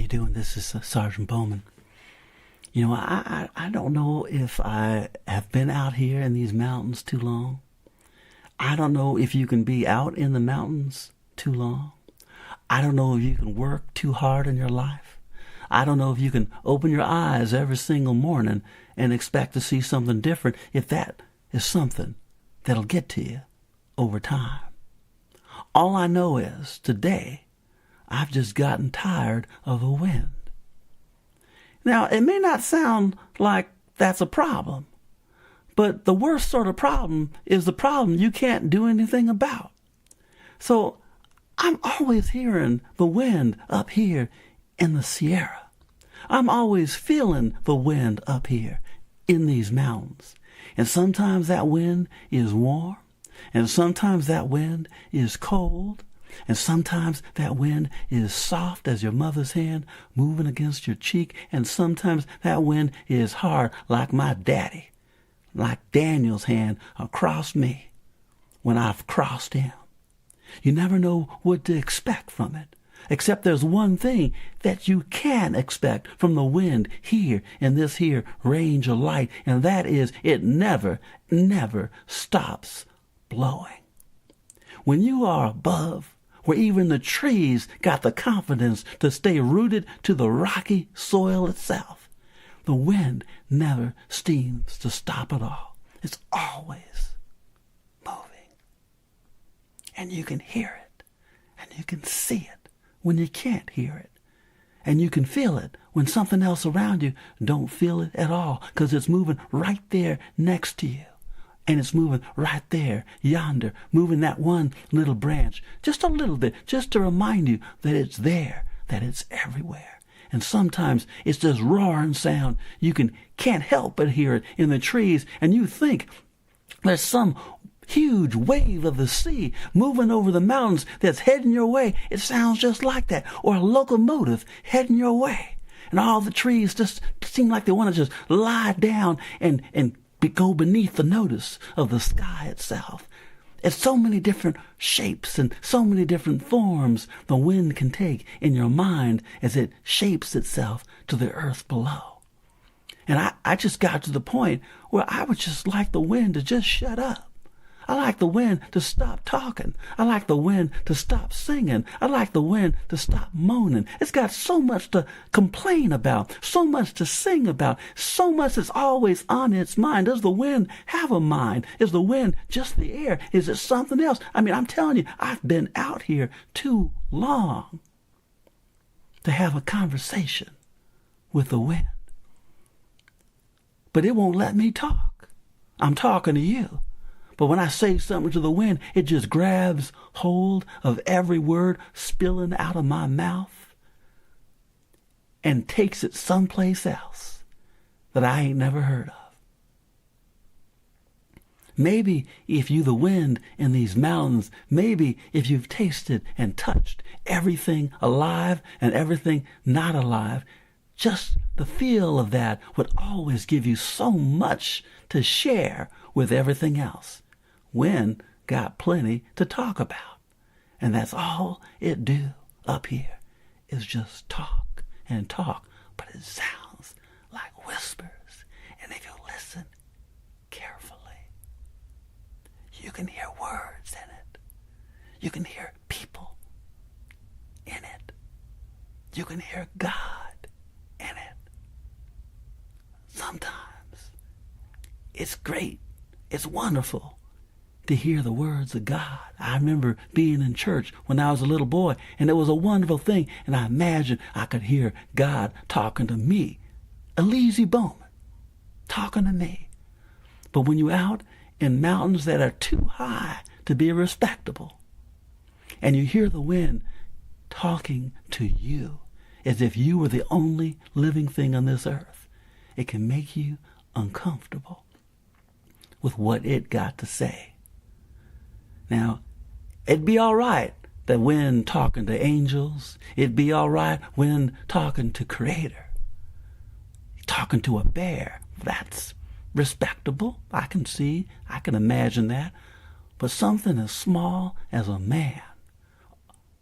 you doing? This is Sergeant Bowman. You know, I don't know if I have been out here in these mountains too long. I don't know if you can be out in the mountains too long. I don't know if you can work too hard in your life. I don't know if you can open your eyes every single morning and expect to see something different, if that is something that'll get to you over time. All I know is today I've just gotten tired of the wind. Now, it may not sound like that's a problem, but the worst sort of problem is the problem you can't do anything about. So I'm always hearing the wind up here in the Sierra. I'm always feeling the wind up here in these mountains. And sometimes that wind is warm, and sometimes that wind is cold, and sometimes that wind is soft as your mother's hand moving against your cheek, and sometimes that wind is hard like my daddy, like Daniel's hand across me when I've crossed him. You never know what to expect from it, except there's one thing that you can expect from the wind here in this here range of light, and that is it never, never stops blowing. When you are above, where even the trees got the confidence to stay rooted to the rocky soil itself, the wind never seems to stop at all. It's always moving. And you can hear it, and you can see it when you can't hear it. And you can feel it when something else around you don't feel it at all, because it's moving right there next to you. And it's moving right there, yonder, moving that one little branch, just a little bit, just to remind you that it's there, that it's everywhere. And sometimes it's this roaring sound. You can't help but hear it in the trees, and you think there's some huge wave of the sea moving over the mountains that's heading your way. It sounds just like that. Or a locomotive heading your way. And all the trees just seem like they want to just lie down and go beneath the notice of the sky itself. It's so many different shapes and so many different forms the wind can take in your mind as it shapes itself to the earth below. And I just got to the point where I would just like the wind to just shut up. I like the wind to stop talking. I like the wind to stop singing. I like the wind to stop moaning. It's got so much to complain about, so much to sing about, so much is always on its mind. Does the wind have a mind? Is the wind just the air? Is it something else? I mean, I'm telling you, I've been out here too long to have a conversation with the wind. But it won't let me talk. I'm talking to you. But when I say something to the wind, it just grabs hold of every word spilling out of my mouth and takes it someplace else that I ain't never heard of. Maybe if you the wind in these mountains, maybe if you've tasted and touched everything alive and everything not alive, just the feel of that would always give you so much to share with everything else. Wind got plenty to talk about. And that's all it do up here is just talk and talk. But it sounds like whispers. And if you listen carefully, you can hear words in it. You can hear people in it. You can hear God in it. Sometimes it's great. It's wonderful to hear the words of God. I remember being in church when I was a little boy, and it was a wonderful thing, and I imagined I could hear God talking to me, Elise Bowman, talking to me. But when you're out in mountains that are too high to be respectable, and you hear the wind talking to you as if you were the only living thing on this earth, it can make you uncomfortable with what it got to say. Now, it'd be all right that when talking to angels, it'd be all right when talking to Creator. Talking to a bear, that's respectable. I can imagine that. But something as small as a man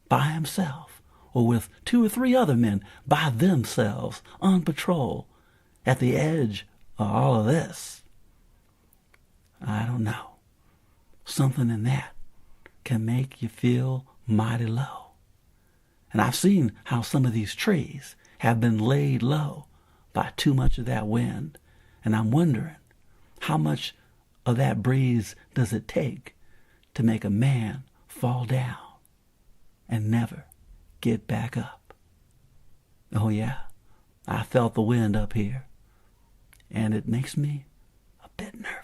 by himself, or with 2 or 3 other men by themselves on patrol at the edge of all of this? I don't know. Something in that can make you feel mighty low. And I've seen how some of these trees have been laid low by too much of that wind. And I'm wondering, how much of that breeze does it take to make a man fall down and never get back up? Oh yeah, I felt the wind up here, and it makes me a bit nervous.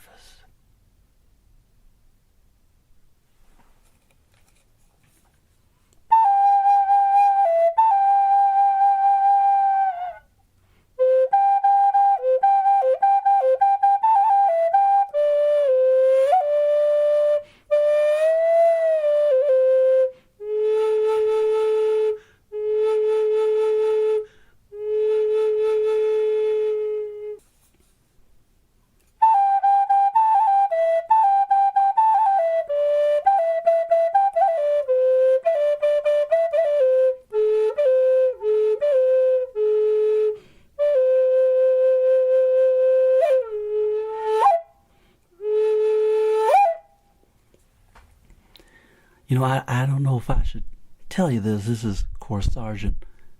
You know, I don't know if I should tell you this. This is, of course, Sergeant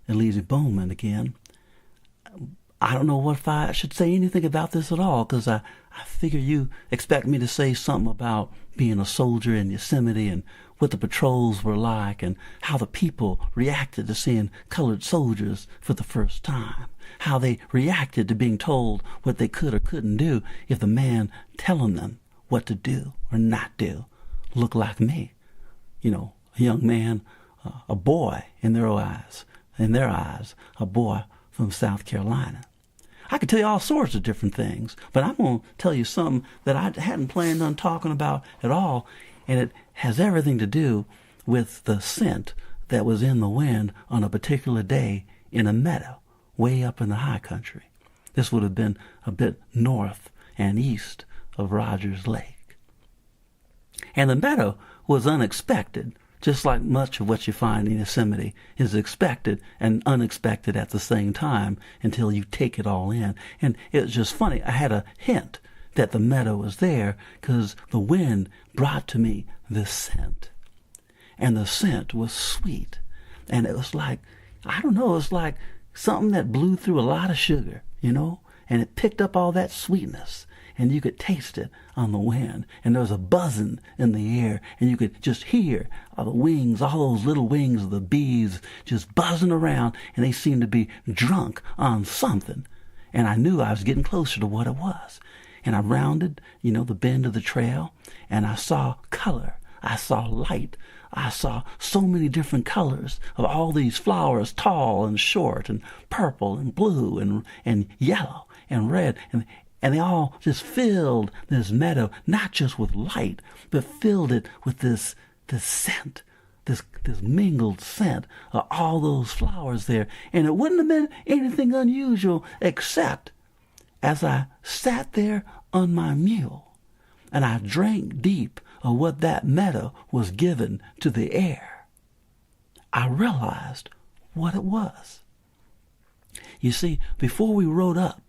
Elise Bowman again. I don't know if I should say anything about this at all, because I figure you expect me to say something about being a soldier in Yosemite and what the patrols were like and how the people reacted to seeing colored soldiers for the first time, how they reacted to being told what they could or couldn't do if the man telling them what to do or not do looked like me. You know, a young man, a boy in their eyes, a boy from South Carolina. I could tell you all sorts of different things, but I'm going to tell you something that I hadn't planned on talking about at all, and it has everything to do with the scent that was in the wind on a particular day in a meadow way up in the high country. This would have been a bit north and east of Rogers Lake. And the meadow was unexpected, just like much of what you find in Yosemite is expected and unexpected at the same time until you take it all in. And it was just funny. I had a hint that the meadow was there because the wind brought to me this scent. And the scent was sweet. And it was like, I don't know, it was like something that blew through a lot of sugar, you know, and it picked up all that sweetness. And you could taste it on the wind. And there was a buzzing in the air. And you could just hear the wings, all those little wings of the bees just buzzing around. And they seemed to be drunk on something. And I knew I was getting closer to what it was. And I rounded, you know, the bend of the trail. And I saw color. I saw light. I saw so many different colors of all these flowers, tall and short and purple and blue and yellow and red. And they all just filled this meadow, not just with light, but filled it with this scent, this mingled scent of all those flowers there. And it wouldn't have been anything unusual except as I sat there on my mule and I drank deep of what that meadow was given to the air, I realized what it was. You see, before we rode up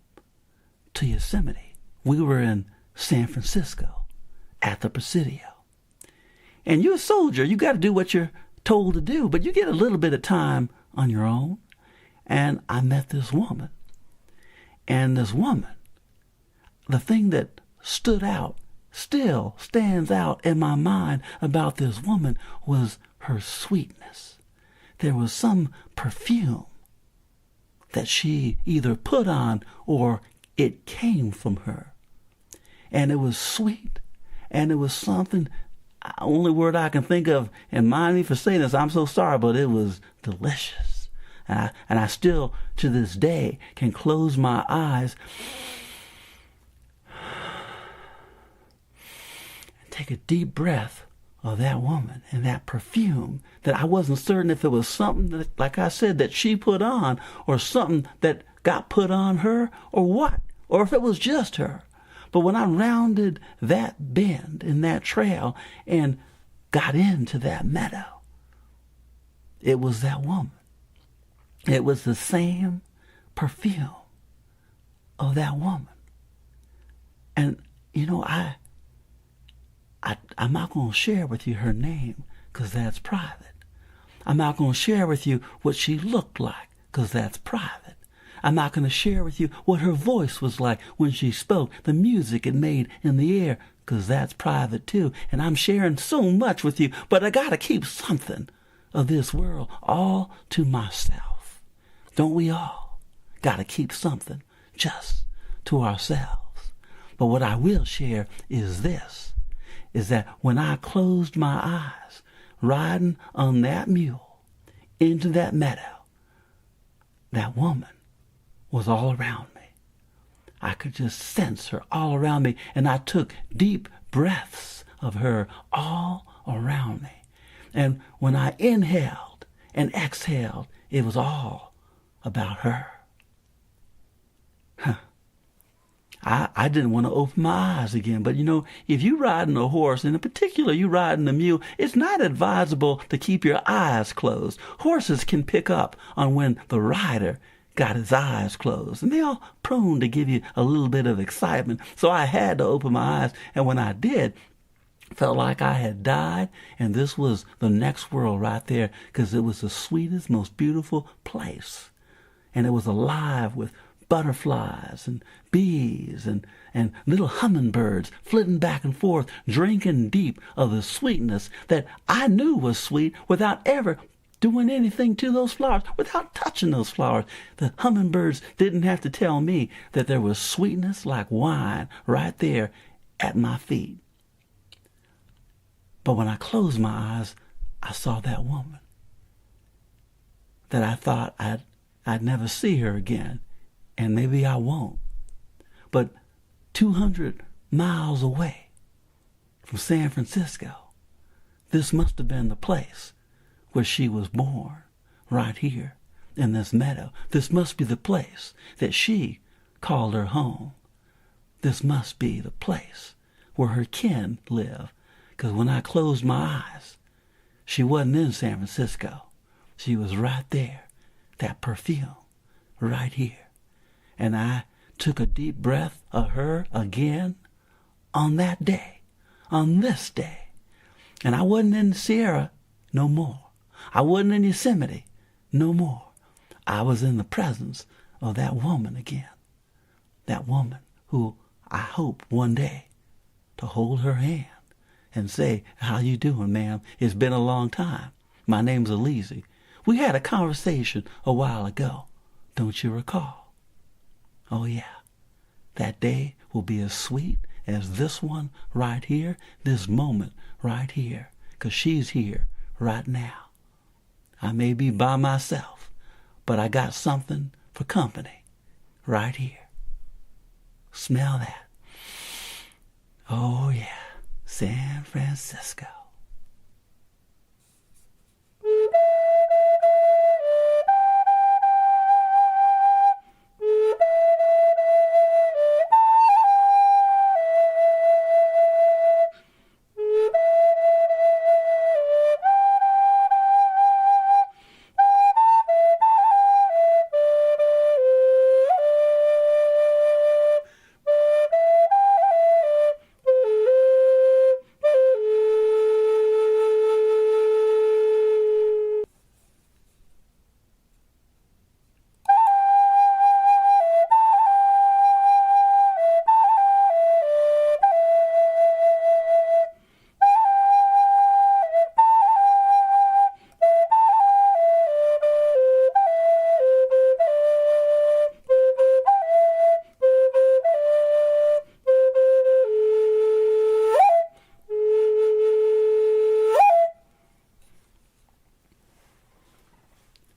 to Yosemite, we were in San Francisco at the Presidio. And you're a soldier, you got to do what you're told to do, but you get a little bit of time on your own. And I met this woman. And this woman, the thing that stood out, still stands out in my mind about this woman was her sweetness. There was some perfume that she either put on or it came from her. And it was sweet. And it was something, only word I can think of, and mind me for saying this, I'm so sorry, but it was delicious. And I still, to this day, can close my eyes and take a deep breath of that woman and that perfume that I wasn't certain if it was something that, like I said, that she put on or something that got put on her or what, or if it was just her. But when I rounded that bend in that trail and got into that meadow, it was that woman. It was the same perfume of that woman. And, you know, I'm not going to share with you her name because that's private. I'm not going to share with you what she looked like because that's private. I'm not going to share with you what her voice was like when she spoke, the music it made in the air, because that's private too. And I'm sharing so much with you, but I got to keep something of this world all to myself. Don't we all got to keep something just to ourselves? But what I will share is this, is that when I closed my eyes, riding on that mule into that meadow, that woman was all around me. I could just sense her all around me, and I took deep breaths of her all around me. And when I inhaled and exhaled, it was all about her. I didn't want to open my eyes again, but you know, if you riding a horse, and in particular you riding a mule, it's not advisable to keep your eyes closed. Horses can pick up on when the rider got his eyes closed, and they're all prone to give you a little bit of excitement. So I had to open my eyes, and when I did, felt like I had died, and this was the next world right there, because it was the sweetest, most beautiful place. And it was alive with butterflies and bees and little hummingbirds flitting back and forth, drinking deep of the sweetness that I knew was sweet without ever doing anything to those flowers, without touching those flowers. The hummingbirds didn't have to tell me that there was sweetness like wine right there at my feet. But when I closed my eyes, I saw that woman that I thought I'd never see her again, and maybe I won't. But 200 miles away from San Francisco, this must have been the place where she was born, right here in this meadow. This must be the place that she called her home. This must be the place where her kin live, because when I closed my eyes, she wasn't in San Francisco. She was right there, that perfume, right here. And I took a deep breath of her again on that day, on this day. And I wasn't in the Sierra no more. I wasn't in Yosemite no more. I was in the presence of that woman again. That woman who I hope one day to hold her hand and say, "How you doing, ma'am? It's been a long time. My name's Elise. We had a conversation a while ago. Don't you recall?" Oh yeah, that day will be as sweet as this one right here, this moment right here, because she's here right now. I may be by myself, but I got something for company right here. Smell that. Oh yeah, San Francisco.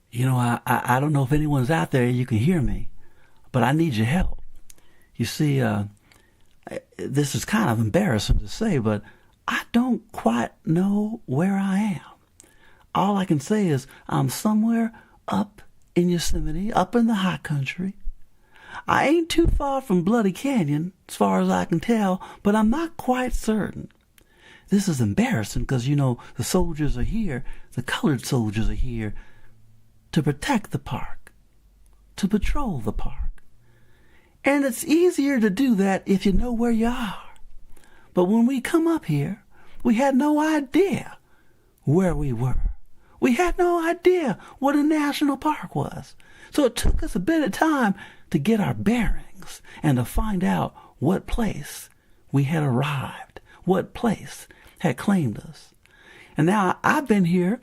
You know, I don't know if anyone's out there, you can hear me, but I need your help. You see, this is kind of embarrassing to say, but I don't quite know where I am. All I can say is I'm somewhere up in Yosemite, up in the high country. I ain't too far from Bloody Canyon, as far as I can tell, but I'm not quite certain. This is embarrassing because, you know, the soldiers are here, the colored soldiers are here, to protect the park, to patrol the park. And it's easier to do that if you know where you are. But when we come up here, we had no idea where we were. We had no idea what a national park was. So it took us a bit of time to get our bearings and to find out what place we had arrived, what place had claimed us. And now I've been here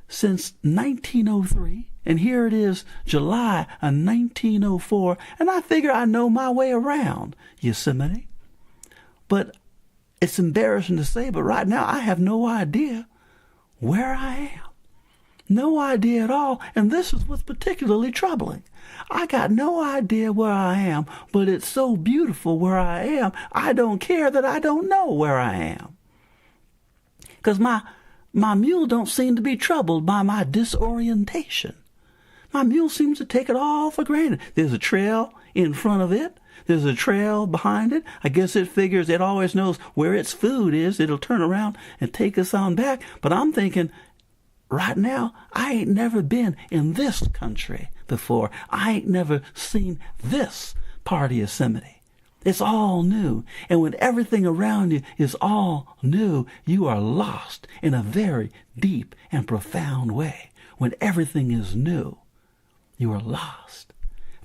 since 1903, and here it is July of 1904, and I figure I know my way around Yosemite. But it's embarrassing to say, but right now I have no idea where I am. No idea at all, and this is what's particularly troubling. I got no idea where I am, but it's so beautiful where I am, I don't care that I don't know where I am. Because my mule don't seem to be troubled by my disorientation. My mule seems to take it all for granted. There's a trail in front of it. There's a trail behind it. I guess it figures it always knows where its food is. It'll turn around and take us on back. But I'm thinking, right now, I ain't never been in this country before. I ain't never seen this part of Yosemite. It's all new. And when everything around you is all new, you are lost in a very deep and profound way. When everything is new, you are lost.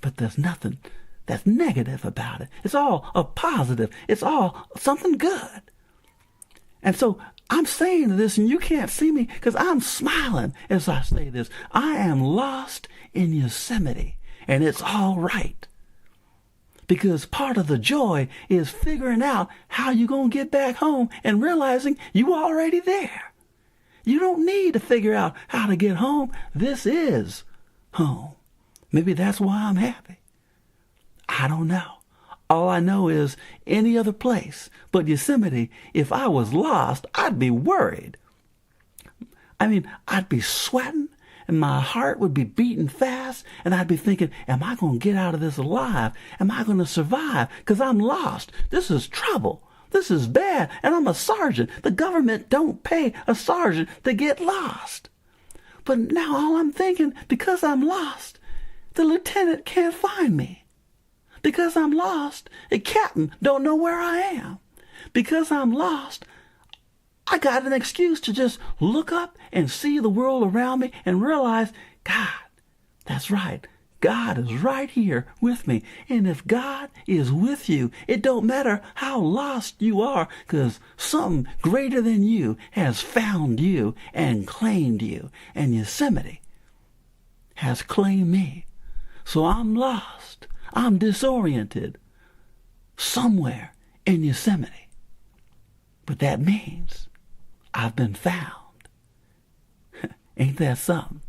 But there's nothing that's negative about it. It's all a positive. It's all something good. And so I'm saying this, and you can't see me because I'm smiling as I say this. I am lost in Yosemite, and it's all right. Because part of the joy is figuring out how you're going to get back home and realizing you already there. You don't need to figure out how to get home. This is home. Maybe that's why I'm happy. I don't know. All I know is any other place but Yosemite, if I was lost, I'd be worried. I mean, I'd be sweating, and my heart would be beating fast, and I'd be thinking, am I going to get out of this alive? Am I going to survive? Because I'm lost. This is trouble. This is bad, and I'm a sergeant. The government don't pay a sergeant to get lost. But now all I'm thinking, because I'm lost, the lieutenant can't find me. Because I'm lost, the captain don't know where I am. Because I'm lost, I got an excuse to just look up and see the world around me and realize, God, that's right. God is right here with me. And if God is with you, it don't matter how lost you are, because something greater than you has found you and claimed you. And Yosemite has claimed me. So I'm lost. I'm disoriented somewhere in Yosemite. But that means I've been found. Ain't that something?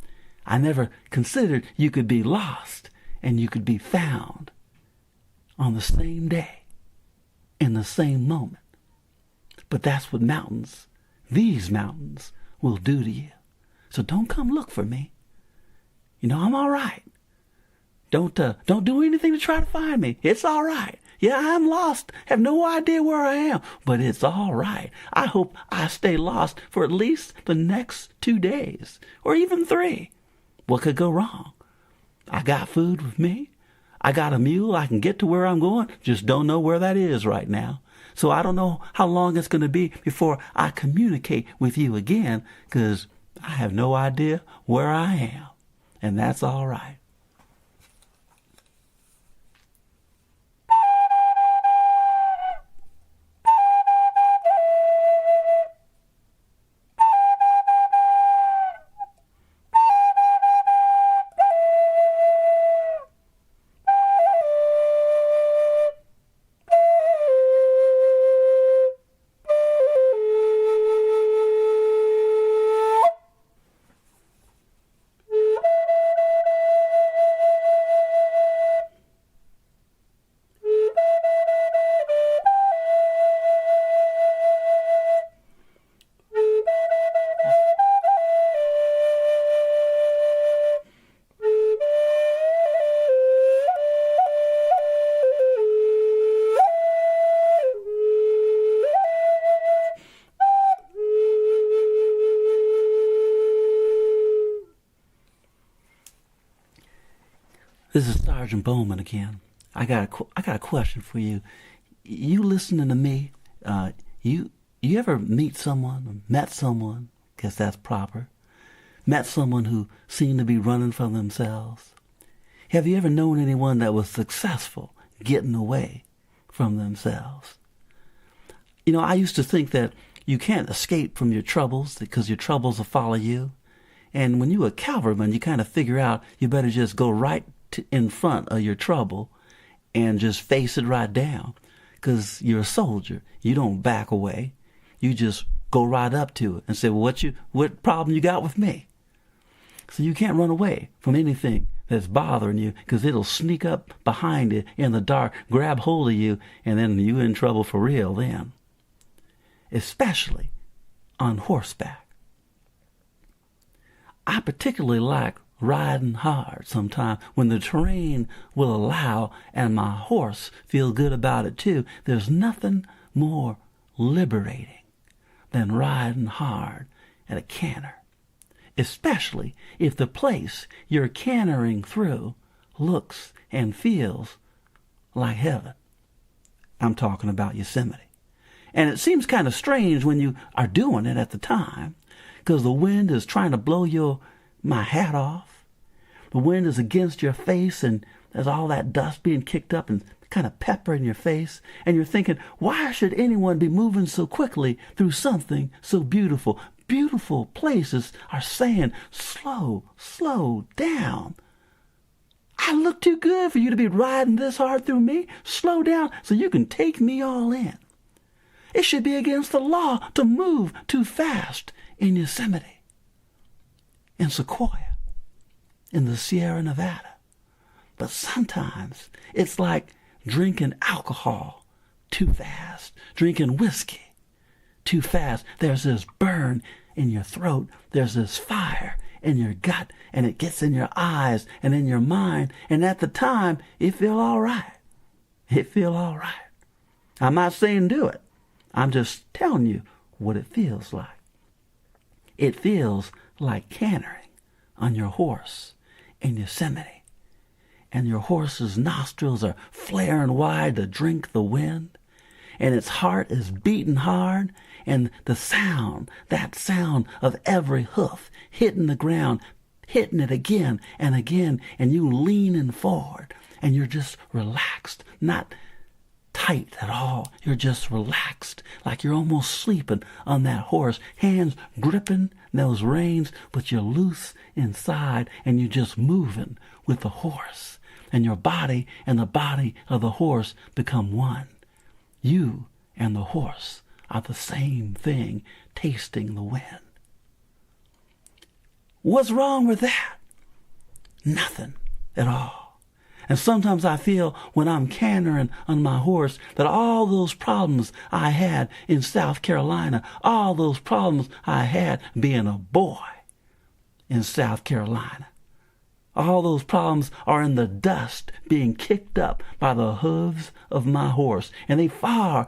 I never considered you could be lost and you could be found on the same day, in the same moment. But that's what mountains, these mountains, will do to you. So don't come look for me. You know, I'm all right. Don't do anything to try to find me. It's all right. Yeah, I'm lost. Have no idea where I am, but it's all right. I hope I stay lost for at least the next 2 days, or even 3. What could go wrong? I got food with me. I got a mule. I can get to where I'm going. Just don't know where that is right now. So I don't know how long it's going to be before I communicate with you again, because I have no idea where I am. And that's all right. This is Sergeant Bowman again. I got a question for you. You listening to me? You ever meet someone, or met someone? Guess that's proper. Met someone who seemed to be running from themselves? Have you ever known anyone that was successful getting away from themselves? You know, I used to think that you can't escape from your troubles because your troubles will follow you. And when you're a cavalryman, you kind of figure out you better just go right in front of your trouble and just face it right down. Because you're a soldier. You don't back away. You just go right up to it and say, well, what problem you got with me? So you can't run away from anything that's bothering you, because it'll sneak up behind you in the dark, grab hold of you, and then you're in trouble for real then. Especially on horseback. I particularly like riding hard sometimes when the terrain will allow and my horse feels good about it too. There's nothing more liberating than riding hard at a canter, especially if the place you're cantering through looks and feels like heaven. I'm talking about Yosemite. And it seems kind of strange when you are doing it at the time, because the wind is trying to blow my hat off. The wind is against your face, and there's all that dust being kicked up and kind of pepper in your face. And you're thinking, why should anyone be moving so quickly through something so beautiful? Beautiful places are saying, slow down. I look too good for you to be riding this hard through me. Slow down so you can take me all in. It should be against the law to move too fast in Yosemite, in Sequoia, in the Sierra Nevada. But sometimes it's like drinking alcohol too fast, drinking whiskey too fast. There's this burn in your throat. There's this fire in your gut, and it gets in your eyes and in your mind. And at the time, it feel all right. It feel all right. I'm not saying do it. I'm just telling you what it feels like. It feels like cantering on your horse in Yosemite. And your horse's nostrils are flaring wide to drink the wind. And its heart is beating hard. And the sound, that sound of every hoof hitting the ground, hitting it again and again. And you leaning forward. And you're just relaxed, not tight at all. You're just relaxed, like you're almost sleeping on that horse, hands gripping those reins, but you're loose inside and you're just moving with the horse. And your body and the body of the horse become one. You and the horse are the same thing, tasting the wind. What's wrong with that? Nothing at all. And sometimes I feel when I'm cantering on my horse that all those problems I had in South Carolina, all those problems I had being a boy in South Carolina, all those problems are in the dust being kicked up by the hooves of my horse. And they far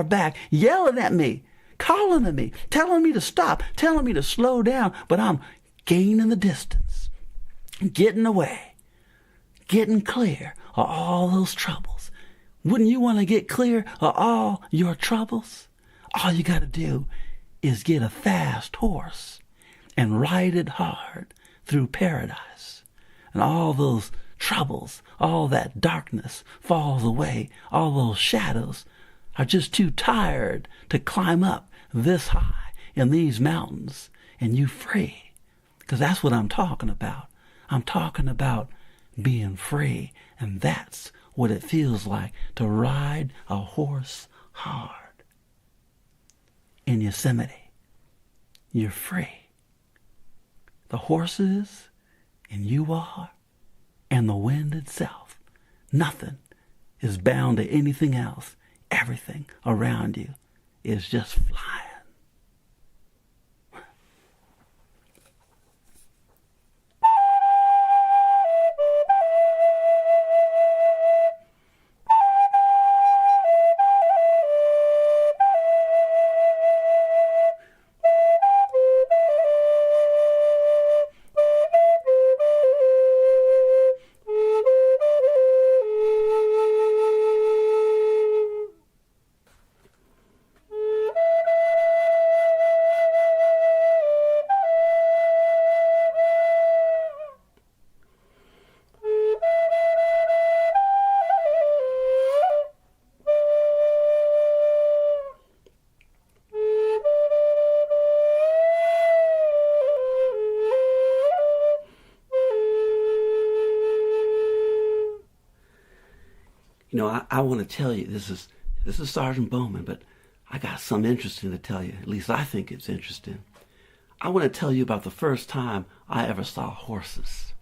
back, yelling at me, calling at me, telling me to stop, telling me to slow down. But I'm gaining the distance, getting away, getting clear of all those troubles. Wouldn't you want to get clear of all your troubles? All you got to do is get a fast horse and ride it hard through paradise. And all those troubles, all that darkness falls away. All those shadows are just too tired to climb up this high in these mountains. And you free. Because that's what I'm talking about. I'm talking about being free. And that's what it feels like to ride a horse hard. In Yosemite, you're free. The horse is, and you are, and the wind itself. Nothing is bound to anything else. Everything around you is just flying. You know, I want to tell you, this is Sergeant Bowman, but I got something interesting to tell you. At least I think it's interesting. I want to tell you about the first time I ever saw horses.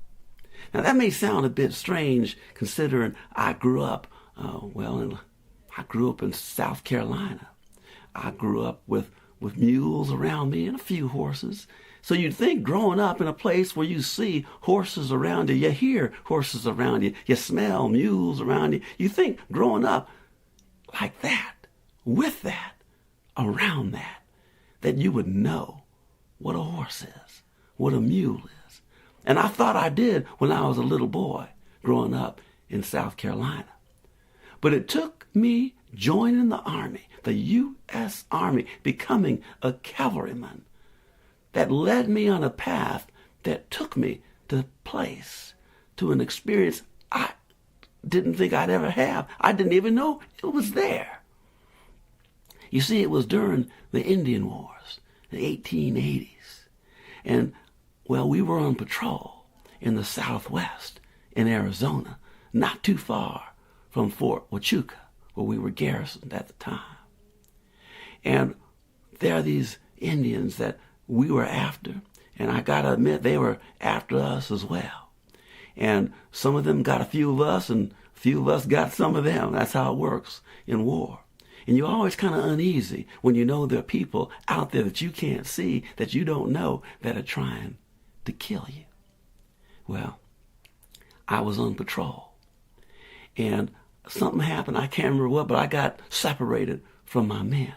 Now, that may sound a bit strange considering I grew up, I grew up in South Carolina. I grew up with mules around me and a few horses. So you'd think growing up in a place where you see horses around you, you hear horses around you, you smell mules around you, you think growing up like that, with that, around that you would know what a horse is, what a mule is. And I thought I did when I was a little boy growing up in South Carolina. But it took me joining the Army, the U.S. Army, becoming a cavalryman, that led me on a path that took me to a place, to an experience I didn't think I'd ever have. I didn't even know it was there. You see, it was during the Indian Wars, the 1880s. And, well, we were on patrol in the Southwest in Arizona, not too far from Fort Huachuca, where we were garrisoned at the time. And there are these Indians that we were after, and I gotta admit, they were after us as well. And some of them got a few of us, and a few of us got some of them. That's how it works in war. And you're always kind of uneasy when you know there are people out there that you can't see, that you don't know, that are trying to kill you. Well, I was on patrol, and something happened. I can't remember what, but I got separated from my men.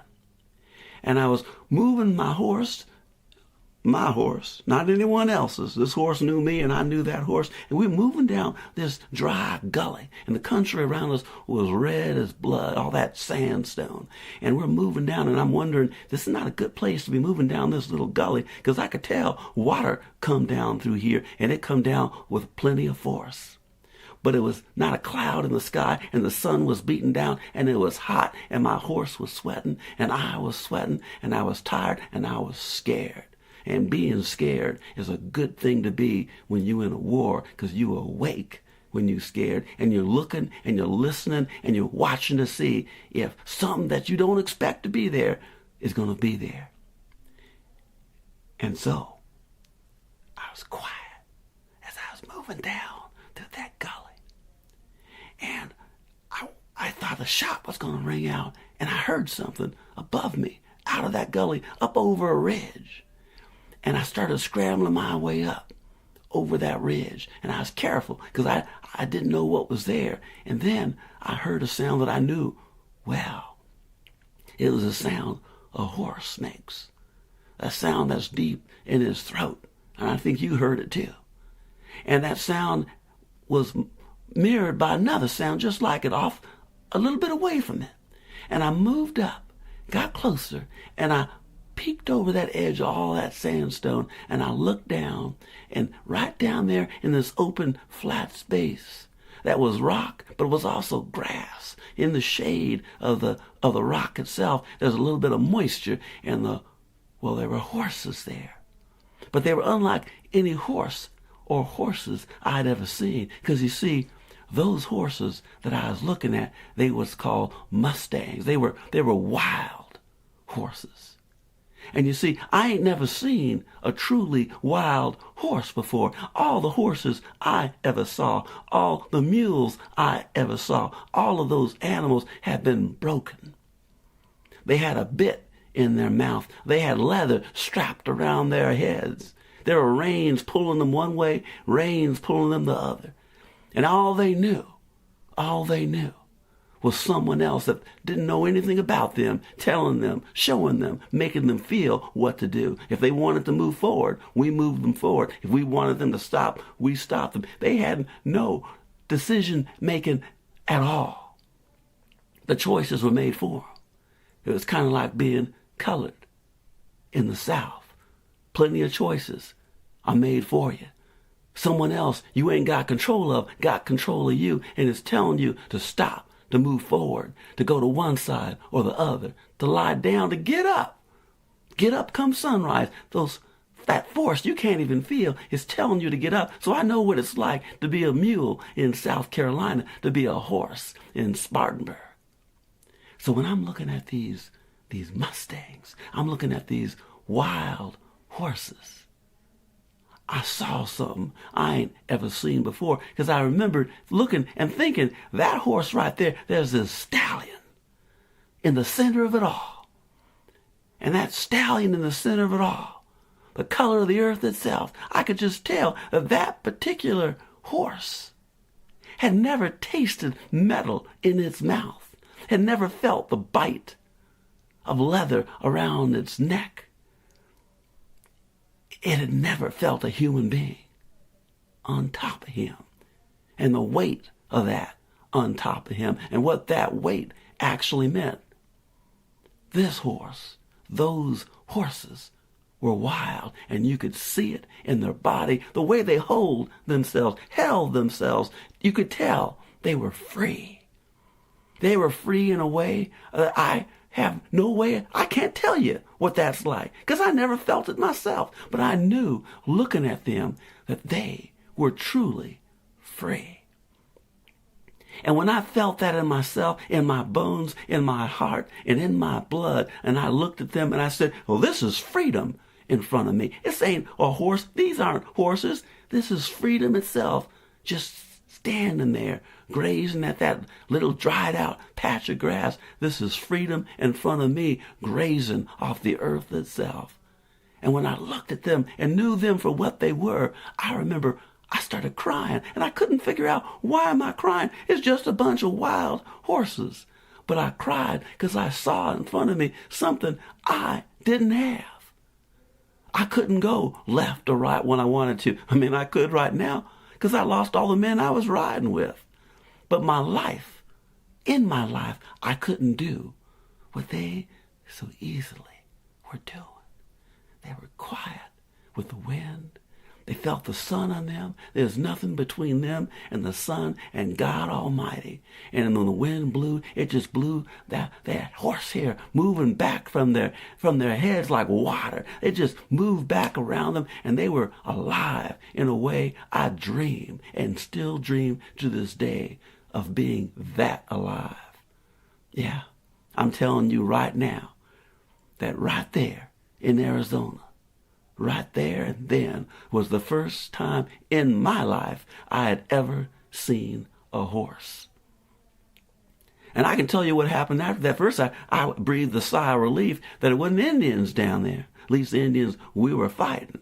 And I was moving my horse, not anyone else's. This horse knew me and I knew that horse. And we were moving down this dry gully. And the country around us was red as blood, all that sandstone. And we're moving down, and I'm wondering, this is not a good place to be moving down this little gully, because I could tell water come down through here, and it come down with plenty of force. But it was not a cloud in the sky, and the sun was beating down, and it was hot, and my horse was sweating, and I was sweating, and I was tired, and I was scared. And being scared is a good thing to be when you're in a war, because you're awake when you're scared, and you're looking, and you're listening, and you're watching to see if something that you don't expect to be there is going to be there. And so, I was quiet as I was moving down through that gully. And I thought a shot was going to ring out, and I heard something above me, out of that gully, up over a ridge. And I started scrambling my way up over that ridge. And I was careful because I didn't know what was there. And then I heard a sound that I knew well. It was a sound of horse snakes. A sound that's deep in his throat. And I think you heard it too. And that sound was mirrored by another sound just like it, off a little bit away from it. And I moved up, got closer, and I peeked over that edge of all that sandstone, and I looked down, and right down there in this open flat space that was rock, but it was also grass, in the shade of the rock itself, there's a little bit of moisture, and there were horses there. But they were unlike any horse or horses I'd ever seen, because you see, those horses that I was looking at, they was called Mustangs. They were wild horses. And you see, I ain't never seen a truly wild horse before. All the horses I ever saw, all the mules I ever saw, all of those animals had been broken. They had a bit in their mouth. They had leather strapped around their heads. There were reins pulling them one way, reins pulling them the other. And all they knew was someone else that didn't know anything about them, telling them, showing them, making them feel what to do. If they wanted to move forward, we moved them forward. If we wanted them to stop, we stopped them. They had no decision making at all. The choices were made for them. It was kind of like being colored in the South. Plenty of choices are made for you. Someone else you ain't got control of you, and is telling you to stop, to move forward, to go to one side or the other, to lie down, to get up. Get up come sunrise. Those that force you can't even feel is telling you to get up. So I know what it's like to be a mule in South Carolina, to be a horse in Spartanburg. So when I'm looking at these Mustangs, I'm looking at these wild horses, I saw something I ain't ever seen before, because I remembered looking and thinking, that horse right there, there's this stallion in the center of it all. And that stallion in the center of it all, the color of the earth itself, I could just tell that that particular horse had never tasted metal in its mouth, had never felt the bite of leather around its neck. It had never felt a human being on top of him, and the weight of that on top of him, and what that weight actually meant. This horse, those horses were wild, and you could see it in their body, the way they held themselves. You could tell they were free. They were free in a way that I have no way, I can't tell you what that's like, because I never felt it myself. But I knew, looking at them, that they were truly free. And when I felt that in myself, in my bones, in my heart, and in my blood, and I looked at them and I said, well, this is freedom in front of me. This ain't a horse. These aren't horses. This is freedom itself, just standing there, grazing at that little dried out patch of grass. This is freedom in front of me, grazing off the earth itself. And when I looked at them and knew them for what they were, I remember I started crying, and I couldn't figure out, why am I crying? It's just a bunch of wild horses. But I cried because I saw in front of me something I didn't have. I couldn't go left or right when I wanted to. I mean, I could right now, because I lost all the men I was riding with. But in my life, I couldn't do what they so easily were doing. They were quiet with the wind. They felt the sun on them. There's nothing between them and the sun and God Almighty. And when the wind blew, it just blew that horsehair moving back from their heads like water. It just moved back around them, and they were alive in a way I dream and still dream to this day of being that alive. Yeah, I'm telling you right now that right there in Arizona, right there and then was the first time in my life I had ever seen a horse. And I can tell you what happened after that. First, I breathed a sigh of relief that it wasn't Indians down there, at least the Indians we were fighting.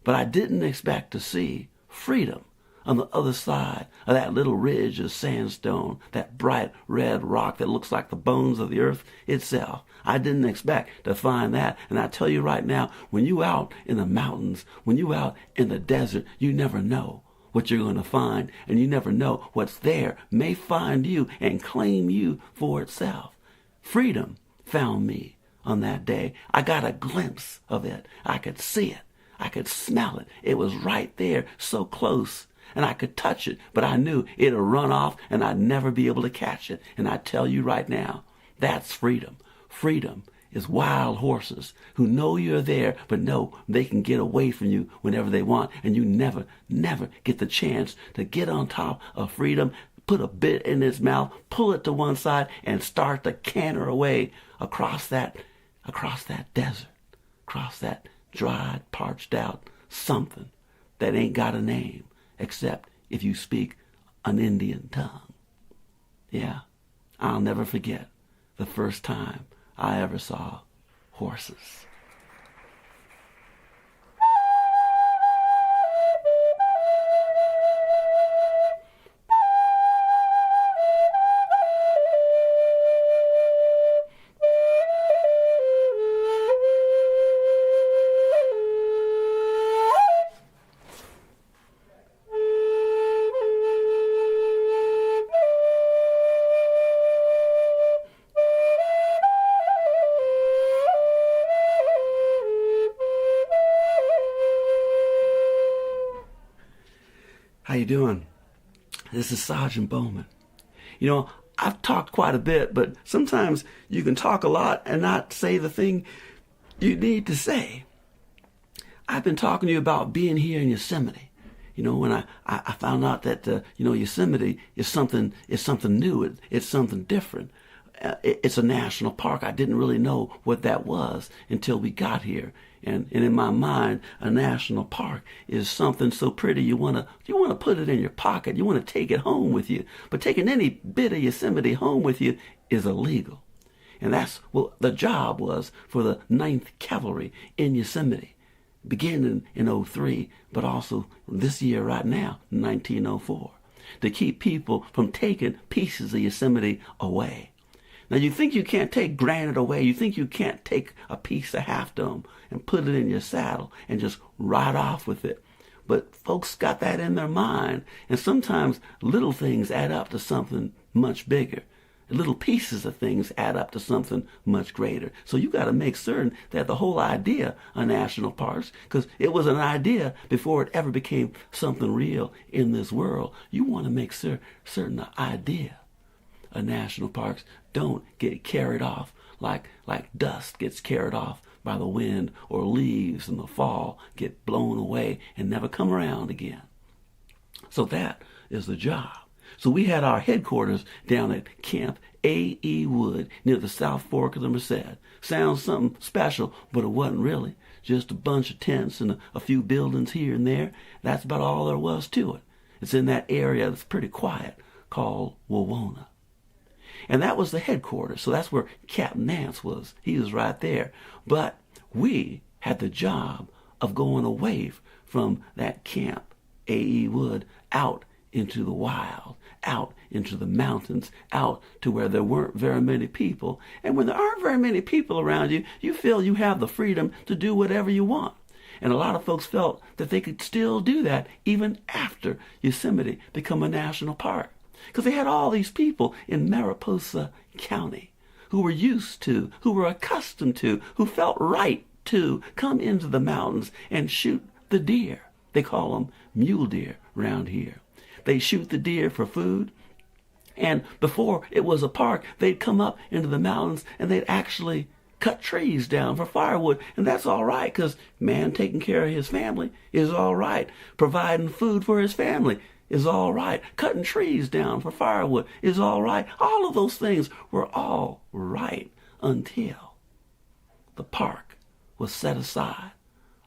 But I didn't expect to see freedom on the other side of that little ridge of sandstone, that bright red rock that looks like the bones of the earth itself. I didn't expect to find that. And I tell you right now, when you out in the mountains, when you out in the desert, you never know what you're going to find, and you never know what's there may find you and claim you for itself. Freedom found me on that day. I got a glimpse of it. I could see it. I could smell it. It was right there, so close. And I could touch it, but I knew it'd run off and I'd never be able to catch it. And I tell you right now, that's freedom. Freedom is wild horses who know you're there, but know they can get away from you whenever they want. And you never get the chance to get on top of freedom, put a bit in its mouth, pull it to one side, and start to canter away across that desert, across that dried, parched out something that ain't got a name, except if you speak an Indian tongue. Yeah, I'll never forget the first time I ever saw horses. How you doing? This is Sergeant Bowman. You know, I've talked quite a bit, but sometimes you can talk a lot and not say the thing you need to say. I've been talking to you about being here in Yosemite. When I found out that, Yosemite is something new. It's something different. It's a national park. I didn't really know what that was until we got here. And in my mind, a national park is something so pretty you want to put it in your pocket. You want to take it home with you. But taking any bit of Yosemite home with you is illegal. And that's what the job was for the 9th Cavalry in Yosemite, beginning in 2003, but also this year right now, 1904, to keep people from taking pieces of Yosemite away. Now, you think you can't take granite away. You think you can't take a piece of Half Dome and put it in your saddle and just ride off with it. But folks got that in their mind. And sometimes little things add up to something much bigger. Little pieces of things add up to something much greater. So you got to make certain that the whole idea of national parks, because it was an idea before it ever became something real in this world, you want to make certain the idea of national parks don't get carried off like dust gets carried off by the wind, or leaves in the fall get blown away and never come around again. So that is the job. So we had our headquarters down at Camp A.E. Wood near the South Fork of the Merced. Sounds something special, but it wasn't really. Just a bunch of tents and a few buildings here and there. That's about all there was to it. It's in that area that's pretty quiet called Wawona. And that was the headquarters. So that's where Captain Nance was. He was right there. But we had the job of going away from that Camp A.E. Wood out into the wild, out into the mountains, out to where there weren't very many people. And when there aren't very many people around you, you feel you have the freedom to do whatever you want. And a lot of folks felt that they could still do that even after Yosemite became a national park. Because they had all these people in Mariposa County who were used to, who were accustomed to, who felt right to come into the mountains and shoot the deer. They call them mule deer around here. They shoot the deer for food. And before it was a park, they'd come up into the mountains and they'd actually cut trees down for firewood. And that's all right, because man taking care of his family is all right. Providing food for his family is all right. Cutting trees down for firewood is all right. All of those things were all right until the park was set aside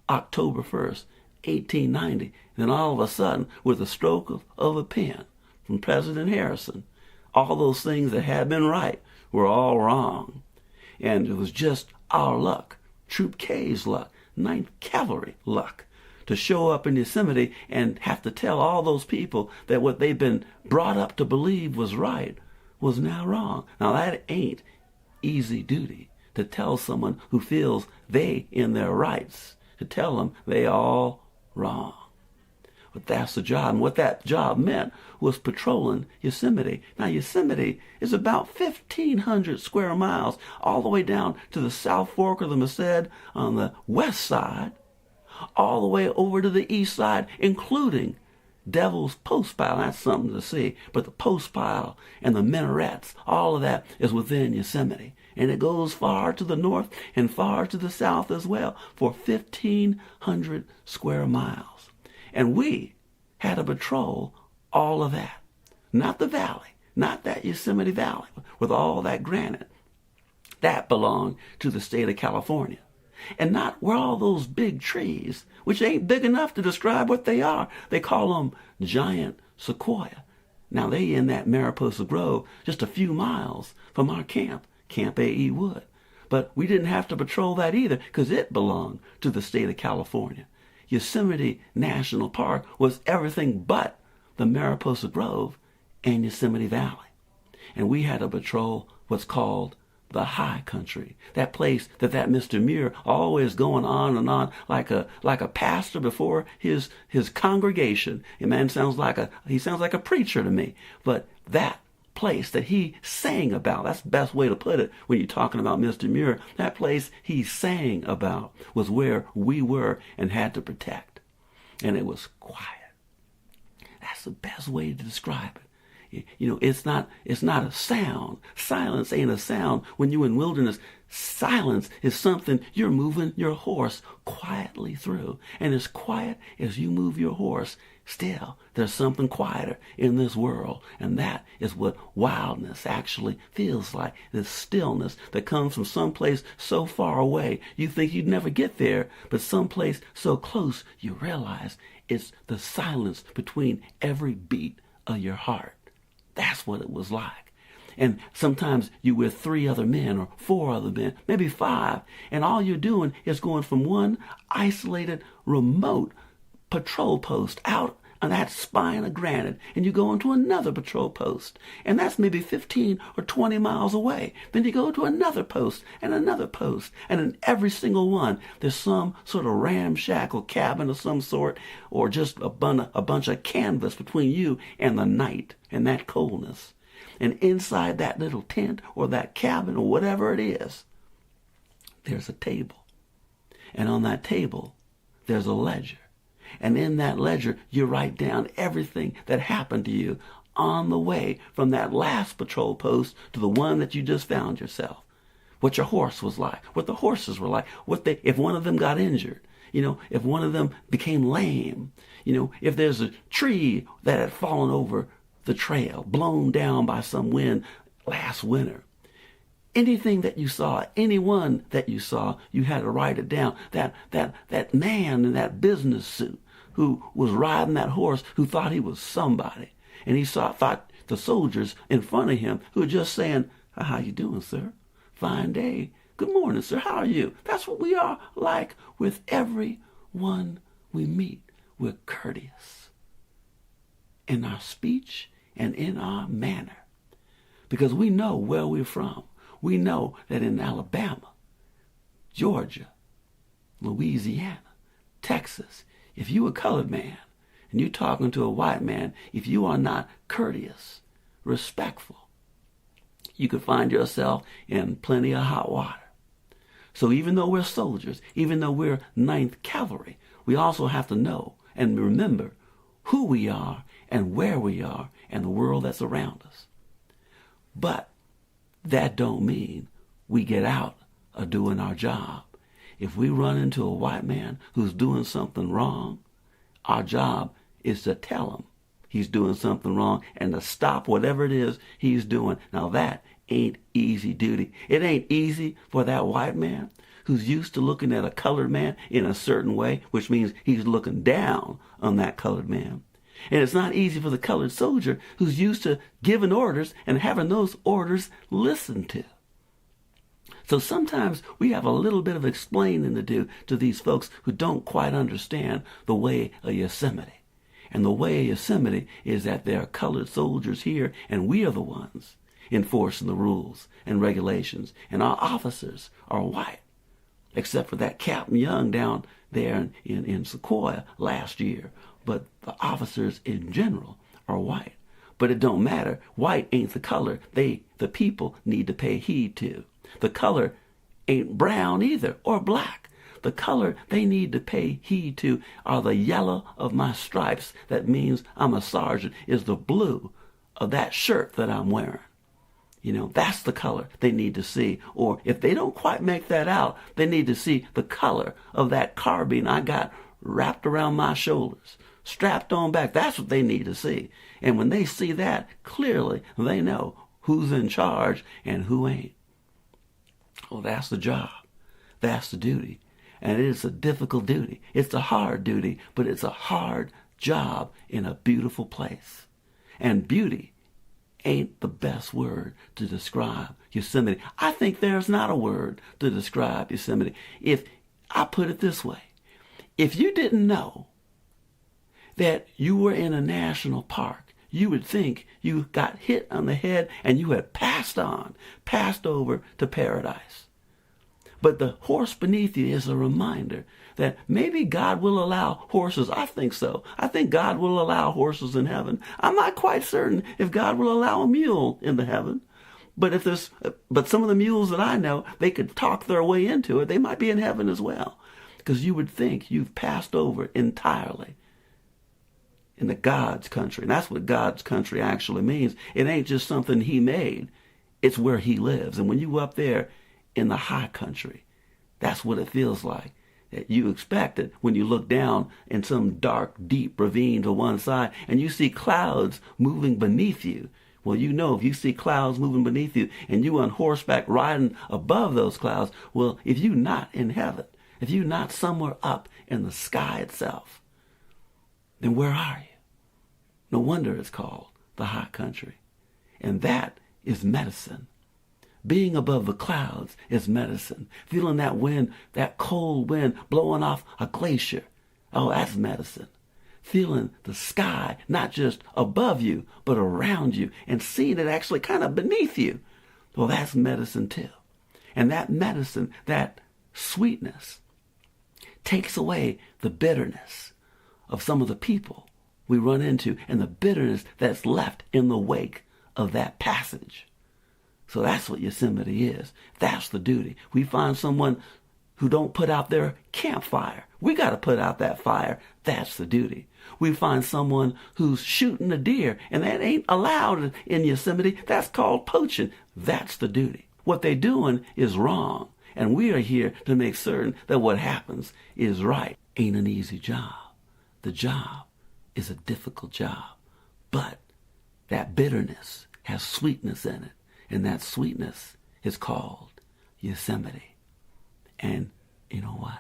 October 1st, 1890. And then all of a sudden, with a stroke of a pen from President Harrison, all those things that had been right were all wrong. And it was just our luck, Troop K's luck, 9th Cavalry luck, to show up in Yosemite and have to tell all those people that what they've been brought up to believe was right was now wrong. Now that ain't easy duty, to tell someone who feels they in their rights, to tell them they all wrong. But that's the job. And what that job meant was patrolling Yosemite. Now, Yosemite is about 1,500 square miles, all the way down to the South Fork of the Merced on the west side, all the way over to the east side, including Devil's Post Pile. That's something to see. But the Post Pile and the minarets, all of that is within Yosemite. And it goes far to the north and far to the south as well, for 1,500 square miles. And we had to patrol all of that. Not the valley, not that Yosemite Valley with all that granite. That belonged to the state of California. And not where all those big trees, which ain't big enough to describe what they are. They call them giant sequoia. Now they in that Mariposa Grove, just a few miles from our camp, Camp A.E. Wood. But we didn't have to patrol that either, because it belonged to the state of California. Yosemite National Park was everything but the Mariposa Grove and Yosemite Valley. And we had to patrol what's called the high country, that place that Mr. Muir always going on and on like a pastor before his congregation. A man sounds like a preacher to me. But that place that he sang about, that's the best way to put it when you're talking about Mr. Muir, that place he sang about was where we were and had to protect. And it was quiet. That's the best way to describe it. it's not a sound. Silence ain't a sound. When you're in wilderness, silence is something you're moving your horse quietly through. And as quiet as you move your horse, still, there's something quieter in this world. And that is what wildness actually feels like. This stillness that comes from someplace so far away, you think you'd never get there, but someplace so close, you realize it's the silence between every beat of your heart. That's what it was like. And sometimes you with 3 other men or 4 other men, maybe 5, and all you're doing is going from one isolated, remote patrol post out on that spine of granite, and you go into another patrol post, and that's maybe 15 or 20 miles away. Then you go to another post, and in every single one, there's some sort of ramshackle cabin of some sort, or just a bunch of canvas between you and the night and that coldness. And inside that little tent or that cabin or whatever it is, there's a table. And on that table, there's a ledger. And in that ledger, you write down everything that happened to you on the way from that last patrol post to the one that you just found yourself. What your horse was like, what the horses were like, if one of them got injured, if one of them became lame, if there's a tree that had fallen over the trail, blown down by some wind last winter. Anything that you saw, anyone that you saw, you had to write it down. That man in that business suit who was riding that horse, who thought he was somebody, and he thought the soldiers in front of him who were just saying, "How you doing, sir? Fine day. Good morning, sir. How are you?" That's what we are like with everyone we meet. We're courteous in our speech and in our manner, because we know where we're from. We know that in Alabama, Georgia, Louisiana, Texas, if you a colored man and you're talking to a white man, if you are not courteous, respectful, you could find yourself in plenty of hot water. So even though we're soldiers, even though we're 9th Cavalry, we also have to know and remember who we are and where we are and the world that's around us. But that don't mean we get out of doing our job. If we run into a white man who's doing something wrong, our job is to tell him he's doing something wrong and to stop whatever it is he's doing. Now that ain't easy duty. It ain't easy for that white man who's used to looking at a colored man in a certain way, which means he's looking down on that colored man. And it's not easy for the colored soldier who's used to giving orders and having those orders listened to. So sometimes we have a little bit of explaining to do to these folks who don't quite understand the way of Yosemite. And the way of Yosemite is that there are colored soldiers here, and we are the ones enforcing the rules and regulations. And our officers are white, except for that Captain Young down there in Sequoia last year. But the officers in general are white. But it don't matter. White ain't the color the people need to pay heed to. The color ain't brown either or black. The color they need to pay heed to are the yellow of my stripes. That means I'm a sergeant, is the blue of that shirt that I'm wearing. That's the color they need to see. Or if they don't quite make that out, they need to see the color of that carbine I got wrapped around my shoulders, strapped on back. That's what they need to see. And when they see that, clearly they know who's in charge and who ain't. Well, that's the job. That's the duty. And it's a difficult duty. It's a hard duty, but it's a hard job in a beautiful place. And beauty ain't the best word to describe Yosemite. I think there's not a word to describe Yosemite. If I put it this way, if you didn't know that you were in a national park, you would think you got hit on the head and you had passed over to paradise. But the horse beneath you is a reminder that maybe God will allow horses. I think so. I think God will allow horses in heaven. I'm not quite certain if God will allow a mule into heaven. But some of the mules that I know, they could talk their way into it. They might be in heaven as well. Because you would think you've passed over entirely in the God's country. And that's what God's country actually means. It ain't just something he made. It's where he lives. And when you up there in the high country, that's what it feels like. That you expect it when you look down in some dark, deep ravine to one side and you see clouds moving beneath you. Well, you know, if you see clouds moving beneath you and you on horseback riding above those clouds, well, if you're not in heaven, if you're not somewhere up in the sky itself, then where are you? No wonder it's called the high country. And that is medicine. Being above the clouds is medicine. Feeling that wind, that cold wind blowing off a glacier. Oh, that's medicine. Feeling the sky, not just above you, but around you, and seeing it actually kind of beneath you. Well, that's medicine too. And that medicine, that sweetness, takes away the bitterness of some of the people we run into and the bitterness that's left in the wake of that passage. So that's what Yosemite is. That's the duty. We find someone who don't put out their campfire. We got to put out that fire. That's the duty. We find someone who's shooting a deer, and that ain't allowed in Yosemite. That's called poaching. That's the duty. What they're doing is wrong, and we are here to make certain that what happens is right. Ain't an easy job. The job is a difficult job, but that bitterness has sweetness in it. And that sweetness is called Yosemite. And you know what?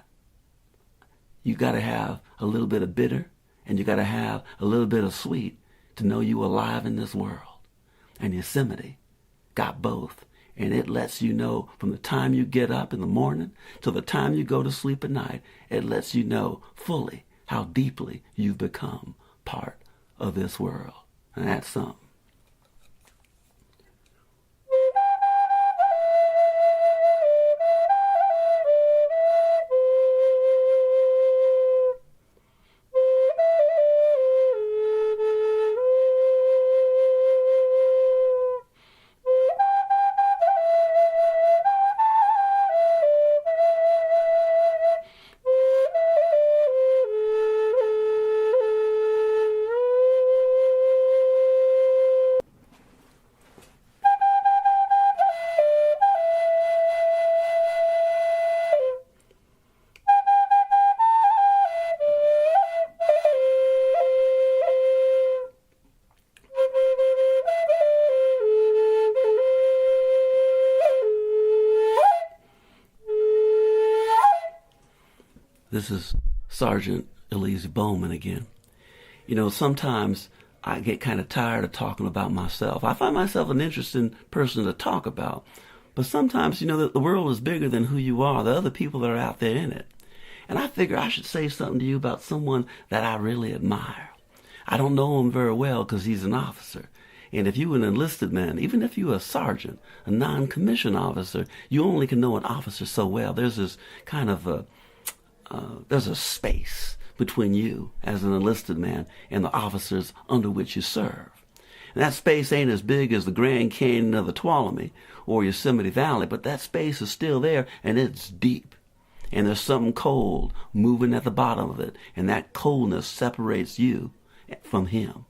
You got to have a little bit of bitter and you got to have a little bit of sweet to know you alive in this world. And Yosemite got both. And it lets you know from the time you get up in the morning till the time you go to sleep at night, it lets you know fully how deeply you've become part of this world. And that's something. This is Sergeant Elise Bowman again. You know, sometimes I get kind of tired of talking about myself. I find myself an interesting person to talk about. But sometimes, you know, the world is bigger than who you are, the other people that are out there in it. And I figure I should say something to you about someone that I really admire. I don't know him very well because he's an officer. And if you're an enlisted man, even if you're a sergeant, a non-commissioned officer, you only can know an officer so well. There's this kind of there's a space between you as an enlisted man and the officers under which you serve. And that space ain't as big as the Grand Canyon of the Tuolumne or Yosemite Valley, but that space is still there and it's deep. And there's something cold moving at the bottom of it, and that coldness separates you from him.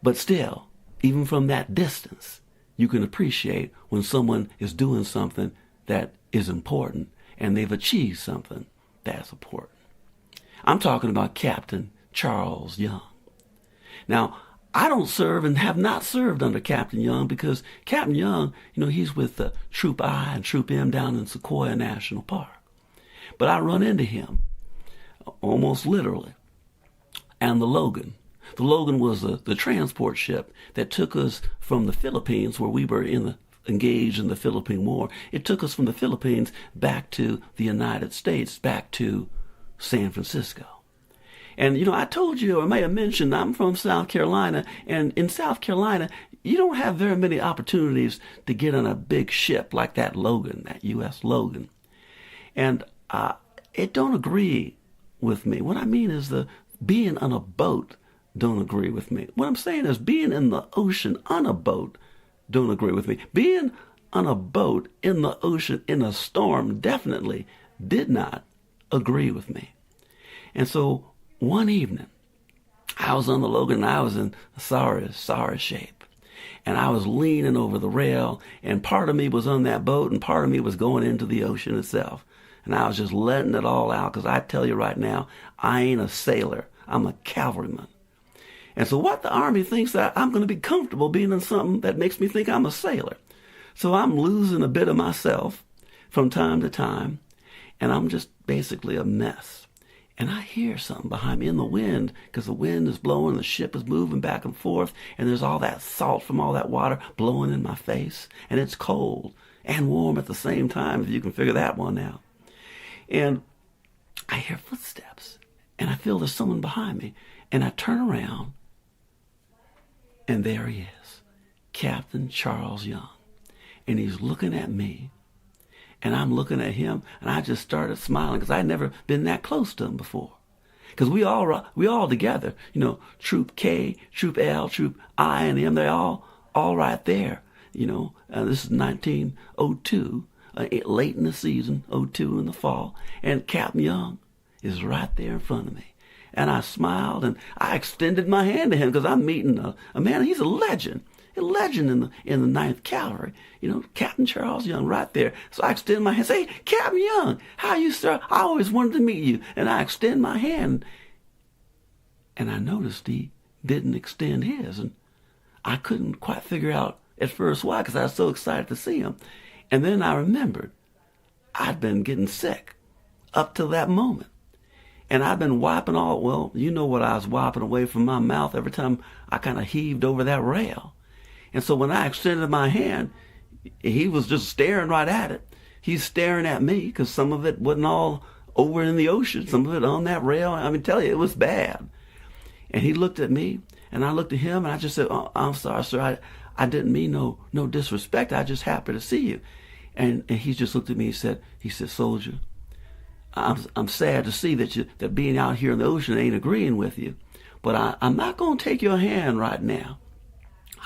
But still, even from that distance, you can appreciate when someone is doing something that is important and they've achieved something that's important. I'm talking about Captain Charles Young. Now, I don't serve and have not served under Captain Young because Captain Young, you know, he's with Troop I and Troop M down in Sequoia National Park. But I run into him almost literally. And the Logan. The Logan was the transport ship that took us from the Philippines, where we were engaged in the Philippine War. It took us from the Philippines back to the United States, back to San Francisco. And, you know, I told you, or I may have mentioned, I'm from South Carolina, and in South Carolina, you don't have very many opportunities to get on a big ship like that Logan, that U.S. Logan. And it don't agree with me. What I mean is being on a boat don't agree with me. What I'm saying is being in the ocean on a boat don't agree with me. Being on a boat in the ocean in a storm definitely did not agree with me. And so one evening, I was on the Logan, and I was in a sorry shape. And I was leaning over the rail, and part of me was on that boat, and part of me was going into the ocean itself. And I was just letting it all out, because I tell you right now, I ain't a sailor. I'm a cavalryman. And so what the Army thinks that I'm going to be comfortable being in something that makes me think I'm a sailor. So I'm losing a bit of myself from time to time, and I'm just basically a mess. And I hear something behind me in the wind, because the wind is blowing, the ship is moving back and forth, and there's all that salt from all that water blowing in my face, and it's cold and warm at the same time, if you can figure that one out. And I hear footsteps, and I feel there's someone behind me, and I turn around, and there he is, Captain Charles Young, and he's looking at me. And I'm looking at him, and I just started smiling, because I'd never been that close to him before. Because we all together, Troop K, Troop L, Troop I, and M, they're all right there. This is 1902, late in the season, 02 in the fall, and Captain Young is right there in front of me. And I smiled, and I extended my hand to him, because I'm meeting a man, he's a legend in the 9th Cavalry, Captain Charles Young right there. So I extend my hand, say, Captain Young, how are you, sir? I always wanted to meet you. And I extend my hand, and I noticed he didn't extend his, and I couldn't quite figure out at first why, because I was so excited to see him. And then I remembered I'd been getting sick up to that moment. And I've been wiping what I was wiping away from my mouth every time I kind of heaved over that rail. And so when I extended my hand, he was just staring right at it. He's staring at me, because some of it wasn't all over in the ocean, some of it on that rail. I mean, tell you, it was bad. And he looked at me, and I looked at him, and I just said, "Oh, I'm sorry, sir. I didn't mean no disrespect. I just happened to see you." And he just looked at me. He said, "Soldier, I'm sad to see that being out here in the ocean ain't agreeing with you, but I'm not going to take your hand right now.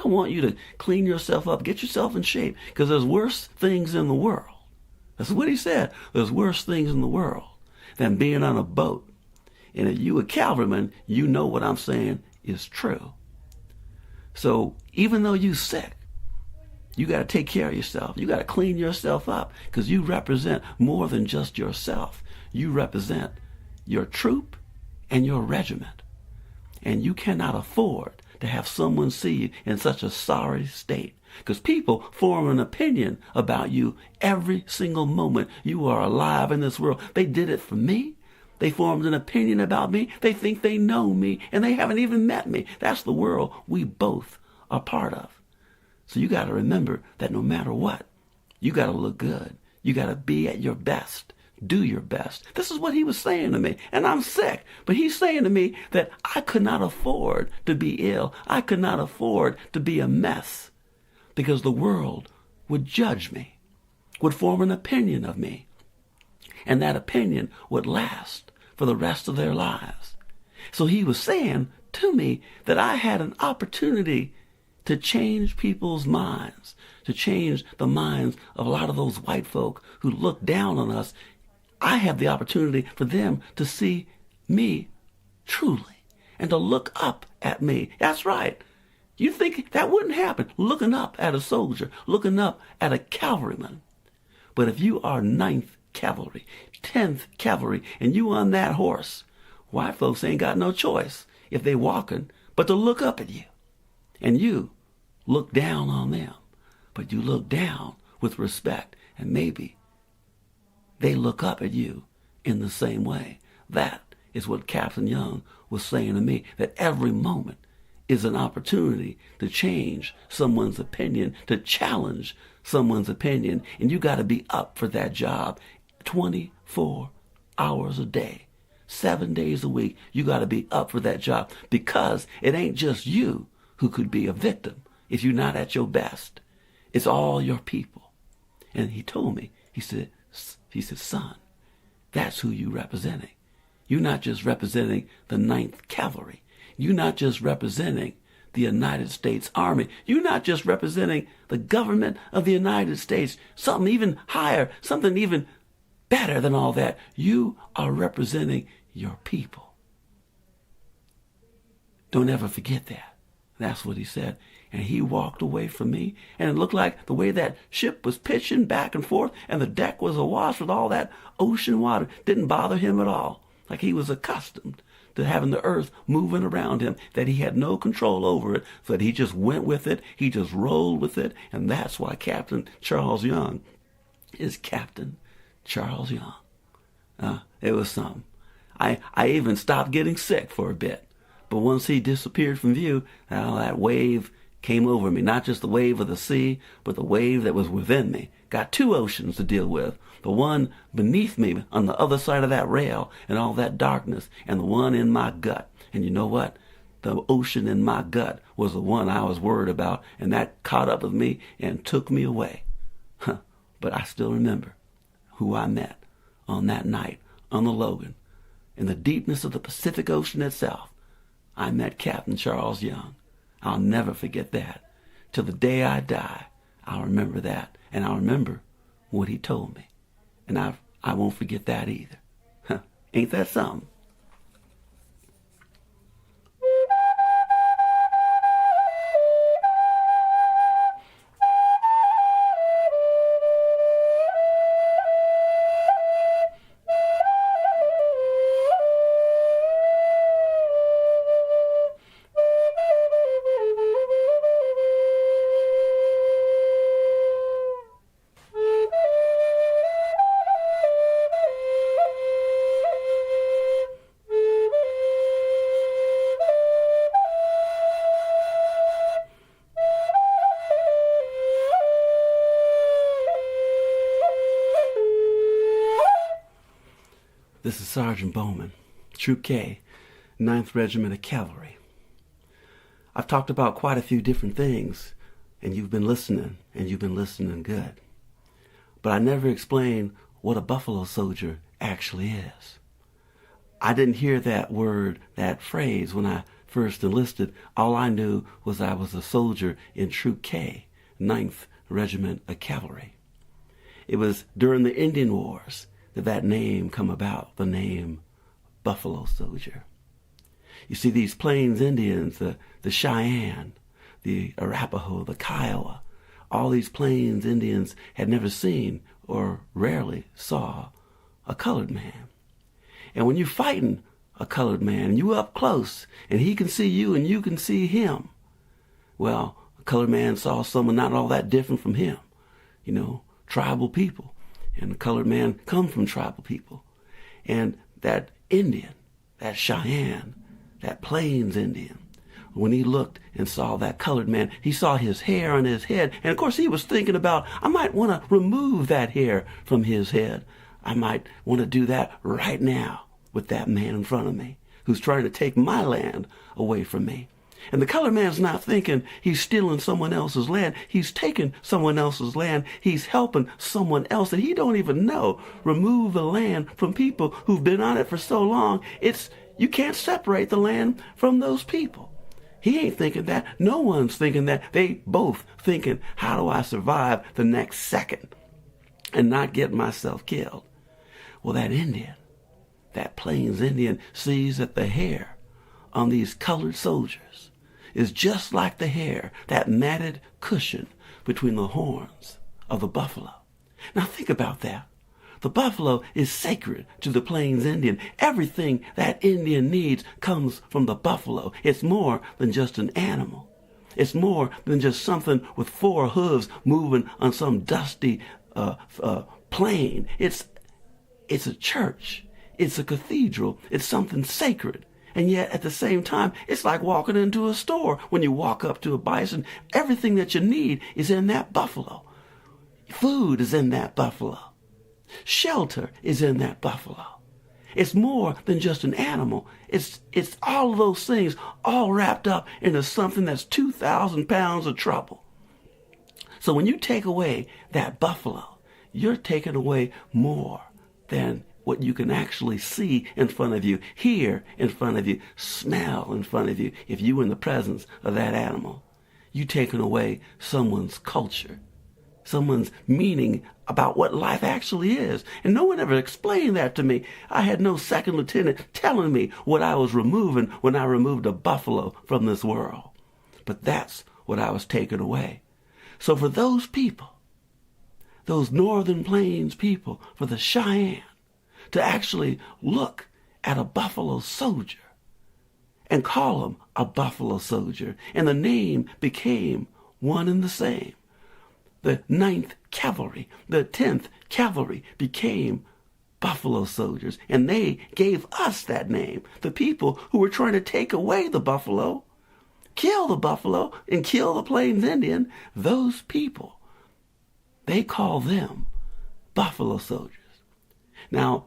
I want you to clean yourself up, get yourself in shape, because there's worse things in the world." That's what he said. There's worse things in the world than being on a boat. And if you a cavalryman, you know what I'm saying is true. So even though you sick, you got to take care of yourself. You got to clean yourself up, because you represent more than just yourself. You represent your troop and your regiment. And you cannot afford to have someone see you in such a sorry state, because people form an opinion about you every single moment you are alive in this world. They did it for me. They formed an opinion about me. They think they know me, and they haven't even met me. That's the world we both are part of. So you got to remember that no matter what, you got to look good. You got to be at your best. Do your best. This is what he was saying to me. And I'm sick. But he's saying to me that I could not afford to be ill. I could not afford to be a mess, because the world would judge me, would form an opinion of me. And that opinion would last for the rest of their lives. So he was saying to me that I had an opportunity to change people's minds, to change the minds of a lot of those white folk who look down on us. I have the opportunity for them to see me truly and to look up at me. That's right. You think that wouldn't happen, looking up at a soldier, looking up at a cavalryman. But if you are 9th Cavalry, 10th Cavalry, and you on that horse, white folks ain't got no choice, if they walking, but to look up at you. And you look down on them, but you look down with respect, and maybe they look up at you in the same way. That is what Captain Young was saying to me, that every moment is an opportunity to change someone's opinion, to challenge someone's opinion, and you got to be up for that job 24 hours a day, 7 days a week. You got to be up for that job, because it ain't just you who could be a victim if you're not at your best. It's all your people. And he told me, he said, "Son, that's who you representing. You're not just representing the 9th Cavalry. You're not just representing the United States Army. You're not just representing the government of the United States. Something even higher, something even better than all that. You are representing your people." Don't ever forget that. That's what he said. And he walked away from me, and it looked like the way that ship was pitching back and forth, and the deck was awash with all that ocean water didn't bother him at all. Like he was accustomed to having the earth moving around him, that he had no control over it, so that he just went with it, he just rolled with it, and that's why Captain Charles Young is Captain Charles Young. It was something. I even stopped getting sick for a bit, but once he disappeared from view, that wave came over me, not just the wave of the sea, but the wave that was within me. Got two oceans to deal with. The one beneath me on the other side of that rail and all that darkness, and the one in my gut. And you know what? The ocean in my gut was the one I was worried about, and that caught up with me and took me away. But I still remember who I met on that night on the Logan. In the deepness of the Pacific Ocean itself, I met Captain Charles Young. I'll never forget that. Till the day I die, I'll remember that. And I'll remember what he told me. And I won't forget that either. Ain't that something? This is Sergeant Bowman, Troop K, 9th Regiment of Cavalry. I've talked about quite a few different things, and you've been listening, and you've been listening good. But I never explained what a buffalo soldier actually is. I didn't hear that word, that phrase, when I first enlisted. All I knew was I was a soldier in Troop K, 9th Regiment of Cavalry. It was during the Indian Wars that name come about, the name Buffalo Soldier. You see, these Plains Indians, the Cheyenne, the Arapaho, the Kiowa, all these Plains Indians had never seen or rarely saw a colored man. And when you're fighting a colored man, and you up close, and he can see you and you can see him, well, a colored man saw someone not all that different from him. You know, tribal people. And the colored man come from tribal people. And that Indian, that Cheyenne, that Plains Indian, when he looked and saw that colored man, he saw his hair on his head. And of course he was thinking about, I might want to remove that hair from his head. I might want to do that right now with that man in front of me who's trying to take my land away from me. And the colored man's not thinking he's stealing someone else's land. He's taking someone else's land. He's helping someone else that he don't even know remove the land from people who've been on it for so long. You can't separate the land from those people. He ain't thinking that. No one's thinking that. They both thinking, how do I survive the next second and not get myself killed? Well, that Indian, that Plains Indian, sees that the hair on these colored soldiers is just like the hair, that matted cushion between the horns of the buffalo. Now think about that. The buffalo is sacred to the Plains Indian. Everything that Indian needs comes from the buffalo. It's more than just an animal. It's more than just something with four hooves moving on some dusty plain. It's a church. It's a cathedral. It's something sacred. And yet, at the same time, it's like walking into a store. When you walk up to a bison, everything that you need is in that buffalo. Food is in that buffalo. Shelter is in that buffalo. It's more than just an animal. It's all of those things all wrapped up into something that's 2,000 pounds of trouble. So when you take away that buffalo, you're taking away more than what you can actually see in front of you, hear in front of you, smell in front of you. If you were in the presence of that animal, you taking away someone's culture, someone's meaning about what life actually is. And no one ever explained that to me. I had no second lieutenant telling me what I was removing when I removed a buffalo from this world. But that's what I was taking away. So for those people, those Northern Plains people, for the Cheyenne, to actually look at a buffalo soldier and call him a buffalo soldier, and the name became one and the same. The 9th Cavalry, the 10th Cavalry became buffalo soldiers, and they gave us that name. The people who were trying to take away the buffalo, kill the buffalo, and kill the Plains Indian, those people, they call them buffalo soldiers. Now,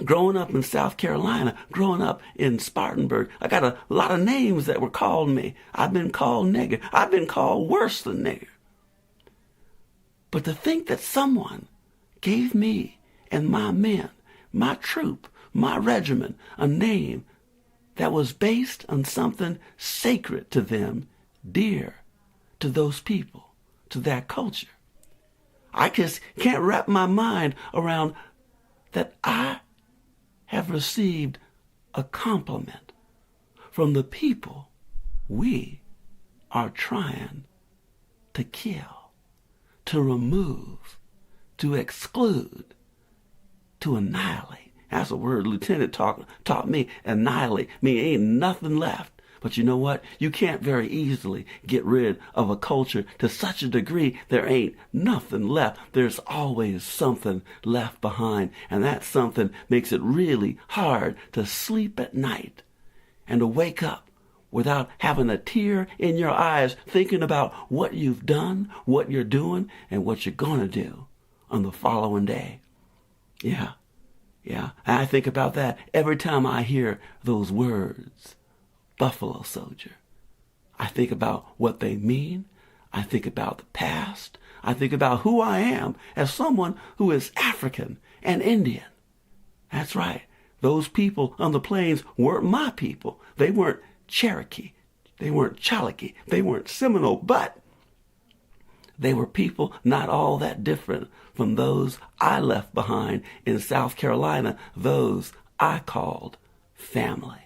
growing up in South Carolina, growing up in Spartanburg, I got a lot of names that were called me. I've been called nigger. I've been called worse than nigger. But to think that someone gave me and my men, my troop, my regiment, a name that was based on something sacred to them, dear to those people, to that culture. I just can't wrap my mind around that I have received a compliment from the people we are trying to kill, to remove, to exclude, to annihilate. That's a word Lieutenant taught me, annihilate. Ain't nothing left. But you know what? You can't very easily get rid of a culture to such a degree there ain't nothing left. There's always something left behind, and that something makes it really hard to sleep at night and to wake up without having a tear in your eyes thinking about what you've done, what you're doing, and what you're going to do on the following day. Yeah. And I think about that every time I hear those words. Buffalo soldier. I think about what they mean. I think about the past. I think about who I am as someone who is African and Indian. That's right. Those people on the plains weren't my people. They weren't Cherokee. They weren't Chalakee. They weren't Seminole, but they were people not all that different from those I left behind in South Carolina, those I called family.